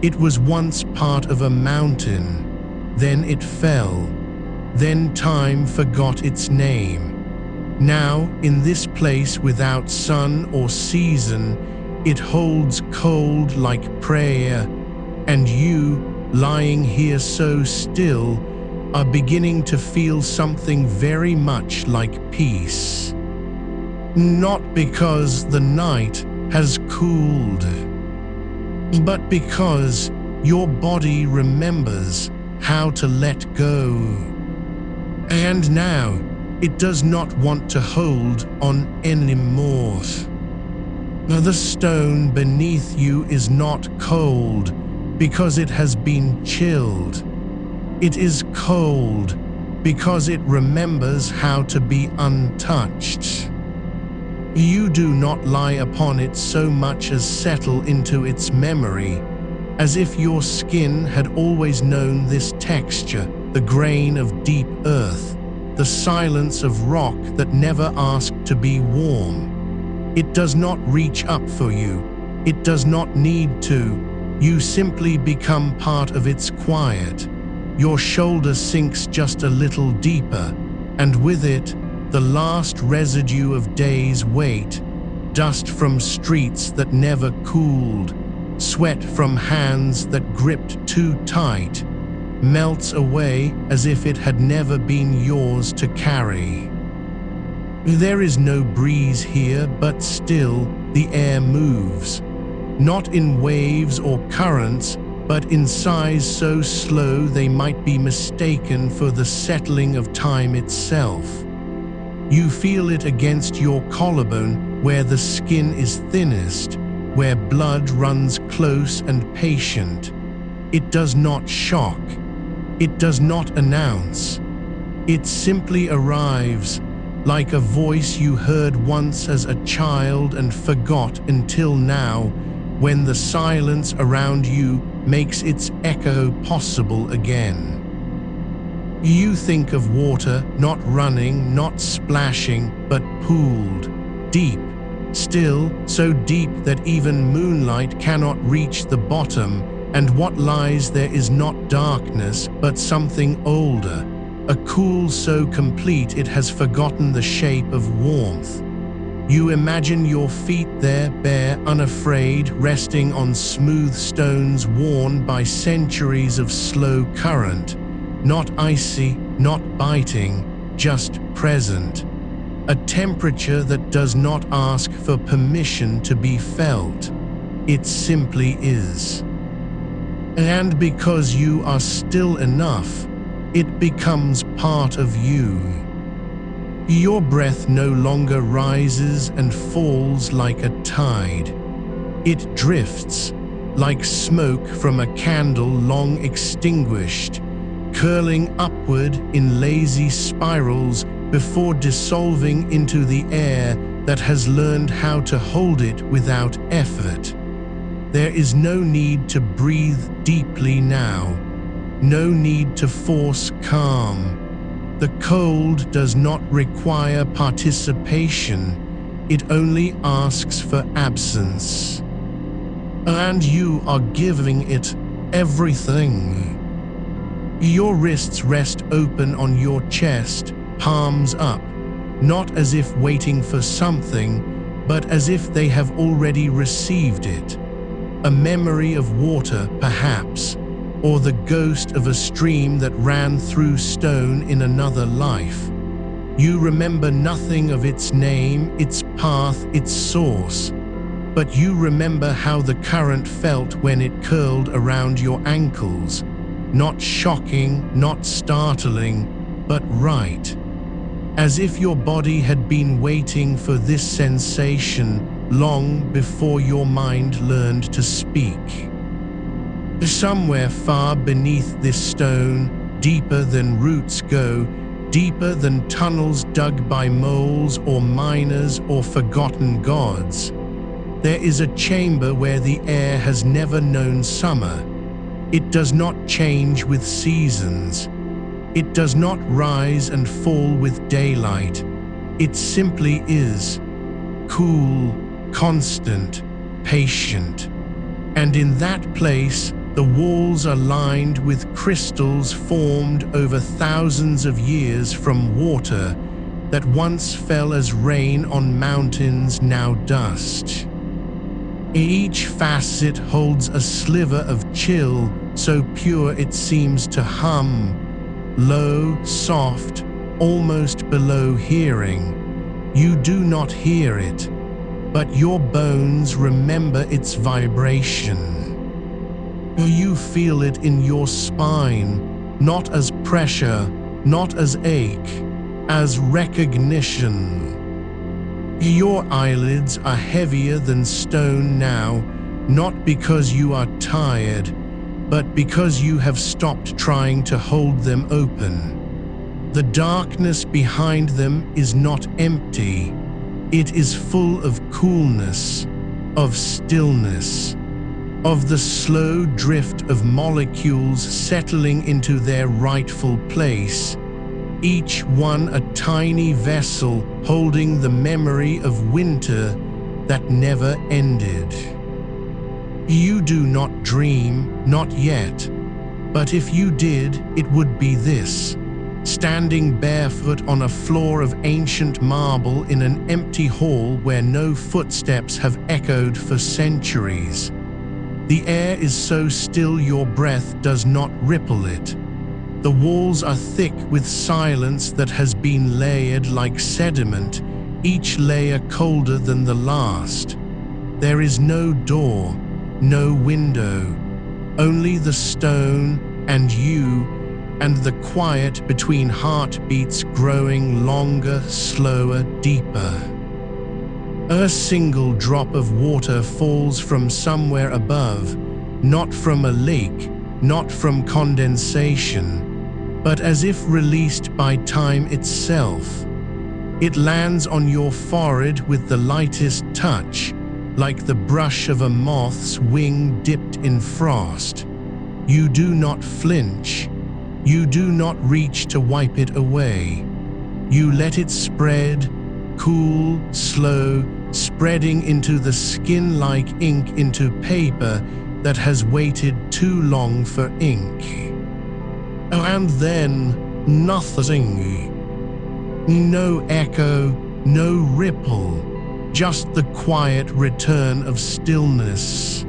It was once part of a mountain, then it fell, then time forgot its name. Now, in this place without sun or season, it holds cold like prayer, and you, lying here so still, are beginning to feel something very much like peace. Not because the night has cooled, but because your body remembers how to let go. And now, it does not want to hold on anymore. The stone beneath you is not cold because it has been chilled. It is cold because it remembers how to be untouched. You do not lie upon it so much as settle into its memory, as if your skin had always known this texture, the grain of deep earth, the silence of rock that never asked to be warm. It does not reach up for you. It does not need to. You simply become part of its quiet. Your shoulder sinks just a little deeper, and with it, the last residue of day's weight, dust from streets that never cooled, sweat from hands that gripped too tight, melts away as if it had never been yours to carry. There is no breeze here, but still the air moves, not in waves or currents, but in size so slow they might be mistaken for the settling of time itself. You feel it against your collarbone, where the skin is thinnest, where blood runs close and patient. It does not shock. It does not announce. It simply arrives, like a voice you heard once as a child and forgot until now, when the silence around you makes its echo possible again. You think of water not running, not splashing, but pooled, deep, still, so deep that even moonlight cannot reach the bottom, and what lies there is not darkness, but something older, a cool so complete it has forgotten the shape of warmth. You imagine your feet there, bare, unafraid, resting on smooth stones worn by centuries of slow current, not icy, not biting, just present. A temperature that does not ask for permission to be felt. It simply is. And because you are still enough, it becomes part of you. Your breath no longer rises and falls like a tide. It drifts, like smoke from a candle long extinguished, curling upward in lazy spirals before dissolving into the air that has learned how to hold it without effort. There is no need to breathe deeply now, no need to force calm. The cold does not require participation, it only asks for absence. And you are giving it everything. Your wrists rest open on your chest, palms up, not as if waiting for something, but as if they have already received it. A memory of water, perhaps, or the ghost of a stream that ran through stone in another life. You remember nothing of its name, its path, its source, but you remember how the current felt when it curled around your ankles. Not shocking, not startling, but right. As if your body had been waiting for this sensation long before your mind learned to speak. Somewhere far beneath this stone, deeper than roots go, deeper than tunnels dug by moles or miners or forgotten gods, there is a chamber where the air has never known summer. It does not change with seasons. It does not rise and fall with daylight. It simply is. Cool, constant, patient. And in that place, the walls are lined with crystals formed over thousands of years from water that once fell as rain on mountains, now dust. Each facet holds a sliver of chill, so pure it seems to hum, low, soft, almost below hearing. You do not hear it, but your bones remember its vibration. You feel it in your spine, not as pressure, not as ache, as recognition. Your eyelids are heavier than stone now, not because you are tired, but because you have stopped trying to hold them open. The darkness behind them is not empty. It is full of coolness, of stillness, of the slow drift of molecules settling into their rightful place, each one a tiny vessel holding the memory of winter that never ended. You do not dream, not yet, but if you did, it would be this: standing barefoot on a floor of ancient marble in an empty hall where no footsteps have echoed for centuries. The air is so still your breath does not ripple it. The walls are thick with silence that has been layered like sediment, each layer colder than the last. There is no door, no window. only the stone and you, and the quiet between heartbeats growing longer, slower, deeper. A single drop of water falls from somewhere above, not from a lake, not from condensation, but as if released by time itself. It lands on your forehead with the lightest touch, like the brush of a moth's wing dipped in frost. You do not flinch. You do not reach to wipe it away. You let it spread, cool, slow, spreading into the skin like ink into paper that has waited too long for ink. And then nothing. No echo, no ripple, just the quiet return of stillness.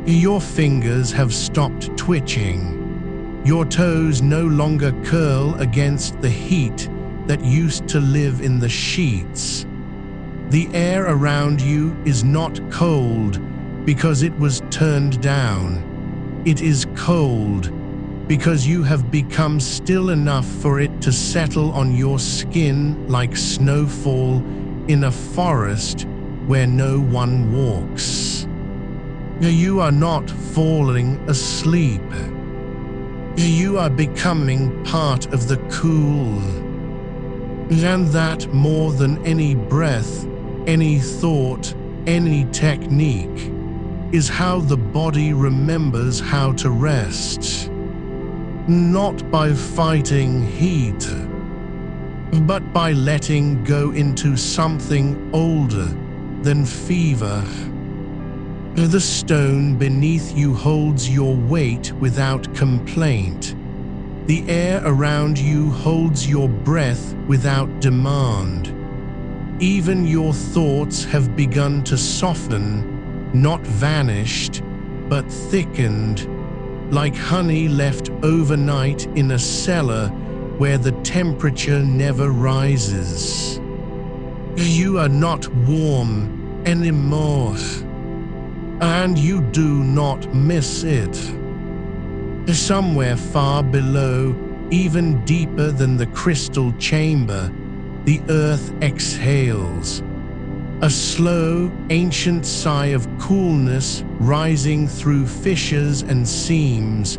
Your fingers have stopped twitching. Your toes no longer curl against the heat that used to live in the sheets. The air around you is not cold because it was turned down. It is cold because you have become still enough for it to settle on your skin like snowfall in a forest where no one walks. You are not falling asleep. You are becoming part of the cool. And that, more than any breath, any thought, any technique, is how the body remembers how to rest. Not by fighting heat, but by letting go into something older than fever. The stone beneath you holds your weight without complaint. The air around you holds your breath without demand. Even your thoughts have begun to soften, not vanished, but thickened, like honey left overnight in a cellar where the temperature never rises. You are not warm anymore, and you do not miss it. Somewhere far below, even deeper than the crystal chamber, the earth exhales. A slow, ancient sigh of coolness rising through fissures and seams,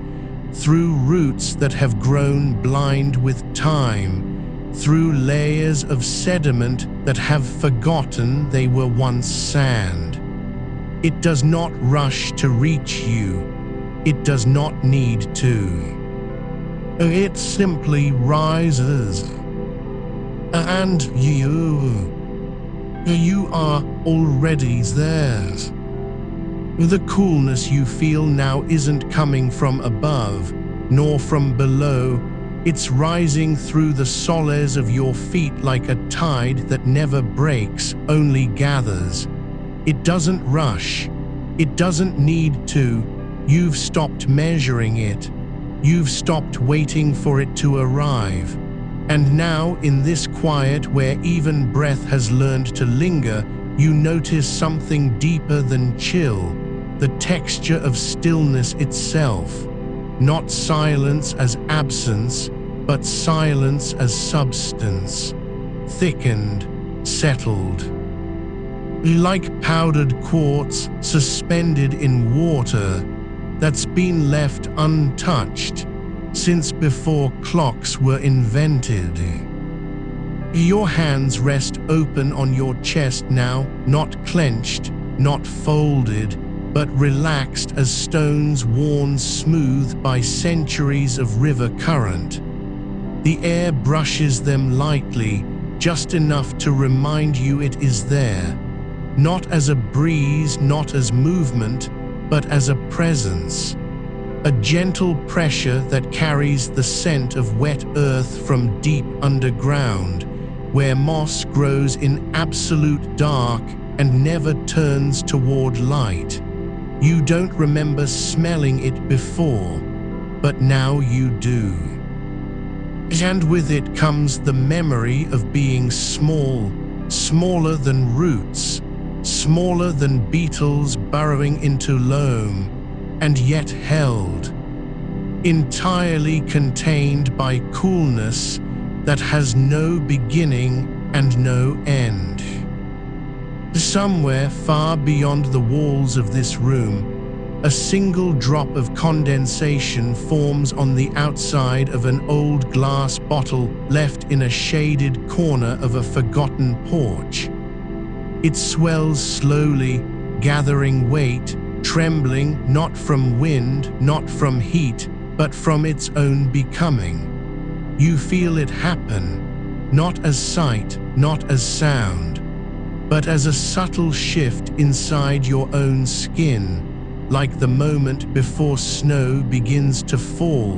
through roots that have grown blind with time, through layers of sediment that have forgotten they were once sand. It does not rush to reach you. It does not need to. It simply rises. And you are already there. The coolness you feel now isn't coming from above, nor from below. It's rising through the soles of your feet like a tide that never breaks, only gathers. It doesn't rush. It doesn't need to. You've stopped measuring it. You've stopped waiting for it to arrive. And now, in this quiet where even breath has learned to linger, you notice something deeper than chill, the texture of stillness itself. Not silence as absence, but silence as substance. Thickened, settled. Like powdered quartz suspended in water that's been left untouched since before clocks were invented. Your hands rest open on your chest now, not clenched, not folded, but relaxed as stones worn smooth by centuries of river current. The air brushes them lightly, just enough to remind you it is there. Not as a breeze, not as movement, but as a presence. A gentle pressure that carries the scent of wet earth from deep underground, where moss grows in absolute dark and never turns toward light. You don't remember smelling it before, but now you do. And with it comes the memory of being small, smaller than roots, smaller than beetles burrowing into loam, and yet held, entirely contained by coolness that has no beginning and no end. Somewhere far beyond the walls of this room, a single drop of condensation forms on the outside of an old glass bottle left in a shaded corner of a forgotten porch. It swells slowly, gathering weight, trembling not from wind, not from heat, but from its own becoming. You feel it happen, not as sight, not as sound, but as a subtle shift inside your own skin, like the moment before snow begins to fall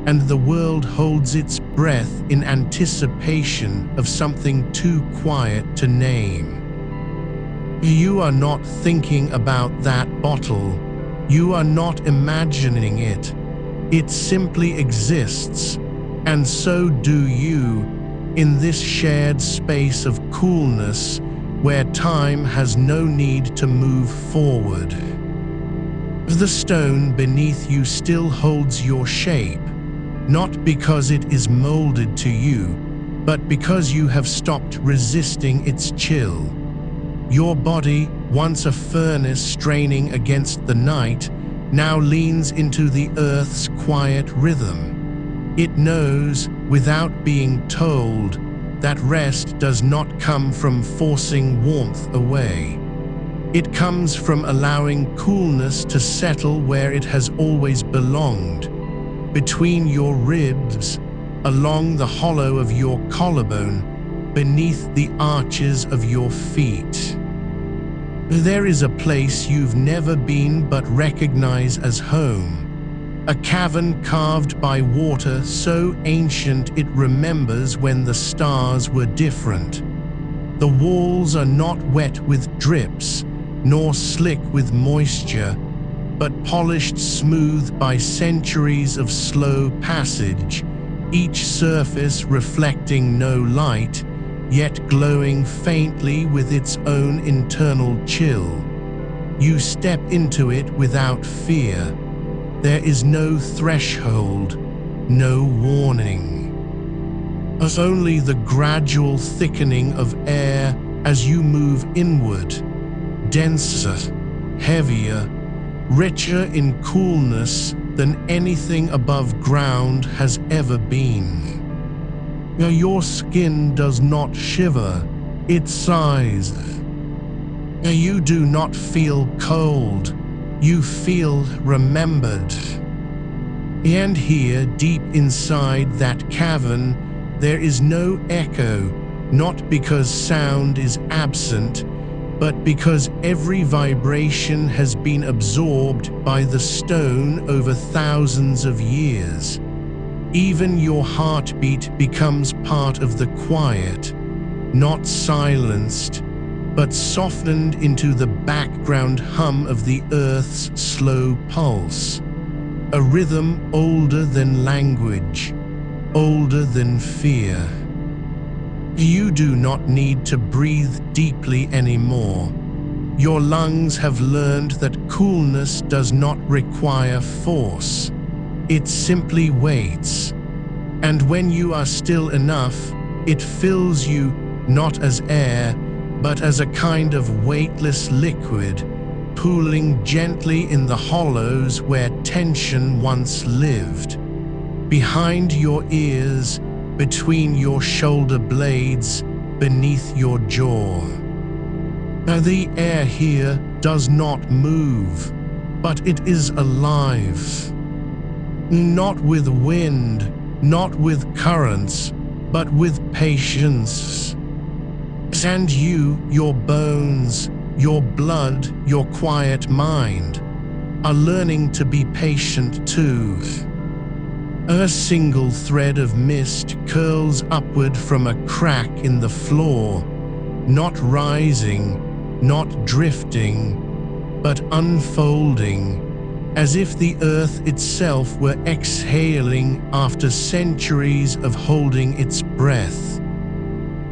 and the world holds its breath in anticipation of something too quiet to name. You are not thinking about that bottle. You are not imagining it. It simply exists, and so do you, in this shared space of coolness where time has no need to move forward. The stone beneath you still holds your shape, not because it is molded to you, but because you have stopped resisting its chill. Your body, once a furnace straining against the night, now leans into the earth's quiet rhythm. It knows, without being told, that rest does not come from forcing warmth away. It comes from allowing coolness to settle where it has always belonged, between your ribs, along the hollow of your collarbone, beneath the arches of your feet. There is a place you've never been but recognize as home, a cavern carved by water so ancient it remembers when the stars were different. The walls are not wet with drips, nor slick with moisture, but polished smooth by centuries of slow passage, each surface reflecting no light, yet glowing faintly with its own internal chill. You step into it without fear. There is no threshold, no warning. As only the gradual thickening of air as you move inward, denser, heavier, richer in coolness than anything above ground has ever been. Your skin does not shiver, it sighs. You do not feel cold, you feel remembered. And here, deep inside that cavern, there is no echo, not because sound is absent, but because every vibration has been absorbed by the stone over thousands of years. Even your heartbeat becomes part of the quiet, not silenced, but softened into the background hum of the earth's slow pulse, a rhythm older than language, older than fear. You do not need to breathe deeply anymore. Your lungs have learned that coolness does not require force. It simply waits. And when you are still enough, it fills you not as air, but as a kind of weightless liquid, pooling gently in the hollows where tension once lived. Behind your ears, between your shoulder blades, beneath your jaw. Now the air here does not move, but it is alive. Not with wind, not with currents, but with patience. And you, your bones, your blood, your quiet mind, are learning to be patient too. A single thread of mist curls upward from a crack in the floor, not rising, not drifting, but unfolding, as if the earth itself were exhaling after centuries of holding its breath.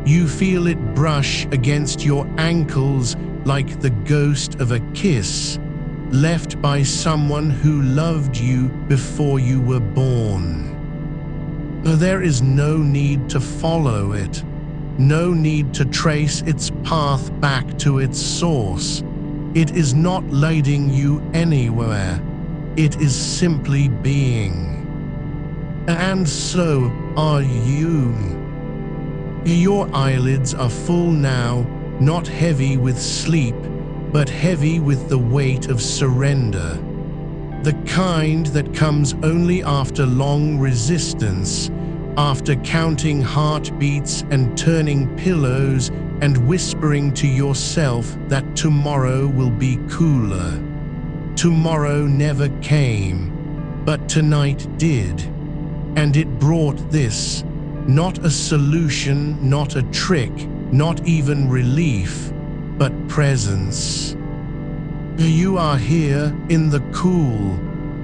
You feel it brush against your ankles like the ghost of a kiss, left by someone who loved you before you were born. There is no need to follow it, no need to trace its path back to its source. It is not leading you anywhere. It is simply being. And so are you. Your eyelids are full now, not heavy with sleep, but heavy with the weight of surrender. The kind that comes only after long resistance, after counting heartbeats and turning pillows and whispering to yourself that tomorrow will be cooler. Tomorrow never came, but tonight did. And it brought this, not a solution, not a trick, not even relief, but presence. You are here in the cool,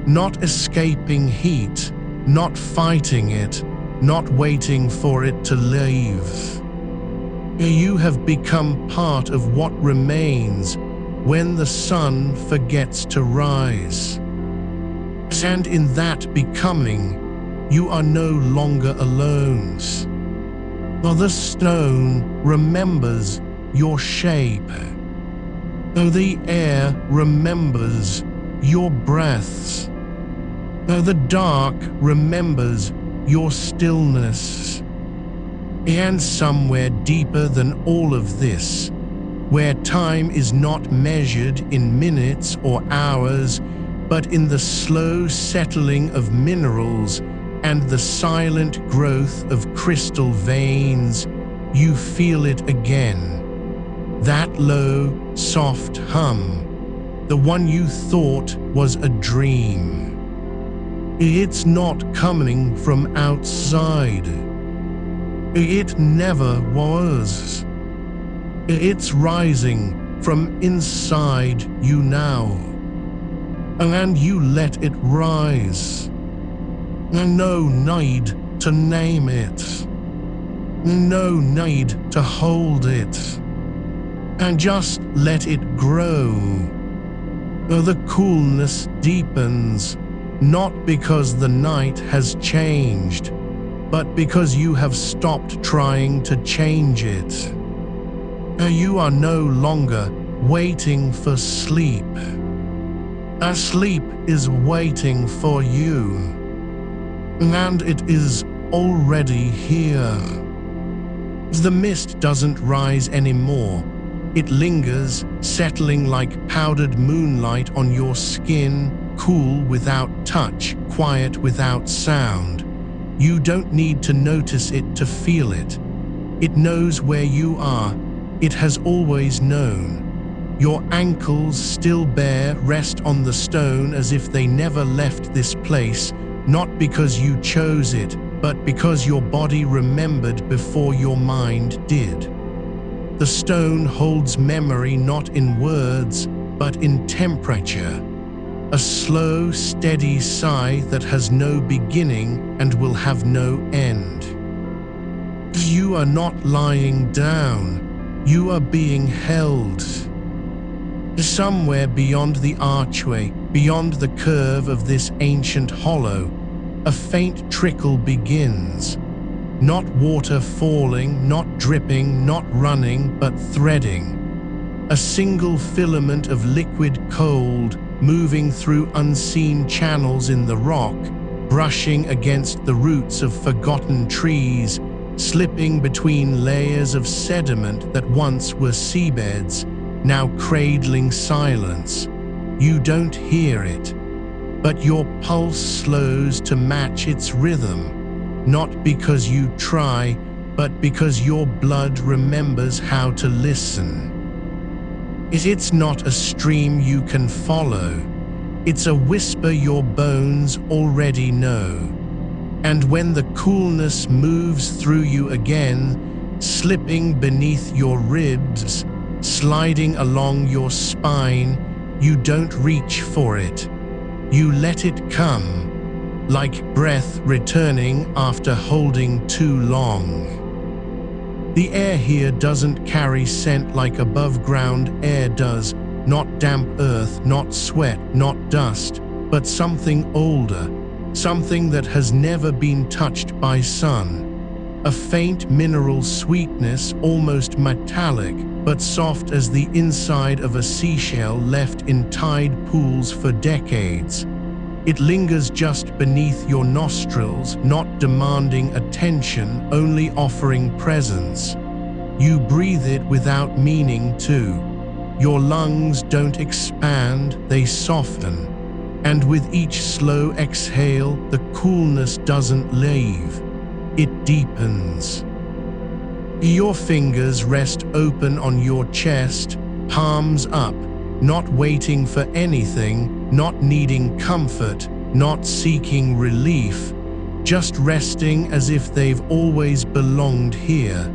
not escaping heat, not fighting it, not waiting for it to leave. You have become part of what remains when the sun forgets to rise. And in that becoming, you are no longer alone. The stone remembers your shape. The air remembers your breaths. The dark remembers your stillness. And somewhere deeper than all of this, where time is not measured in minutes or hours, but in the slow settling of minerals and the silent growth of crystal veins, you feel it again. That low, soft hum, the one you thought was a dream. It's not coming from outside. It never was. It's rising from inside you now. And you let it rise. No need to name it. No need to hold it. And just let it grow. The coolness deepens, not because the night has changed, but because you have stopped trying to change it. You are no longer waiting for sleep. Sleep is waiting for you. And it is already here. The mist doesn't rise anymore. It lingers, settling like powdered moonlight on your skin, cool without touch, quiet without sound. You don't need to notice it to feel it. It knows where you are. It has always known. Your ankles, still bare, rest on the stone as if they never left this place, not because you chose it, but because your body remembered before your mind did. The stone holds memory not in words, but in temperature. A slow, steady sigh that has no beginning and will have no end. You are not lying down. You are being held. Somewhere beyond the archway, beyond the curve of this ancient hollow, a faint trickle begins. Not water falling, not dripping, not running, but threading. A single filament of liquid cold moving through unseen channels in the rock, brushing against the roots of forgotten trees, slipping between layers of sediment that once were seabeds, now cradling silence. You don't hear it, but your pulse slows to match its rhythm, not because you try, but because your blood remembers how to listen. It's not a stream you can follow. It's a whisper your bones already know. And when the coolness moves through you again, slipping beneath your ribs, sliding along your spine, you don't reach for it. You let it come, like breath returning after holding too long. The air here doesn't carry scent like above-ground air does, not damp earth, not sweat, not dust, but something older, something that has never been touched by sun. A faint mineral sweetness, almost metallic, but soft as the inside of a seashell left in tide pools for decades. It lingers just beneath your nostrils, not demanding attention, only offering presence. You breathe it without meaning to. Your lungs don't expand, they soften. And with each slow exhale, the coolness doesn't leave. It deepens. Your fingers rest open on your chest, palms up, not waiting for anything, not needing comfort, not seeking relief, just resting as if they've always belonged here.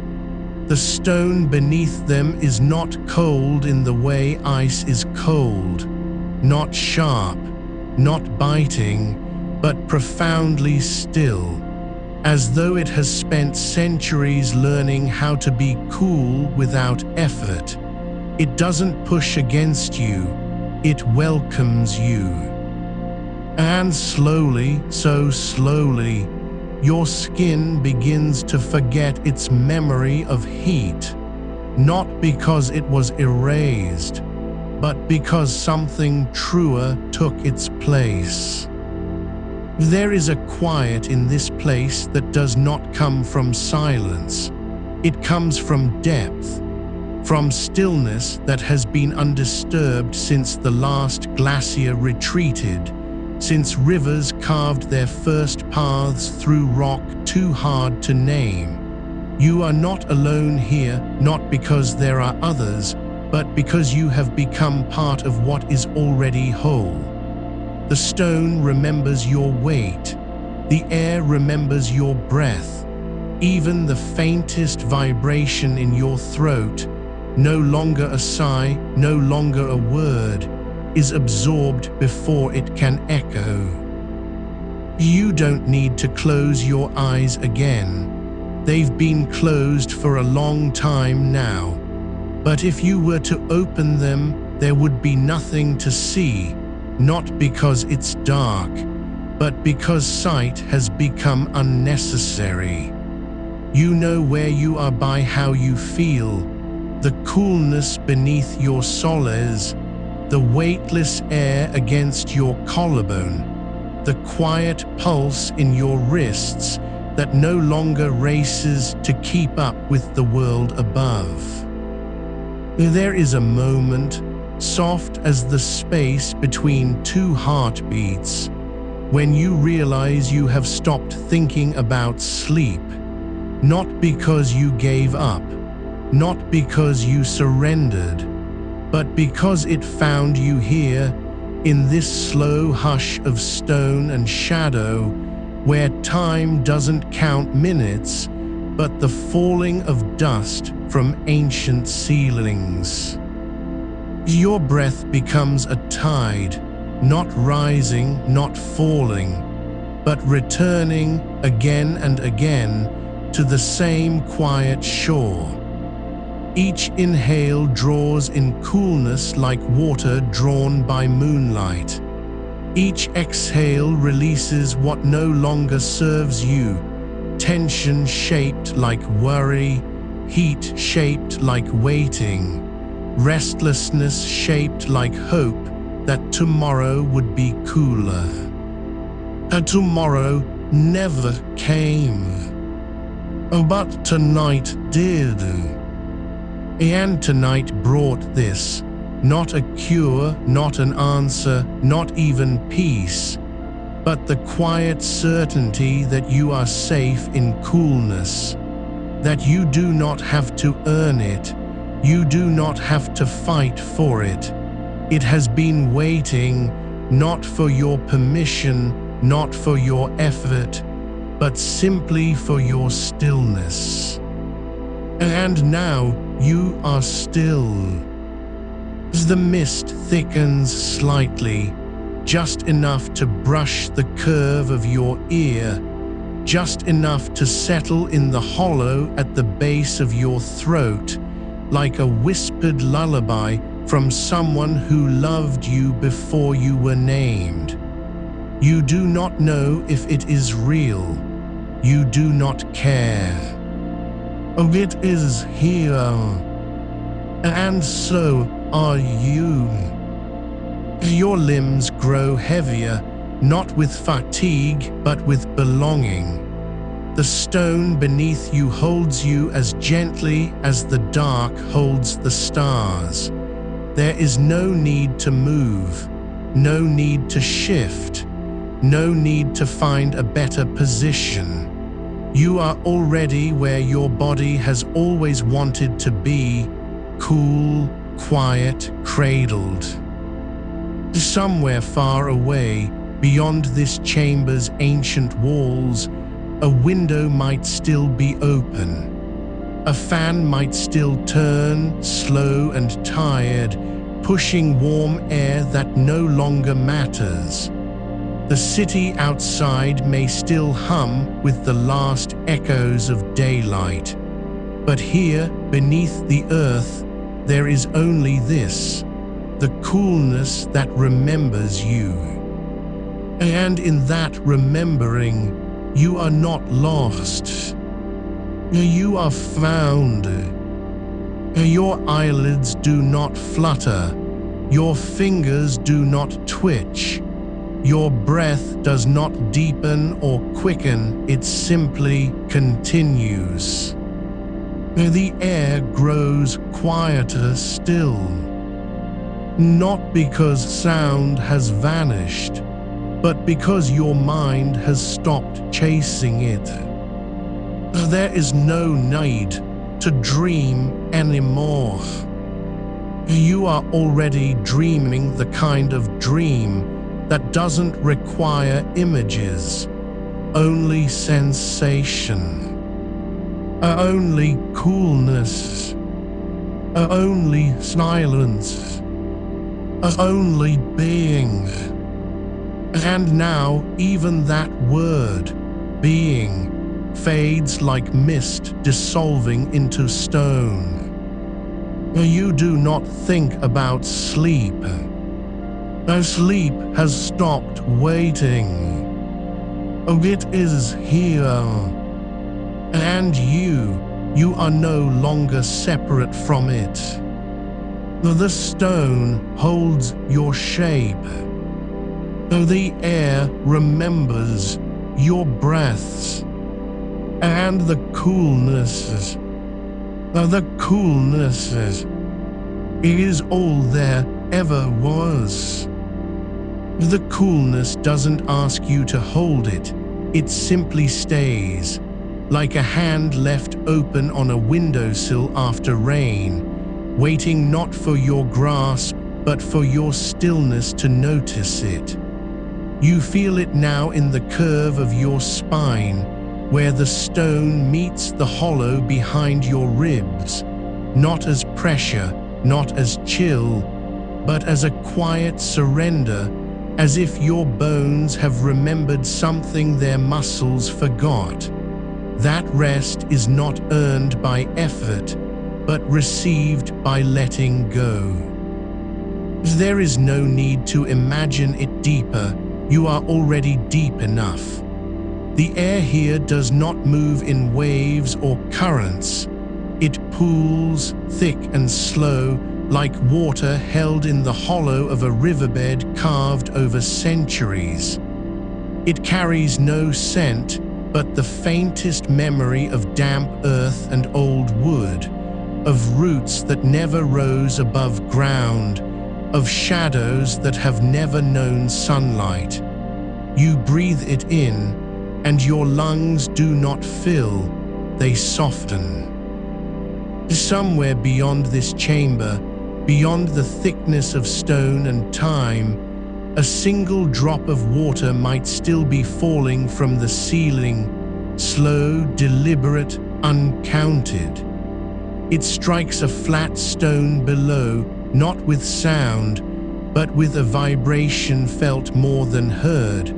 The stone beneath them is not cold in the way ice is cold, not sharp, not biting, but profoundly still, as though it has spent centuries learning how to be cool without effort. It doesn't push against you, it welcomes you. And slowly, so slowly, your skin begins to forget its memory of heat, not because it was erased, but because something truer took its place. There is a quiet in this place that does not come from silence. It comes from depth, from stillness that has been undisturbed since the last glacier retreated, since rivers carved their first paths through rock too hard to name. You are not alone here, not because there are others, but because you have become part of what is already whole. The stone remembers your weight. The air remembers your breath. Even the faintest vibration in your throat, no longer a sigh, no longer a word, is absorbed before it can echo. You don't need to close your eyes again. They've been closed for a long time now. But if you were to open them, there would be nothing to see, not because it's dark, but because sight has become unnecessary. You know where you are by how you feel, the coolness beneath your soles, the weightless air against your collarbone, the quiet pulse in your wrists that no longer races to keep up with the world above. There is a moment, soft as the space between two heartbeats, when you realize you have stopped thinking about sleep, not because you gave up, not because you surrendered, but because it found you here, in this slow hush of stone and shadow, where time doesn't count minutes, but the falling of dust from ancient ceilings. Your breath becomes a tide, not rising, not falling, but returning again and again to the same quiet shore. Each inhale draws in coolness like water drawn by moonlight. Each exhale releases what no longer serves you, tension shaped like worry, heat shaped like waiting, restlessness shaped like hope that tomorrow would be cooler. And tomorrow never came. But tonight did. And tonight brought this, not a cure, not an answer, not even peace, but the quiet certainty that you are safe in coolness, that you do not have to earn it, you do not have to fight for it. It has been waiting, not for your permission, not for your effort, but simply for your stillness. And now you are still. As the mist thickens slightly, just enough to brush the curve of your ear, just enough to settle in the hollow at the base of your throat, like a whispered lullaby from someone who loved you before you were named. You do not know if it is real. You do not care. Oh, it is here. And so are you. Your limbs grow heavier, not with fatigue, but with belonging. The stone beneath you holds you as gently as the dark holds the stars. There is no need to move, no need to shift, no need to find a better position. You are already where your body has always wanted to be, cool, quiet, cradled. Somewhere far away, beyond this chamber's ancient walls, a window might still be open. A fan might still turn, slow and tired, pushing warm air that no longer matters. The city outside may still hum with the last echoes of daylight. But here, beneath the earth, there is only this, the coolness that remembers you. And in that remembering, you are not lost. You are found. Your eyelids do not flutter. Your fingers do not twitch. Your breath does not deepen or quicken, it simply continues. The air grows quieter still. Not because sound has vanished, but because your mind has stopped chasing it. There is no need to dream anymore. You are already dreaming the kind of dream that doesn't require images, only sensation, only coolness, only silence, only being. And now even that word, being, fades like mist dissolving into stone. You do not think about sleep. Sleep has stopped waiting. It is here. And you are no longer separate from it. The stone holds your shape. The air remembers your breaths. And the coolness is all there ever was. The coolness doesn't ask you to hold it, it simply stays, like a hand left open on a windowsill after rain, waiting not for your grasp, but for your stillness to notice it. You feel it now in the curve of your spine, where the stone meets the hollow behind your ribs, not as pressure, not as chill, but as a quiet surrender, as if your bones have remembered something their muscles forgot. That rest is not earned by effort, but received by letting go. There is no need to imagine it deeper, you are already deep enough. The air here does not move in waves or currents. It pools, thick and slow, like water held in the hollow of a riverbed carved over centuries. It carries no scent, but the faintest memory of damp earth and old wood, of roots that never rose above ground, of shadows that have never known sunlight. You breathe it in, and your lungs do not fill, they soften. Somewhere beyond this chamber, beyond the thickness of stone and time, a single drop of water might still be falling from the ceiling, slow, deliberate, uncounted. It strikes a flat stone below, not with sound, but with a vibration felt more than heard,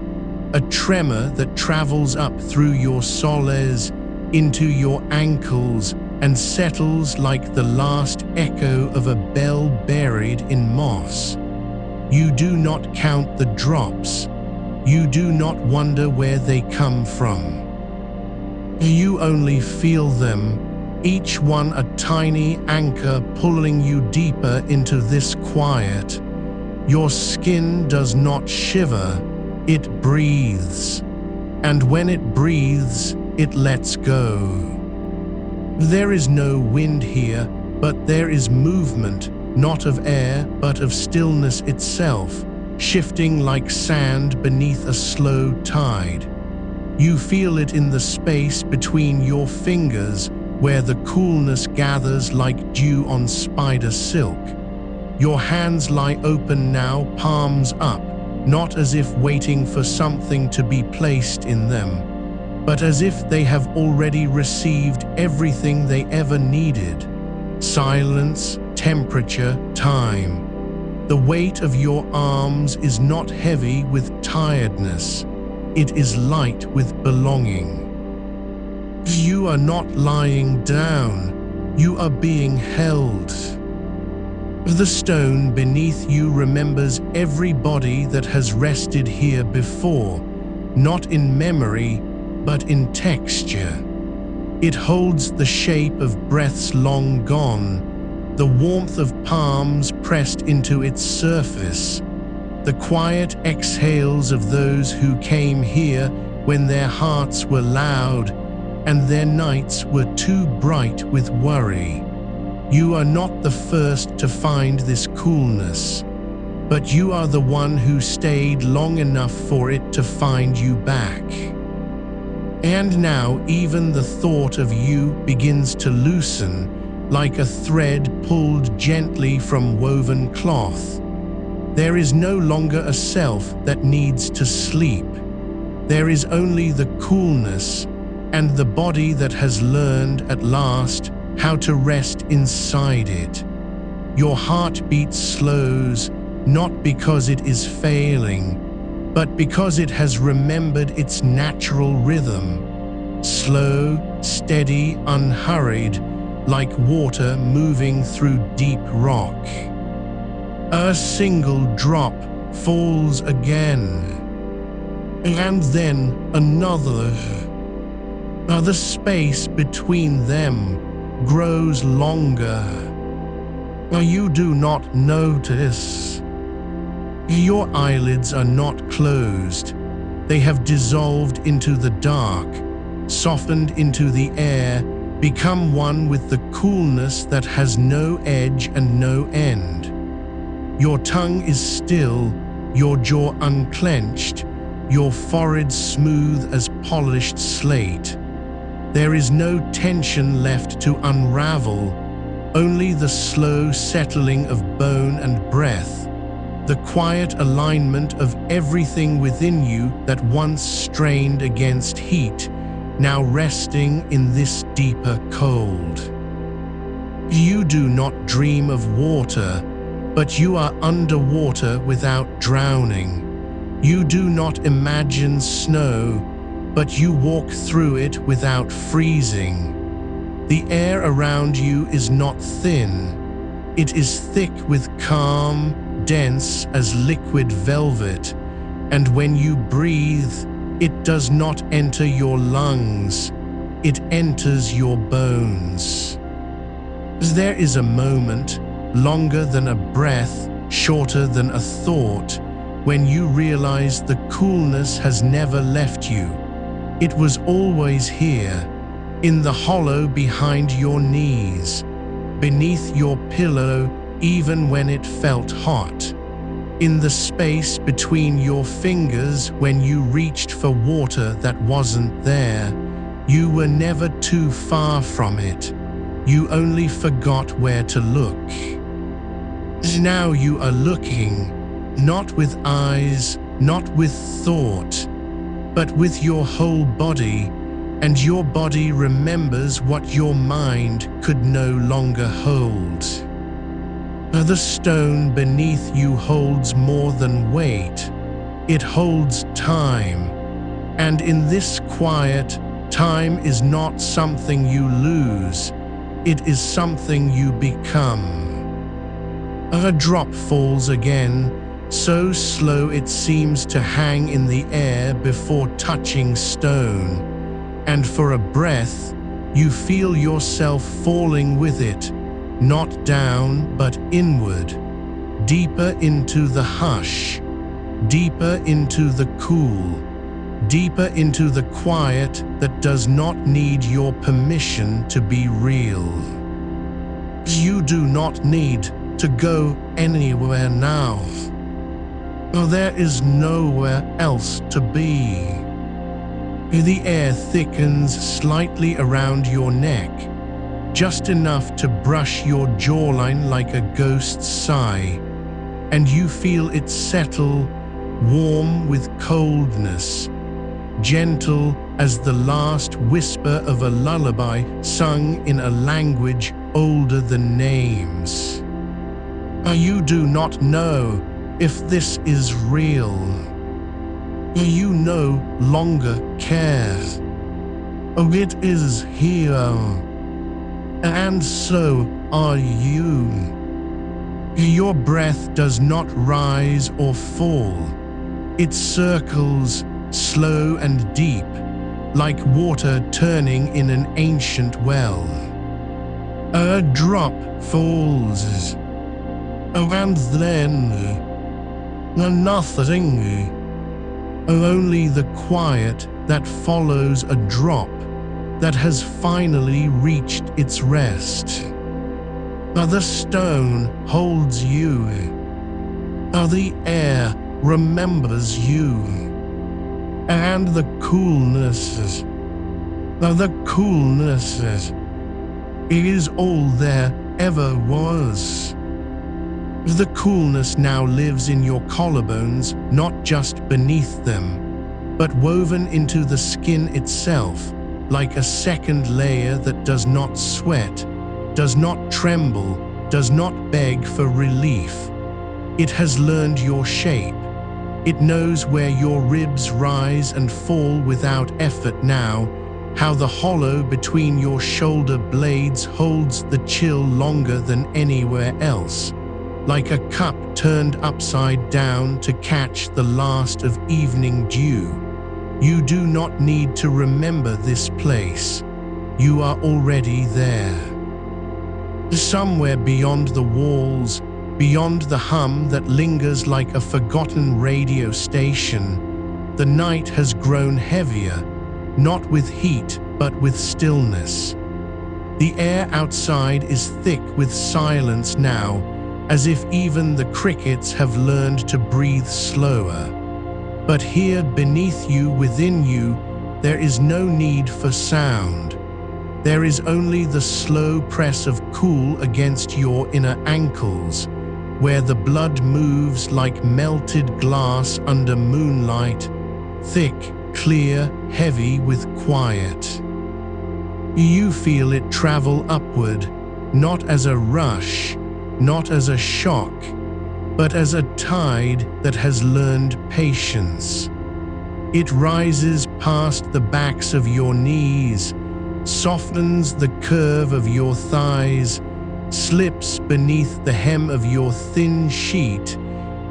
a tremor that travels up through your soles, into your ankles, and settles like the last echo of a bell buried in moss. You do not count the drops. You do not wonder where they come from. You only feel them, each one a tiny anchor pulling you deeper into this quiet. Your skin does not shiver, it breathes. And when it breathes, it lets go. There is no wind here, but there is movement, not of air, but of stillness itself, shifting like sand beneath a slow tide. You feel it in the space between your fingers, where the coolness gathers like dew on spider silk. Your hands lie open now, palms up, not as if waiting for something to be placed in them, but as if they have already received everything they ever needed: silence, temperature, time. The weight of your arms is not heavy with tiredness. It is light with belonging. You are not lying down. You are being held. The stone beneath you remembers every body that has rested here before, not in memory, but in texture. It holds the shape of breaths long gone, the warmth of palms pressed into its surface, the quiet exhales of those who came here when their hearts were loud and their nights were too bright with worry. You are not the first to find this coolness, but you are the one who stayed long enough for it to find you back. And now even the thought of you begins to loosen, like a thread pulled gently from woven cloth. There is no longer a self that needs to sleep. There is only the coolness and the body that has learned at last how to rest inside it. Your heartbeat slows, not because it is failing, but because it has remembered its natural rhythm. Slow, steady, unhurried, like water moving through deep rock. A single drop falls again, and then another. The space between them grows longer. You do not notice. Your eyelids are not closed. They have dissolved into the dark, softened into the air, become one with the coolness that has no edge and no end. Your tongue is still, your jaw unclenched, your forehead smooth as polished slate. There is no tension left to unravel, only the slow settling of bone and breath, the quiet alignment of everything within you that once strained against heat, now resting in this deeper cold. You do not dream of water, but you are underwater without drowning. You do not imagine snow, but you walk through it without freezing. The air around you is not thin. It is thick with calm, dense as liquid velvet, and when you breathe, it does not enter your lungs, it enters your bones. There is a moment, longer than a breath, shorter than a thought, when you realize the coolness has never left you. It was always here, in the hollow behind your knees, beneath your pillow even when it felt hot, in the space between your fingers when you reached for water that wasn't there. You were never too far from it. You only forgot where to look. Now you are looking, not with eyes, not with thought, but with your whole body, and your body remembers what your mind could no longer hold. The stone beneath you holds more than weight. It holds time, and in this quiet, time is not something you lose. It is something you become. A drop falls again, so slow it seems to hang in the air before touching stone, and for a breath, you feel yourself falling with it, not down but inward, deeper into the hush, deeper into the cool, deeper into the quiet that does not need your permission to be real. You do not need to go anywhere now. There is nowhere else to be. The air thickens slightly around your neck, just enough to brush your jawline like a ghost's sigh, and you feel it settle, warm with coldness, gentle as the last whisper of a lullaby sung in a language older than names. You do not know if this is real. You no longer care. It is here. And so are you. Your breath does not rise or fall. It circles, slow and deep, like water turning in an ancient well. A drop falls. And then nothing. Only the quiet that follows a drop that has finally reached its rest. The stone holds you. The air remembers you. And the coolness is all there ever was. The coolness now lives in your collarbones, not just beneath them, but woven into the skin itself, like a second layer that does not sweat, does not tremble, does not beg for relief. It has learned your shape. It knows where your ribs rise and fall without effort now, how the hollow between your shoulder blades holds the chill longer than anywhere else. Like a cup turned upside down to catch the last of evening dew. You do not need to remember this place. You are already there. Somewhere beyond the walls, beyond the hum that lingers like a forgotten radio station, the night has grown heavier, not with heat but with stillness. The air outside is thick with silence now, as if even the crickets have learned to breathe slower. But here beneath you, within you, there is no need for sound. There is only the slow press of cool against your inner ankles, where the blood moves like melted glass under moonlight, thick, clear, heavy with quiet. You feel it travel upward, not as a rush, not as a shock, but as a tide that has learned patience. It rises past the backs of your knees, softens the curve of your thighs, slips beneath the hem of your thin sheet,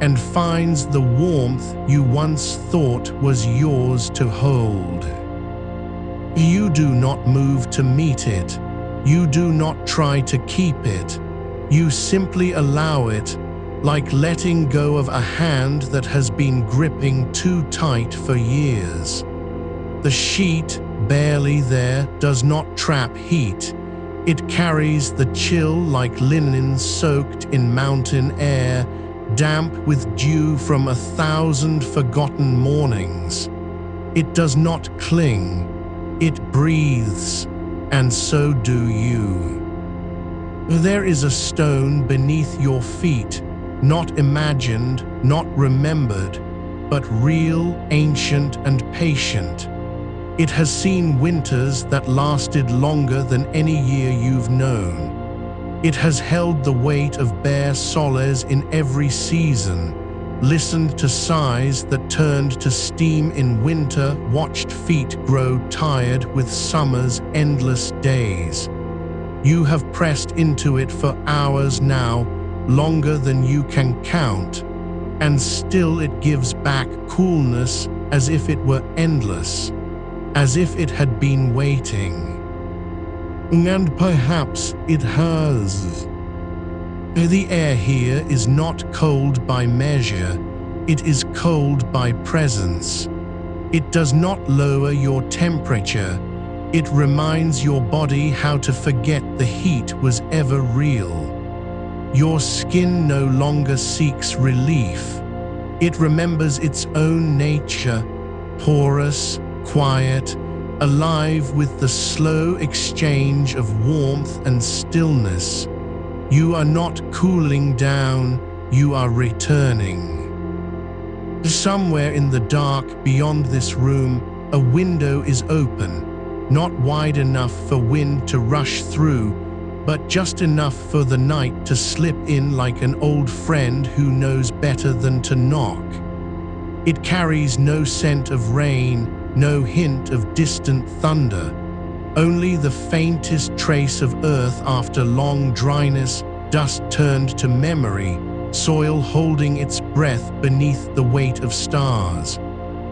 and finds the warmth you once thought was yours to hold. You do not move to meet it. You do not try to keep it. You simply allow it, like letting go of a hand that has been gripping too tight for years. The sheet, barely there, does not trap heat. It carries the chill like linen soaked in mountain air, damp with dew from 1,000 forgotten mornings. It does not cling. It breathes, and so do you. There is a stone beneath your feet, not imagined, not remembered, but real, ancient, and patient. It has seen winters that lasted longer than any year you've known. It has held the weight of bare solace in every season, listened to sighs that turned to steam in winter, watched feet grow tired with summer's endless days. You have pressed into it for hours now, longer than you can count, and still it gives back coolness as if it were endless, as if it had been waiting. And perhaps it has. The air here is not cold by measure, it is cold by presence. It does not lower your temperature, it reminds your body how to forget the heat was ever real. Your skin no longer seeks relief. It remembers its own nature, porous, quiet, alive with the slow exchange of warmth and stillness. You are not cooling down, you are returning. Somewhere in the dark beyond this room, a window is open, not wide enough for wind to rush through, but just enough for the night to slip in like an old friend who knows better than to knock. It carries no scent of rain, no hint of distant thunder, only the faintest trace of earth after long dryness, dust turned to memory, soil holding its breath beneath the weight of stars.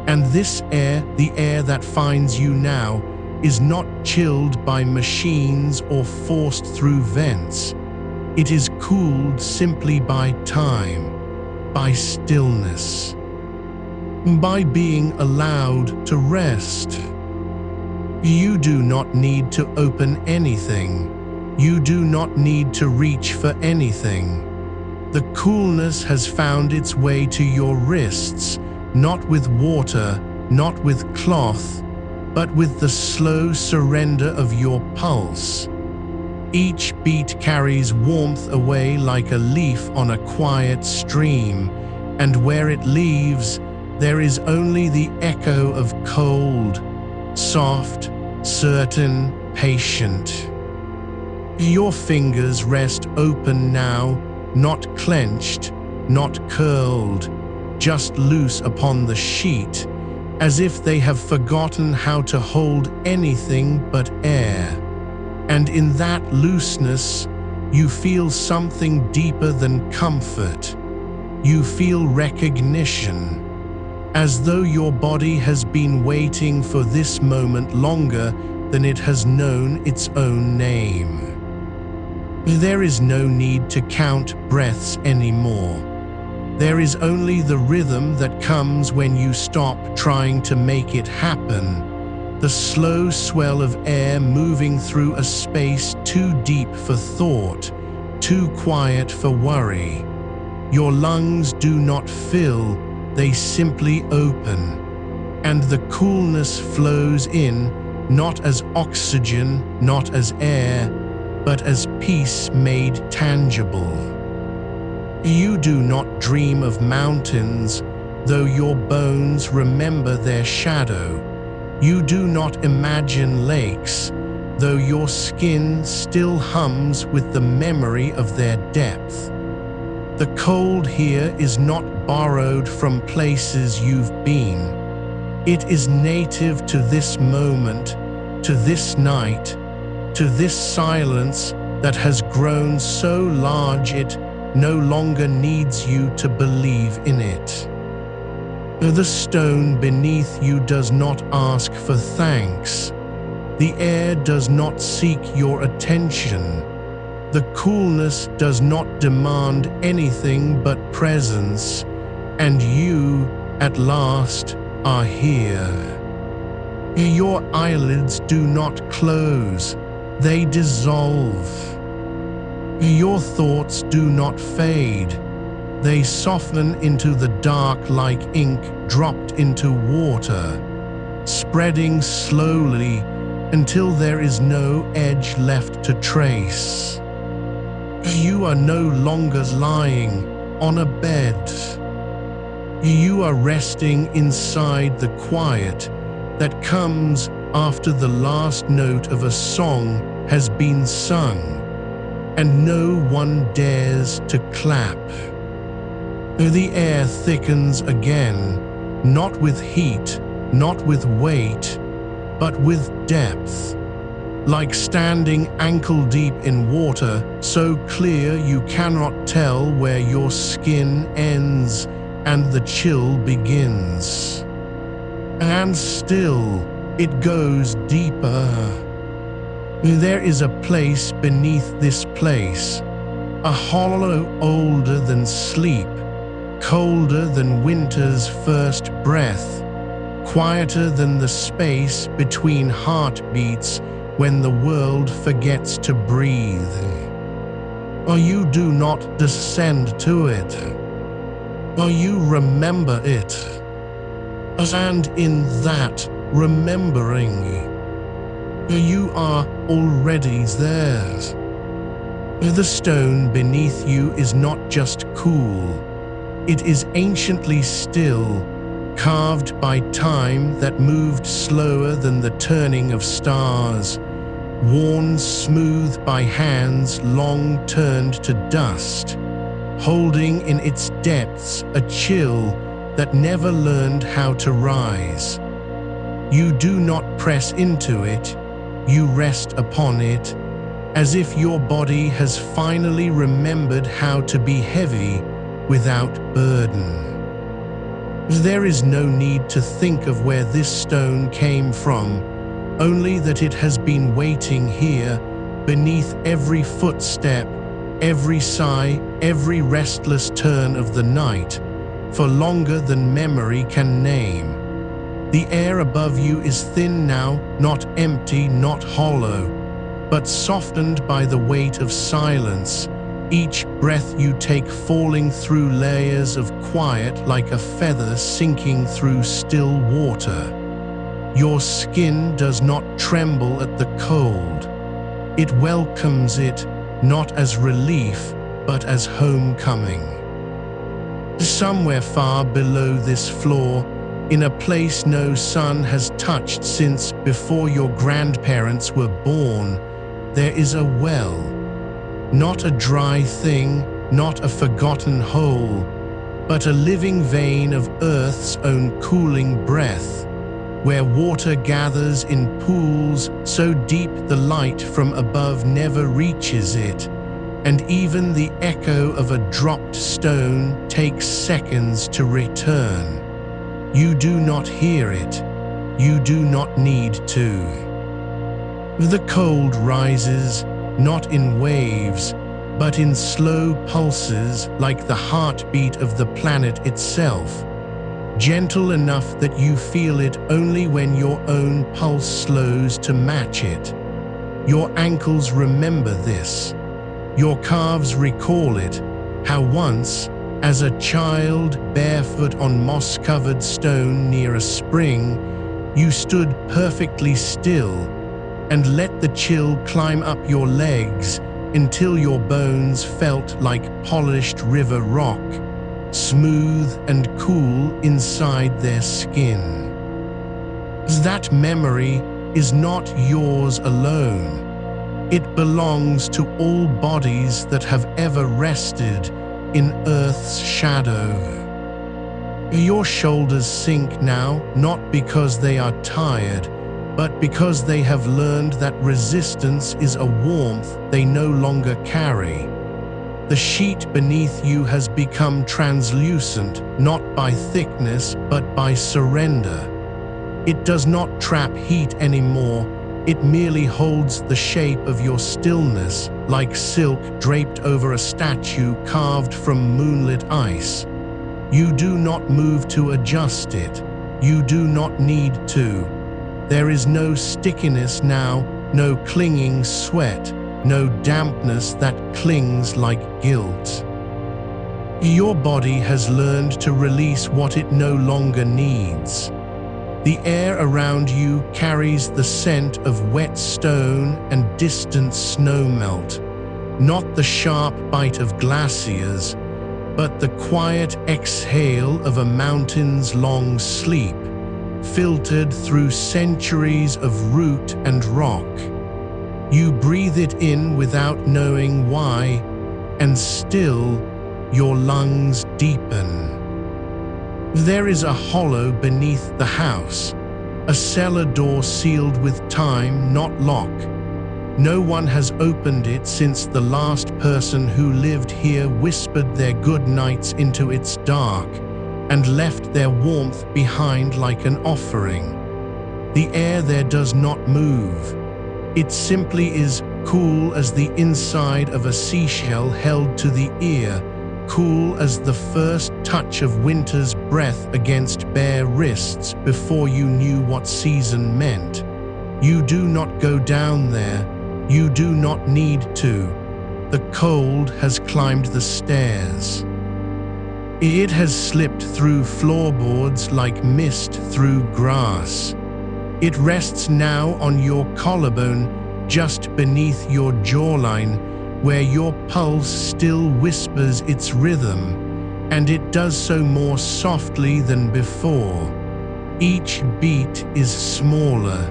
And this air, the air that finds you now, is not chilled by machines or forced through vents. It is cooled simply by time, by stillness, by being allowed to rest. You do not need to open anything. You do not need to reach for anything. The coolness has found its way to your wrists, not with water, not with cloth, but with the slow surrender of your pulse. Each beat carries warmth away like a leaf on a quiet stream, and where it leaves, there is only the echo of cold, soft, certain, patient. Your fingers rest open now, not clenched, not curled, just loose upon the sheet, as if they have forgotten how to hold anything but air. And in that looseness, you feel something deeper than comfort. You feel recognition, as though your body has been waiting for this moment longer than it has known its own name. There is no need to count breaths anymore. There is only the rhythm that comes when you stop trying to make it happen, the slow swell of air moving through a space too deep for thought, too quiet for worry. Your lungs do not fill, they simply open, and the coolness flows in, not as oxygen, not as air, but as peace made tangible. You do not dream of mountains, though your bones remember their shadow. You do not imagine lakes, though your skin still hums with the memory of their depth. The cold here is not borrowed from places you've been. It is native to this moment, to this night, to this silence that has grown so large it no longer needs you to believe in it. The stone beneath you does not ask for thanks. The air does not seek your attention. The coolness does not demand anything but presence, and you, at last, are here. Your eyelids do not close, they dissolve. Your thoughts do not fade, they soften into the dark like ink dropped into water, spreading slowly until there is no edge left to trace. You are no longer lying on a bed. You are resting inside the quiet that comes after the last note of a song has been sung, and no one dares to clap. The air thickens again, not with heat, not with weight, but with depth. like standing ankle-deep in water, so clear you cannot tell where your skin ends and the chill begins. And still, it goes deeper. There is a place beneath this place, a hollow older than sleep, colder than winter's first breath, quieter than the space between heartbeats when the world forgets to breathe. Or you do not descend to it, or you remember it. And in that remembering, you are already theirs. The stone beneath you is not just cool, it is anciently still, carved by time that moved slower than the turning of stars, worn smooth by hands long turned to dust, holding in its depths a chill that never learned how to rise. You do not press into it, you rest upon it, as if your body has finally remembered how to be heavy without burden. There is no need to think of where this stone came from, only that it has been waiting here, beneath every footstep, every sigh, every restless turn of the night, for longer than memory can name. The air above you is thin now, not empty, not hollow, but softened by the weight of silence, each breath you take falling through layers of quiet like a feather sinking through still water. Your skin does not tremble at the cold. It welcomes it, not as relief, but as homecoming. Somewhere far below this floor, in a place no sun has touched since before your grandparents were born, there is a well. Not a dry thing, not a forgotten hole, but a living vein of Earth's own cooling breath, where water gathers in pools so deep the light from above never reaches it, and even the echo of a dropped stone takes seconds to return. You do not hear it, you do not need to. The cold rises, not in waves, but in slow pulses like the heartbeat of the planet itself, gentle enough that you feel it only when your own pulse slows to match it. Your ankles remember this. Your calves recall it, how once, as a child barefoot on moss-covered stone near a spring, you stood perfectly still and let the chill climb up your legs until your bones felt like polished river rock, smooth and cool inside their skin. That memory is not yours alone. It belongs to all bodies that have ever rested in Earth's shadow. Your shoulders sink now, not because they are tired, but because they have learned that resistance is a warmth they no longer carry. The sheet beneath you has become translucent, not by thickness, but by surrender. It does not trap heat anymore, it merely holds the shape of your stillness, like silk draped over a statue carved from moonlit ice. You do not move to adjust it. You do not need to. There is no stickiness now, no clinging sweat, no dampness that clings like guilt. Your body has learned to release what it no longer needs. The air around you carries the scent of wet stone and distant snowmelt, not the sharp bite of glaciers, but the quiet exhale of a mountain's long sleep, filtered through centuries of root and rock. You breathe it in without knowing why, and still your lungs deepen. There is a hollow beneath the house, a cellar door sealed with time, not lock, No one has opened it since the last person who lived here whispered their good nights into its dark and left their warmth behind like an offering. The air there does not move. It simply is cool as the inside of a seashell held to the ear, cool as the first touch of winter's breath against bare wrists before you knew what season meant. You do not go down there. You do not need to. The cold has climbed the stairs. It has slipped through floorboards like mist through grass. It rests now on your collarbone, just beneath your jawline, where your pulse still whispers its rhythm, and it does so more softly than before. Each beat is smaller,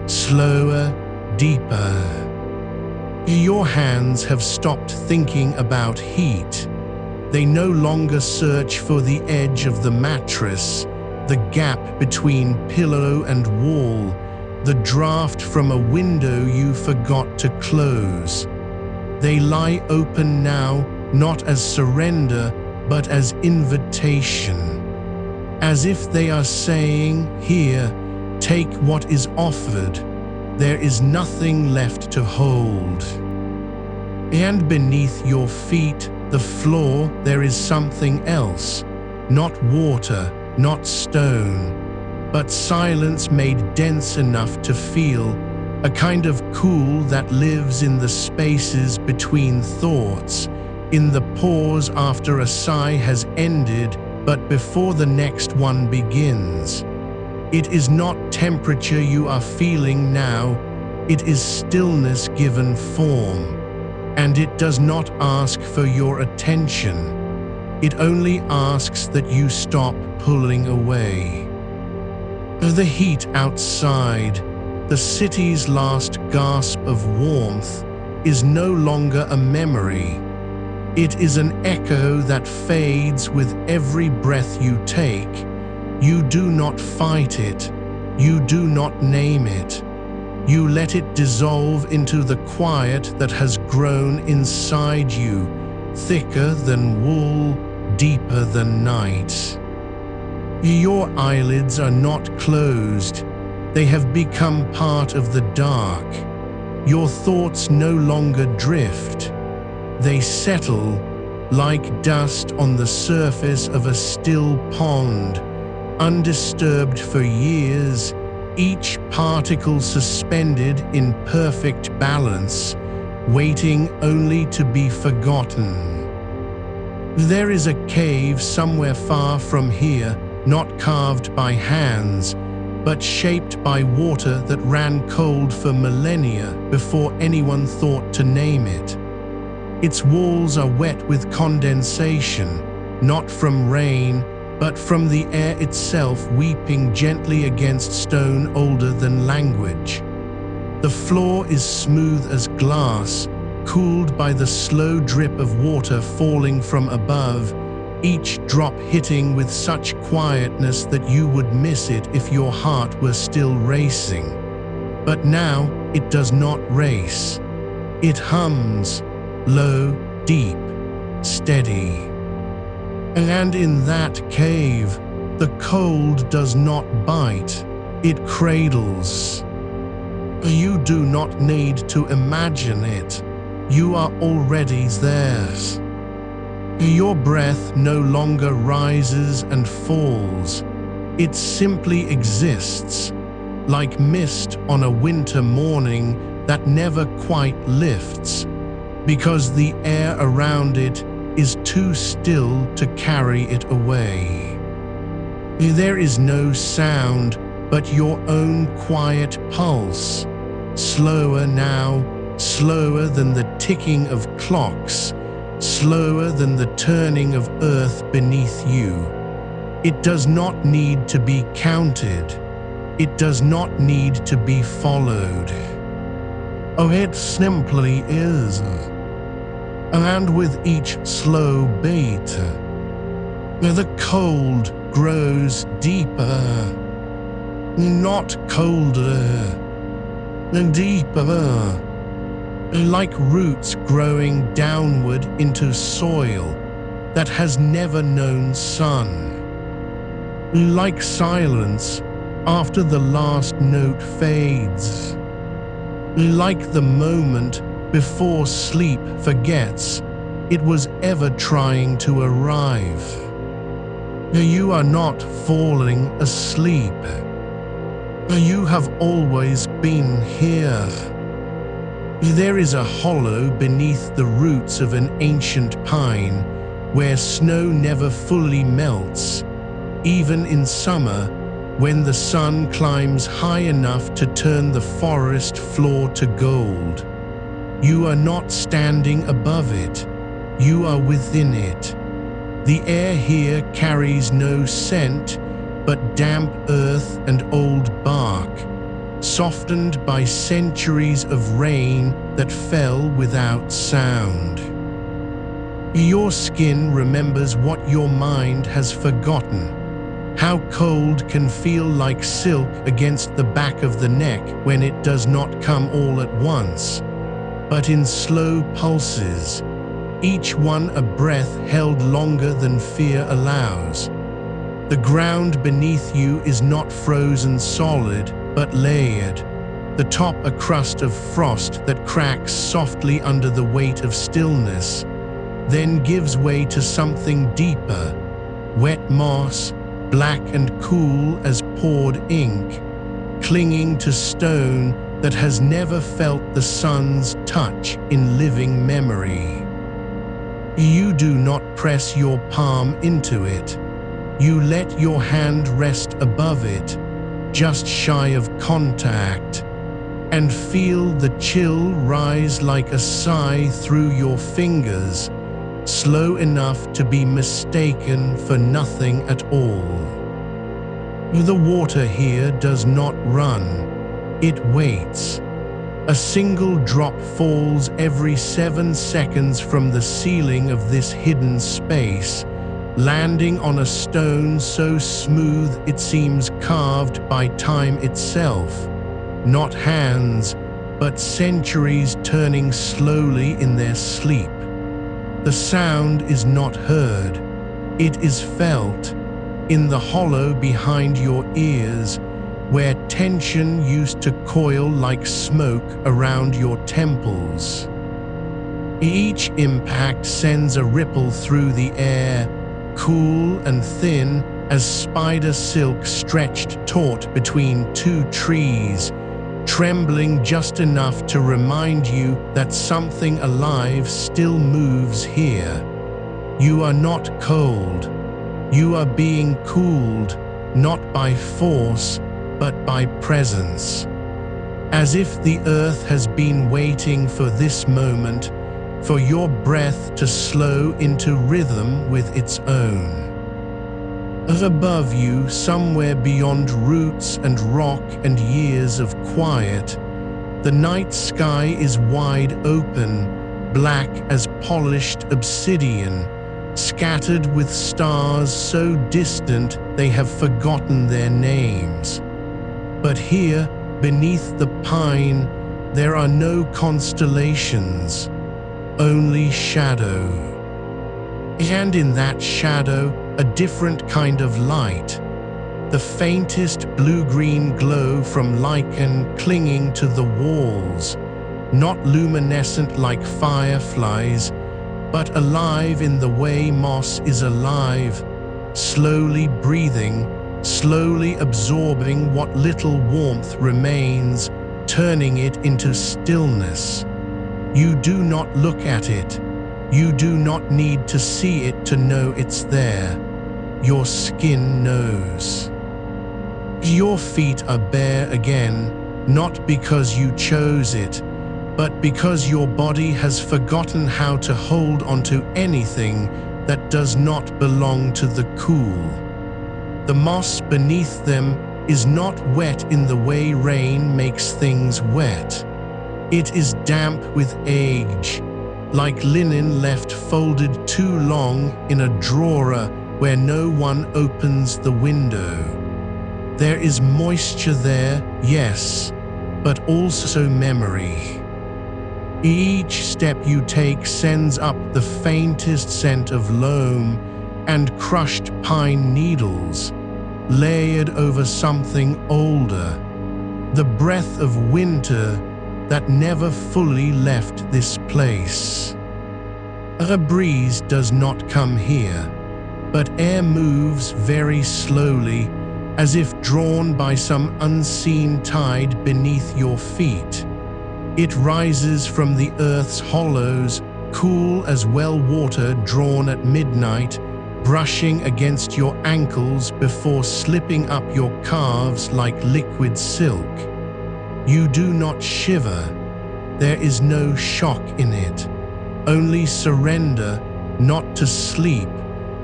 slower, deeper. Your hands have stopped thinking about heat. They no longer search for the edge of the mattress, the gap between pillow and wall, the draft from a window you forgot to close. They lie open now, not as surrender, but as invitation. As if they are saying, "Here, take what is offered. There is nothing left to hold." And beneath your feet, the floor, there is something else. Not water, not stone, but silence made dense enough to feel, a kind of cool that lives in the spaces between thoughts, in the pause after a sigh has ended, but before the next one begins. It is not temperature you are feeling now, it is stillness given form, and it does not ask for your attention. It only asks that you stop pulling away. The heat outside, the city's last gasp of warmth, is no longer a memory. It is an echo that fades with every breath you take. You do not fight it. You do not name it. You let it dissolve into the quiet that has grown inside you, thicker than wool, deeper than night. Your eyelids are not closed. They have become part of the dark. Your thoughts no longer drift. They settle like dust on the surface of a still pond, undisturbed for years, each particle suspended in perfect balance, waiting only to be forgotten. There is a cave somewhere far from here, not carved by hands, but shaped by water that ran cold for millennia before anyone thought to name it. Its walls are wet with condensation, not from rain, but from the air itself weeping gently against stone older than language. The floor is smooth as glass, cooled by the slow drip of water falling from above, each drop hitting with such quietness that you would miss it if your heart were still racing. But now it does not race. It hums, low, deep, steady. And in that cave, the cold does not bite, it cradles. You do not need to imagine it. You are already theirs. Your breath no longer rises and falls. It simply exists, like mist on a winter morning that never quite lifts, because the air around it is too still to carry it away. There is no sound but your own quiet pulse, slower now, slower than the ticking of clocks, slower than the turning of earth beneath you. It does not need to be counted. It does not need to be followed. Oh, it simply is. And with each slow beat, the cold grows deeper, not colder, deeper, like roots growing downward into soil that has never known sun. Like silence after the last note fades. Like the moment before sleep forgets it was ever trying to arrive. You are not falling asleep. You have always been here. There is a hollow beneath the roots of an ancient pine where snow never fully melts, even in summer when the sun climbs high enough to turn the forest floor to gold. You are not standing above it, you are within it. The air here carries no scent but damp earth and old bark, softened by centuries of rain that fell without sound. Your skin remembers what your mind has forgotten. How cold can feel like silk against the back of the neck when it does not come all at once, but in slow pulses, each one a breath held longer than fear allows. The ground beneath you is not frozen solid, but layered, the top a crust of frost that cracks softly under the weight of stillness, then gives way to something deeper, wet moss, black and cool as poured ink, clinging to stone that has never felt the sun's touch in living memory. You do not press your palm into it. You let your hand rest above it, just shy of contact, and feel the chill rise like a sigh through your fingers, slow enough to be mistaken for nothing at all. The water here does not run, it waits. A single drop falls every 7 seconds from the ceiling of this hidden space, landing on a stone so smooth it seems carved by time itself, not hands, but centuries turning slowly in their sleep. The sound is not heard, it is felt, in the hollow behind your ears, where tension used to coil like smoke around your temples. Each impact sends a ripple through the air, cool and thin as spider silk stretched taut between two trees, trembling just enough to remind you that something alive still moves here. You are not cold. You are being cooled, not by force, but by presence. As if the earth has been waiting for this moment, for your breath to slow into rhythm with its own. Above you, somewhere beyond roots and rock and years of quiet, the night sky is wide open, black as polished obsidian, scattered with stars so distant they have forgotten their names. But here, beneath the pine, there are no constellations, only shadow. And in that shadow, a different kind of light, the faintest blue-green glow from lichen clinging to the walls, not luminescent like fireflies, but alive in the way moss is alive, slowly breathing, slowly absorbing what little warmth remains, turning it into stillness. You do not look at it. You do not need to see it to know it's there. Your skin knows. Your feet are bare again, not because you chose it, but because your body has forgotten how to hold onto anything that does not belong to the cool. The moss beneath them is not wet in the way rain makes things wet. It is damp with age, like linen left folded too long in a drawer where no one opens the window. There is moisture there, yes, but also memory. Each step you take sends up the faintest scent of loam and crushed pine needles, layered over something older, the breath of winter that never fully left this place. A breeze does not come here, but air moves very slowly, as if drawn by some unseen tide beneath your feet. It rises from the earth's hollows, cool as well water drawn at midnight, brushing against your ankles before slipping up your calves like liquid silk. You do not shiver. There is no shock in it, only surrender, not to sleep,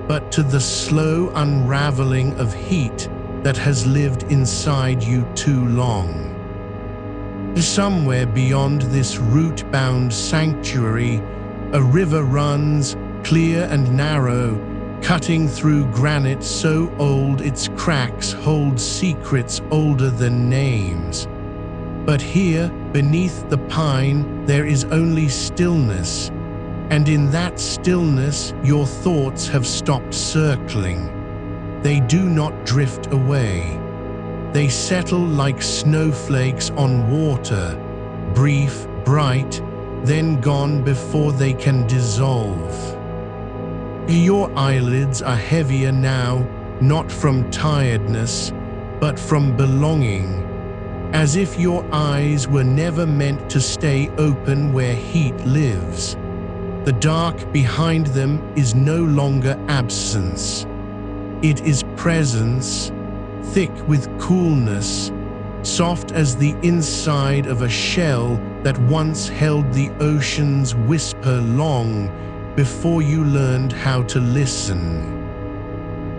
but to the slow unraveling of heat that has lived inside you too long. Somewhere beyond this root-bound sanctuary, a river runs, clear and narrow, cutting through granite so old its cracks hold secrets older than names. But here, beneath the pine, there is only stillness, and in that stillness your thoughts have stopped circling. They do not drift away. They settle like snowflakes on water, brief, bright, then gone before they can dissolve. Your eyelids are heavier now, not from tiredness, but from belonging, as if your eyes were never meant to stay open where heat lives. The dark behind them is no longer absence. It is presence, thick with coolness, soft as the inside of a shell that once held the ocean's whisper long before you learned how to listen.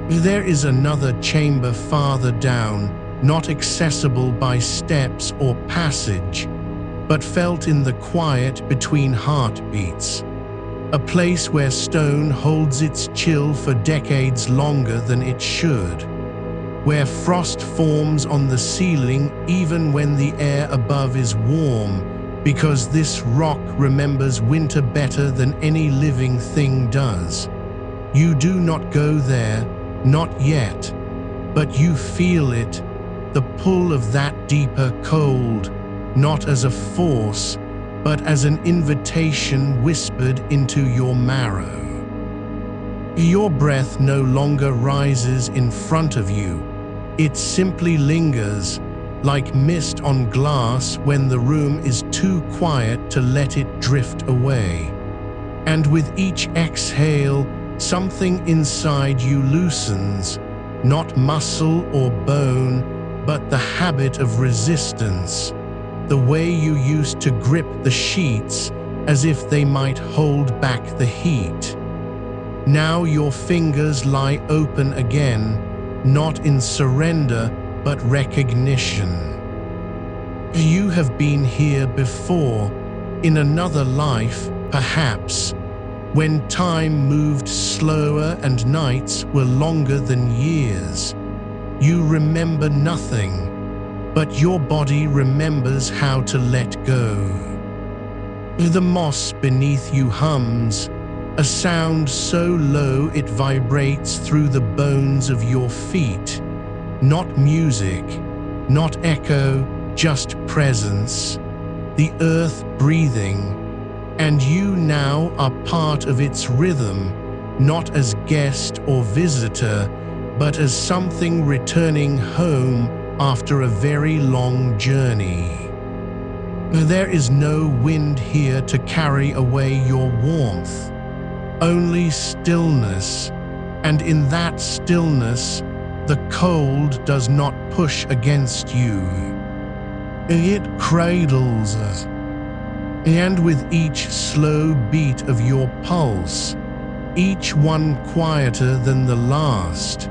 There is another chamber farther down, not accessible by steps or passage, but felt in the quiet between heartbeats. A place where stone holds its chill for decades longer than it should, where frost forms on the ceiling even when the air above is warm, because this rock remembers winter better than any living thing does. You do not go there, not yet, but you feel it, the pull of that deeper cold, not as a force, but as an invitation whispered into your marrow. Your breath no longer rises in front of you. It simply lingers, like mist on glass when the room is too quiet to let it drift away. And with each exhale, something inside you loosens, not muscle or bone, but the habit of resistance, the way you used to grip the sheets as if they might hold back the heat. Now your fingers lie open again, not in surrender, but recognition. You have been here before, in another life, perhaps, when time moved slower and nights were longer than years. You remember nothing, but your body remembers how to let go. The moss beneath you hums, a sound so low it vibrates through the bones of your feet. Not music, not echo, just presence. The earth breathing, and you now are part of its rhythm, not as guest or visitor, but as something returning home after a very long journey. There is no wind here to carry away your warmth, only stillness, and in that stillness, the cold does not push against you. It cradles us, and with each slow beat of your pulse, each one quieter than the last,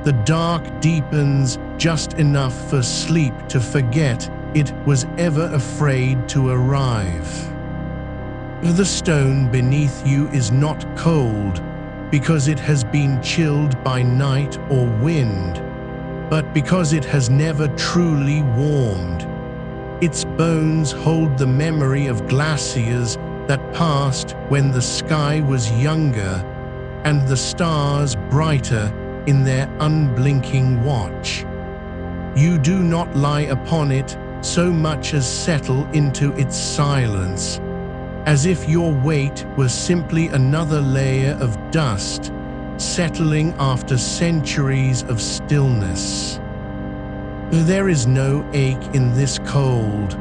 the dark deepens just enough for sleep to forget it was ever afraid to arrive. The stone beneath you is not cold because it has been chilled by night or wind, but because it has never truly warmed. Its bones hold the memory of glaciers that passed when the sky was younger and the stars brighter in their unblinking watch. You do not lie upon it so much as settle into its silence, as if your weight were simply another layer of dust settling after centuries of stillness. There is no ache in this cold,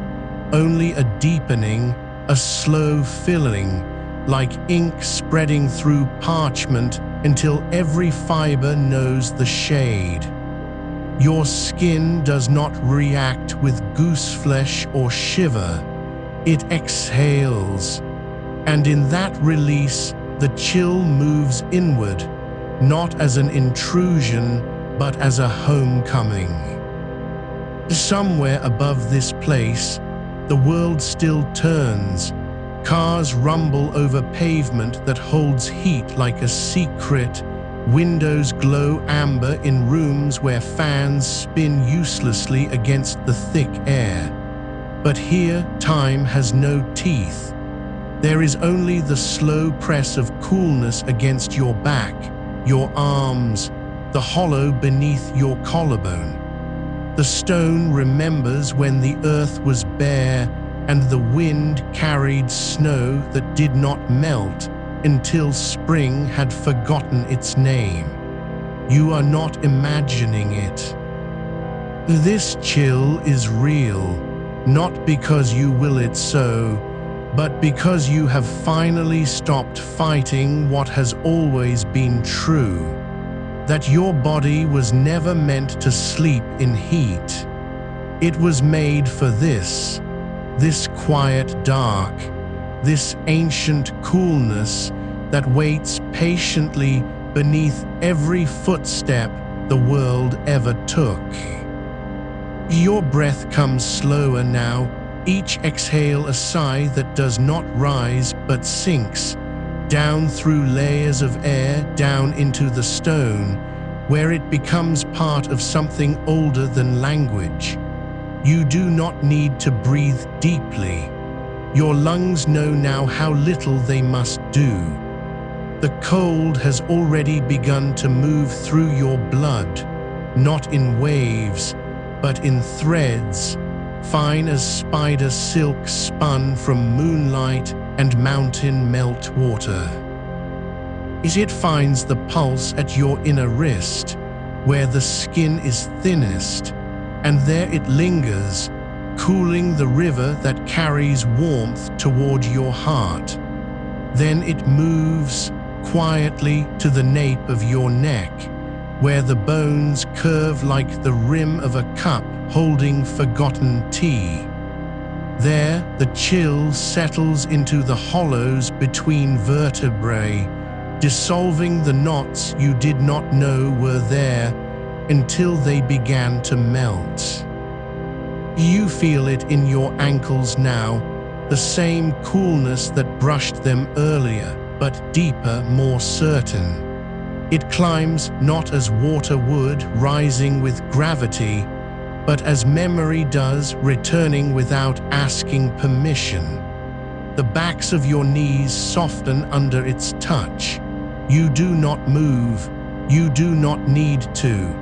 only a deepening, a slow filling, like ink spreading through parchment until every fiber knows the shade. Your skin does not react with gooseflesh or shiver. It exhales, and in that release, the chill moves inward, not as an intrusion, but as a homecoming. Somewhere above this place, the world still turns. Cars rumble over pavement that holds heat like a secret. Windows glow amber in rooms where fans spin uselessly against the thick air. But here, time has no teeth. There is only the slow press of coolness against your back, your arms, the hollow beneath your collarbone. The stone remembers when the earth was bare and the wind carried snow that did not melt until spring had forgotten its name. You are not imagining it. This chill is real, not because you will it so, but because you have finally stopped fighting what has always been true. That your body was never meant to sleep in heat. It was made for this quiet dark, this ancient coolness that waits patiently beneath every footstep the world ever took. Your breath comes slower now, each exhale a sigh that does not rise but sinks, down through layers of air, down into the stone, where it becomes part of something older than language. You do not need to breathe deeply. Your lungs know now how little they must do. The cold has already begun to move through your blood, not in waves, but in threads, fine as spider silk spun from moonlight and mountain meltwater. It finds the pulse at your inner wrist, where the skin is thinnest, and there it lingers, cooling the river that carries warmth toward your heart. Then it moves quietly to the nape of your neck, where the bones curve like the rim of a cup holding forgotten tea. There, the chill settles into the hollows between vertebrae, dissolving the knots you did not know were there until they began to melt. You feel it in your ankles now, the same coolness that brushed them earlier, but deeper, more certain. It climbs not as water would, rising with gravity, but as memory does, returning without asking permission. The backs of your knees soften under its touch. You do not move. You do not need to.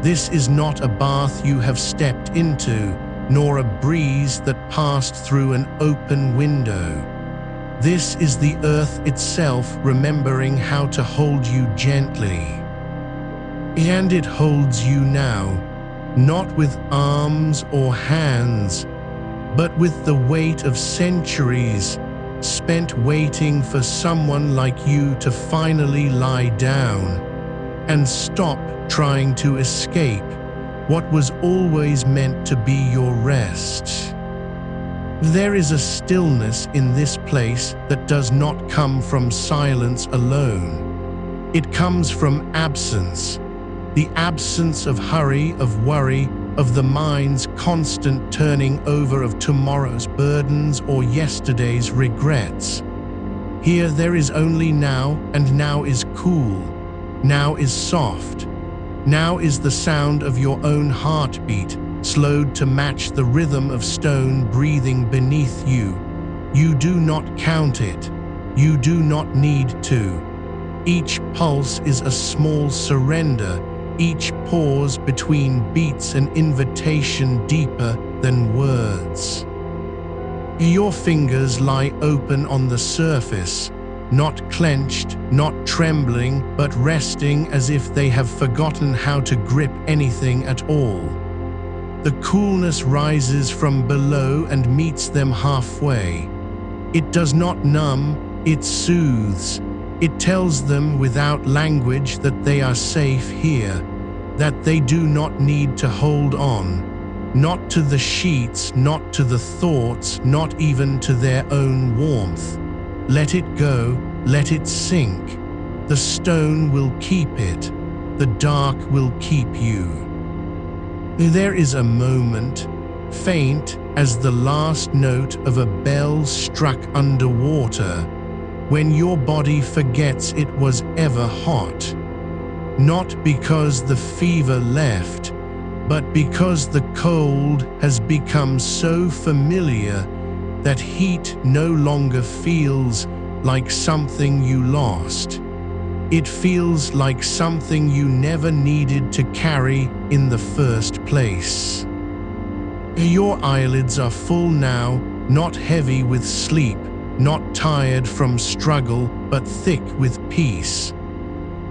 This is not a bath you have stepped into, nor a breeze that passed through an open window. This is the earth itself remembering how to hold you gently. And it holds you now, not with arms or hands, but with the weight of centuries spent waiting for someone like you to finally lie down and stop trying to escape what was always meant to be your rest. There is a stillness in this place that does not come from silence alone. It comes from absence, the absence of hurry, of worry, of the mind's constant turning over of tomorrow's burdens or yesterday's regrets. Here there is only now, and now is cool, now is soft, now is the sound of your own heartbeat slowed to match the rhythm of stone breathing beneath you. You do not count it. You do not need to. Each pulse is a small surrender, each pause between beats an invitation deeper than words. Your fingers lie open on the surface, not clenched, not trembling, but resting as if they have forgotten how to grip anything at all. The coolness rises from below and meets them halfway. It does not numb, it soothes. It tells them without language that they are safe here, that they do not need to hold on, not to the sheets, not to the thoughts, not even to their own warmth. Let it go, let it sink. The stone will keep it, the dark will keep you. There is a moment, faint as the last note of a bell struck underwater, when your body forgets it was ever hot. Not because the fever left, but because the cold has become so familiar that heat no longer feels like something you lost. It feels like something you never needed to carry in the first place. Your eyelids are full now, not heavy with sleep, not tired from struggle, but thick with peace.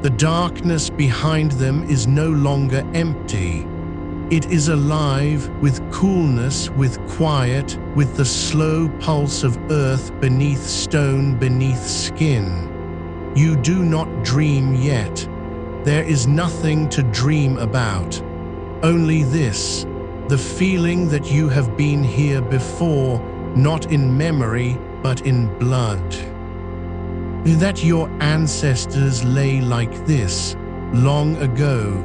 The darkness behind them is no longer empty. It is alive with coolness, with quiet, with the slow pulse of earth beneath stone, beneath skin. You do not dream yet. There is nothing to dream about. Only this, the feeling that you have been here before, not in memory, but in blood. That your ancestors lay like this, long ago,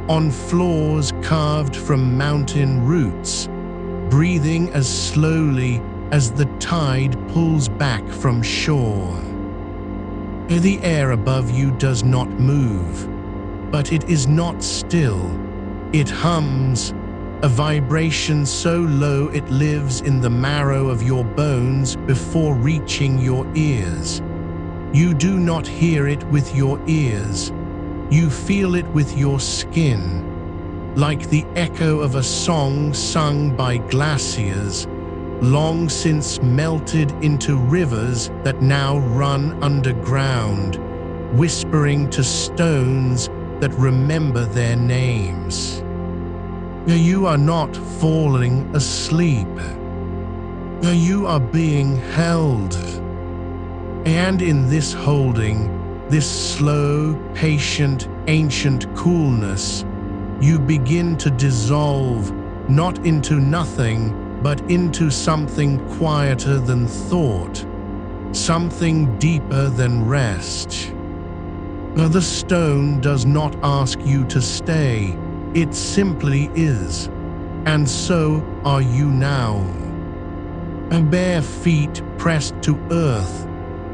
on floors carved from mountain roots, breathing as slowly as the tide pulls back from shore. The air above you does not move, but it is not still. It hums, a vibration so low it lives in the marrow of your bones before reaching your ears. You do not hear it with your ears. You feel it with your skin, like the echo of a song sung by glaciers, long since melted into rivers that now run underground, whispering to stones that remember their names. You are not falling asleep. You are being held. And in this holding, this slow, patient, ancient coolness, you begin to dissolve, not into nothing, but into something quieter than thought, something deeper than rest. The stone does not ask you to stay, it simply is, and so are you now. Bare feet pressed to earth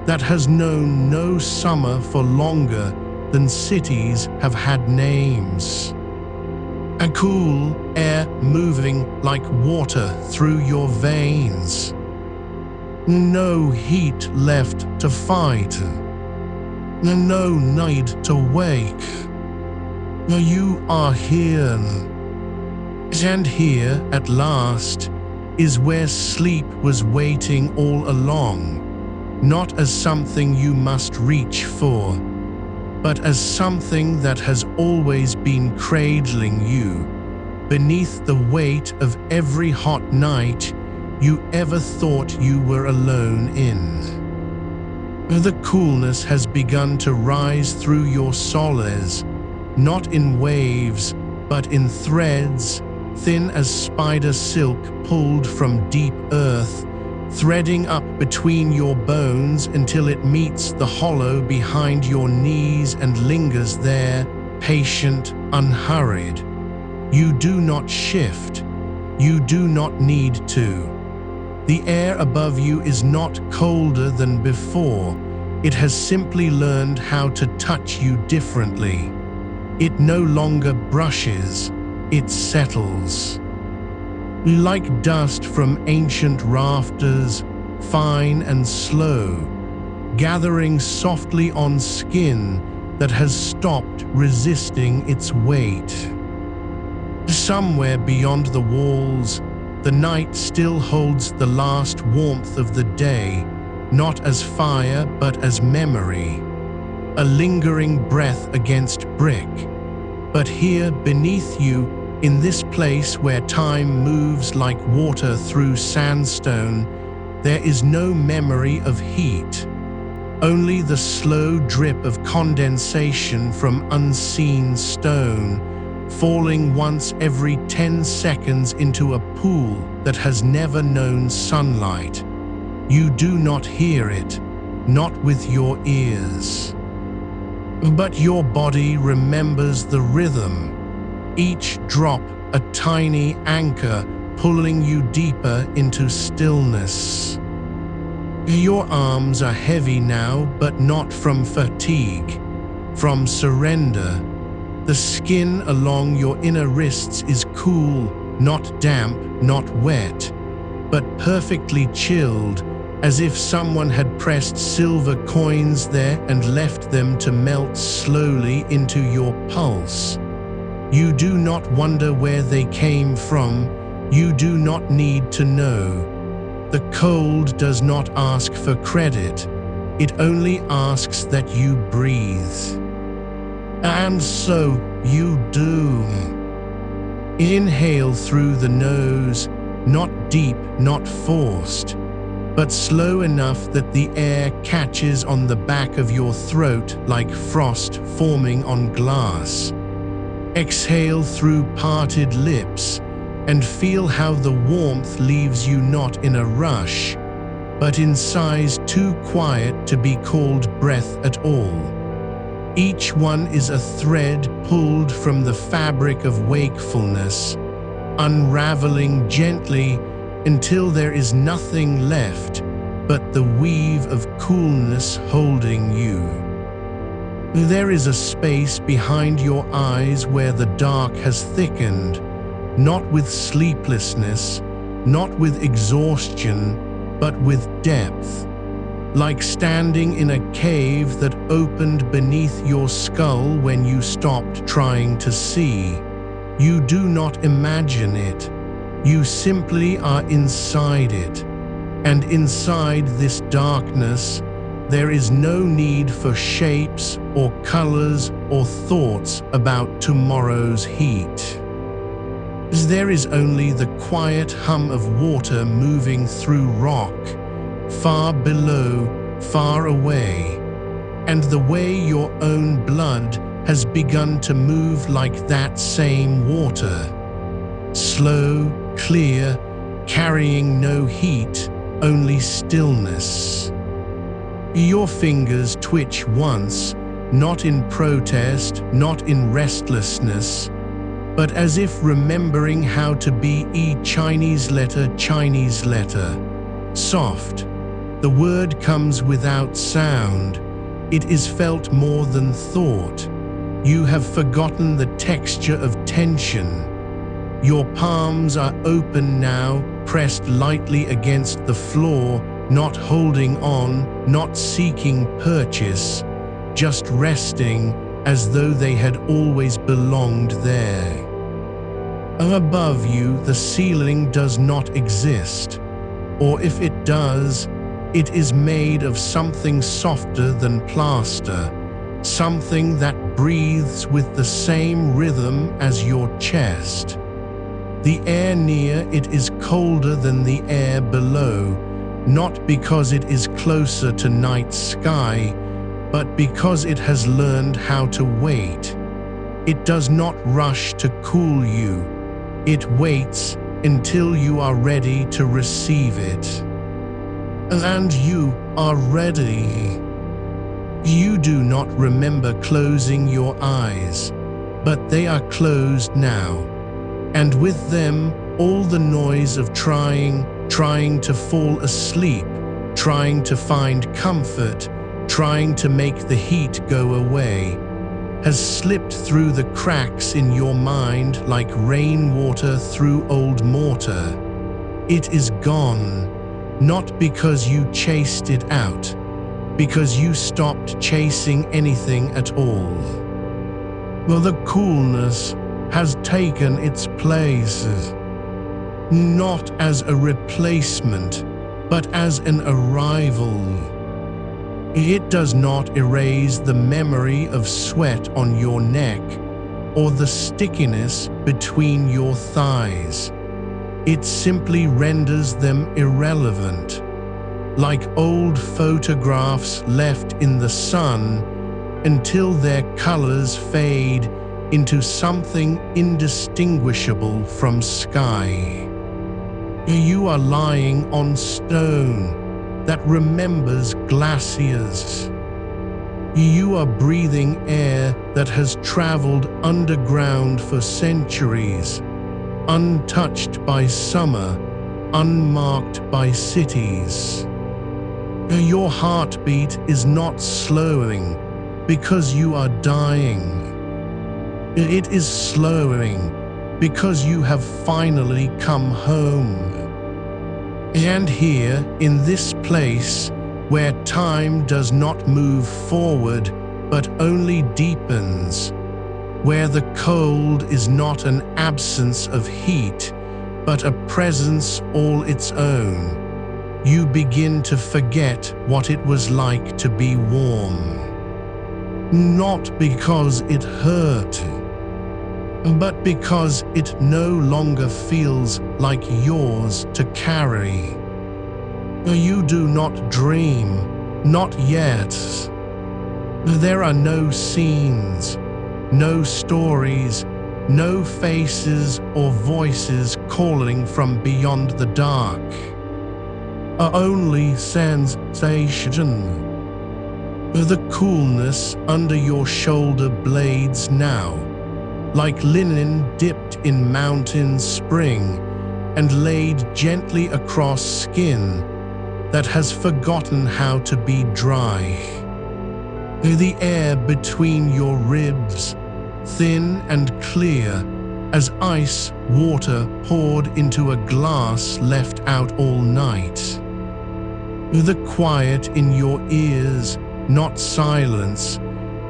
that has known no summer for longer than cities have had names. A cool air moving like water through your veins. No heat left to fight. No night to wake. You are here. And here, at last, is where sleep was waiting all along, not as something you must reach for, but as something that has always been cradling you, beneath the weight of every hot night you ever thought you were alone in. The coolness has begun to rise through your soles, not in waves, but in threads, thin as spider silk pulled from deep earth, threading up between your bones until it meets the hollow behind your knees and lingers there, patient, unhurried. You do not shift. You do not need to. The air above you is not colder than before. It has simply learned how to touch you differently. It no longer brushes, it settles. like dust from ancient rafters, fine and slow, gathering softly on skin that has stopped resisting its weight. Somewhere beyond the walls, the night still holds the last warmth of the day, not as fire but as memory, a lingering breath against brick. But here beneath you, in this place where time moves like water through sandstone, there is no memory of heat, only the slow drip of condensation from unseen stone, falling once every 10 seconds into a pool that has never known sunlight. You do not hear it, not with your ears. But your body remembers the rhythm, each drop a tiny anchor pulling you deeper into stillness. Your arms are heavy now, but not from fatigue, from surrender. The skin along your inner wrists is cool, not damp, not wet, but perfectly chilled, as if someone had pressed silver coins there and left them to melt slowly into your pulse. You do not wonder where they came from. You do not need to know. The cold does not ask for credit. It only asks that you breathe. And so you do. Inhale through the nose, not deep, not forced, but slow enough that the air catches on the back of your throat like frost forming on glass. Exhale through parted lips and feel how the warmth leaves you not in a rush, but in size too quiet to be called breath at all. Each one is a thread pulled from the fabric of wakefulness, unraveling gently until there is nothing left but the weave of coolness holding you. There is a space behind your eyes where the dark has thickened, not with sleeplessness, not with exhaustion, but with depth, like standing in a cave that opened beneath your skull when you stopped trying to see. You do not imagine it. You simply are inside it. And inside this darkness, there is no need for shapes or colors or thoughts about tomorrow's heat. There is only the quiet hum of water moving through rock, far below, far away, and the way your own blood has begun to move like that same water. Slow, clear, carrying no heat, only stillness. Your fingers twitch once, not in protest, not in restlessness, but as if remembering how to be Chinese letter. Soft. The word comes without sound. It is felt more than thought. You have forgotten the texture of tension. Your palms are open now, pressed lightly against the floor, not holding on, not seeking purchase, just resting as though they had always belonged there. Above you, the ceiling does not exist, or if it does, it is made of something softer than plaster, something that breathes with the same rhythm as your chest. The air near it is colder than the air below, not because it is closer to night sky, but because it has learned how to wait. It does not rush to cool you. It waits until you are ready to receive it. And you are ready. You do not remember closing your eyes, but they are closed now. And with them, all the noise of trying to fall asleep, trying to find comfort, trying to make the heat go away. has slipped through the cracks in your mind like rainwater through old mortar. It is gone, not because you chased it out, because you stopped chasing anything at all. Well, the coolness has taken its place, not as a replacement, but as an arrival. It does not erase the memory of sweat on your neck or the stickiness between your thighs. It simply renders them irrelevant, like old photographs left in the sun until their colors fade into something indistinguishable from sky. You are lying on stone that remembers glaciers. You are breathing air that has traveled underground for centuries, untouched by summer, unmarked by cities. Your heartbeat is not slowing because you are dying. It is slowing because you have finally come home. And here, in this place, where time does not move forward but only deepens, where the cold is not an absence of heat but a presence all its own, you begin to forget what it was like to be warm. Not because it hurt, but because it no longer feels like yours to carry. You do not dream, not yet. There are no scenes, no stories, no faces or voices calling from beyond the dark. Only sensation. The coolness under your shoulder blades now, like linen dipped in mountain spring and laid gently across skin that has forgotten how to be dry. The air between your ribs, thin and clear as ice water poured into a glass left out all night. The quiet in your ears, not silence,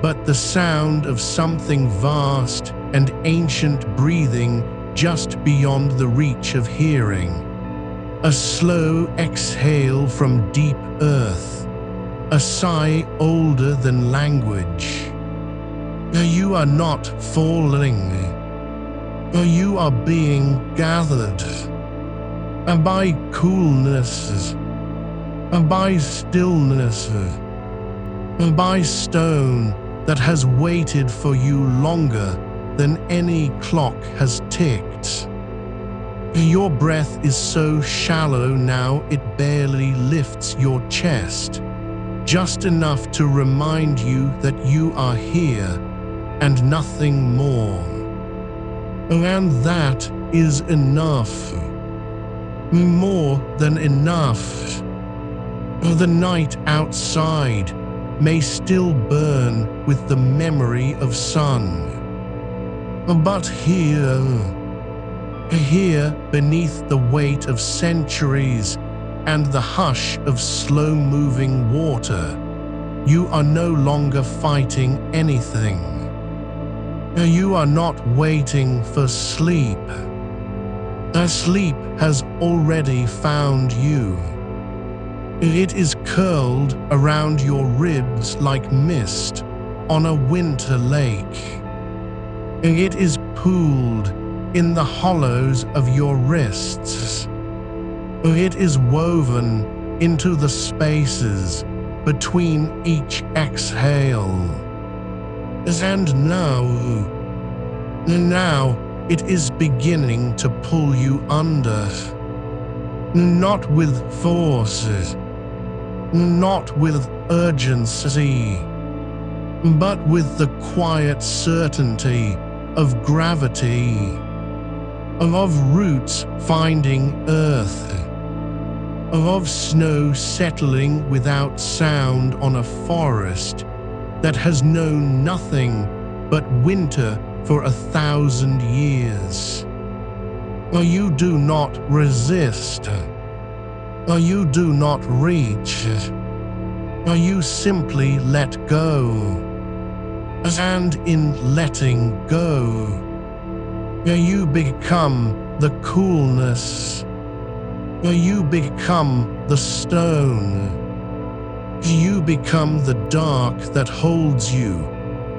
but the sound of something vast and ancient breathing just beyond the reach of hearing. A slow exhale from deep earth, a sigh older than language. You are not falling. You are being gathered by coolness, by stillness, by stone that has waited for you longer than any clock has ticked. Your breath is so shallow now it barely lifts your chest, just enough to remind you that you are here and nothing more. And that is enough. More than enough. The night outside may still burn with the memory of sun. But here beneath the weight of centuries and the hush of slow-moving water, you are no longer fighting anything. You are not waiting for sleep. Sleep has already found you. It is curled around your ribs like mist on a winter lake. It is pooled in the hollows of your wrists. It is woven into the spaces between each exhale. And now it is beginning to pull you under. Not with force, not with urgency, but with the quiet certainty of gravity, of roots finding earth, of snow settling without sound on a forest that has known nothing but winter for 1,000 years. You do not resist. You do not reach. You simply let go. And in letting go, you become the coolness. You become the stone. You become the dark that holds you,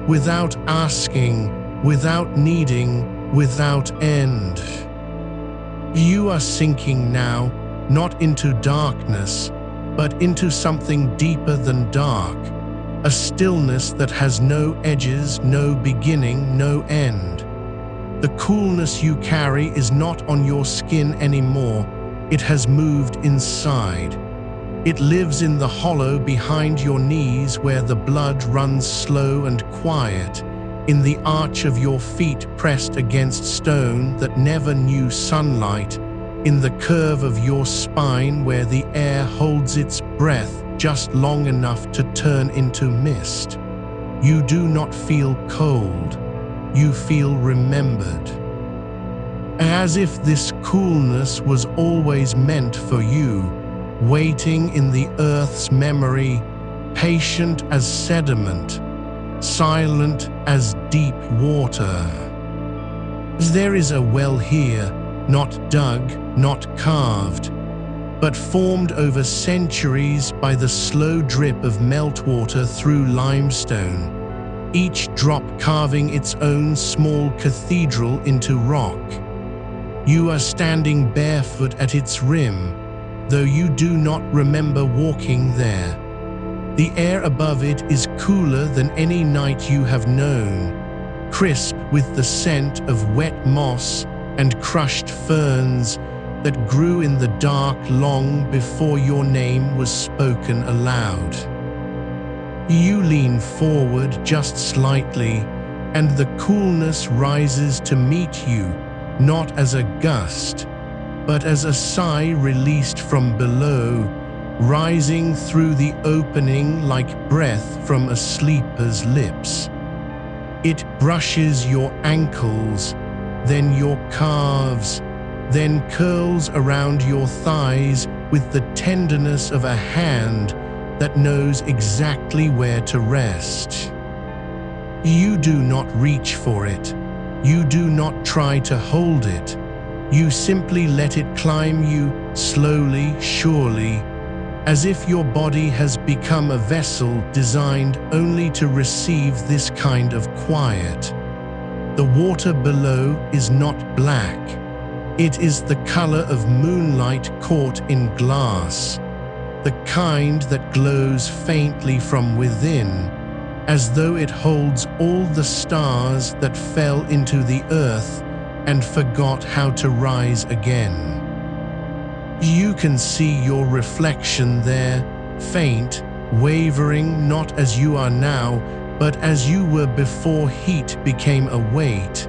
without asking, without needing, without end. You are sinking now, not into darkness, but into something deeper than dark, a stillness that has no edges, no beginning, no end. The coolness you carry is not on your skin anymore, it has moved inside. It lives in the hollow behind your knees where the blood runs slow and quiet, in the arch of your feet pressed against stone that never knew sunlight, in the curve of your spine where the air holds its breath just long enough to turn into mist. You do not feel cold, you feel remembered. As if this coolness was always meant for you, waiting in the earth's memory, patient as sediment, silent as deep water. There is a well here, not dug, not carved, but formed over centuries by the slow drip of meltwater through limestone, each drop carving its own small cathedral into rock. You are standing barefoot at its rim, though you do not remember walking there. The air above it is cooler than any night you have known, crisp with the scent of wet moss and crushed ferns that grew in the dark long before your name was spoken aloud. You lean forward just slightly, and the coolness rises to meet you, not as a gust, but as a sigh released from below, rising through the opening like breath from a sleeper's lips. It brushes your ankles, then your calves, then curls around your thighs with the tenderness of a hand that knows exactly where to rest. You do not reach for it. You do not try to hold it. You simply let it climb you slowly, surely, as if your body has become a vessel designed only to receive this kind of quiet. The water below is not black. It is the color of moonlight caught in glass, the kind that glows faintly from within, as though it holds all the stars that fell into the earth and forgot how to rise again. You can see your reflection there, faint, wavering not as you are now, but as you were before heat became a weight,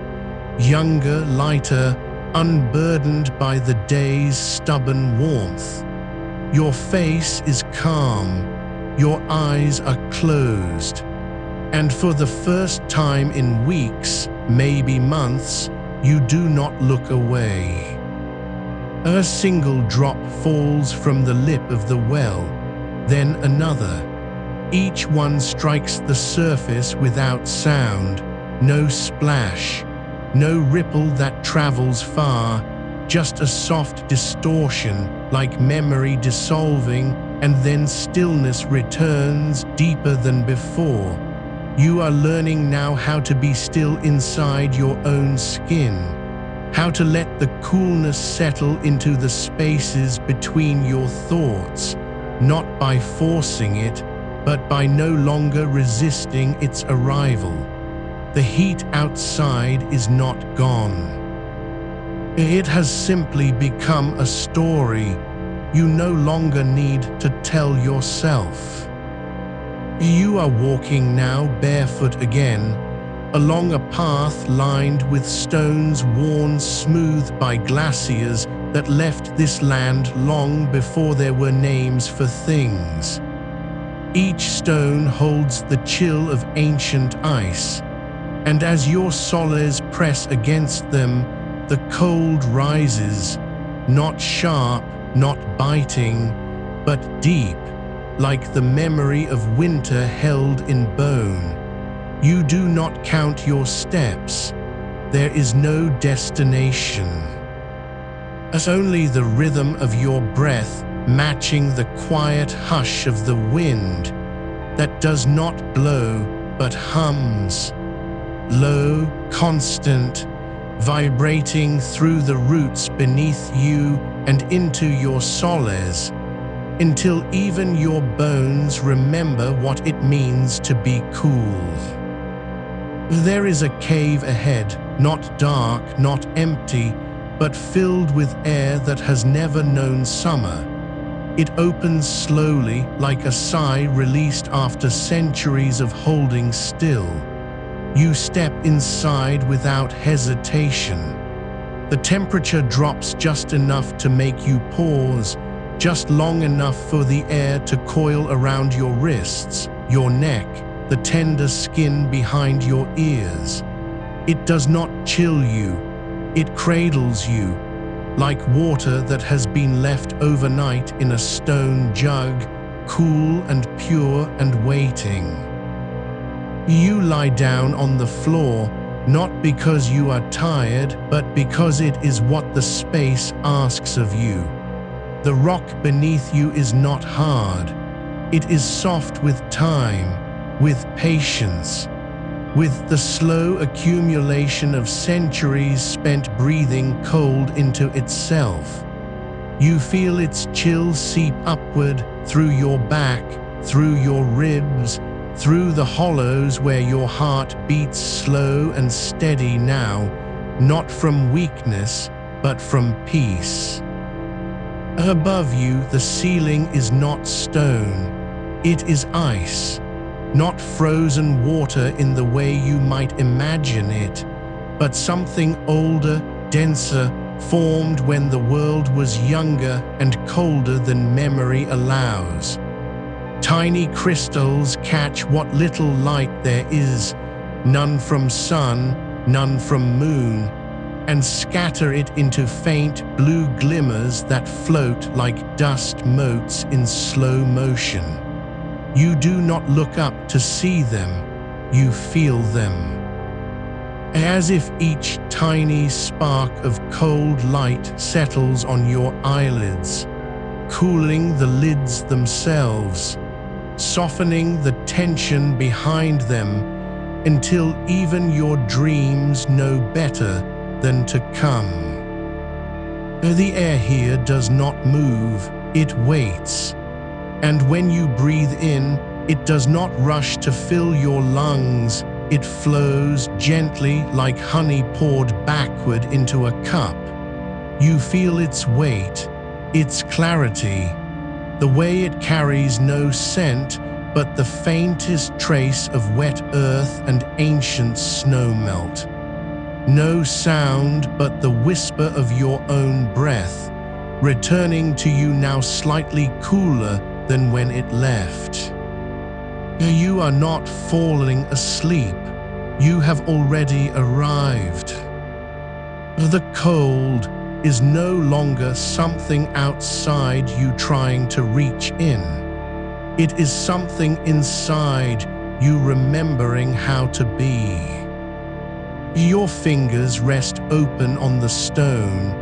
younger, lighter, unburdened by the day's stubborn warmth. Your face is calm, your eyes are closed, and for the first time in weeks, maybe months, you do not look away. A single drop falls from the lip of the well, then another. Each one strikes the surface without sound, no splash, no ripple that travels far, just a soft distortion like memory dissolving, and then stillness returns deeper than before. You are learning now how to be still inside your own skin, how to let the coolness settle into the spaces between your thoughts, not by forcing it, but by no longer resisting its arrival. The heat outside is not gone. It has simply become a story you no longer need to tell yourself. You are walking now barefoot again, along a path lined with stones worn smooth by glaciers that left this land long before there were names for things. Each stone holds the chill of ancient ice, And as your soles press against them, the cold rises, not sharp, not biting, but deep, like the memory of winter held in bone. You do not count your steps. There is no destination. As only the rhythm of your breath matching the quiet hush of the wind that does not blow but hums, low, constant, vibrating through the roots beneath you and into your soles, until even your bones remember what it means to be cool. There is a cave ahead, not dark, not empty, but filled with air that has never known summer. It opens slowly, like a sigh released after centuries of holding still. You step inside without hesitation. The temperature drops just enough to make you pause, just long enough for the air to coil around your wrists, your neck, the tender skin behind your ears. It does not chill you, it cradles you, like water that has been left overnight in a stone jug, cool and pure and waiting. You lie down on the floor, not because you are tired, but because it is what the space asks of you. The rock beneath you is not hard. It is soft with time, with patience, with the slow accumulation of centuries spent breathing cold into itself. You feel its chill seep upward through your back, through your ribs, through the hollows where your heart beats slow and steady now, not from weakness, but from peace. Above you, the ceiling is not stone, it is ice. Not frozen water in the way you might imagine it, but something older, denser, formed when the world was younger and colder than memory allows. Tiny crystals catch what little light there is, none from sun, none from moon, and scatter it into faint blue glimmers that float like dust motes in slow motion. You do not look up to see them, you feel them. As if each tiny spark of cold light settles on your eyelids, cooling the lids themselves, softening the tension behind them, until even your dreams know better than to come. The air here does not move, it waits. And when you breathe in, it does not rush to fill your lungs, it flows gently like honey poured backward into a cup. You feel its weight, its clarity, the way it carries no scent but the faintest trace of wet earth and ancient snowmelt. No sound but the whisper of your own breath, returning to you now slightly cooler than when it left. You are not falling asleep. You have already arrived. The cold is no longer something outside you trying to reach in. It is something inside you remembering how to be. Your fingers rest open on the stone.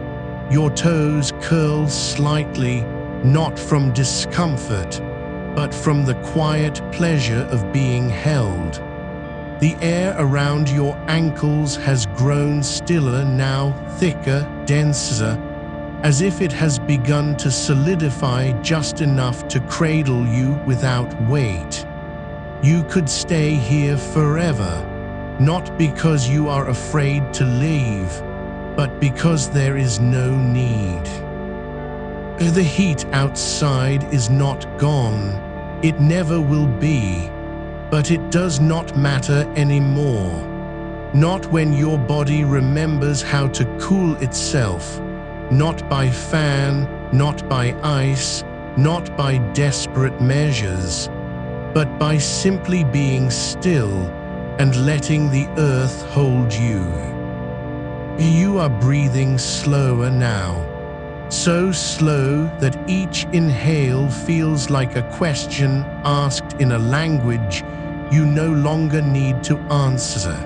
Your toes curl slightly, not from discomfort, but from the quiet pleasure of being held. The air around your ankles has grown stiller now, thicker, denser, as if it has begun to solidify just enough to cradle you without weight. You could stay here forever, not because you are afraid to leave, but because there is no need. The heat outside is not gone, it never will be, but it does not matter anymore. Not when your body remembers how to cool itself, not by fan, not by ice, not by desperate measures, but by simply being still, and letting the earth hold you. You are breathing slower now, so slow that each inhale feels like a question asked in a language you no longer need to answer.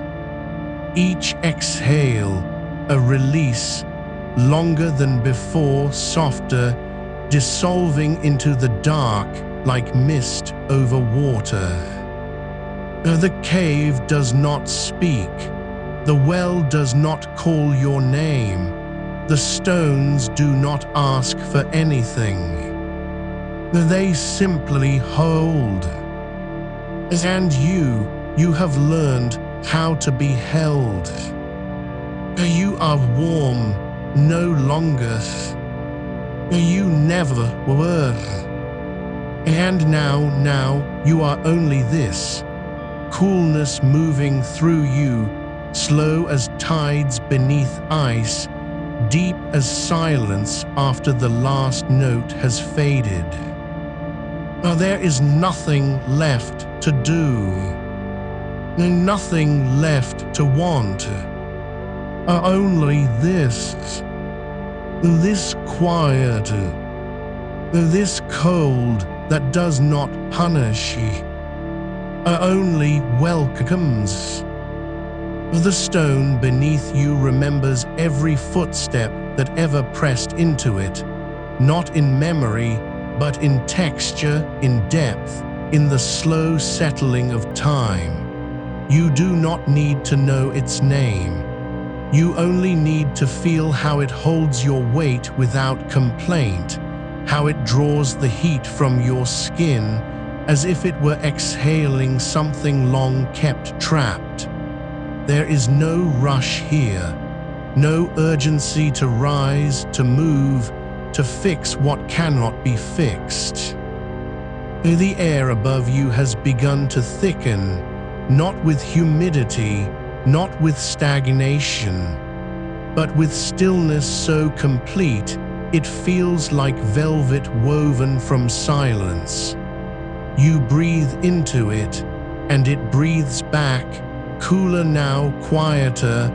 Each exhale, a release, longer than before, softer, dissolving into the dark like mist over water. The cave does not speak. The well does not call your name. The stones do not ask for anything. They simply hold. And you have learned how to be held. You are warm no longer. You never were. And now you are only this. Coolness moving through you, slow as tides beneath ice, deep as silence after the last note has faded. There is nothing left to do, nothing left to want. Only this quiet, this cold that does not punish, only welcomes. The stone beneath you remembers every footstep that ever pressed into it, not in memory, but in texture, in depth, in the slow settling of time. You do not need to know its name. You only need to feel how it holds your weight without complaint, how it draws the heat from your skin as if it were exhaling something long kept trapped. There is no rush here, no urgency to rise, to move, to fix what cannot be fixed. The air above you has begun to thicken, not with humidity, not with stagnation, but with stillness so complete it feels like velvet woven from silence. You breathe into it, and it breathes back, cooler now, quieter,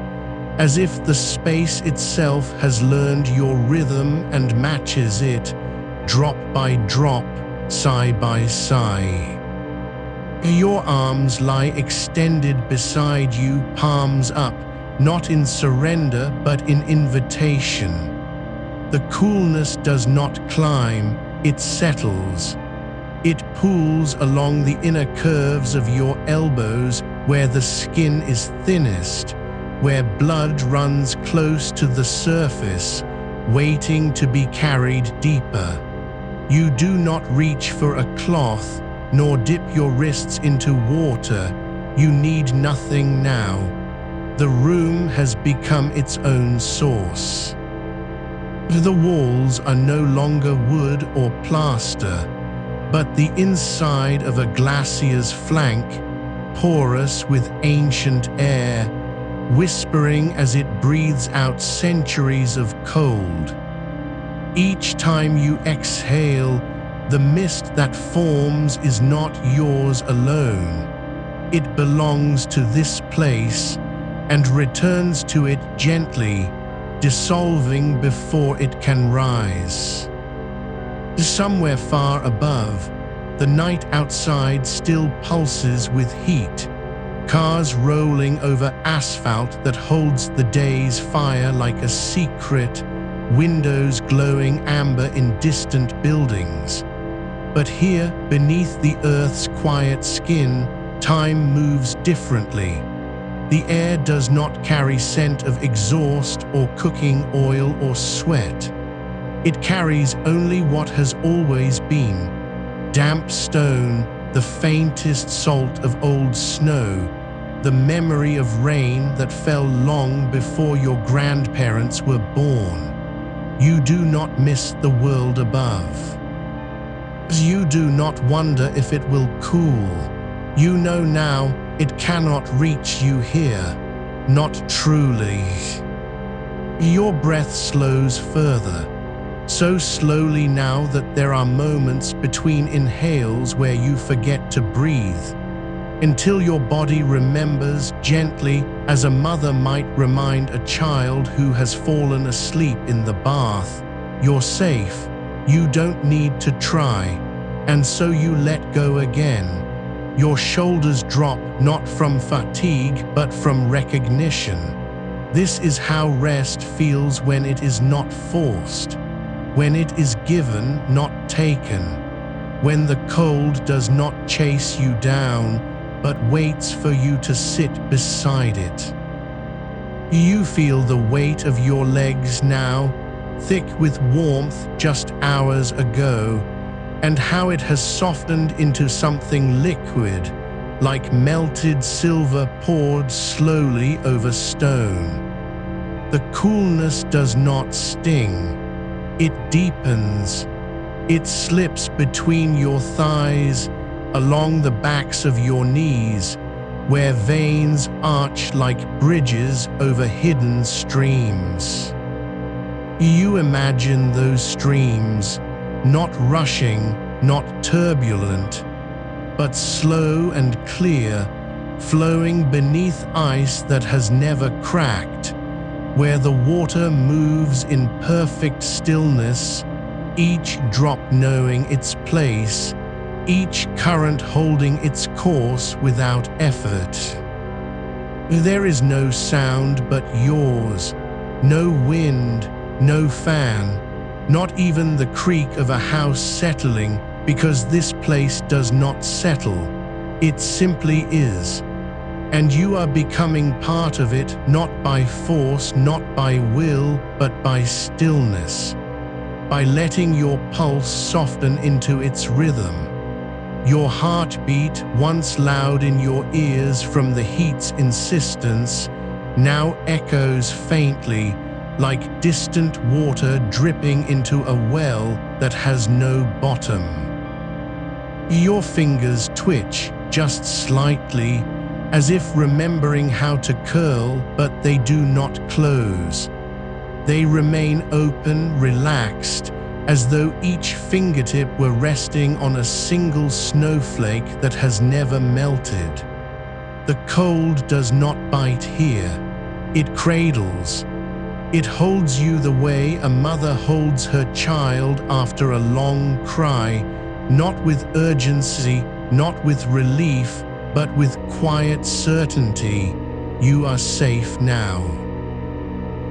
as if the space itself has learned your rhythm and matches it, drop by drop, sigh by sigh. Your arms lie extended beside you, palms up, not in surrender but in invitation. The coolness does not climb, it settles. It pools along the inner curves of your elbows where the skin is thinnest, where blood runs close to the surface, waiting to be carried deeper. You do not reach for a cloth, nor dip your wrists into water. You need nothing now. The room has become its own source. The walls are no longer wood or plaster, but the inside of a glacier's flank, porous with ancient air, whispering as it breathes out centuries of cold. Each time you exhale, the mist that forms is not yours alone. It belongs to this place and returns to it gently, dissolving before it can rise. Somewhere far above, the night outside still pulses with heat, cars rolling over asphalt that holds the day's fire like a secret, windows glowing amber in distant buildings. But here, beneath the earth's quiet skin, time moves differently. The air does not carry scent of exhaust or cooking oil or sweat. It carries only what has always been: damp stone, the faintest salt of old snow, the memory of rain that fell long before your grandparents were born. You do not miss the world above. You do not wonder if it will cool. You know now it cannot reach you here, not truly. Your breath slows further, so slowly now that there are moments between inhales where you forget to breathe. until your body remembers gently, as a mother might remind a child who has fallen asleep in the bath. You're safe. You don't need to try. And so you let go again. Your shoulders drop, not from fatigue, but from recognition. This is how rest feels when it is not forced, when it is given, not taken, when the cold does not chase you down, but waits for you to sit beside it. You feel the weight of your legs now, thick with warmth just hours ago, and how it has softened into something liquid, like melted silver poured slowly over stone. The coolness does not sting. It deepens. It slips between your thighs, along the backs of your knees, where veins arch like bridges over hidden streams. You imagine those streams, not rushing, not turbulent, but slow and clear, flowing beneath ice that has never cracked, where the water moves in perfect stillness, each drop knowing its place, each current holding its course without effort. There is no sound but yours, no wind, no fan, not even the creak of a house settling, because this place does not settle. It simply is. And you are becoming part of it, not by force, not by will, but by stillness, by letting your pulse soften into its rhythm. Your heartbeat, once loud in your ears from the heat's insistence, now echoes faintly, like distant water dripping into a well that has no bottom. Your fingers twitch just slightly, as if remembering how to curl, but they do not close. They remain open, relaxed, as though each fingertip were resting on a single snowflake that has never melted. The cold does not bite here. It cradles. It holds you the way a mother holds her child after a long cry, not with urgency, not with relief, but with quiet certainty. You are safe now.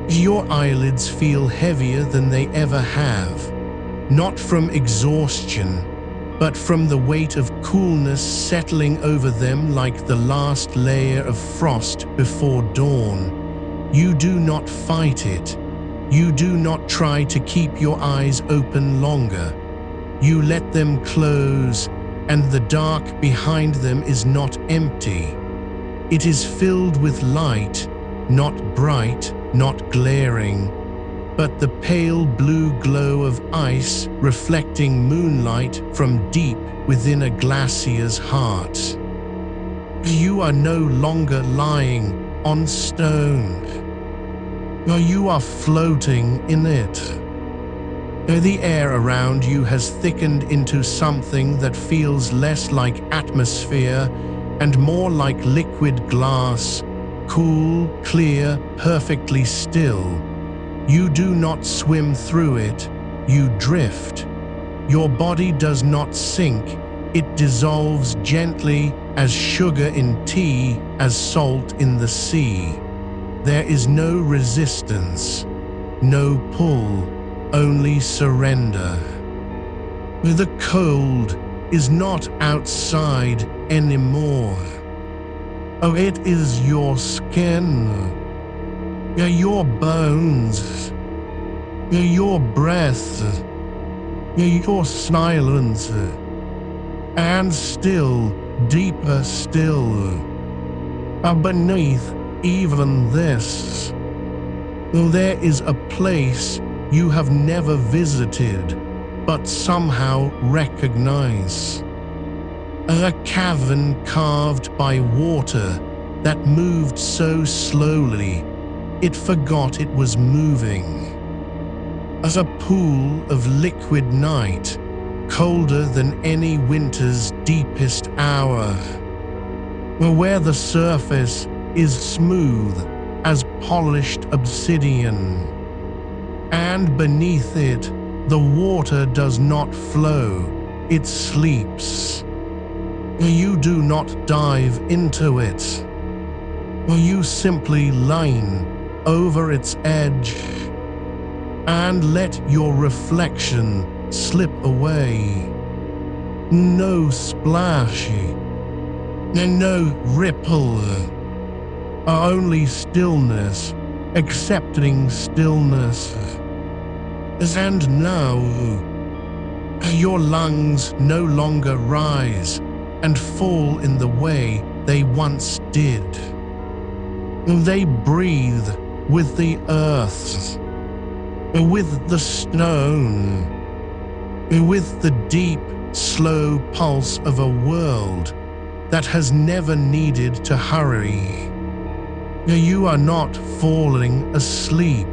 Your eyelids feel heavier than they ever have, not from exhaustion, but from the weight of coolness settling over them like the last layer of frost before dawn. You do not fight it. You do not try to keep your eyes open longer. You let them close, and the dark behind them is not empty. It is filled with light, not bright, not glaring, but the pale blue glow of ice reflecting moonlight from deep within a glacier's heart. You are no longer lying on stone. You are floating in it. The air around you has thickened into something that feels less like atmosphere and more like liquid glass, cool, clear, perfectly still. You do not swim through it, you drift. Your body does not sink, it dissolves gently as sugar in tea, as salt in the sea. There is no resistance, no pull, only surrender. The cold is not outside anymore. Oh, it is your skin, your bones, your breath, your silence, and still, deeper still, beneath even this, there is a place you have never visited, but somehow recognize. A cavern carved by water that moved so slowly, it forgot it was moving. As a pool of liquid night, colder than any winter's deepest hour. where the surface is smooth as polished obsidian, and beneath it the water does not flow, it sleeps. You do not dive into it. You simply lean over its edge and let your reflection slip away. No splashy, no ripple, only stillness, accepting stillness. And now, your lungs no longer rise and fall in the way they once did. They breathe with the earth, with the stone, with the deep, slow pulse of a world that has never needed to hurry. You are not falling asleep.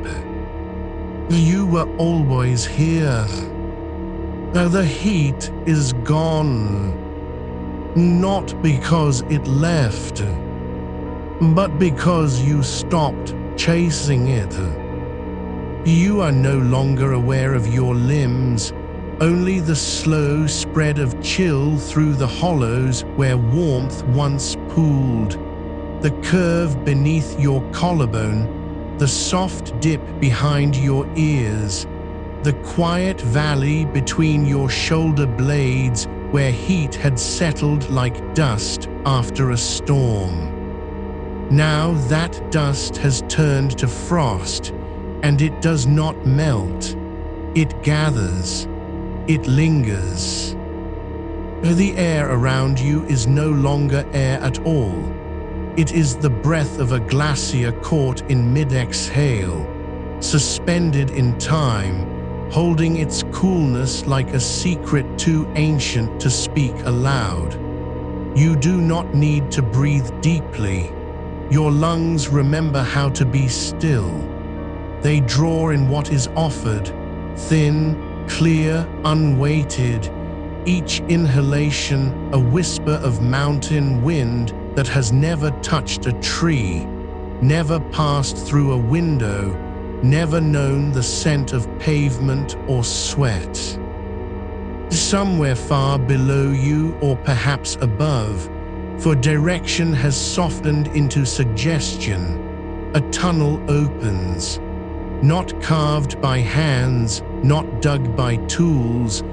You were always here. The heat is gone, not because it left, but because you stopped chasing it. You are no longer aware of your limbs, only the slow spread of chill through the hollows where warmth once pooled, the curve beneath your collarbone, the soft dip behind your ears, the quiet valley between your shoulder blades where heat had settled like dust after a storm. Now that dust has turned to frost, and it does not melt. It gathers. It lingers. The air around you is no longer air at all. It is the breath of a glacier caught in mid-exhale, suspended in time, holding its coolness like a secret too ancient to speak aloud. You do not need to breathe deeply. Your lungs remember how to be still. They draw in what is offered, thin, clear, unweighted, each inhalation a whisper of mountain wind that has never touched a tree, never passed through a window, never known the scent of pavement or sweat. Somewhere far below you, or perhaps above, for direction has softened into suggestion, a tunnel opens, not carved by hands, not dug by tools,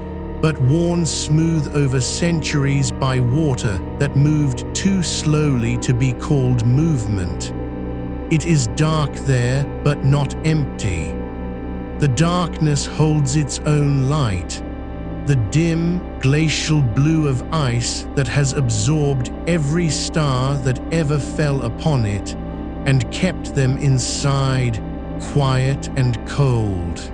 but worn smooth over centuries by water that moved too slowly to be called movement. It is dark there, but not empty. The darkness holds its own light, the dim, glacial blue of ice that has absorbed every star that ever fell upon it and kept them inside, quiet and cold.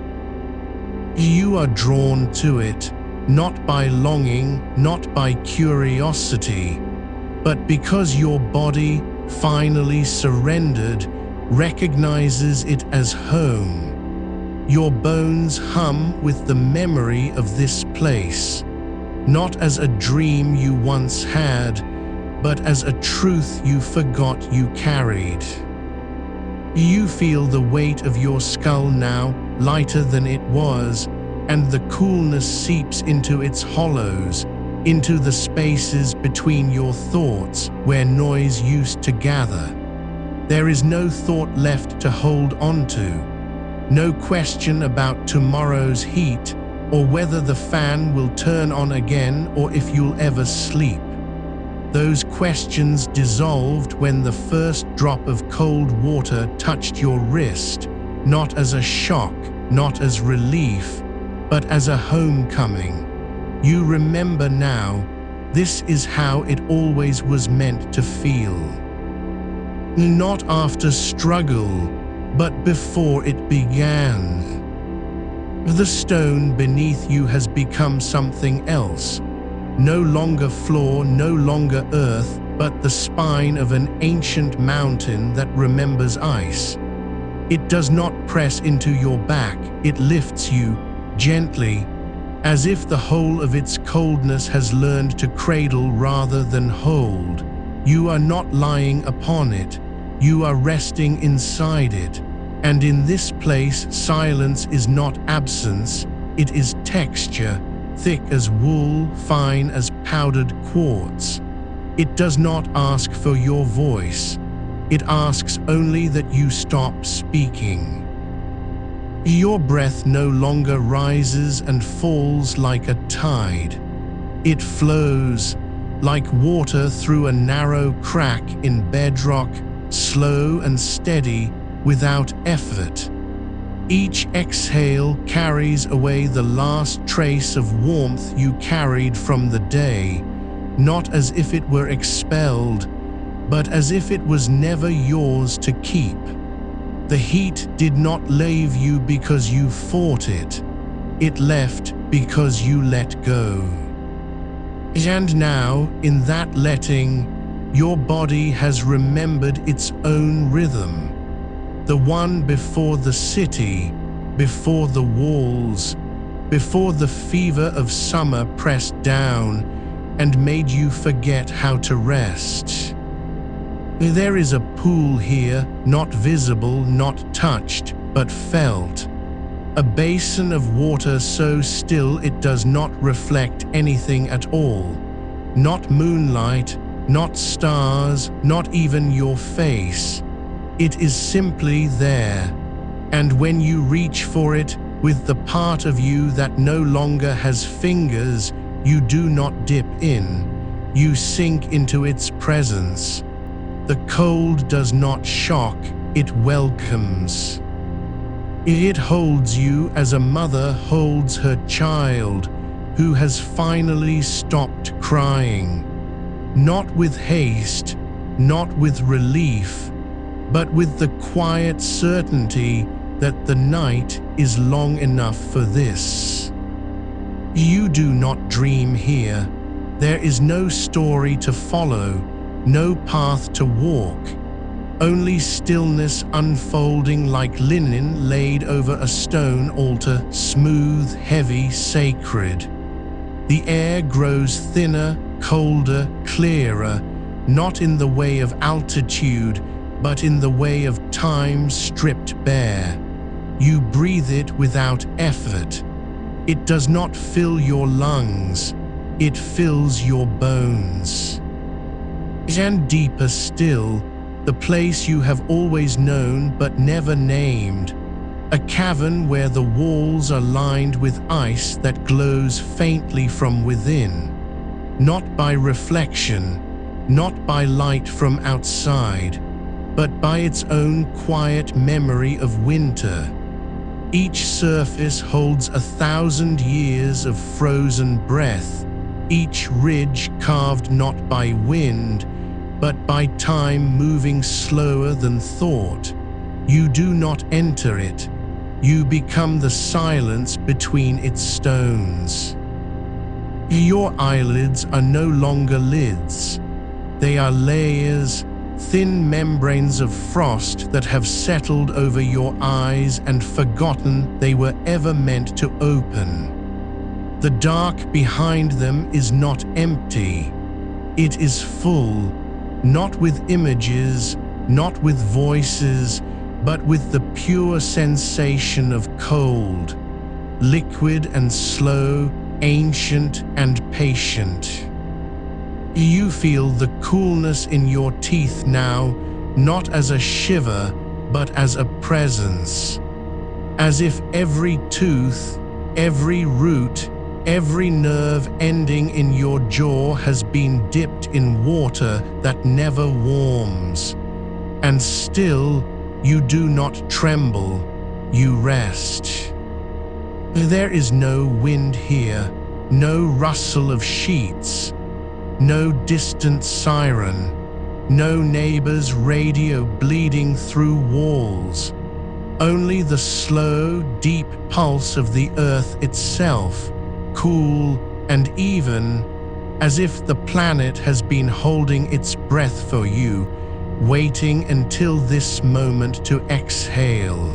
You are drawn to it, not by longing, not by curiosity, but because your body, finally surrendered, recognizes it as home. Your bones hum with the memory of this place, not as a dream you once had, but as a truth you forgot you carried. You feel the weight of your skull now, lighter than it was, and the coolness seeps into its hollows, into the spaces between your thoughts where noise used to gather. There is no thought left to hold onto, no question about tomorrow's heat or whether the fan will turn on again or if you'll ever sleep. Those questions dissolved when the first drop of cold water touched your wrist, not as a shock, not as relief, but as a homecoming. You remember now, this is how it always was meant to feel. Not after struggle, but before it began. The stone beneath you has become something else. No longer floor, no longer earth, but the spine of an ancient mountain that remembers ice. It does not press into your back, it lifts you gently, as if the whole of its coldness has learned to cradle rather than hold. You are not lying upon it, you are resting inside it. And in this place, silence is not absence, it is texture, thick as wool, fine as powdered quartz. It does not ask for your voice, it asks only that you stop speaking. Your breath no longer rises and falls like a tide. It flows like water through a narrow crack in bedrock, slow and steady, without effort. Each exhale carries away the last trace of warmth you carried from the day, not as if it were expelled, but as if it was never yours to keep. The heat did not leave you because you fought it. It left because you let go. And now, in that letting, your body has remembered its own rhythm. The one before the city, before the walls, before the fever of summer pressed down and made you forget how to rest. There is a pool here, not visible, not touched, but felt. A basin of water so still it does not reflect anything at all. Not moonlight, not stars, not even your face. It is simply there. And when you reach for it, with the part of you that no longer has fingers, you do not dip in. You sink into its presence. The cold does not shock, it welcomes. It holds you as a mother holds her child who has finally stopped crying. Not with haste, not with relief, but with the quiet certainty that the night is long enough for this. You do not dream here. There is no story to follow, no path to walk, only stillness unfolding like linen laid over a stone altar, smooth, heavy, sacred. The air grows thinner, colder, clearer, not in the way of altitude, but in the way of time stripped bare. You breathe it without effort. It does not fill your lungs, it fills your bones. And deeper still, the place you have always known but never named, a cavern where the walls are lined with ice that glows faintly from within, not by reflection, not by light from outside, but by its own quiet memory of winter. Each surface holds 1,000 years of frozen breath, each ridge carved not by wind, but by time moving slower than thought. You do not enter it, you become the silence between its stones. Your eyelids are no longer lids, they are layers, thin membranes of frost that have settled over your eyes and forgotten they were ever meant to open. The dark behind them is not empty, it is full, not with images, not with voices, but with the pure sensation of cold, liquid and slow, ancient and patient. You feel the coolness in your teeth now, not as a shiver, but as a presence. As if every tooth, every root, every nerve ending in your jaw has been dipped in water that never warms. And still, you do not tremble, you rest. There is no wind here, no rustle of sheets, no distant siren, no neighbor's radio bleeding through walls, only the slow, deep pulse of the earth itself, cool and even, as if the planet has been holding its breath for you, waiting until this moment to exhale.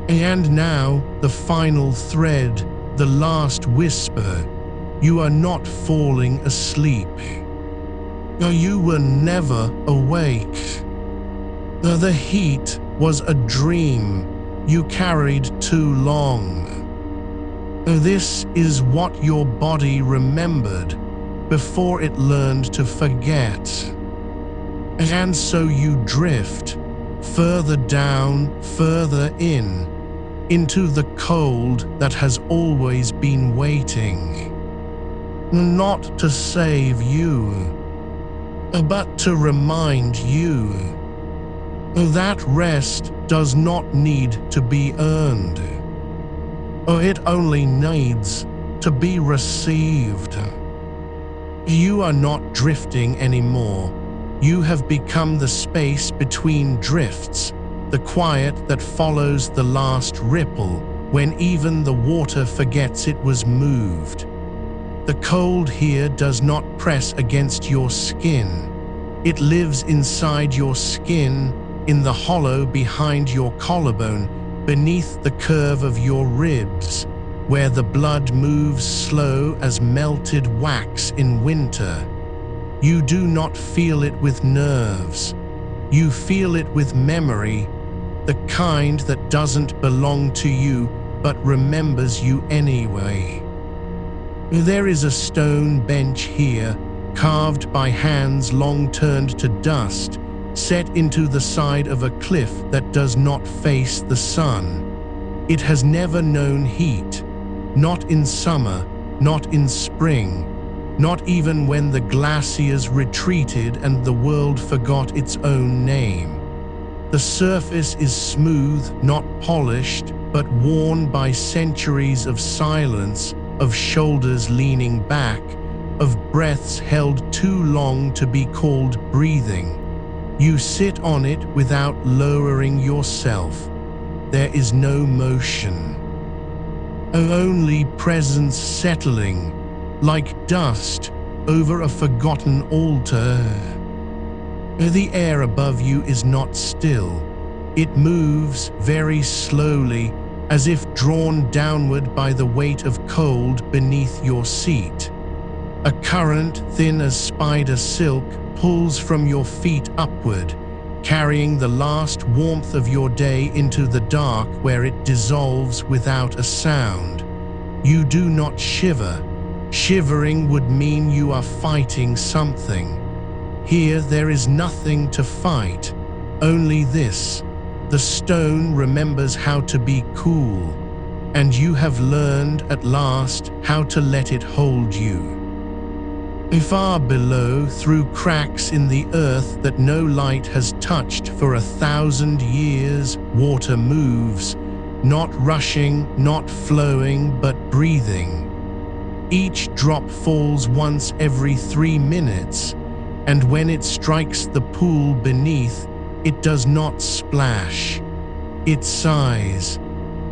And now, the final thread, the last whisper. You are not falling asleep. You were never awake. The heat was a dream you carried too long. This is what your body remembered before it learned to forget. And so you drift further down, further into the cold that has always been waiting. Not to save you, but to remind you that rest does not need to be earned. It only needs to be received. You are not drifting anymore. You have become the space between drifts, the quiet that follows the last ripple when even the water forgets it was moved. The cold here does not press against your skin. It lives inside your skin, in the hollow behind your collarbone, beneath the curve of your ribs, where the blood moves slow as melted wax in winter. You do not feel it with nerves. You feel it with memory, the kind that doesn't belong to you but remembers you anyway. There is a stone bench here, carved by hands long turned to dust, set into the side of a cliff that does not face the sun. It has never known heat, not in summer, not in spring, not even when the glaciers retreated and the world forgot its own name. The surface is smooth, not polished, but worn by centuries of silence, of shoulders leaning back, of breaths held too long to be called breathing. You sit on it without lowering yourself. There is no motion. Only presence settling, like dust over a forgotten altar. The air above you is not still. It moves very slowly, as if drawn downward by the weight of cold beneath your seat. A current thin as spider silk pulls from your feet upward, carrying the last warmth of your day into the dark where it dissolves without a sound. You do not shiver. Shivering would mean you are fighting something. Here there is nothing to fight, only this. The stone remembers how to be cool, and you have learned at last how to let it hold you. Far below, through cracks in the earth that no light has touched for 1,000 years, water moves, not rushing, not flowing, but breathing. Each drop falls once every 3 minutes, and when it strikes the pool beneath, it does not splash. It sighs,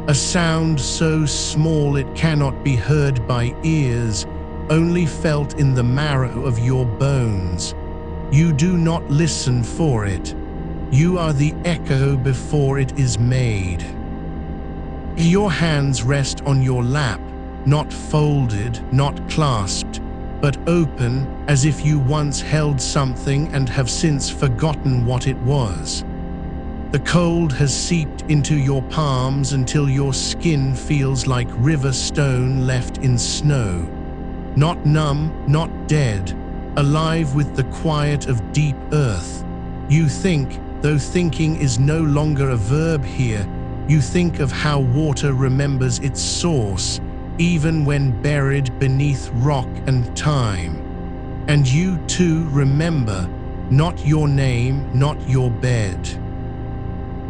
a sound so small it cannot be heard by ears, only felt in the marrow of your bones. You do not listen for it. You are the echo before it is made. Your hands rest on your lap, not folded, not clasped, but open, as if you once held something and have since forgotten what it was. The cold has seeped into your palms until your skin feels like river stone left in snow. Not numb, not dead, alive with the quiet of deep earth. You think, though thinking is no longer a verb here, you think of how water remembers its source, even when buried beneath rock and time. And you too remember, not your name, not your bed.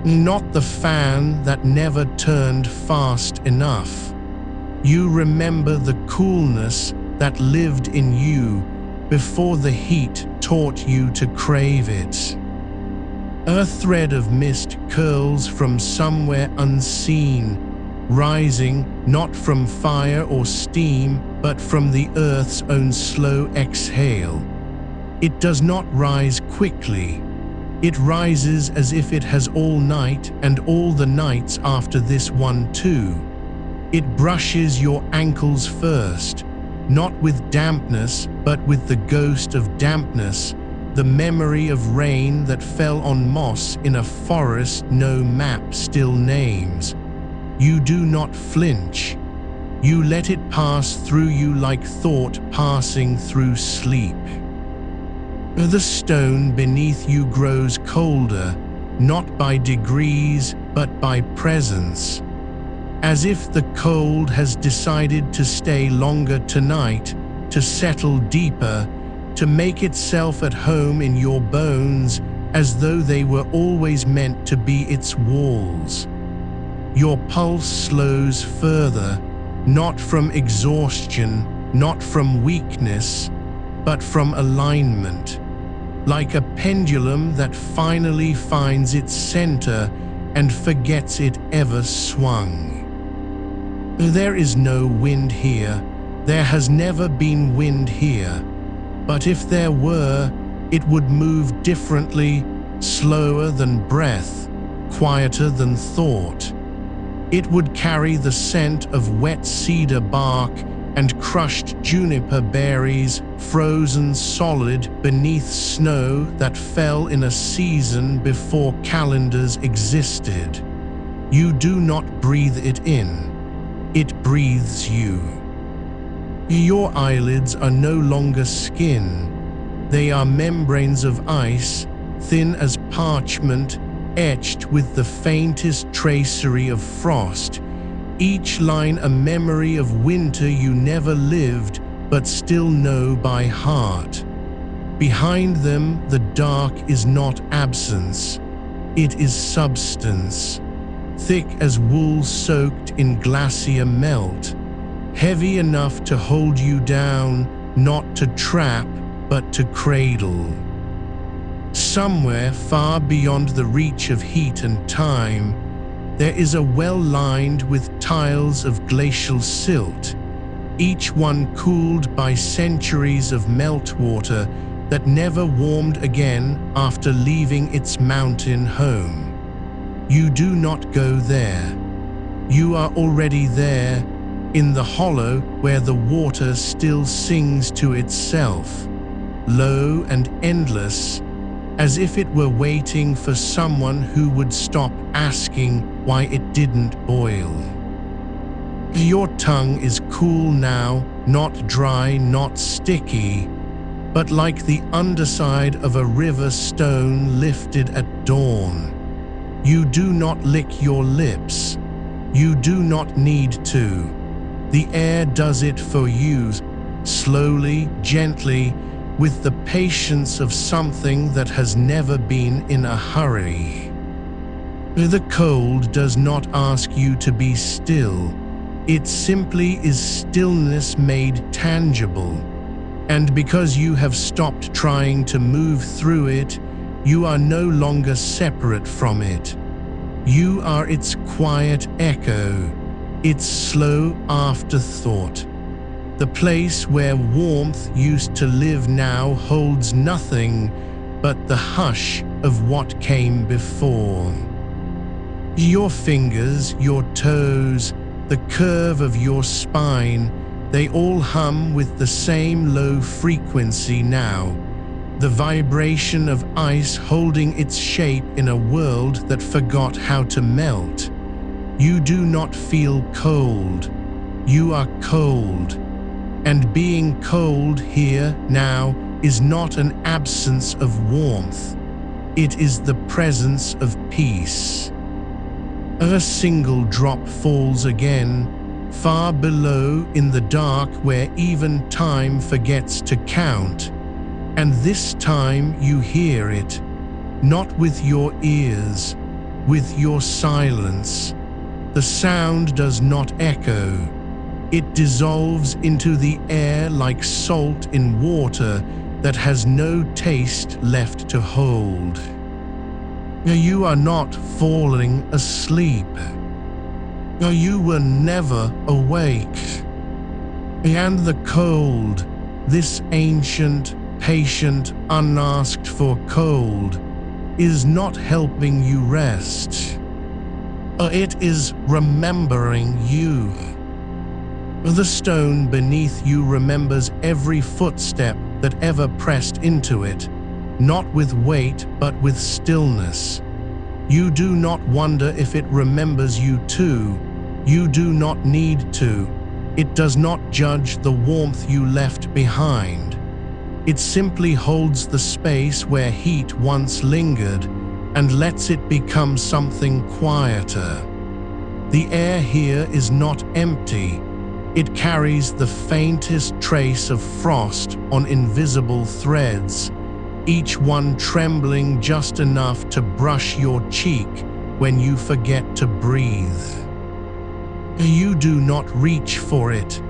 Not the fan that never turned fast enough. You remember the coolness that lived in you before the heat taught you to crave it. A thread of mist curls from somewhere unseen, rising not from fire or steam, but from the earth's own slow exhale. It does not rise quickly. It rises as if it has all night and all the nights after this one too. It brushes your ankles first, not with dampness, but with the ghost of dampness, the memory of rain that fell on moss in a forest no map still names. You do not flinch. You let it pass through you like thought passing through sleep. The stone beneath you grows colder, not by degrees, but by presence. As if the cold has decided to stay longer tonight, to settle deeper, to make itself at home in your bones, as though they were always meant to be its walls. Your pulse slows further, not from exhaustion, not from weakness, but from alignment, like a pendulum that finally finds its center and forgets it ever swung. There is no wind here. There has never been wind here. But if there were, it would move differently, slower than breath, quieter than thought. It would carry the scent of wet cedar bark and crushed juniper berries, frozen solid beneath snow that fell in a season before calendars existed. You do not breathe it in. It breathes you. Your eyelids are no longer skin. They are membranes of ice, thin as parchment, etched with the faintest tracery of frost, each line a memory of winter you never lived but still know by heart. Behind them, the dark is not absence. It is substance, thick as wool soaked in glacier melt, heavy enough to hold you down, not to trap, but to cradle. Somewhere far beyond the reach of heat and time, there is a well lined with tiles of glacial silt, each one cooled by centuries of meltwater that never warmed again after leaving its mountain home. You do not go there. You are already there, in the hollow where the water still sings to itself, low and endless, as if it were waiting for someone who would stop asking why it didn't boil. Your tongue is cool now, not dry, not sticky, but like the underside of a river stone lifted at dawn. You do not lick your lips. You do not need to. The air does it for you, slowly, gently, with the patience of something that has never been in a hurry. The cold does not ask you to be still. It simply is stillness made tangible. And because you have stopped trying to move through it, you are no longer separate from it. You are its quiet echo, its slow afterthought. The place where warmth used to live now holds nothing but the hush of what came before. Your fingers, your toes, the curve of your spine, they all hum with the same low frequency now. The vibration of ice holding its shape in a world that forgot how to melt. You do not feel cold. You are cold. And being cold here now is not an absence of warmth. It is the presence of peace. A single drop falls again, far below in the dark where even time forgets to count. And this time you hear it, not with your ears, with your silence. The sound does not echo. It dissolves into the air like salt in water that has no taste left to hold. You are not falling asleep. You were never awake. And the cold, this ancient, patient, unasked for cold, is not helping you rest. It is remembering you. The stone beneath you remembers every footstep that ever pressed into it, not with weight but with stillness. You do not wonder if it remembers you too. You do not need to. It does not judge the warmth you left behind. It simply holds the space where heat once lingered and lets it become something quieter. The air here is not empty. It carries the faintest trace of frost on invisible threads, each one trembling just enough to brush your cheek when you forget to breathe. You do not reach for it.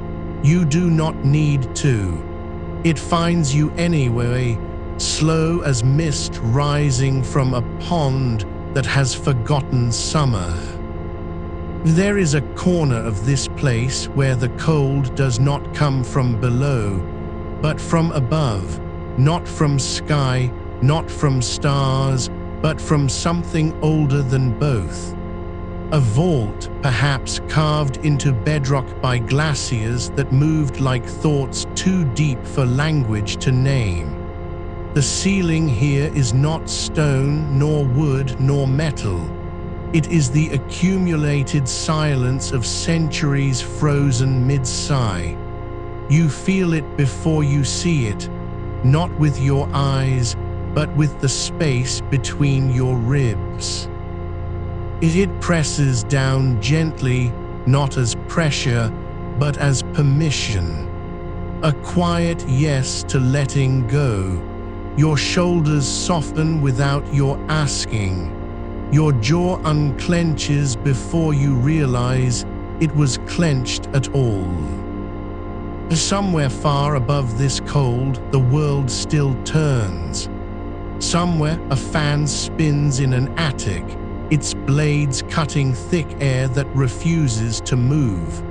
You do not need to. It finds you anyway, slow as mist rising from a pond that has forgotten summer. There is a corner of this place where the cold does not come from below, but from above, not from sky, not from stars, but from something older than both. A vault, perhaps carved into bedrock by glaciers that moved like thoughts too deep for language to name. The ceiling here is not stone, nor wood, nor metal. It is the accumulated silence of centuries frozen mid-sigh. You feel it before you see it, not with your eyes, but with the space between your ribs. It presses down gently, not as pressure, but as permission. A quiet yes to letting go. Your shoulders soften without your asking. Your jaw unclenches before you realize it was clenched at all. Somewhere far above this cold, the world still turns. Somewhere a fan spins in an attic, its blades cutting thick air that refuses to move.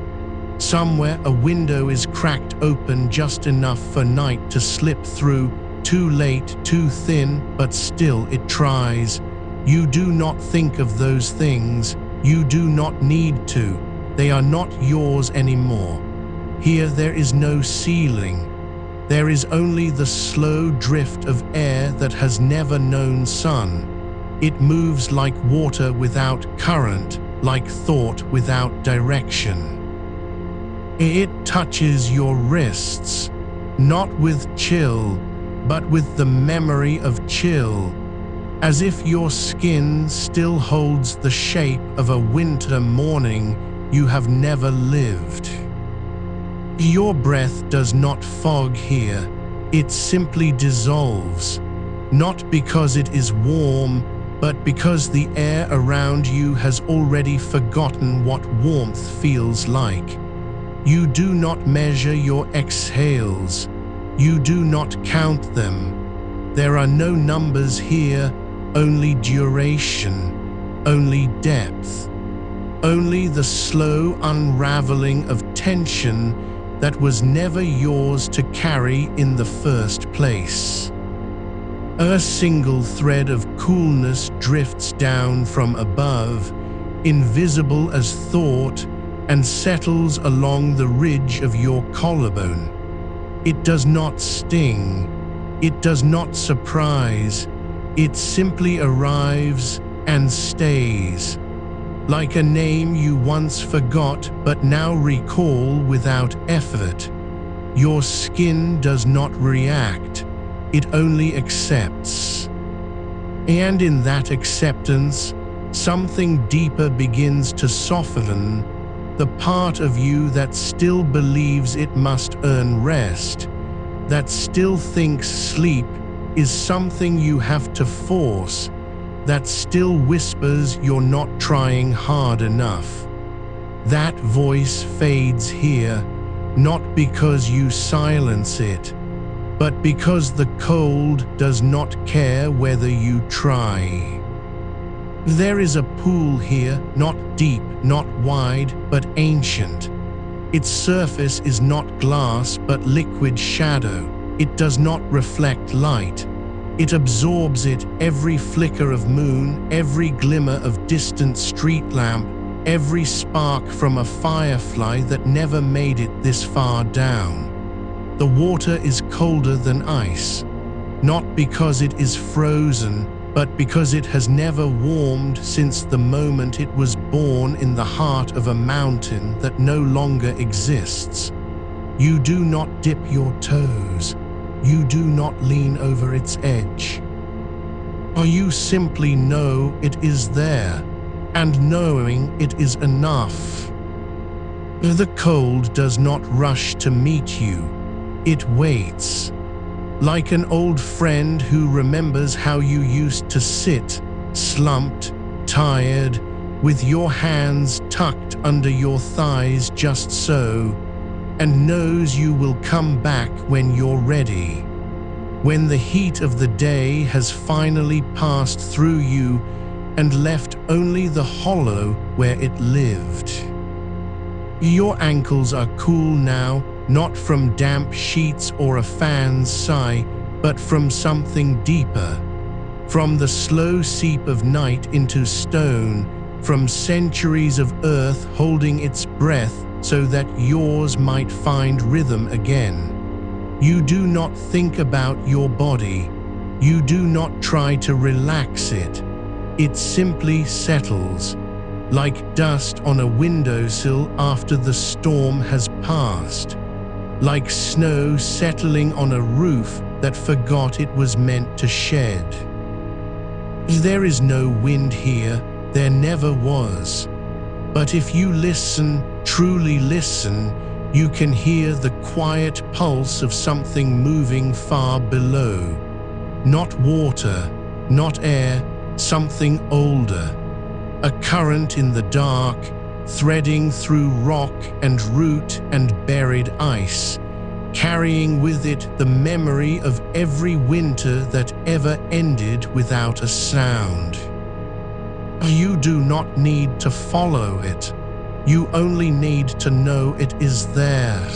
Somewhere a window is cracked open just enough for night to slip through, too late, too thin, but still it tries. You do not think of those things. You do not need to. They are not yours anymore. Here there is no ceiling. There is only the slow drift of air that has never known sun. It moves like water without current, like thought without direction. It touches your wrists, not with chill, but with the memory of chill, as if your skin still holds the shape of a winter morning you have never lived. Your breath does not fog here, it simply dissolves, not because it is warm, but because the air around you has already forgotten what warmth feels like. You do not measure your exhales. You do not count them. There are no numbers here, only duration, only depth, only the slow unraveling of tension that was never yours to carry in the first place. A single thread of coolness drifts down from above, invisible as thought, and settles along the ridge of your collarbone. It does not sting, it does not surprise, it simply arrives and stays, like a name you once forgot but now recall without effort. Your skin does not react, it only accepts. And in that acceptance, something deeper begins to soften, the part of you that still believes it must earn rest, that still thinks sleep is something you have to force, that still whispers you're not trying hard enough. That voice fades here, not because you silence it, but because the cold does not care whether you try. There is a pool here, not deep, not wide, but ancient. Its surface is not glass but liquid shadow. It does not reflect light. It absorbs it, every flicker of moon, every glimmer of distant street lamp, every spark from a firefly that never made it this far down. The water is colder than ice. not because it is frozen, but because it has never warmed since the moment it was born in the heart of a mountain that no longer exists. You do not dip your toes. You do not lean over its edge. Or you simply know it is there, and knowing it is enough. The cold does not rush to meet you. It waits. Like an old friend who remembers how you used to sit, slumped, tired, with your hands tucked under your thighs just so, and knows you will come back when you're ready. When the heat of the day has finally passed through you and left only the hollow where it lived. Your ankles are cool now, not from damp sheets or a fan's sigh, but from something deeper. From the slow seep of night into stone, from centuries of earth holding its breath so that yours might find rhythm again. You do not think about your body. You do not try to relax it. It simply settles, like dust on a windowsill after the storm has passed. Like snow settling on a roof that forgot it was meant to shed. There is no wind here, there never was. But if you listen, truly listen, you can hear the quiet pulse of something moving far below. Not water, not air, something older. A current in the dark, threading through rock and root and buried ice, carrying with it the memory of every winter that ever ended without a sound. You do not need to follow it. You only need to know it is there.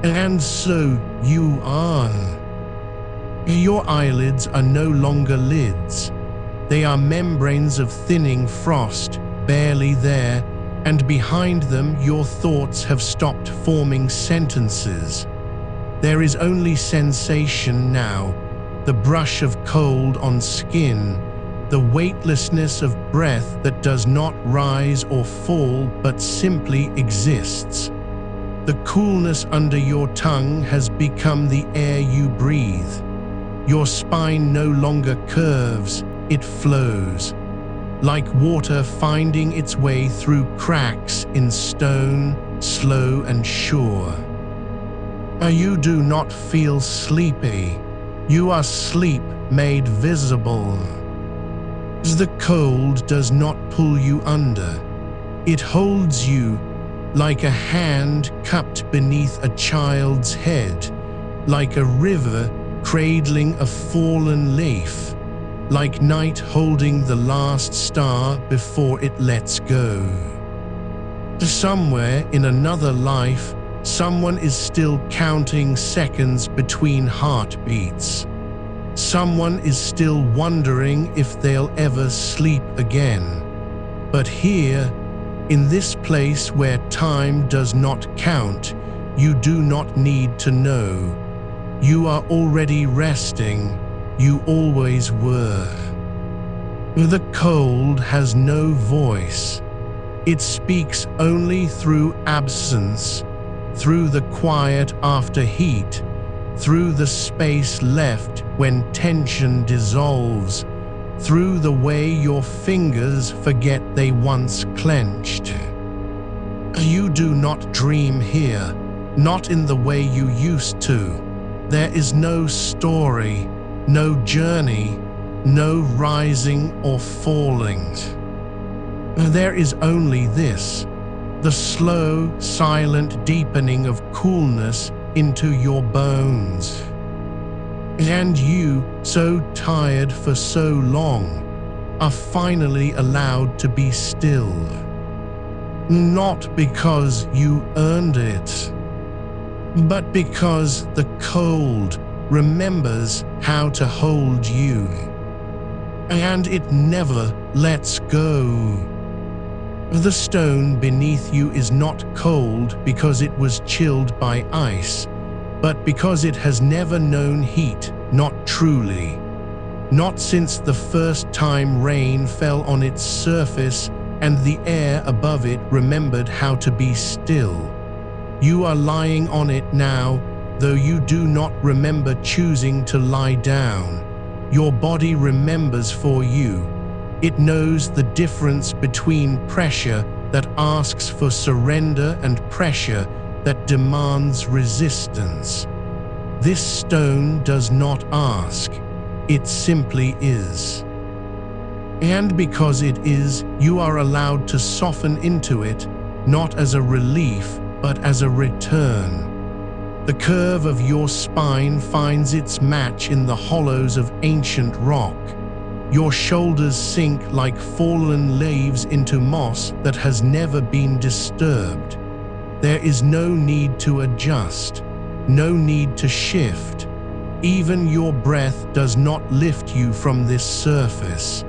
And so you are. Your eyelids are no longer lids. They are membranes of thinning frost, barely there, and behind them your thoughts have stopped forming sentences. There is only sensation now, the brush of cold on skin, the weightlessness of breath that does not rise or fall but simply exists. The coolness under your tongue has become the air you breathe. Your spine no longer curves, it flows. Like water finding its way through cracks in stone, slow and sure. You do not feel sleepy. You are sleep made visible. The cold does not pull you under. It holds you like a hand cupped beneath a child's head, like a river cradling a fallen leaf, like night holding the last star before it lets go. Somewhere in another life, someone is still counting seconds between heartbeats. Someone is still wondering if they'll ever sleep again. But here, in this place where time does not count, you do not need to know. You are already resting. You always were. The cold has no voice. It speaks only through absence, through the quiet after heat, through the space left when tension dissolves, through the way your fingers forget they once clenched. You do not dream here, not in the way you used to. There is no story, no journey, no rising or falling. There is only this, the slow, silent deepening of coolness into your bones. And you, so tired for so long, are finally allowed to be still. Not because you earned it, but because the cold remembers how to hold you. And it never lets go. The stone beneath you is not cold because it was chilled by ice, but because it has never known heat, not truly. Not since the first time rain fell on its surface and the air above it remembered how to be still. You are lying on it now, though you do not remember choosing to lie down. Your body remembers for you. It knows the difference between pressure that asks for surrender and pressure that demands resistance. This stone does not ask, it simply is. And because it is, you are allowed to soften into it, not as a relief, but as a return. The curve of your spine finds its match in the hollows of ancient rock. Your shoulders sink like fallen leaves into moss that has never been disturbed. There is no need to adjust, no need to shift. Even your breath does not lift you from this surface.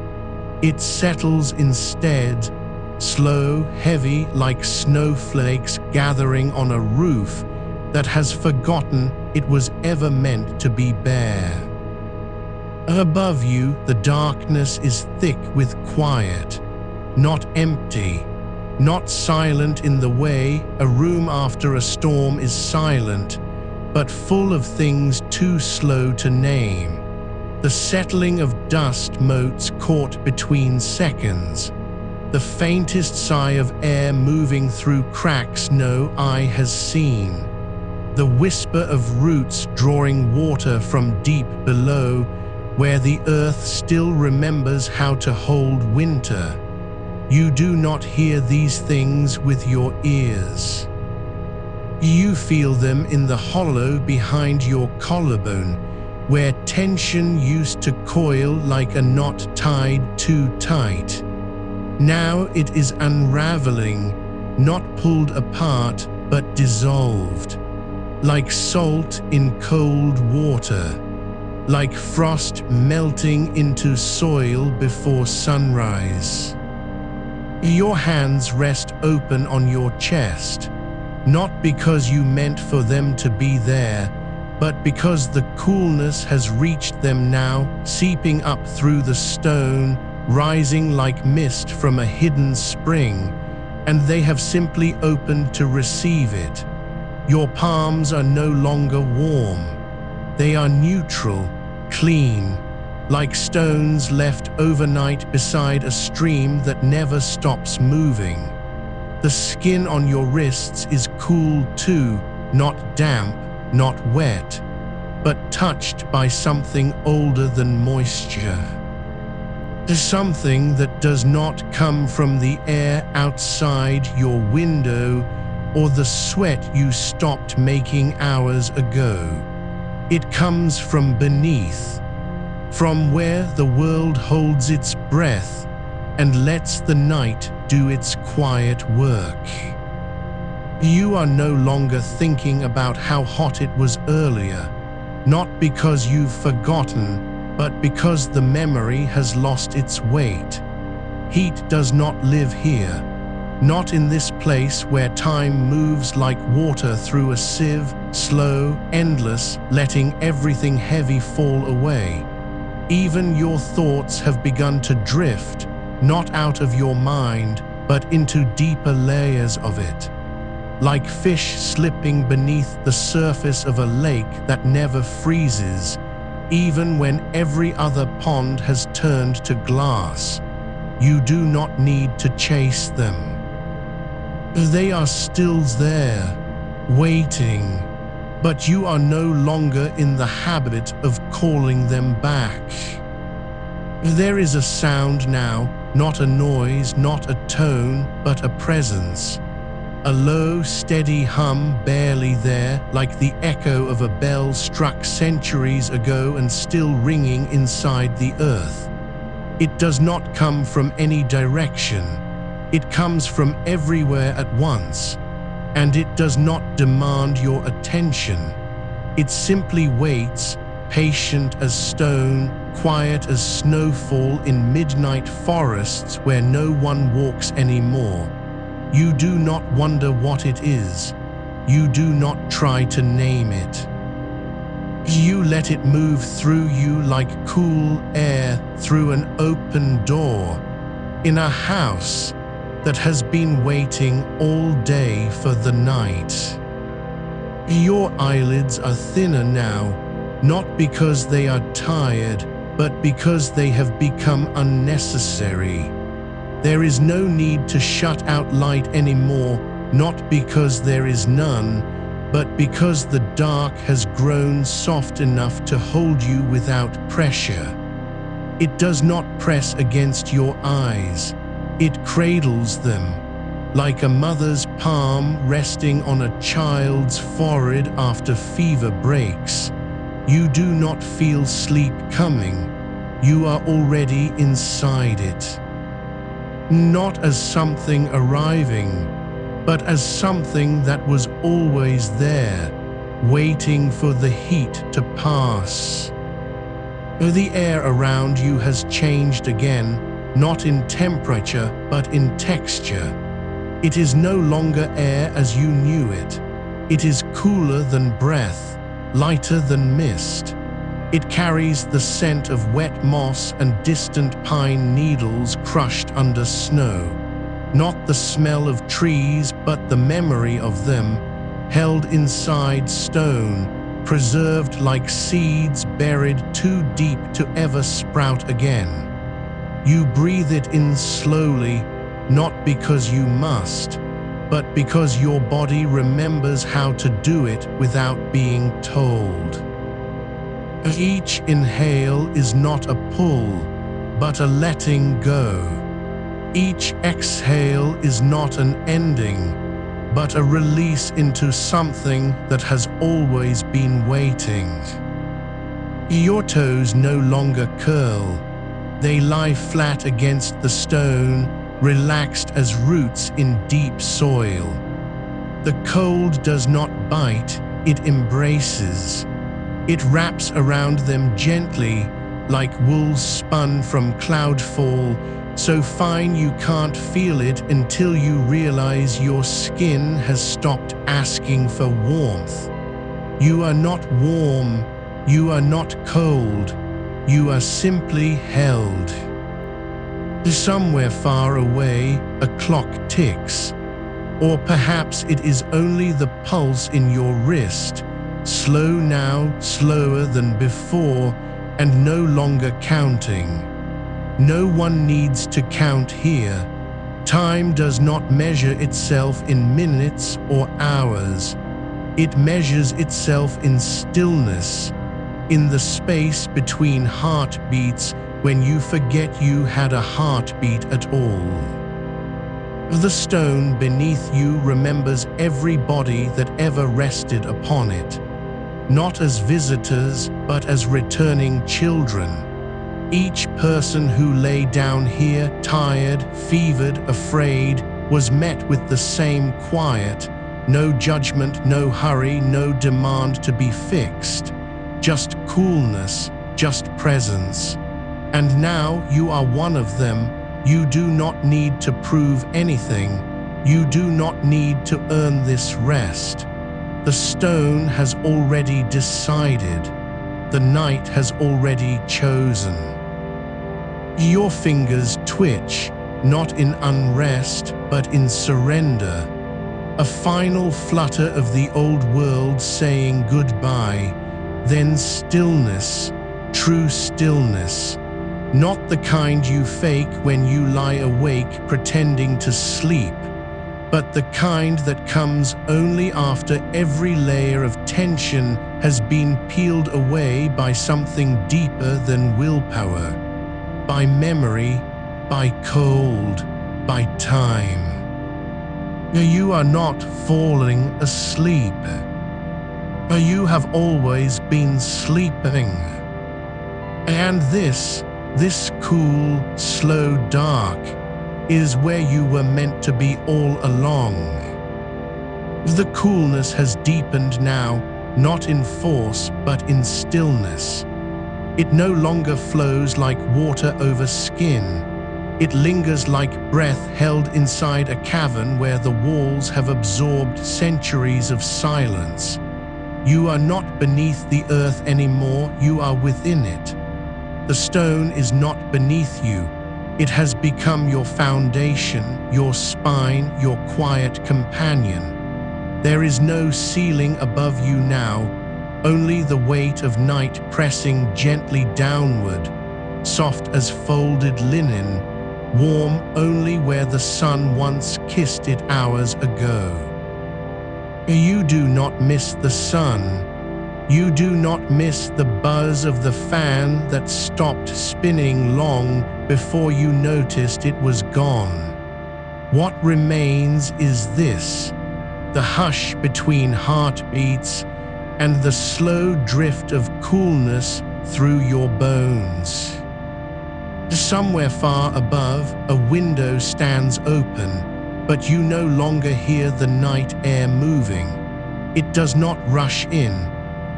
It settles instead, slow, heavy like snowflakes gathering on a roof that has forgotten it was ever meant to be bare. Above you, the darkness is thick with quiet, not empty, not silent in the way a room after a storm is silent, but full of things too slow to name. The settling of dust motes caught between seconds, the faintest sigh of air moving through cracks no eye has seen, the whisper of roots drawing water from deep below, where the earth still remembers how to hold winter. You do not hear these things with your ears. You feel them in the hollow behind your collarbone, where tension used to coil like a knot tied too tight. Now it is unraveling, not pulled apart, but dissolved, like salt in cold water, like frost melting into soil before sunrise. Your hands rest open on your chest, not because you meant for them to be there, but because the coolness has reached them now, seeping up through the stone, rising like mist from a hidden spring, and they have simply opened to receive it. Your palms are no longer warm. They are neutral, clean, like stones left overnight beside a stream that never stops moving. The skin on your wrists is cool too, not damp, not wet, but touched by something older than moisture. Something that does not come from the air outside your window or the sweat you stopped making hours ago. It comes from beneath, from where the world holds its breath and lets the night do its quiet work. You are no longer thinking about how hot it was earlier, not because you've forgotten, but because the memory has lost its weight. Heat does not live here, not in this place where time moves like water through a sieve, slow, endless, letting everything heavy fall away. Even your thoughts have begun to drift, not out of your mind, but into deeper layers of it. Like fish slipping beneath the surface of a lake that never freezes, even when every other pond has turned to glass. You do not need to chase them. They are still there, waiting, but you are no longer in the habit of calling them back. There is a sound now, not a noise, not a tone, but a presence. A low, steady hum barely there, like the echo of a bell struck centuries ago and still ringing inside the earth. It does not come from any direction. It comes from everywhere at once, and it does not demand your attention. It simply waits, patient as stone, quiet as snowfall in midnight forests where no one walks anymore. You do not wonder what it is. You do not try to name it. You let it move through you like cool air through an open door in a house that has been waiting all day for the night. Your eyelids are thinner now, not because they are tired, but because they have become unnecessary. There is no need to shut out light anymore, not because there is none, but because the dark has grown soft enough to hold you without pressure. It does not press against your eyes. It cradles them, like a mother's palm resting on a child's forehead after fever breaks. You do not feel sleep coming. You are already inside it. Not as something arriving, but as something that was always there, waiting for the heat to pass. The air around you has changed again, not in temperature, but in texture. It is no longer air as you knew it. It is cooler than breath, lighter than mist. It carries the scent of wet moss and distant pine needles crushed under snow. Not the smell of trees, but the memory of them, held inside stone, preserved like seeds buried too deep to ever sprout again. You breathe it in slowly, not because you must, but because your body remembers how to do it without being told. Each inhale is not a pull, but a letting go. Each exhale is not an ending, but a release into something that has always been waiting. Your toes no longer curl. They lie flat against the stone, relaxed as roots in deep soil. The cold does not bite, it embraces. It wraps around them gently, like wool spun from cloudfall, so fine you can't feel it until you realize your skin has stopped asking for warmth. You are not warm, you are not cold, you are simply held. Somewhere far away, a clock ticks, or perhaps it is only the pulse in your wrist, slow now, slower than before, and no longer counting. No one needs to count here. Time does not measure itself in minutes or hours. It measures itself in stillness, in the space between heartbeats when you forget you had a heartbeat at all. The stone beneath you remembers every body that ever rested upon it, not as visitors, but as returning children. Each person who lay down here, tired, fevered, afraid, was met with the same quiet, no judgment, no hurry, no demand to be fixed, just coolness, just presence. And now you are one of them. You do not need to prove anything. You do not need to earn this rest. The stone has already decided. The night has already chosen. Your fingers twitch, not in unrest, but in surrender. A final flutter of the old world saying goodbye, then stillness, true stillness. Not the kind you fake when you lie awake pretending to sleep, but the kind that comes only after every layer of tension has been peeled away by something deeper than willpower, by memory, by cold, by time. You are not falling asleep. You have always been sleeping. And this cool, slow dark is where you were meant to be all along. The coolness has deepened now, not in force, but in stillness. It no longer flows like water over skin. It lingers like breath held inside a cavern where the walls have absorbed centuries of silence. You are not beneath the earth anymore, you are within it. The stone is not beneath you. It has become your foundation, your spine, your quiet companion. There is no ceiling above you now, only the weight of night pressing gently downward, soft as folded linen, warm only where the sun once kissed it hours ago. You do not miss the sun. You do not miss the buzz of the fan that stopped spinning long before you noticed it was gone. What remains is this: the hush between heartbeats and the slow drift of coolness through your bones. Somewhere far above, a window stands open, but you no longer hear the night air moving. It does not rush in.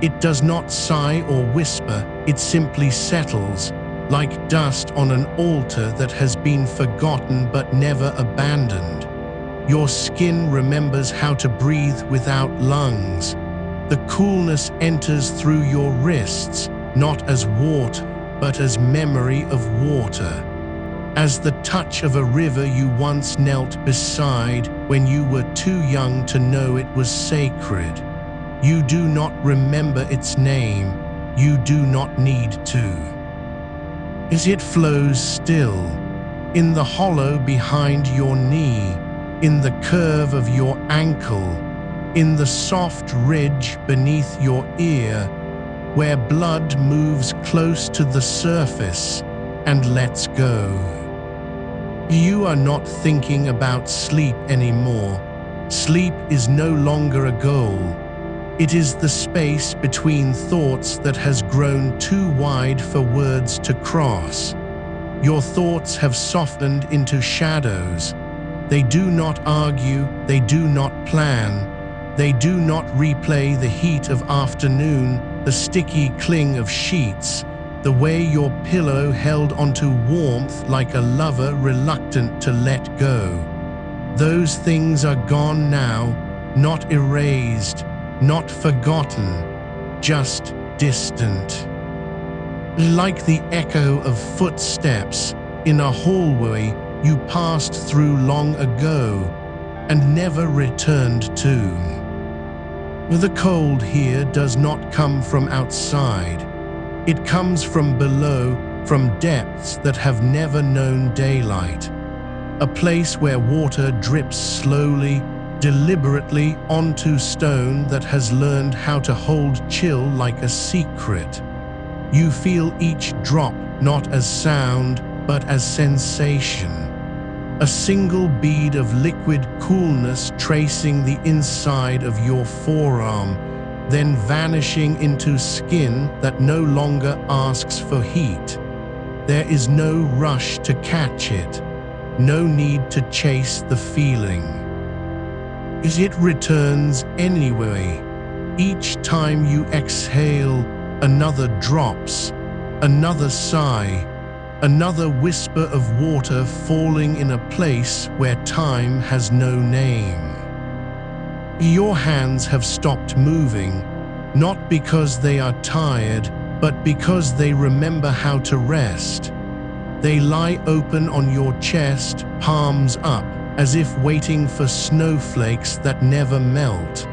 It does not sigh or whisper. It simply settles, like dust on an altar that has been forgotten but never abandoned. Your skin remembers how to breathe without lungs. The coolness enters through your wrists, not as water, but as memory of water. As the touch of a river you once knelt beside when you were too young to know it was sacred. You do not remember its name. You do not need to. As it flows still, in the hollow behind your knee, in the curve of your ankle, in the soft ridge beneath your ear, where blood moves close to the surface and lets go. You are not thinking about sleep anymore. Sleep is no longer a goal. It is the space between thoughts that has grown too wide for words to cross. Your thoughts have softened into shadows. They do not argue, they do not plan. They do not replay the heat of afternoon, the sticky cling of sheets, the way your pillow held onto warmth like a lover reluctant to let go. Those things are gone now, not erased, not forgotten, just distant. Like the echo of footsteps in a hallway you passed through long ago and never returned to. The cold here does not come from outside. It comes from below, from depths that have never known daylight. A place where water drips slowly, deliberately onto stone that has learned how to hold chill like a secret. You feel each drop not as sound, but as sensation. A single bead of liquid coolness tracing the inside of your forearm, then vanishing into skin that no longer asks for heat. There is no rush to catch it, no need to chase the feeling. It returns anyway. Each time you exhale, another drops, another sigh, another whisper of water falling in a place where time has no name. Your hands have stopped moving, not because they are tired, but because they remember how to rest. They lie open on your chest, palms up, as if waiting for snowflakes that never melt.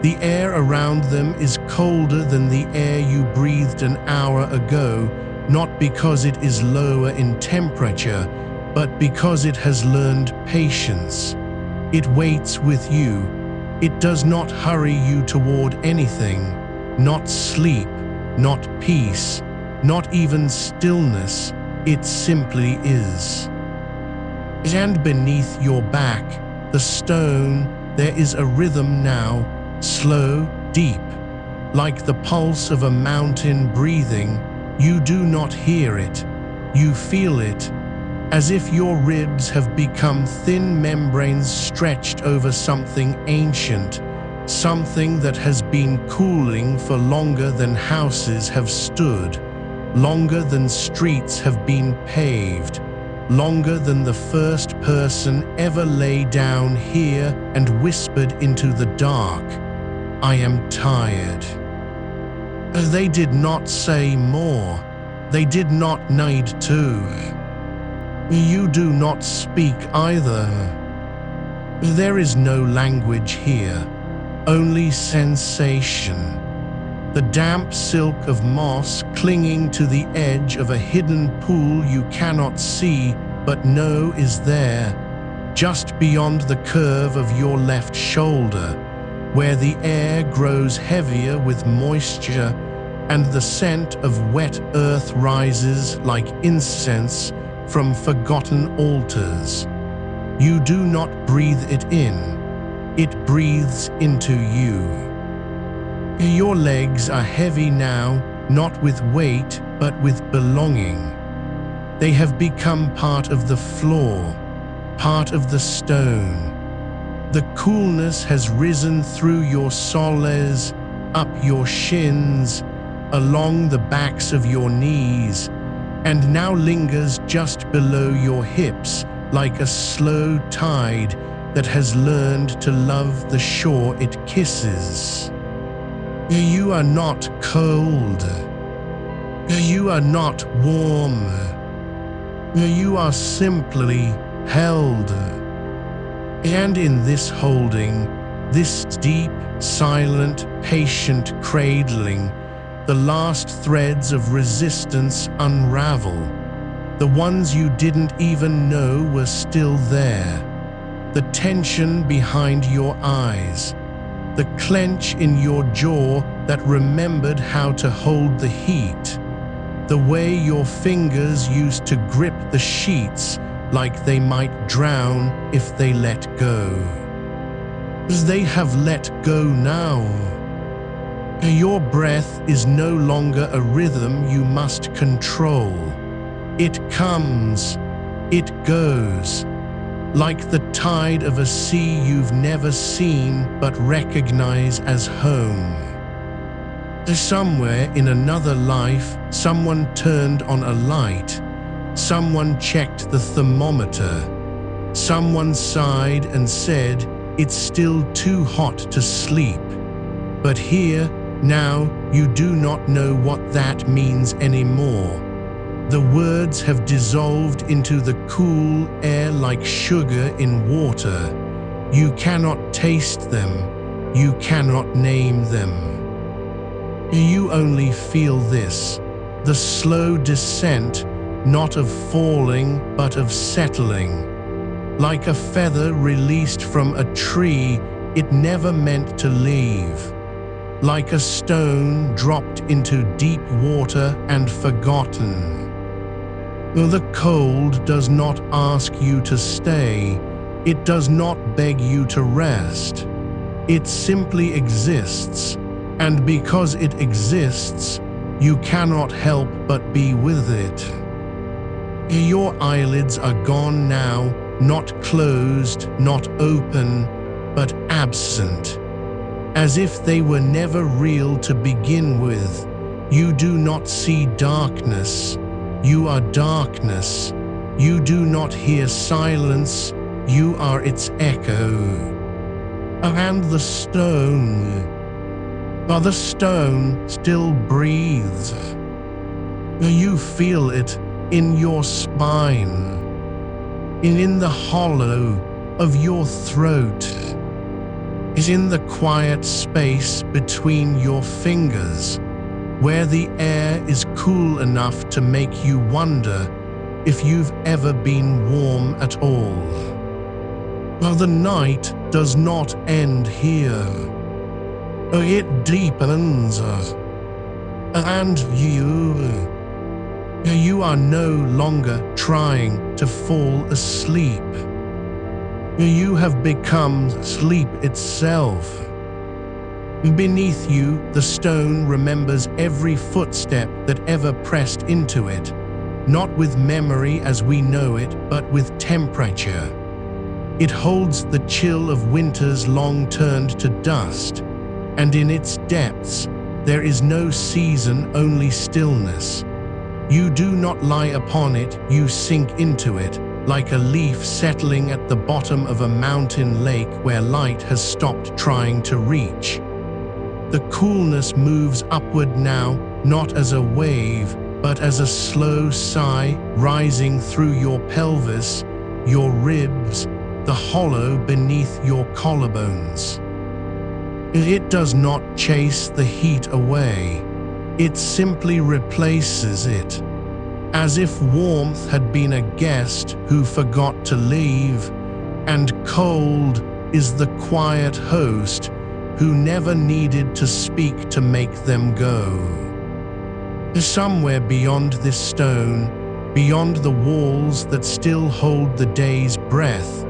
The air around them is colder than the air you breathed an hour ago, not because it is lower in temperature, but because it has learned patience. It waits with you. It does not hurry you toward anything, not sleep, not peace, not even stillness. It simply is. And beneath your back, the stone, there is a rhythm now, slow, deep, like the pulse of a mountain breathing. You do not hear it, you feel it, as if your ribs have become thin membranes stretched over something ancient, something that has been cooling for longer than houses have stood, longer than streets have been paved, longer than the first person ever lay down here and whispered into the dark. I am tired." They did not say more. They did not need to. You do not speak either. There is no language here, only sensation. The damp silk of moss clinging to the edge of a hidden pool you cannot see but know is there, just beyond the curve of your left shoulder, where the air grows heavier with moisture and the scent of wet earth rises like incense from forgotten altars. You do not breathe it in, it breathes into you. Your legs are heavy now, not with weight, but with belonging. They have become part of the floor, part of the stone. The coolness has risen through your soles, up your shins, along the backs of your knees, and now lingers just below your hips like a slow tide that has learned to love the shore it kisses. You are not cold. You are not warm. You are simply held. And in this holding, this deep, silent, patient cradling, the last threads of resistance unravel, the ones you didn't even know were still there. The tension behind your eyes, the clench in your jaw that remembered how to hold the heat, the way your fingers used to grip the sheets like they might drown if they let go. They have let go now. Your breath is no longer a rhythm you must control. It comes, it goes, like the tide of a sea you've never seen but recognize as home. Somewhere in another life, someone turned on a light, someone checked the thermometer, someone sighed and said, "It's still too hot to sleep." But here, now, you do not know what that means anymore. The words have dissolved into the cool air like sugar in water. You cannot taste them. You cannot name them. You only feel this, the slow descent, not of falling, but of settling. Like a feather released from a tree it never meant to leave. Like a stone dropped into deep water and forgotten. The cold does not ask you to stay. It does not beg you to rest. It simply exists, and because it exists, you cannot help but be with it. Your eyelids are gone now, not closed, not open, but absent. As if they were never real to begin with. You do not see darkness. You are darkness. You do not hear silence. You are its echo. And the stone. But the stone still breathes. You feel it in your spine, in the hollow of your throat, is in the quiet space between your fingers, where the air is cool enough to make you wonder if you've ever been warm at all. Well, the night does not end here. It deepens, and you are no longer trying to fall asleep. You have become sleep itself. Beneath you, the stone remembers every footstep that ever pressed into it, not with memory as we know it, but with temperature. It holds the chill of winters long turned to dust, and in its depths, there is no season, only stillness. You do not lie upon it, you sink into it, like a leaf settling at the bottom of a mountain lake where light has stopped trying to reach. The coolness moves upward now, not as a wave, but as a slow sigh rising through your pelvis, your ribs, the hollow beneath your collarbones. It does not chase the heat away. It simply replaces it, as if warmth had been a guest who forgot to leave, and cold is the quiet host who never needed to speak to make them go. Somewhere beyond this stone, beyond the walls that still hold the day's breath,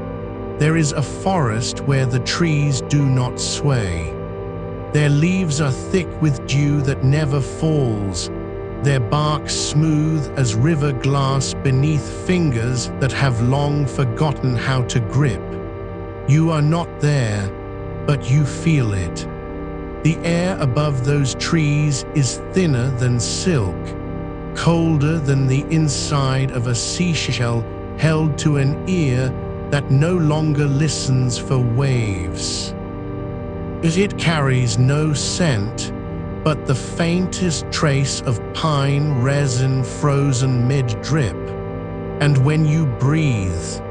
there is a forest where the trees do not sway. Their leaves are thick with dew that never falls, their bark smooth as river glass beneath fingers that have long forgotten how to grip. You are not there, but you feel it. The air above those trees is thinner than silk, colder than the inside of a seashell held to an ear that no longer listens for waves. It carries no scent, but the faintest trace of pine resin frozen mid-drip. And when you breathe,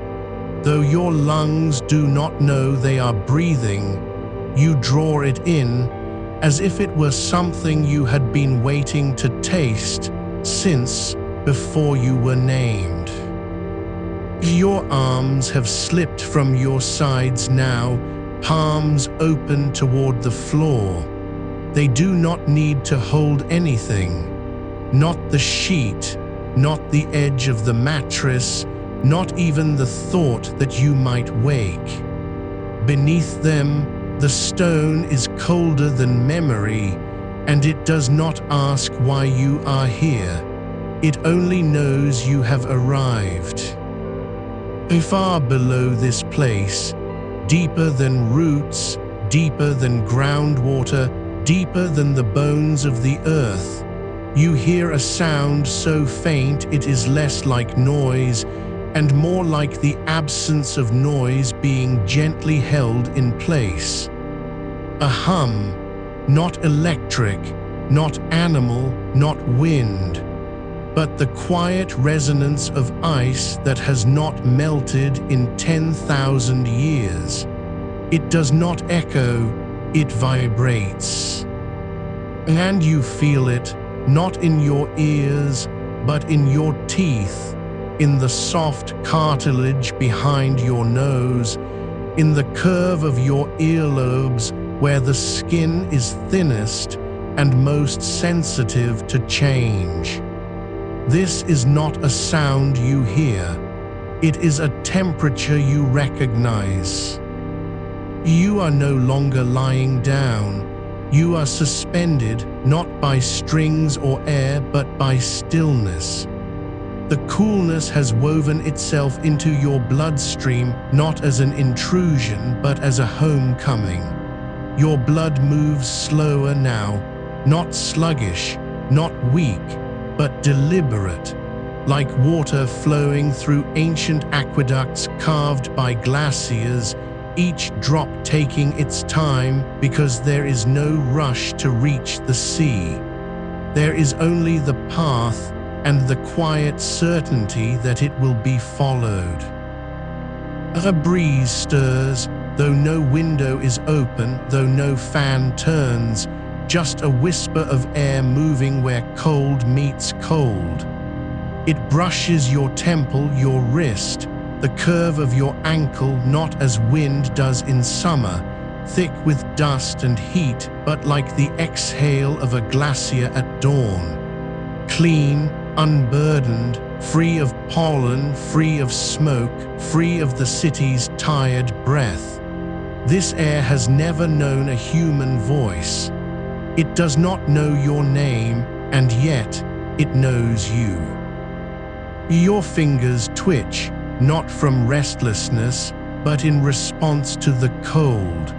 though your lungs do not know they are breathing, you draw it in as if it were something you had been waiting to taste since before you were named. Your arms have slipped from your sides now, palms open toward the floor. They do not need to hold anything. Not the sheet, not the edge of the mattress, not even the thought that you might wake. Beneath them, the stone is colder than memory, and it does not ask why you are here. It only knows you have arrived. Far below this place, deeper than roots, deeper than groundwater, deeper than the bones of the earth, you hear a sound so faint it is less like noise and more like the absence of noise being gently held in place. A hum, not electric, not animal, not wind, but the quiet resonance of ice that has not melted in 10,000 years. It does not echo, it vibrates. And you feel it, not in your ears, but in your teeth, in the soft cartilage behind your nose, in the curve of your earlobes where the skin is thinnest and most sensitive to change. This is not a sound you hear. It is a temperature you recognize. You are no longer lying down. You are suspended, not by strings or air, but by stillness. The coolness has woven itself into your bloodstream, not as an intrusion, but as a homecoming. Your blood moves slower now, not sluggish, not weak, but deliberate, like water flowing through ancient aqueducts carved by glaciers, each drop taking its time because there is no rush to reach the sea. There is only the path and the quiet certainty that it will be followed. A breeze stirs, though no window is open, though no fan turns, just a whisper of air moving where cold meets cold. It brushes your temple, your wrist, the curve of your ankle, not as wind does in summer, thick with dust and heat, but like the exhale of a glacier at dawn. Clean, unburdened, free of pollen, free of smoke, free of the city's tired breath. This air has never known a human voice. It does not know your name, and yet it knows you. Your fingers twitch, not from restlessness, but in response to the cold.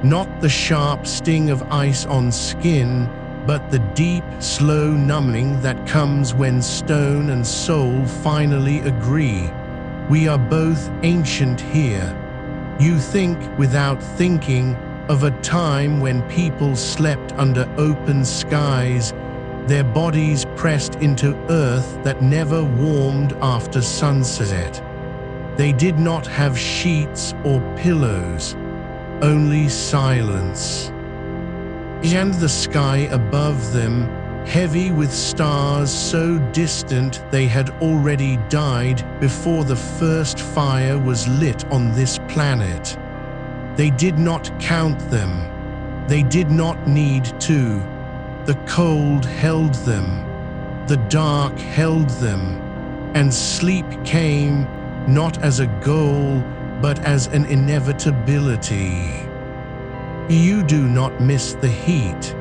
Not the sharp sting of ice on skin, but the deep, slow numbing that comes when stone and soul finally agree. We are both ancient here. You think without thinking, of a time when people slept under open skies, their bodies pressed into earth that never warmed after sunset. They did not have sheets or pillows, only silence. And the sky above them, heavy with stars so distant they had already died before the first fire was lit on this planet. They did not count them. They did not need to. The cold held them. The dark held them. And sleep came not as a goal, but as an inevitability. You do not miss the heat.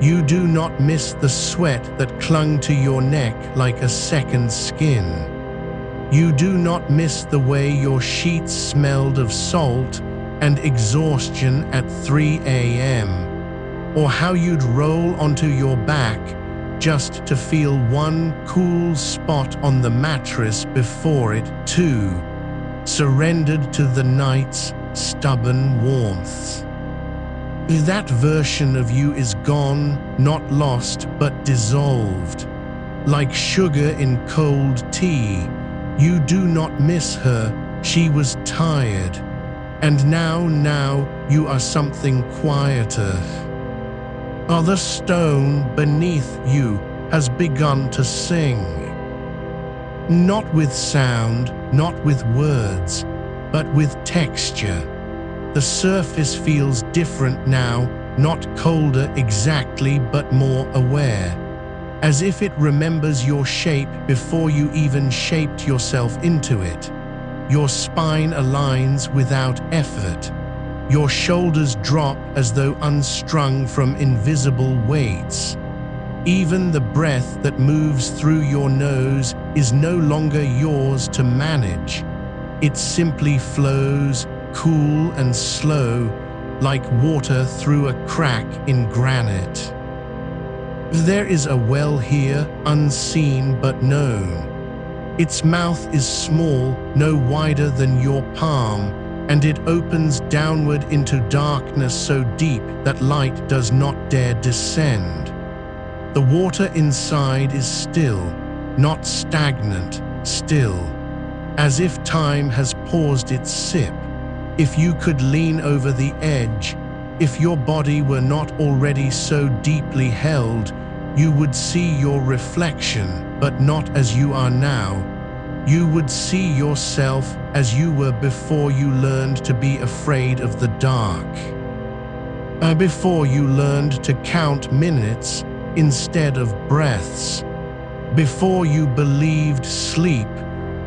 You do not miss the sweat that clung to your neck like a second skin. You do not miss the way your sheets smelled of salt and exhaustion at 3 a.m., or how you'd roll onto your back just to feel one cool spot on the mattress before it, too, surrendered to the night's stubborn warmth. That version of you is gone, not lost, but dissolved. Like sugar in cold tea, you do not miss her, she was tired. And now you are something quieter. The stone beneath you has begun to sing. Not with sound, not with words, but with texture. The surface feels different now, not colder exactly, but more aware. As if it remembers your shape before you even shaped yourself into it. Your spine aligns without effort. Your shoulders drop as though unstrung from invisible weights. Even the breath that moves through your nose is no longer yours to manage. It simply flows, cool and slow, like water through a crack in granite. There is a well here, unseen but known. Its mouth is small, no wider than your palm, and it opens downward into darkness so deep that light does not dare descend. The water inside is still, not stagnant, still, as if time has paused its sip. If you could lean over the edge, if your body were not already so deeply held, you would see your reflection, but not as you are now. You would see yourself as you were before you learned to be afraid of the dark. Before you learned to count minutes instead of breaths. Before you believed sleep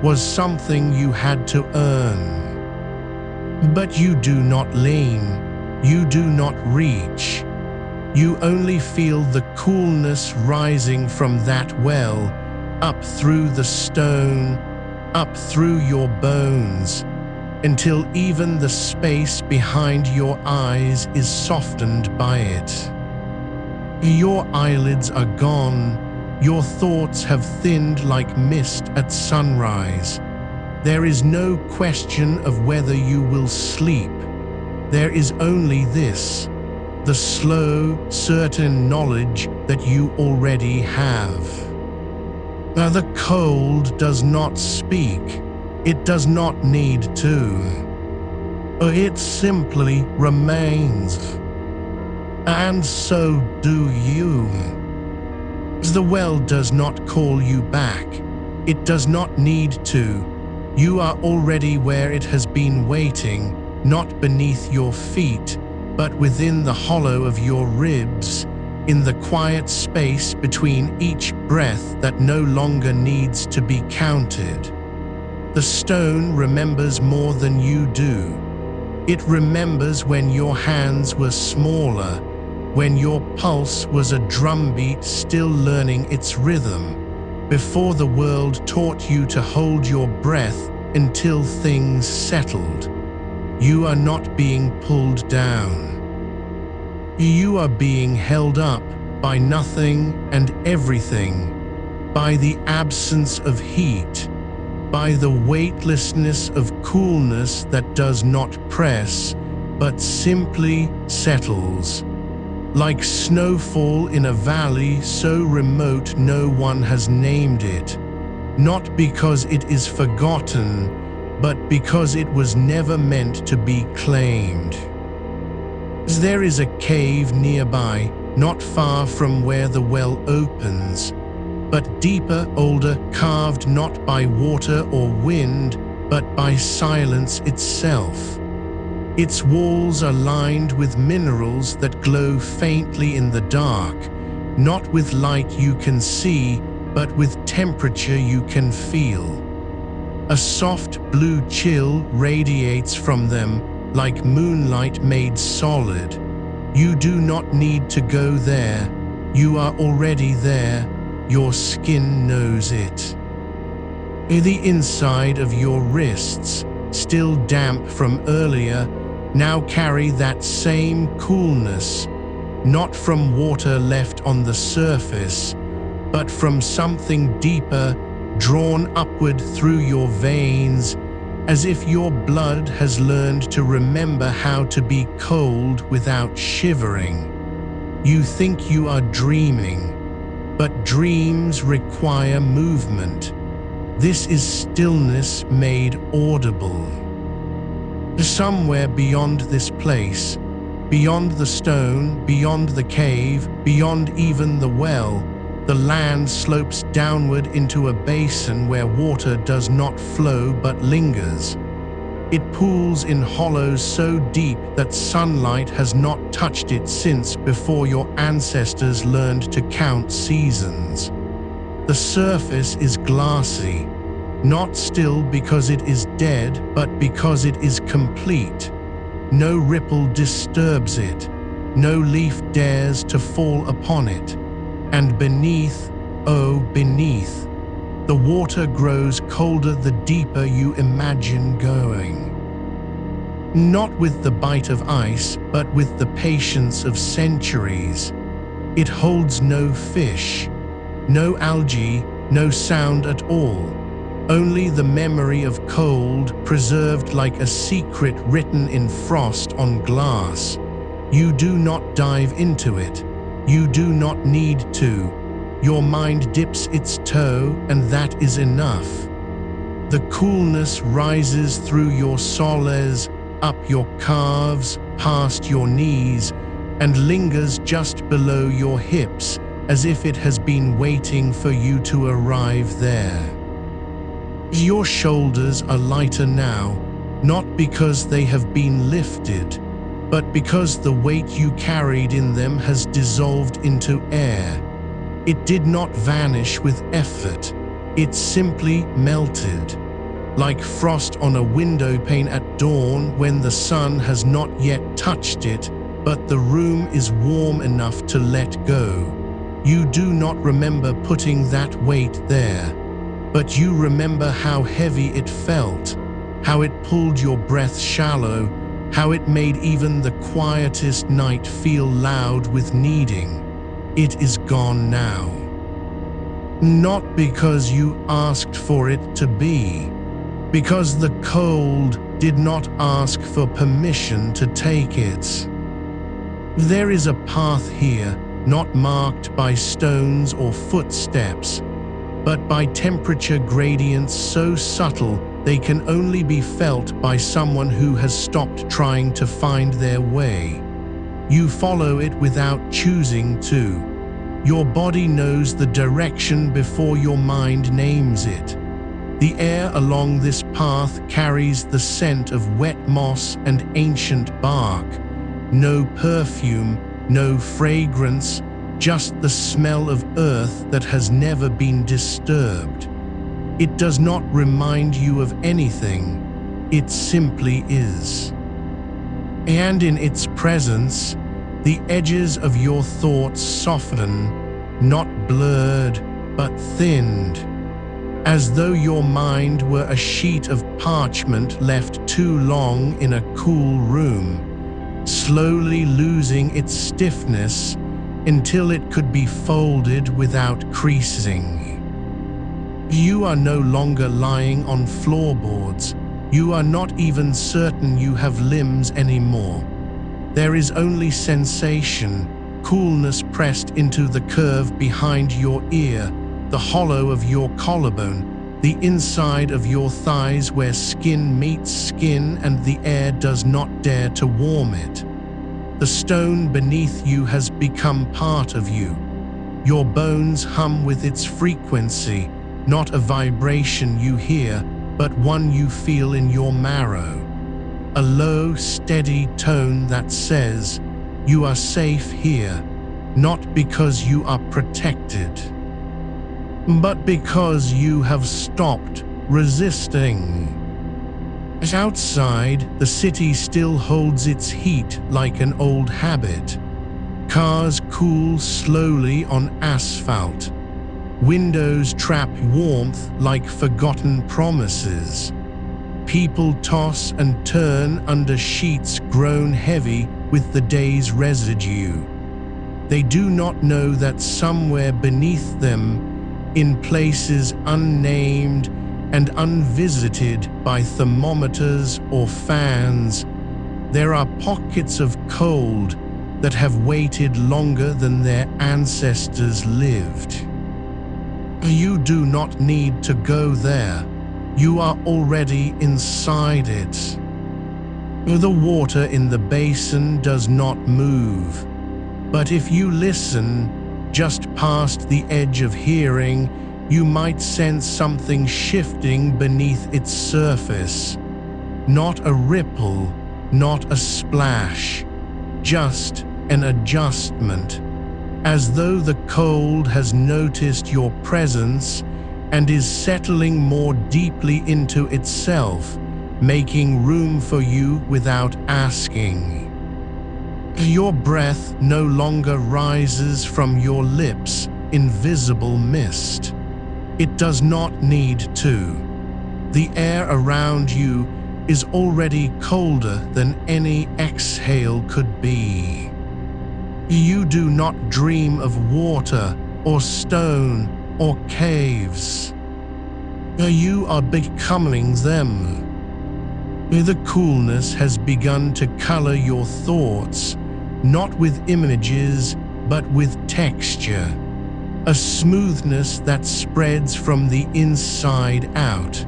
was something you had to earn. But you do not lean. You do not reach. You only feel the coolness rising from that well, up through the stone, up through your bones, until even the space behind your eyes is softened by it. Your eyelids are gone, your thoughts have thinned like mist at sunrise. There is no question of whether you will sleep. There is only this, the slow, certain knowledge that you already have. The cold does not speak. It does not need to. It simply remains. And so do you. The well does not call you back. It does not need to. You are already where it has been waiting, not beneath your feet, but within the hollow of your ribs, in the quiet space between each breath that no longer needs to be counted. The stone remembers more than you do. It remembers when your hands were smaller, when your pulse was a drumbeat still learning its rhythm, before the world taught you to hold your breath until things settled. You are not being pulled down. You are being held up by nothing and everything, by the absence of heat, by the weightlessness of coolness that does not press, but simply settles. Like snowfall in a valley so remote no one has named it, not because it is forgotten, but because it was never meant to be claimed. There is a cave nearby, not far from where the well opens, but deeper, older, carved not by water or wind, but by silence itself. Its walls are lined with minerals that glow faintly in the dark, not with light you can see, but with temperature you can feel. A soft blue chill radiates from them, like moonlight made solid. You do not need to go there. You are already there. Your skin knows it. The inside of your wrists, still damp from earlier, now carry that same coolness, not from water left on the surface, but from something deeper, drawn upward through your veins, as if your blood has learned to remember how to be cold without shivering. You think you are dreaming, but dreams require movement. This is stillness made audible. Somewhere beyond this place, beyond the stone, beyond the cave, beyond even the well, the land slopes downward into a basin where water does not flow but lingers. It pools in hollows so deep that sunlight has not touched it since before your ancestors learned to count seasons. The surface is glassy, not still because it is dead, but because it is complete. No ripple disturbs it, no leaf dares to fall upon it. And beneath, oh beneath, the water grows colder the deeper you imagine going. Not with the bite of ice, but with the patience of centuries. It holds no fish, no algae, no sound at all. Only the memory of cold, preserved like a secret written in frost on glass. You do not dive into it. You do not need to. Your mind dips its toe, and that is enough. The coolness rises through your soles, up your calves, past your knees, and lingers just below your hips, as if it has been waiting for you to arrive there. Your shoulders are lighter now, not because they have been lifted, but because the weight you carried in them has dissolved into air. It did not vanish with effort, it simply melted, like frost on a window pane at dawn when the sun has not yet touched it, but the room is warm enough to let go. You do not remember putting that weight there, but you remember how heavy it felt, how it pulled your breath shallow, how it made even the quietest night feel loud with needing. It is gone now. Not because you asked for it to be, because the cold did not ask for permission to take it. There is a path here, not marked by stones or footsteps, but by temperature gradients so subtle they can only be felt by someone who has stopped trying to find their way. You follow it without choosing to. Your body knows the direction before your mind names it. The air along this path carries the scent of wet moss and ancient bark. No perfume, no fragrance, just the smell of earth that has never been disturbed. It does not remind you of anything, it simply is. And in its presence, the edges of your thoughts soften, not blurred, but thinned, as though your mind were a sheet of parchment left too long in a cool room, slowly losing its stiffness until it could be folded without creasing. You are no longer lying on floorboards. You are not even certain you have limbs anymore. There is only sensation, coolness pressed into the curve behind your ear, the hollow of your collarbone, the inside of your thighs where skin meets skin and the air does not dare to warm it. The stone beneath you has become part of you. Your bones hum with its frequency, not a vibration you hear, but one you feel in your marrow. A low, steady tone that says, "You are safe here," not because you are protected, but because you have stopped resisting. Outside, the city still holds its heat like an old habit. Cars cool slowly on asphalt. Windows trap warmth like forgotten promises. People toss and turn under sheets grown heavy with the day's residue. They do not know that somewhere beneath them, in places unnamed and unvisited by thermometers or fans, there are pockets of cold that have waited longer than their ancestors lived. You do not need to go there. You are already inside it. The water in the basin does not move, but if you listen, just past the edge of hearing, you might sense something shifting beneath its surface. Not a ripple, not a splash, just an adjustment, as though the cold has noticed your presence and is settling more deeply into itself, making room for you without asking. Your breath no longer rises from your lips in visible mist. It does not need to. The air around you is already colder than any exhale could be. You do not dream of water or stone or caves. You are becoming them. The coolness has begun to color your thoughts, not with images, but with texture. A smoothness that spreads from the inside out,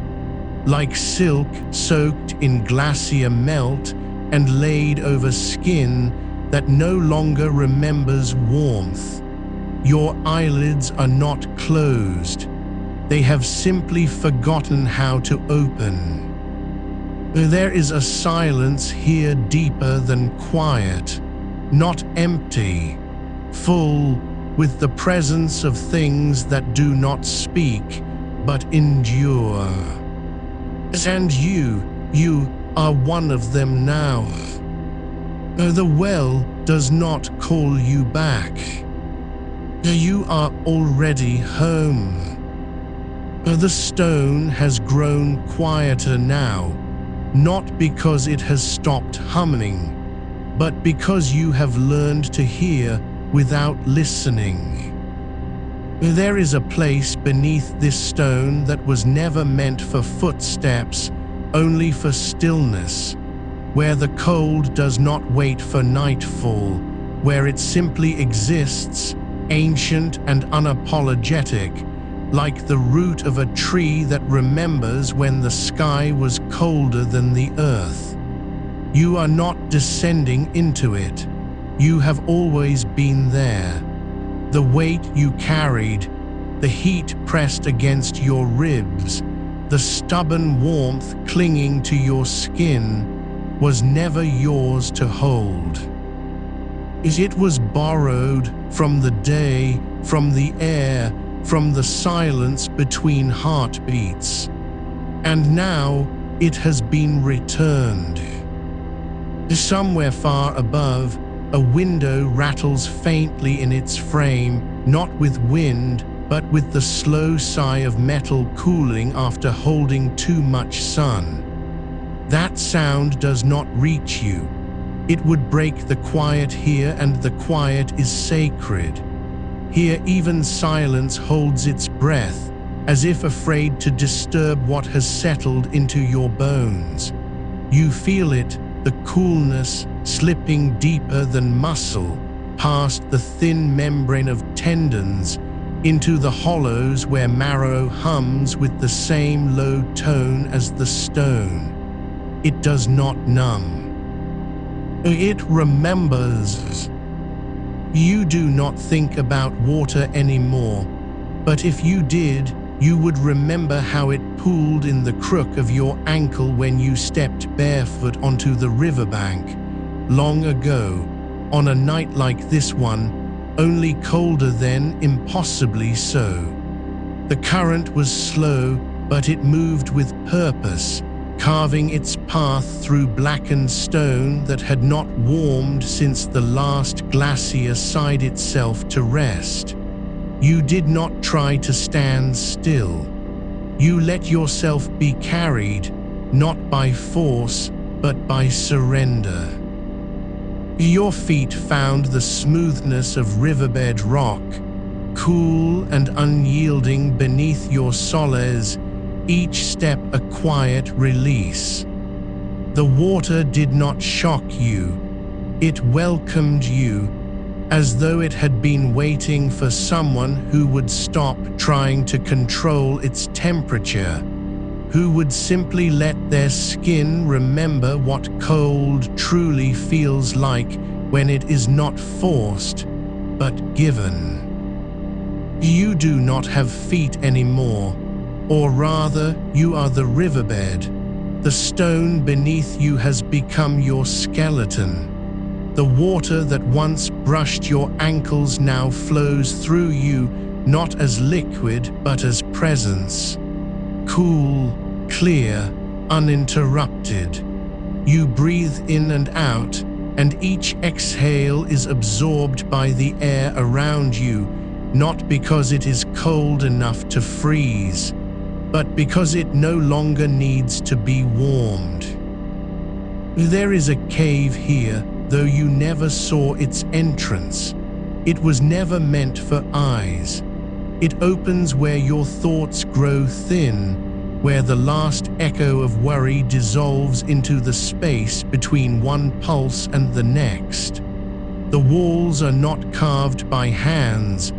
like silk soaked in glacier melt and laid over skin that no longer remembers warmth. Your eyelids are not closed. They have simply forgotten how to open. There is a silence here deeper than quiet, not empty, full with the presence of things that do not speak, but endure. And you are one of them now. The well does not call you back. You are already home. The stone has grown quieter now, not because it has stopped humming, but because you have learned to hear without listening. There is a place beneath this stone that was never meant for footsteps, only for stillness, where the cold does not wait for nightfall, where it simply exists, ancient and unapologetic, like the root of a tree that remembers when the sky was colder than the earth. You are not descending into it. You have always been there. The weight you carried, the heat pressed against your ribs, the stubborn warmth clinging to your skin, was never yours to hold. It was borrowed from the day, from the air, from the silence between heartbeats. And now it has been returned. Somewhere far above, a window rattles faintly in its frame, not with wind, but with the slow sigh of metal cooling after holding too much sun. That sound does not reach you. It would break the quiet here, and the quiet is sacred. Here even silence holds its breath, as if afraid to disturb what has settled into your bones. You feel it, the coolness slipping deeper than muscle, past the thin membrane of tendons, into the hollows where marrow hums with the same low tone as the stone. It does not numb. It remembers. You do not think about water anymore, but if you did, you would remember how it pooled in the crook of your ankle when you stepped barefoot onto the riverbank, long ago, on a night like this one, only colder then, impossibly so. The current was slow, but it moved with purpose, carving its path through blackened stone that had not warmed since the last glacier sighed itself to rest. You did not try to stand still. You let yourself be carried, not by force, but by surrender. Your feet found the smoothness of riverbed rock, cool and unyielding beneath your soles, each step a quiet release. The water did not shock you. It welcomed you, as though it had been waiting for someone who would stop trying to control its temperature, who would simply let their skin remember what cold truly feels like when it is not forced, but given. You do not have feet anymore, or rather, you are the riverbed. The stone beneath you has become your skeleton. The water that once brushed your ankles now flows through you, not as liquid, but as presence. Cool, clear, uninterrupted. You breathe in and out, and each exhale is absorbed by the air around you, not because it is cold enough to freeze, but because it no longer needs to be warmed. There is a cave here, though you never saw its entrance. It was never meant for eyes. It opens where your thoughts grow thin, where the last echo of worry dissolves into the space between one pulse and the next. The walls are not carved by hands,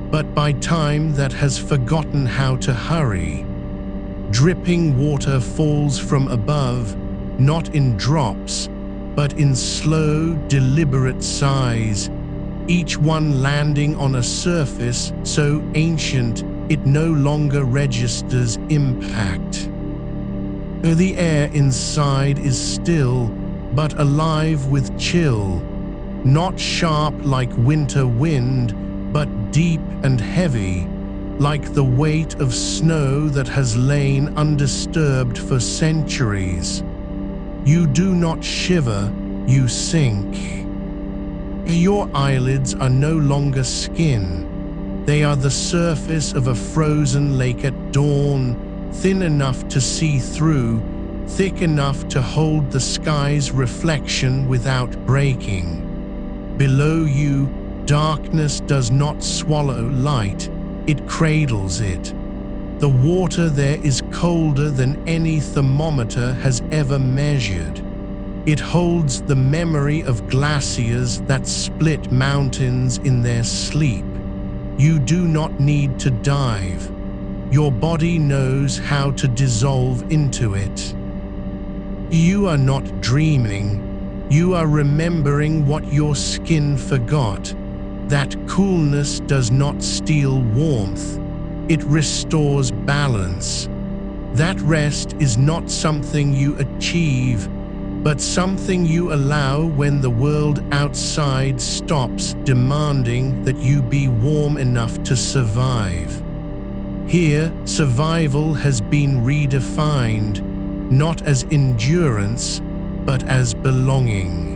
but by time that has forgotten how to hurry. Dripping water falls from above, not in drops, but in slow, deliberate sighs, each one landing on a surface so ancient it no longer registers impact. The air inside is still, but alive with chill, not sharp like winter wind, but deep and heavy, like the weight of snow that has lain undisturbed for centuries. You do not shiver, you sink. Your eyelids are no longer skin. They are the surface of a frozen lake at dawn, thin enough to see through, thick enough to hold the sky's reflection without breaking. Below you, darkness does not swallow light, it cradles it. The water there is colder than any thermometer has ever measured. It holds the memory of glaciers that split mountains in their sleep. You do not need to dive. Your body knows how to dissolve into it. You are not dreaming. You are remembering what your skin forgot. That coolness does not steal warmth. It restores balance. That rest is not something you achieve, but something you allow when the world outside stops demanding that you be warm enough to survive. Here, survival has been redefined, not as endurance, but as belonging.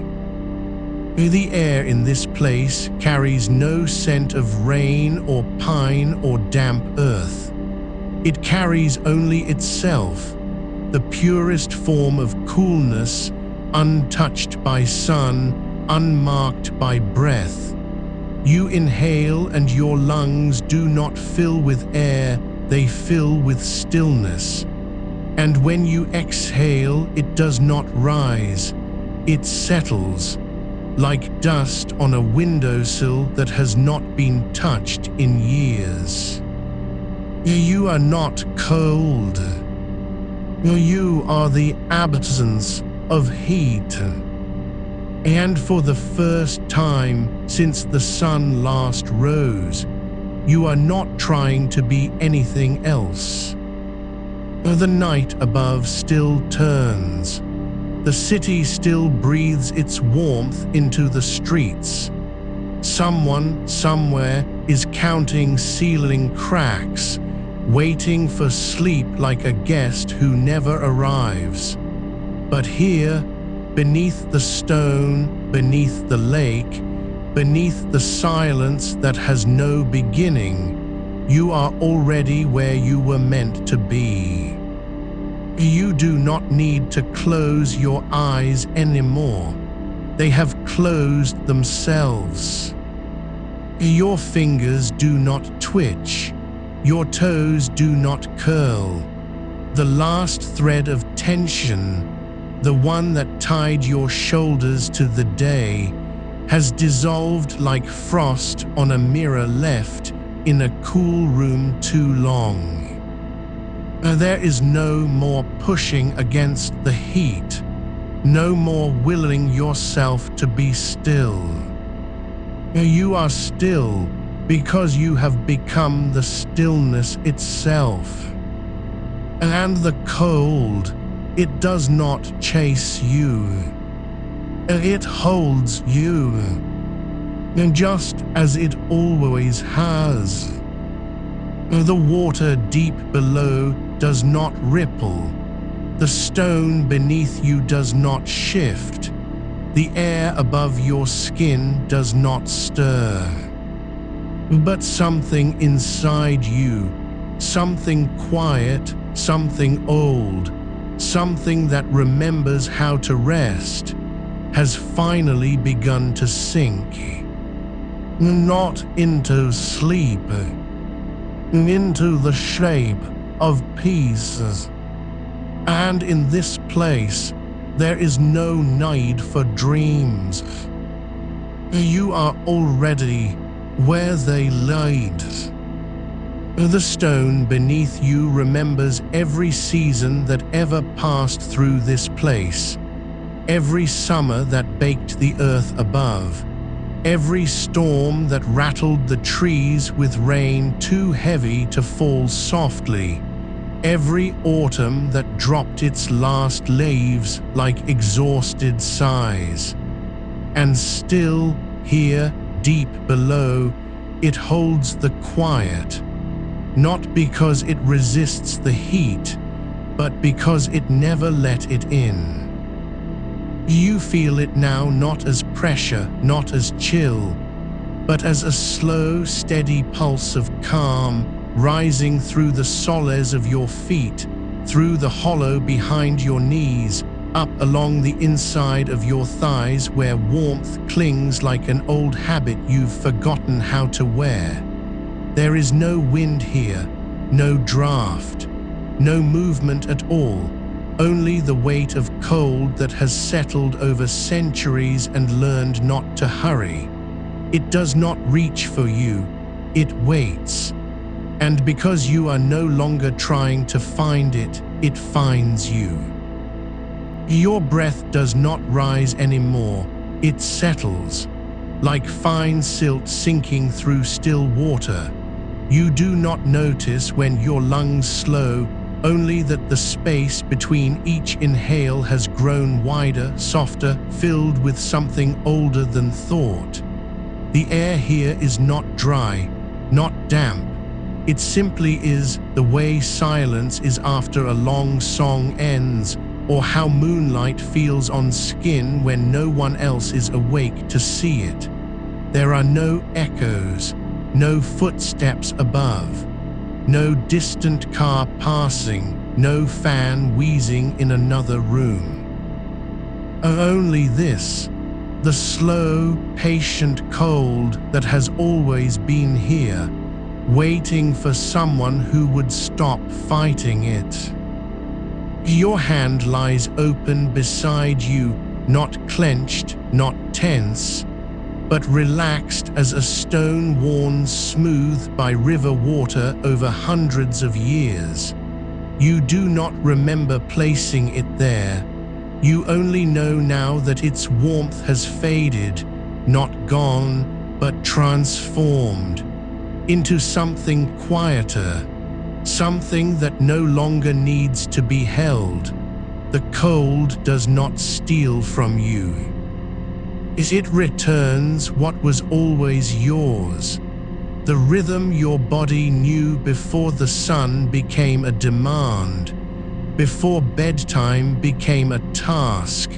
The air in this place carries no scent of rain or pine or damp earth. It carries only itself, the purest form of coolness, untouched by sun, unmarked by breath. You inhale and your lungs do not fill with air, they fill with stillness. And when you exhale, it does not rise. It settles, like dust on a windowsill that has not been touched in years. You are not cold. You are the absence of heat. And for the first time since the sun last rose, you are not trying to be anything else. The night above still turns. The city still breathes its warmth into the streets. Someone, somewhere, is counting ceiling cracks, waiting for sleep like a guest who never arrives. But here, beneath the stone, beneath the lake, beneath the silence that has no beginning, you are already where you were meant to be. You do not need to close your eyes anymore. They have closed themselves. Your fingers do not twitch. Your toes do not curl. The last thread of tension, the one that tied your shoulders to the day, has dissolved like frost on a mirror left in a cool room too long. There is no more pushing against the heat, no more willing yourself to be still. You are still because you have become the stillness itself. And the cold, it does not chase you. It holds you, just as it always has. The water deep below does not ripple. The stone beneath you does not shift. The air above your skin does not stir. But something inside you, something quiet, something old, something that remembers how to rest, has finally begun to sink. Not into sleep, into the shape of peace. And in this place, there is no need for dreams. You are already where they laid. The stone beneath you remembers every season that ever passed through this place, every summer that baked the earth above, every storm that rattled the trees with rain too heavy to fall softly, every autumn that dropped its last leaves like exhausted sighs. And still, here, deep below, it holds the quiet, not because it resists the heat, but because it never let it in. You feel it now not as pressure, not as chill, but as a slow, steady pulse of calm rising through the soles of your feet, through the hollow behind your knees, up along the inside of your thighs where warmth clings like an old habit you've forgotten how to wear. There is no wind here, no draft, no movement at all, only the weight of cold that has settled over centuries and learned not to hurry. It does not reach for you, it waits. And because you are no longer trying to find it, it finds you. Your breath does not rise anymore, it settles, like fine silt sinking through still water. You do not notice when your lungs slow, only that the space between each inhale has grown wider, softer, filled with something older than thought. The air here is not dry, not damp. It simply is, the way silence is after a long song ends, or how moonlight feels on skin when no one else is awake to see it. There are no echoes, no footsteps above, no distant car passing, no fan wheezing in another room. Only this, the slow, patient cold that has always been here, waiting for someone who would stop fighting it. Your hand lies open beside you, not clenched, not tense, but relaxed as a stone worn smooth by river water over hundreds of years. You do not remember placing it there. You only know now that its warmth has faded, not gone, but transformed into something quieter, something that no longer needs to be held. The cold does not steal from you. It returns what was always yours, the rhythm your body knew before the sun became a demand, before bedtime became a task,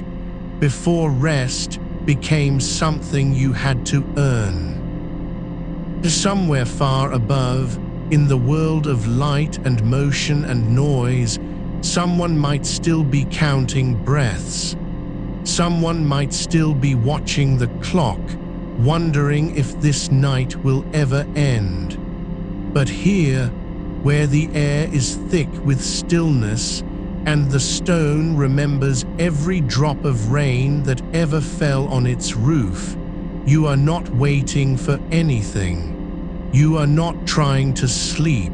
before rest became something you had to earn. Somewhere far above, in the world of light and motion and noise, someone might still be counting breaths. Someone might still be watching the clock, wondering if this night will ever end. But here, where the air is thick with stillness, and the stone remembers every drop of rain that ever fell on its roof, you are not waiting for anything. You are not trying to sleep.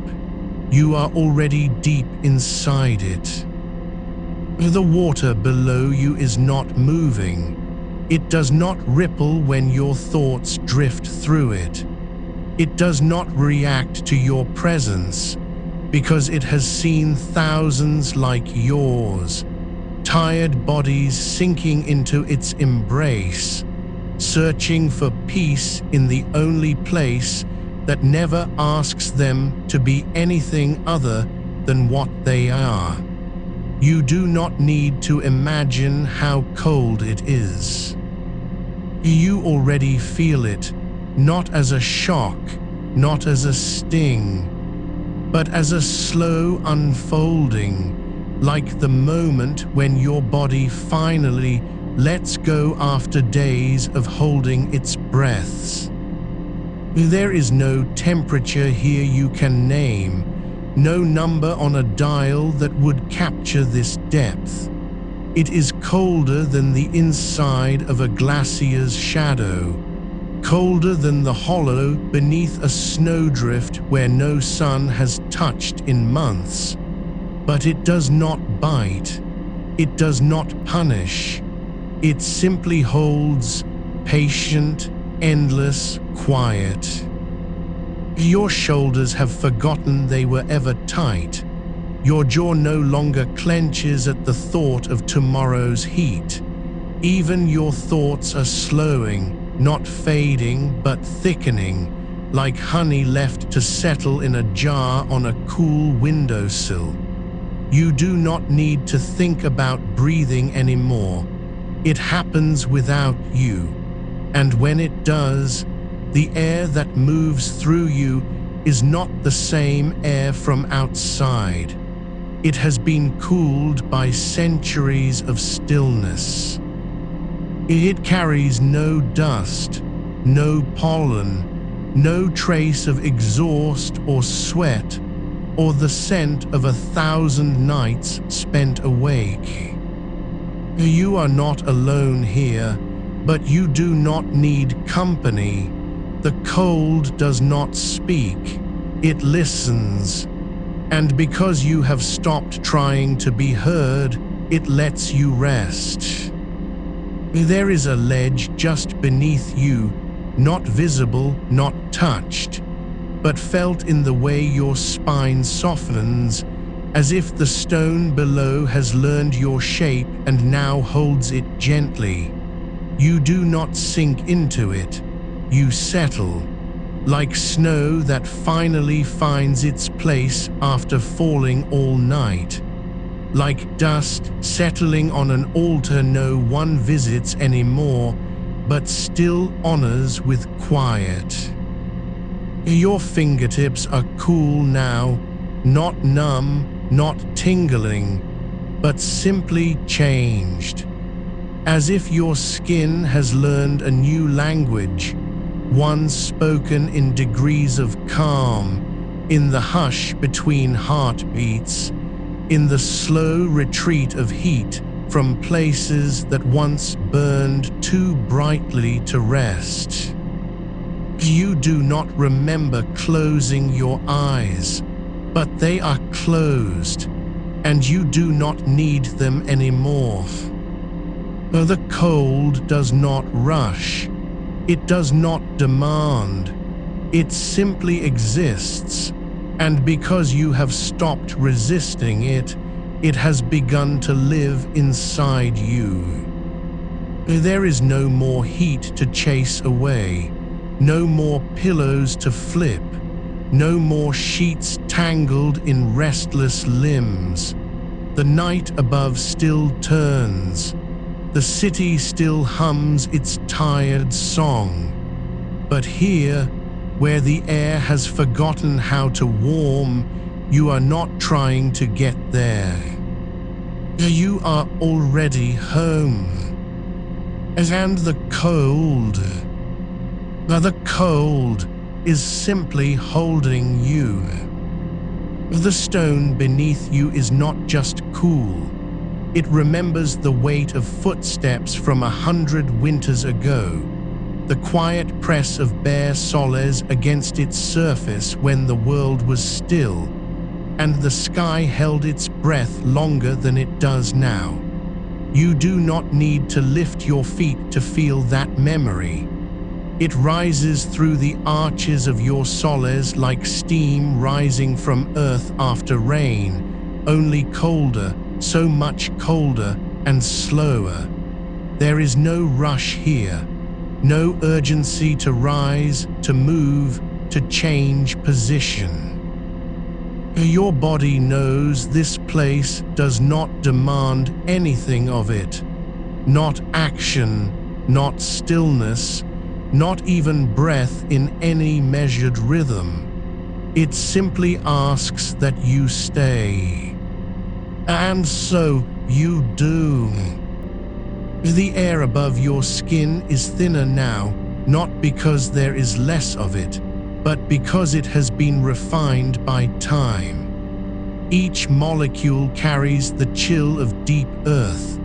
You are already deep inside it. The water below you is not moving. It does not ripple when your thoughts drift through it. It does not react to your presence, because it has seen thousands like yours, tired bodies sinking into its embrace, searching for peace in the only place that never asks them to be anything other than what they are. You do not need to imagine how cold it is. You already feel it, not as a shock, not as a sting, but as a slow unfolding, like the moment when your body finally lets go after days of holding its breaths. There is no temperature here you can name, no number on a dial that would capture this depth. It is colder than the inside of a glacier's shadow, colder than the hollow beneath a snowdrift where no sun has touched in months. But it does not bite. It does not punish. It simply holds, patient, endless, quiet. Your shoulders have forgotten they were ever tight. Your jaw no longer clenches at the thought of tomorrow's heat. Even your thoughts are slowing, not fading but thickening, like honey left to settle in a jar on a cool windowsill. You do not need to think about breathing anymore. It happens without you. And when it does, the air that moves through you is not the same air from outside. It has been cooled by centuries of stillness. It carries no dust, no pollen, no trace of exhaust or sweat, or the scent of 1,000 nights spent awake. You are not alone here, but you do not need company. The cold does not speak, it listens. And because you have stopped trying to be heard, it lets you rest. There is a ledge just beneath you, not visible, not touched, but felt in the way your spine softens, as if the stone below has learned your shape and now holds it gently. You do not sink into it. You settle, like snow that finally finds its place after falling all night, like dust settling on an altar no one visits anymore, but still honors with quiet. Your fingertips are cool now, not numb, not tingling, but simply changed, as if your skin has learned a new language, one spoken in degrees of calm, in the hush between heartbeats, in the slow retreat of heat from places that once burned too brightly to rest. You do not remember closing your eyes, but they are closed, and you do not need them anymore. The cold does not rush. It does not demand. It simply exists, and because you have stopped resisting it, it has begun to live inside you. There is no more heat to chase away, no more pillows to flip, no more sheets tangled in restless limbs. The night above still turns. The city still hums its tired song. But here, where the air has forgotten how to warm, you are not trying to get there. You are already home. And the cold is simply holding you. The stone beneath you is not just cool. It remembers the weight of footsteps from 100 winters ago, the quiet press of bare soles against its surface when the world was still, and the sky held its breath longer than it does now. You do not need to lift your feet to feel that memory. It rises through the arches of your soles like steam rising from earth after rain, only colder, so much colder and slower. There is no rush here, no urgency to rise, to move, to change position. Your body knows this place does not demand anything of it. Not action, not stillness, not even breath in any measured rhythm. It simply asks that you stay. And so you do. The air above your skin is thinner now, not because there is less of it, but because it has been refined by time. Each molecule carries the chill of deep earth,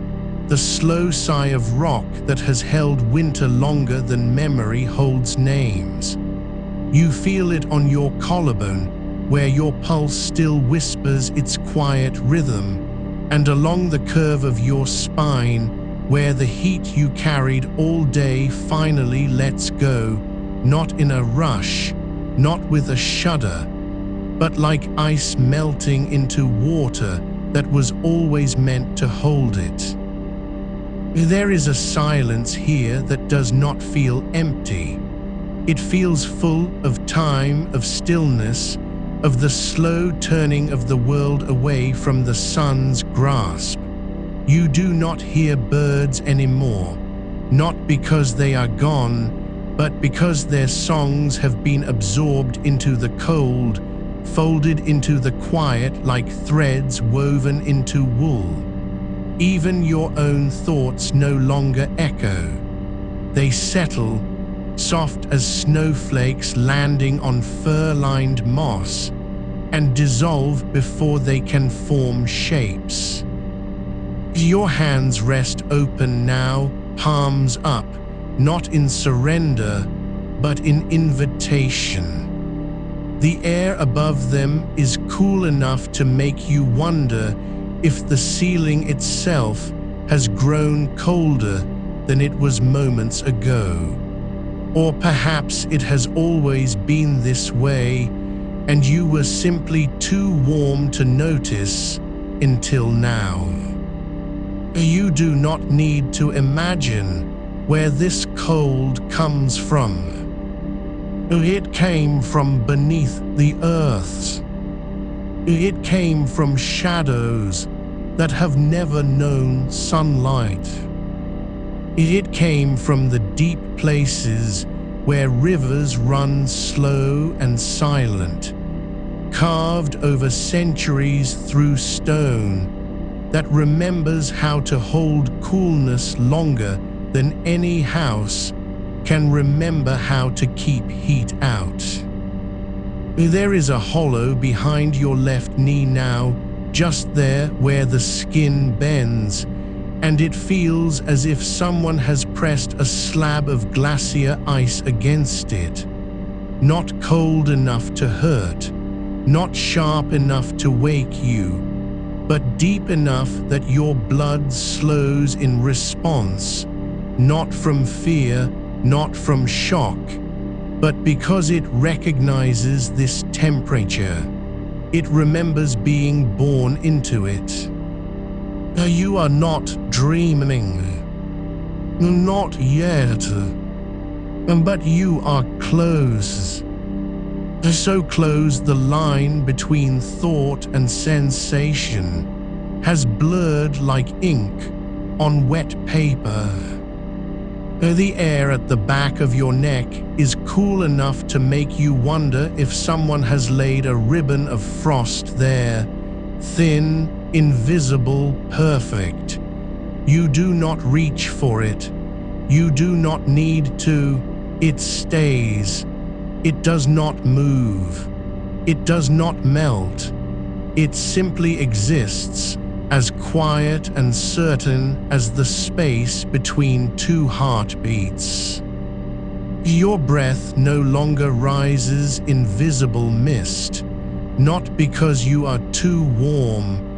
the slow sigh of rock that has held winter longer than memory holds names. You feel it on your collarbone, where your pulse still whispers its quiet rhythm, and along the curve of your spine, where the heat you carried all day finally lets go, not in a rush, not with a shudder, but like ice melting into water that was always meant to hold it. There is a silence here that does not feel empty. It feels full of time, of stillness, of the slow turning of the world away from the sun's grasp. You do not hear birds anymore, not because they are gone, but because their songs have been absorbed into the cold, folded into the quiet like threads woven into wool. Even your own thoughts no longer echo. They settle, soft as snowflakes landing on fur-lined moss, and dissolve before they can form shapes. Your hands rest open now, palms up, not in surrender, but in invitation. The air above them is cool enough to make you wonder if the ceiling itself has grown colder than it was moments ago. Or perhaps it has always been this way, and you were simply too warm to notice until now. You do not need to imagine where this cold comes from. It came from beneath the earth. It came from shadows that have never known sunlight. It came from the deep places where rivers run slow and silent, carved over centuries through stone that remembers how to hold coolness longer than any house can remember how to keep heat out. There is a hollow behind your left knee now, just there where the skin bends, and it feels as if someone has pressed a slab of glacier ice against it. Not cold enough to hurt, not sharp enough to wake you, but deep enough that your blood slows in response, not from fear, not from shock, but because it recognizes this temperature. It remembers being born into it. You are not dreaming. Not yet. But you are close. So close the line between thought and sensation has blurred like ink on wet paper. The air at the back of your neck is cool enough to make you wonder if someone has laid a ribbon of frost there, thin, invisible, perfect. You do not reach for it. You do not need to. It stays. It does not move. It does not melt. It simply exists, as quiet and certain as the space between two heartbeats. Your breath no longer rises in visible mist, not because you are too warm,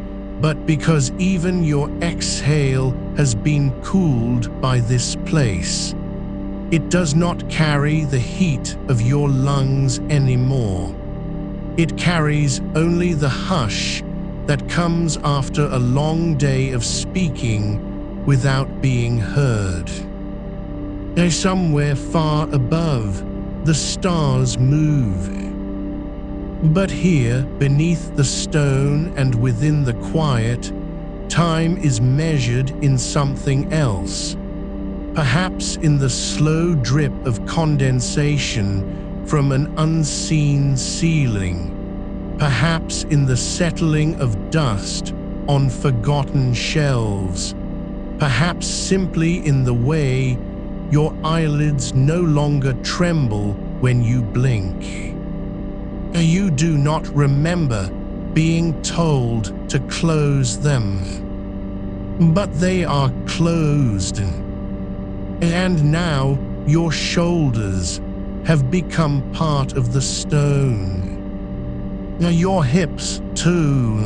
but because even your exhale has been cooled by this place. It does not carry the heat of your lungs anymore. It carries only the hush that comes after a long day of speaking without being heard. Somewhere far above, the stars move. But here, beneath the stone and within the quiet, time is measured in something else. Perhaps in the slow drip of condensation from an unseen ceiling. Perhaps in the settling of dust on forgotten shelves. Perhaps simply in the way your eyelids no longer tremble when you blink. You do not remember being told to close them, but they are closed. And now your shoulders have become part of the stone. Your hips too.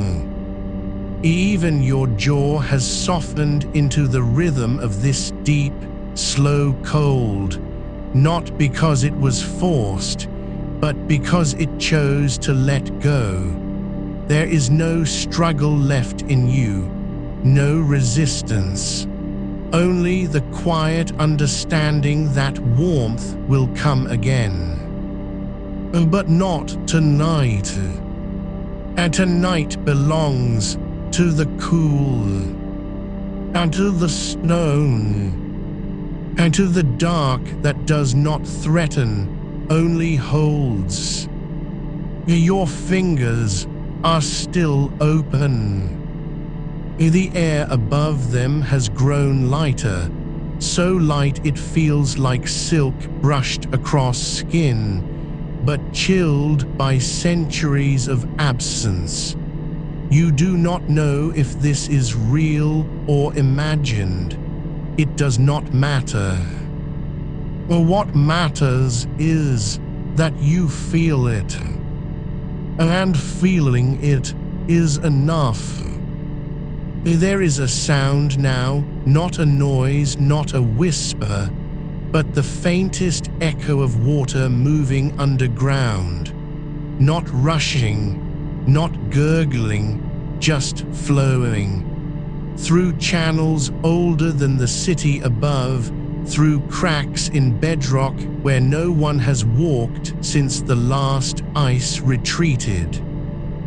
Even your jaw has softened into the rhythm of this deep, slow cold, not because it was forced, but because it chose to let go. There is no struggle left in you, no resistance. Only the quiet understanding that warmth will come again. But not tonight. And tonight belongs to the cool, and to the snow, and to the dark that does not threaten, only holds. Your fingers are still open. The air above them has grown lighter, so light it feels like silk brushed across skin, but chilled by centuries of absence. You do not know if this is real or imagined. It does not matter. What matters is that you feel it. And feeling it is enough. There is a sound now, not a noise, not a whisper, but the faintest echo of water moving underground. Not rushing, not gurgling, just flowing. Through channels older than the city above, through cracks in bedrock where no one has walked since the last ice retreated.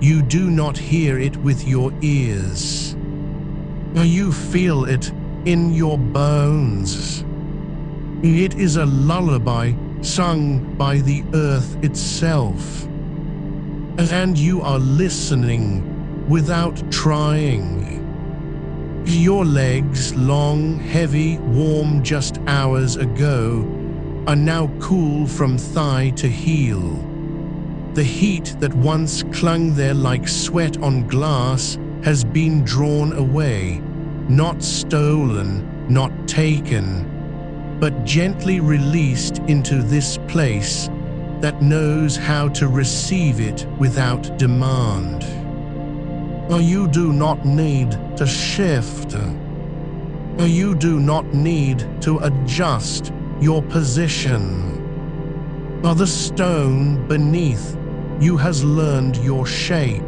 You do not hear it with your ears. You feel it in your bones. It is a lullaby sung by the earth itself. And you are listening without trying. Your legs, long, heavy, warm just hours ago, are now cool from thigh to heel. The heat that once clung there like sweat on glass has been drawn away, not stolen, not taken, but gently released into this place that knows how to receive it without demand. You do not need to shift. You do not need to adjust your position. The stone beneath you has learned your shape.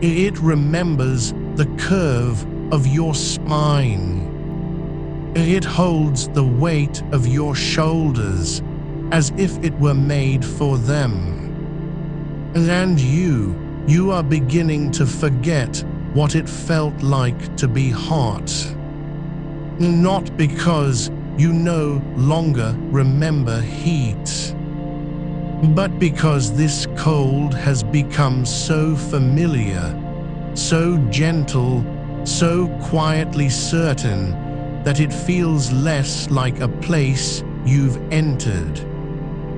It remembers the curve of your spine. It holds the weight of your shoulders as if it were made for them. And you are beginning to forget what it felt like to be hot. Not because you no longer remember heat, but because this cold has become so familiar, so gentle, so quietly certain that it feels less like a place you've entered,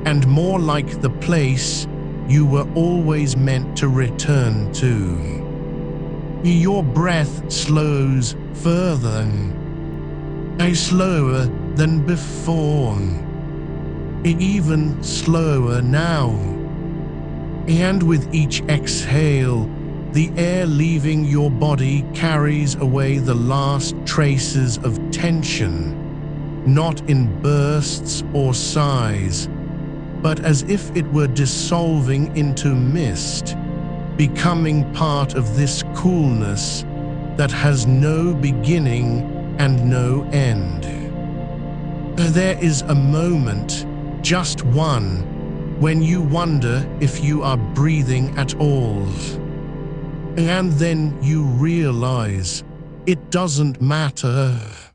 and more like the place you were always meant to return to. Your breath slows further, slower than before, even slower now. And with each exhale, the air leaving your body carries away the last traces of tension, not in bursts or sighs, but as if it were dissolving into mist, becoming part of this coolness that has no beginning and no end. There is a moment, just one, when you wonder if you are breathing at all. And then you realize it doesn't matter.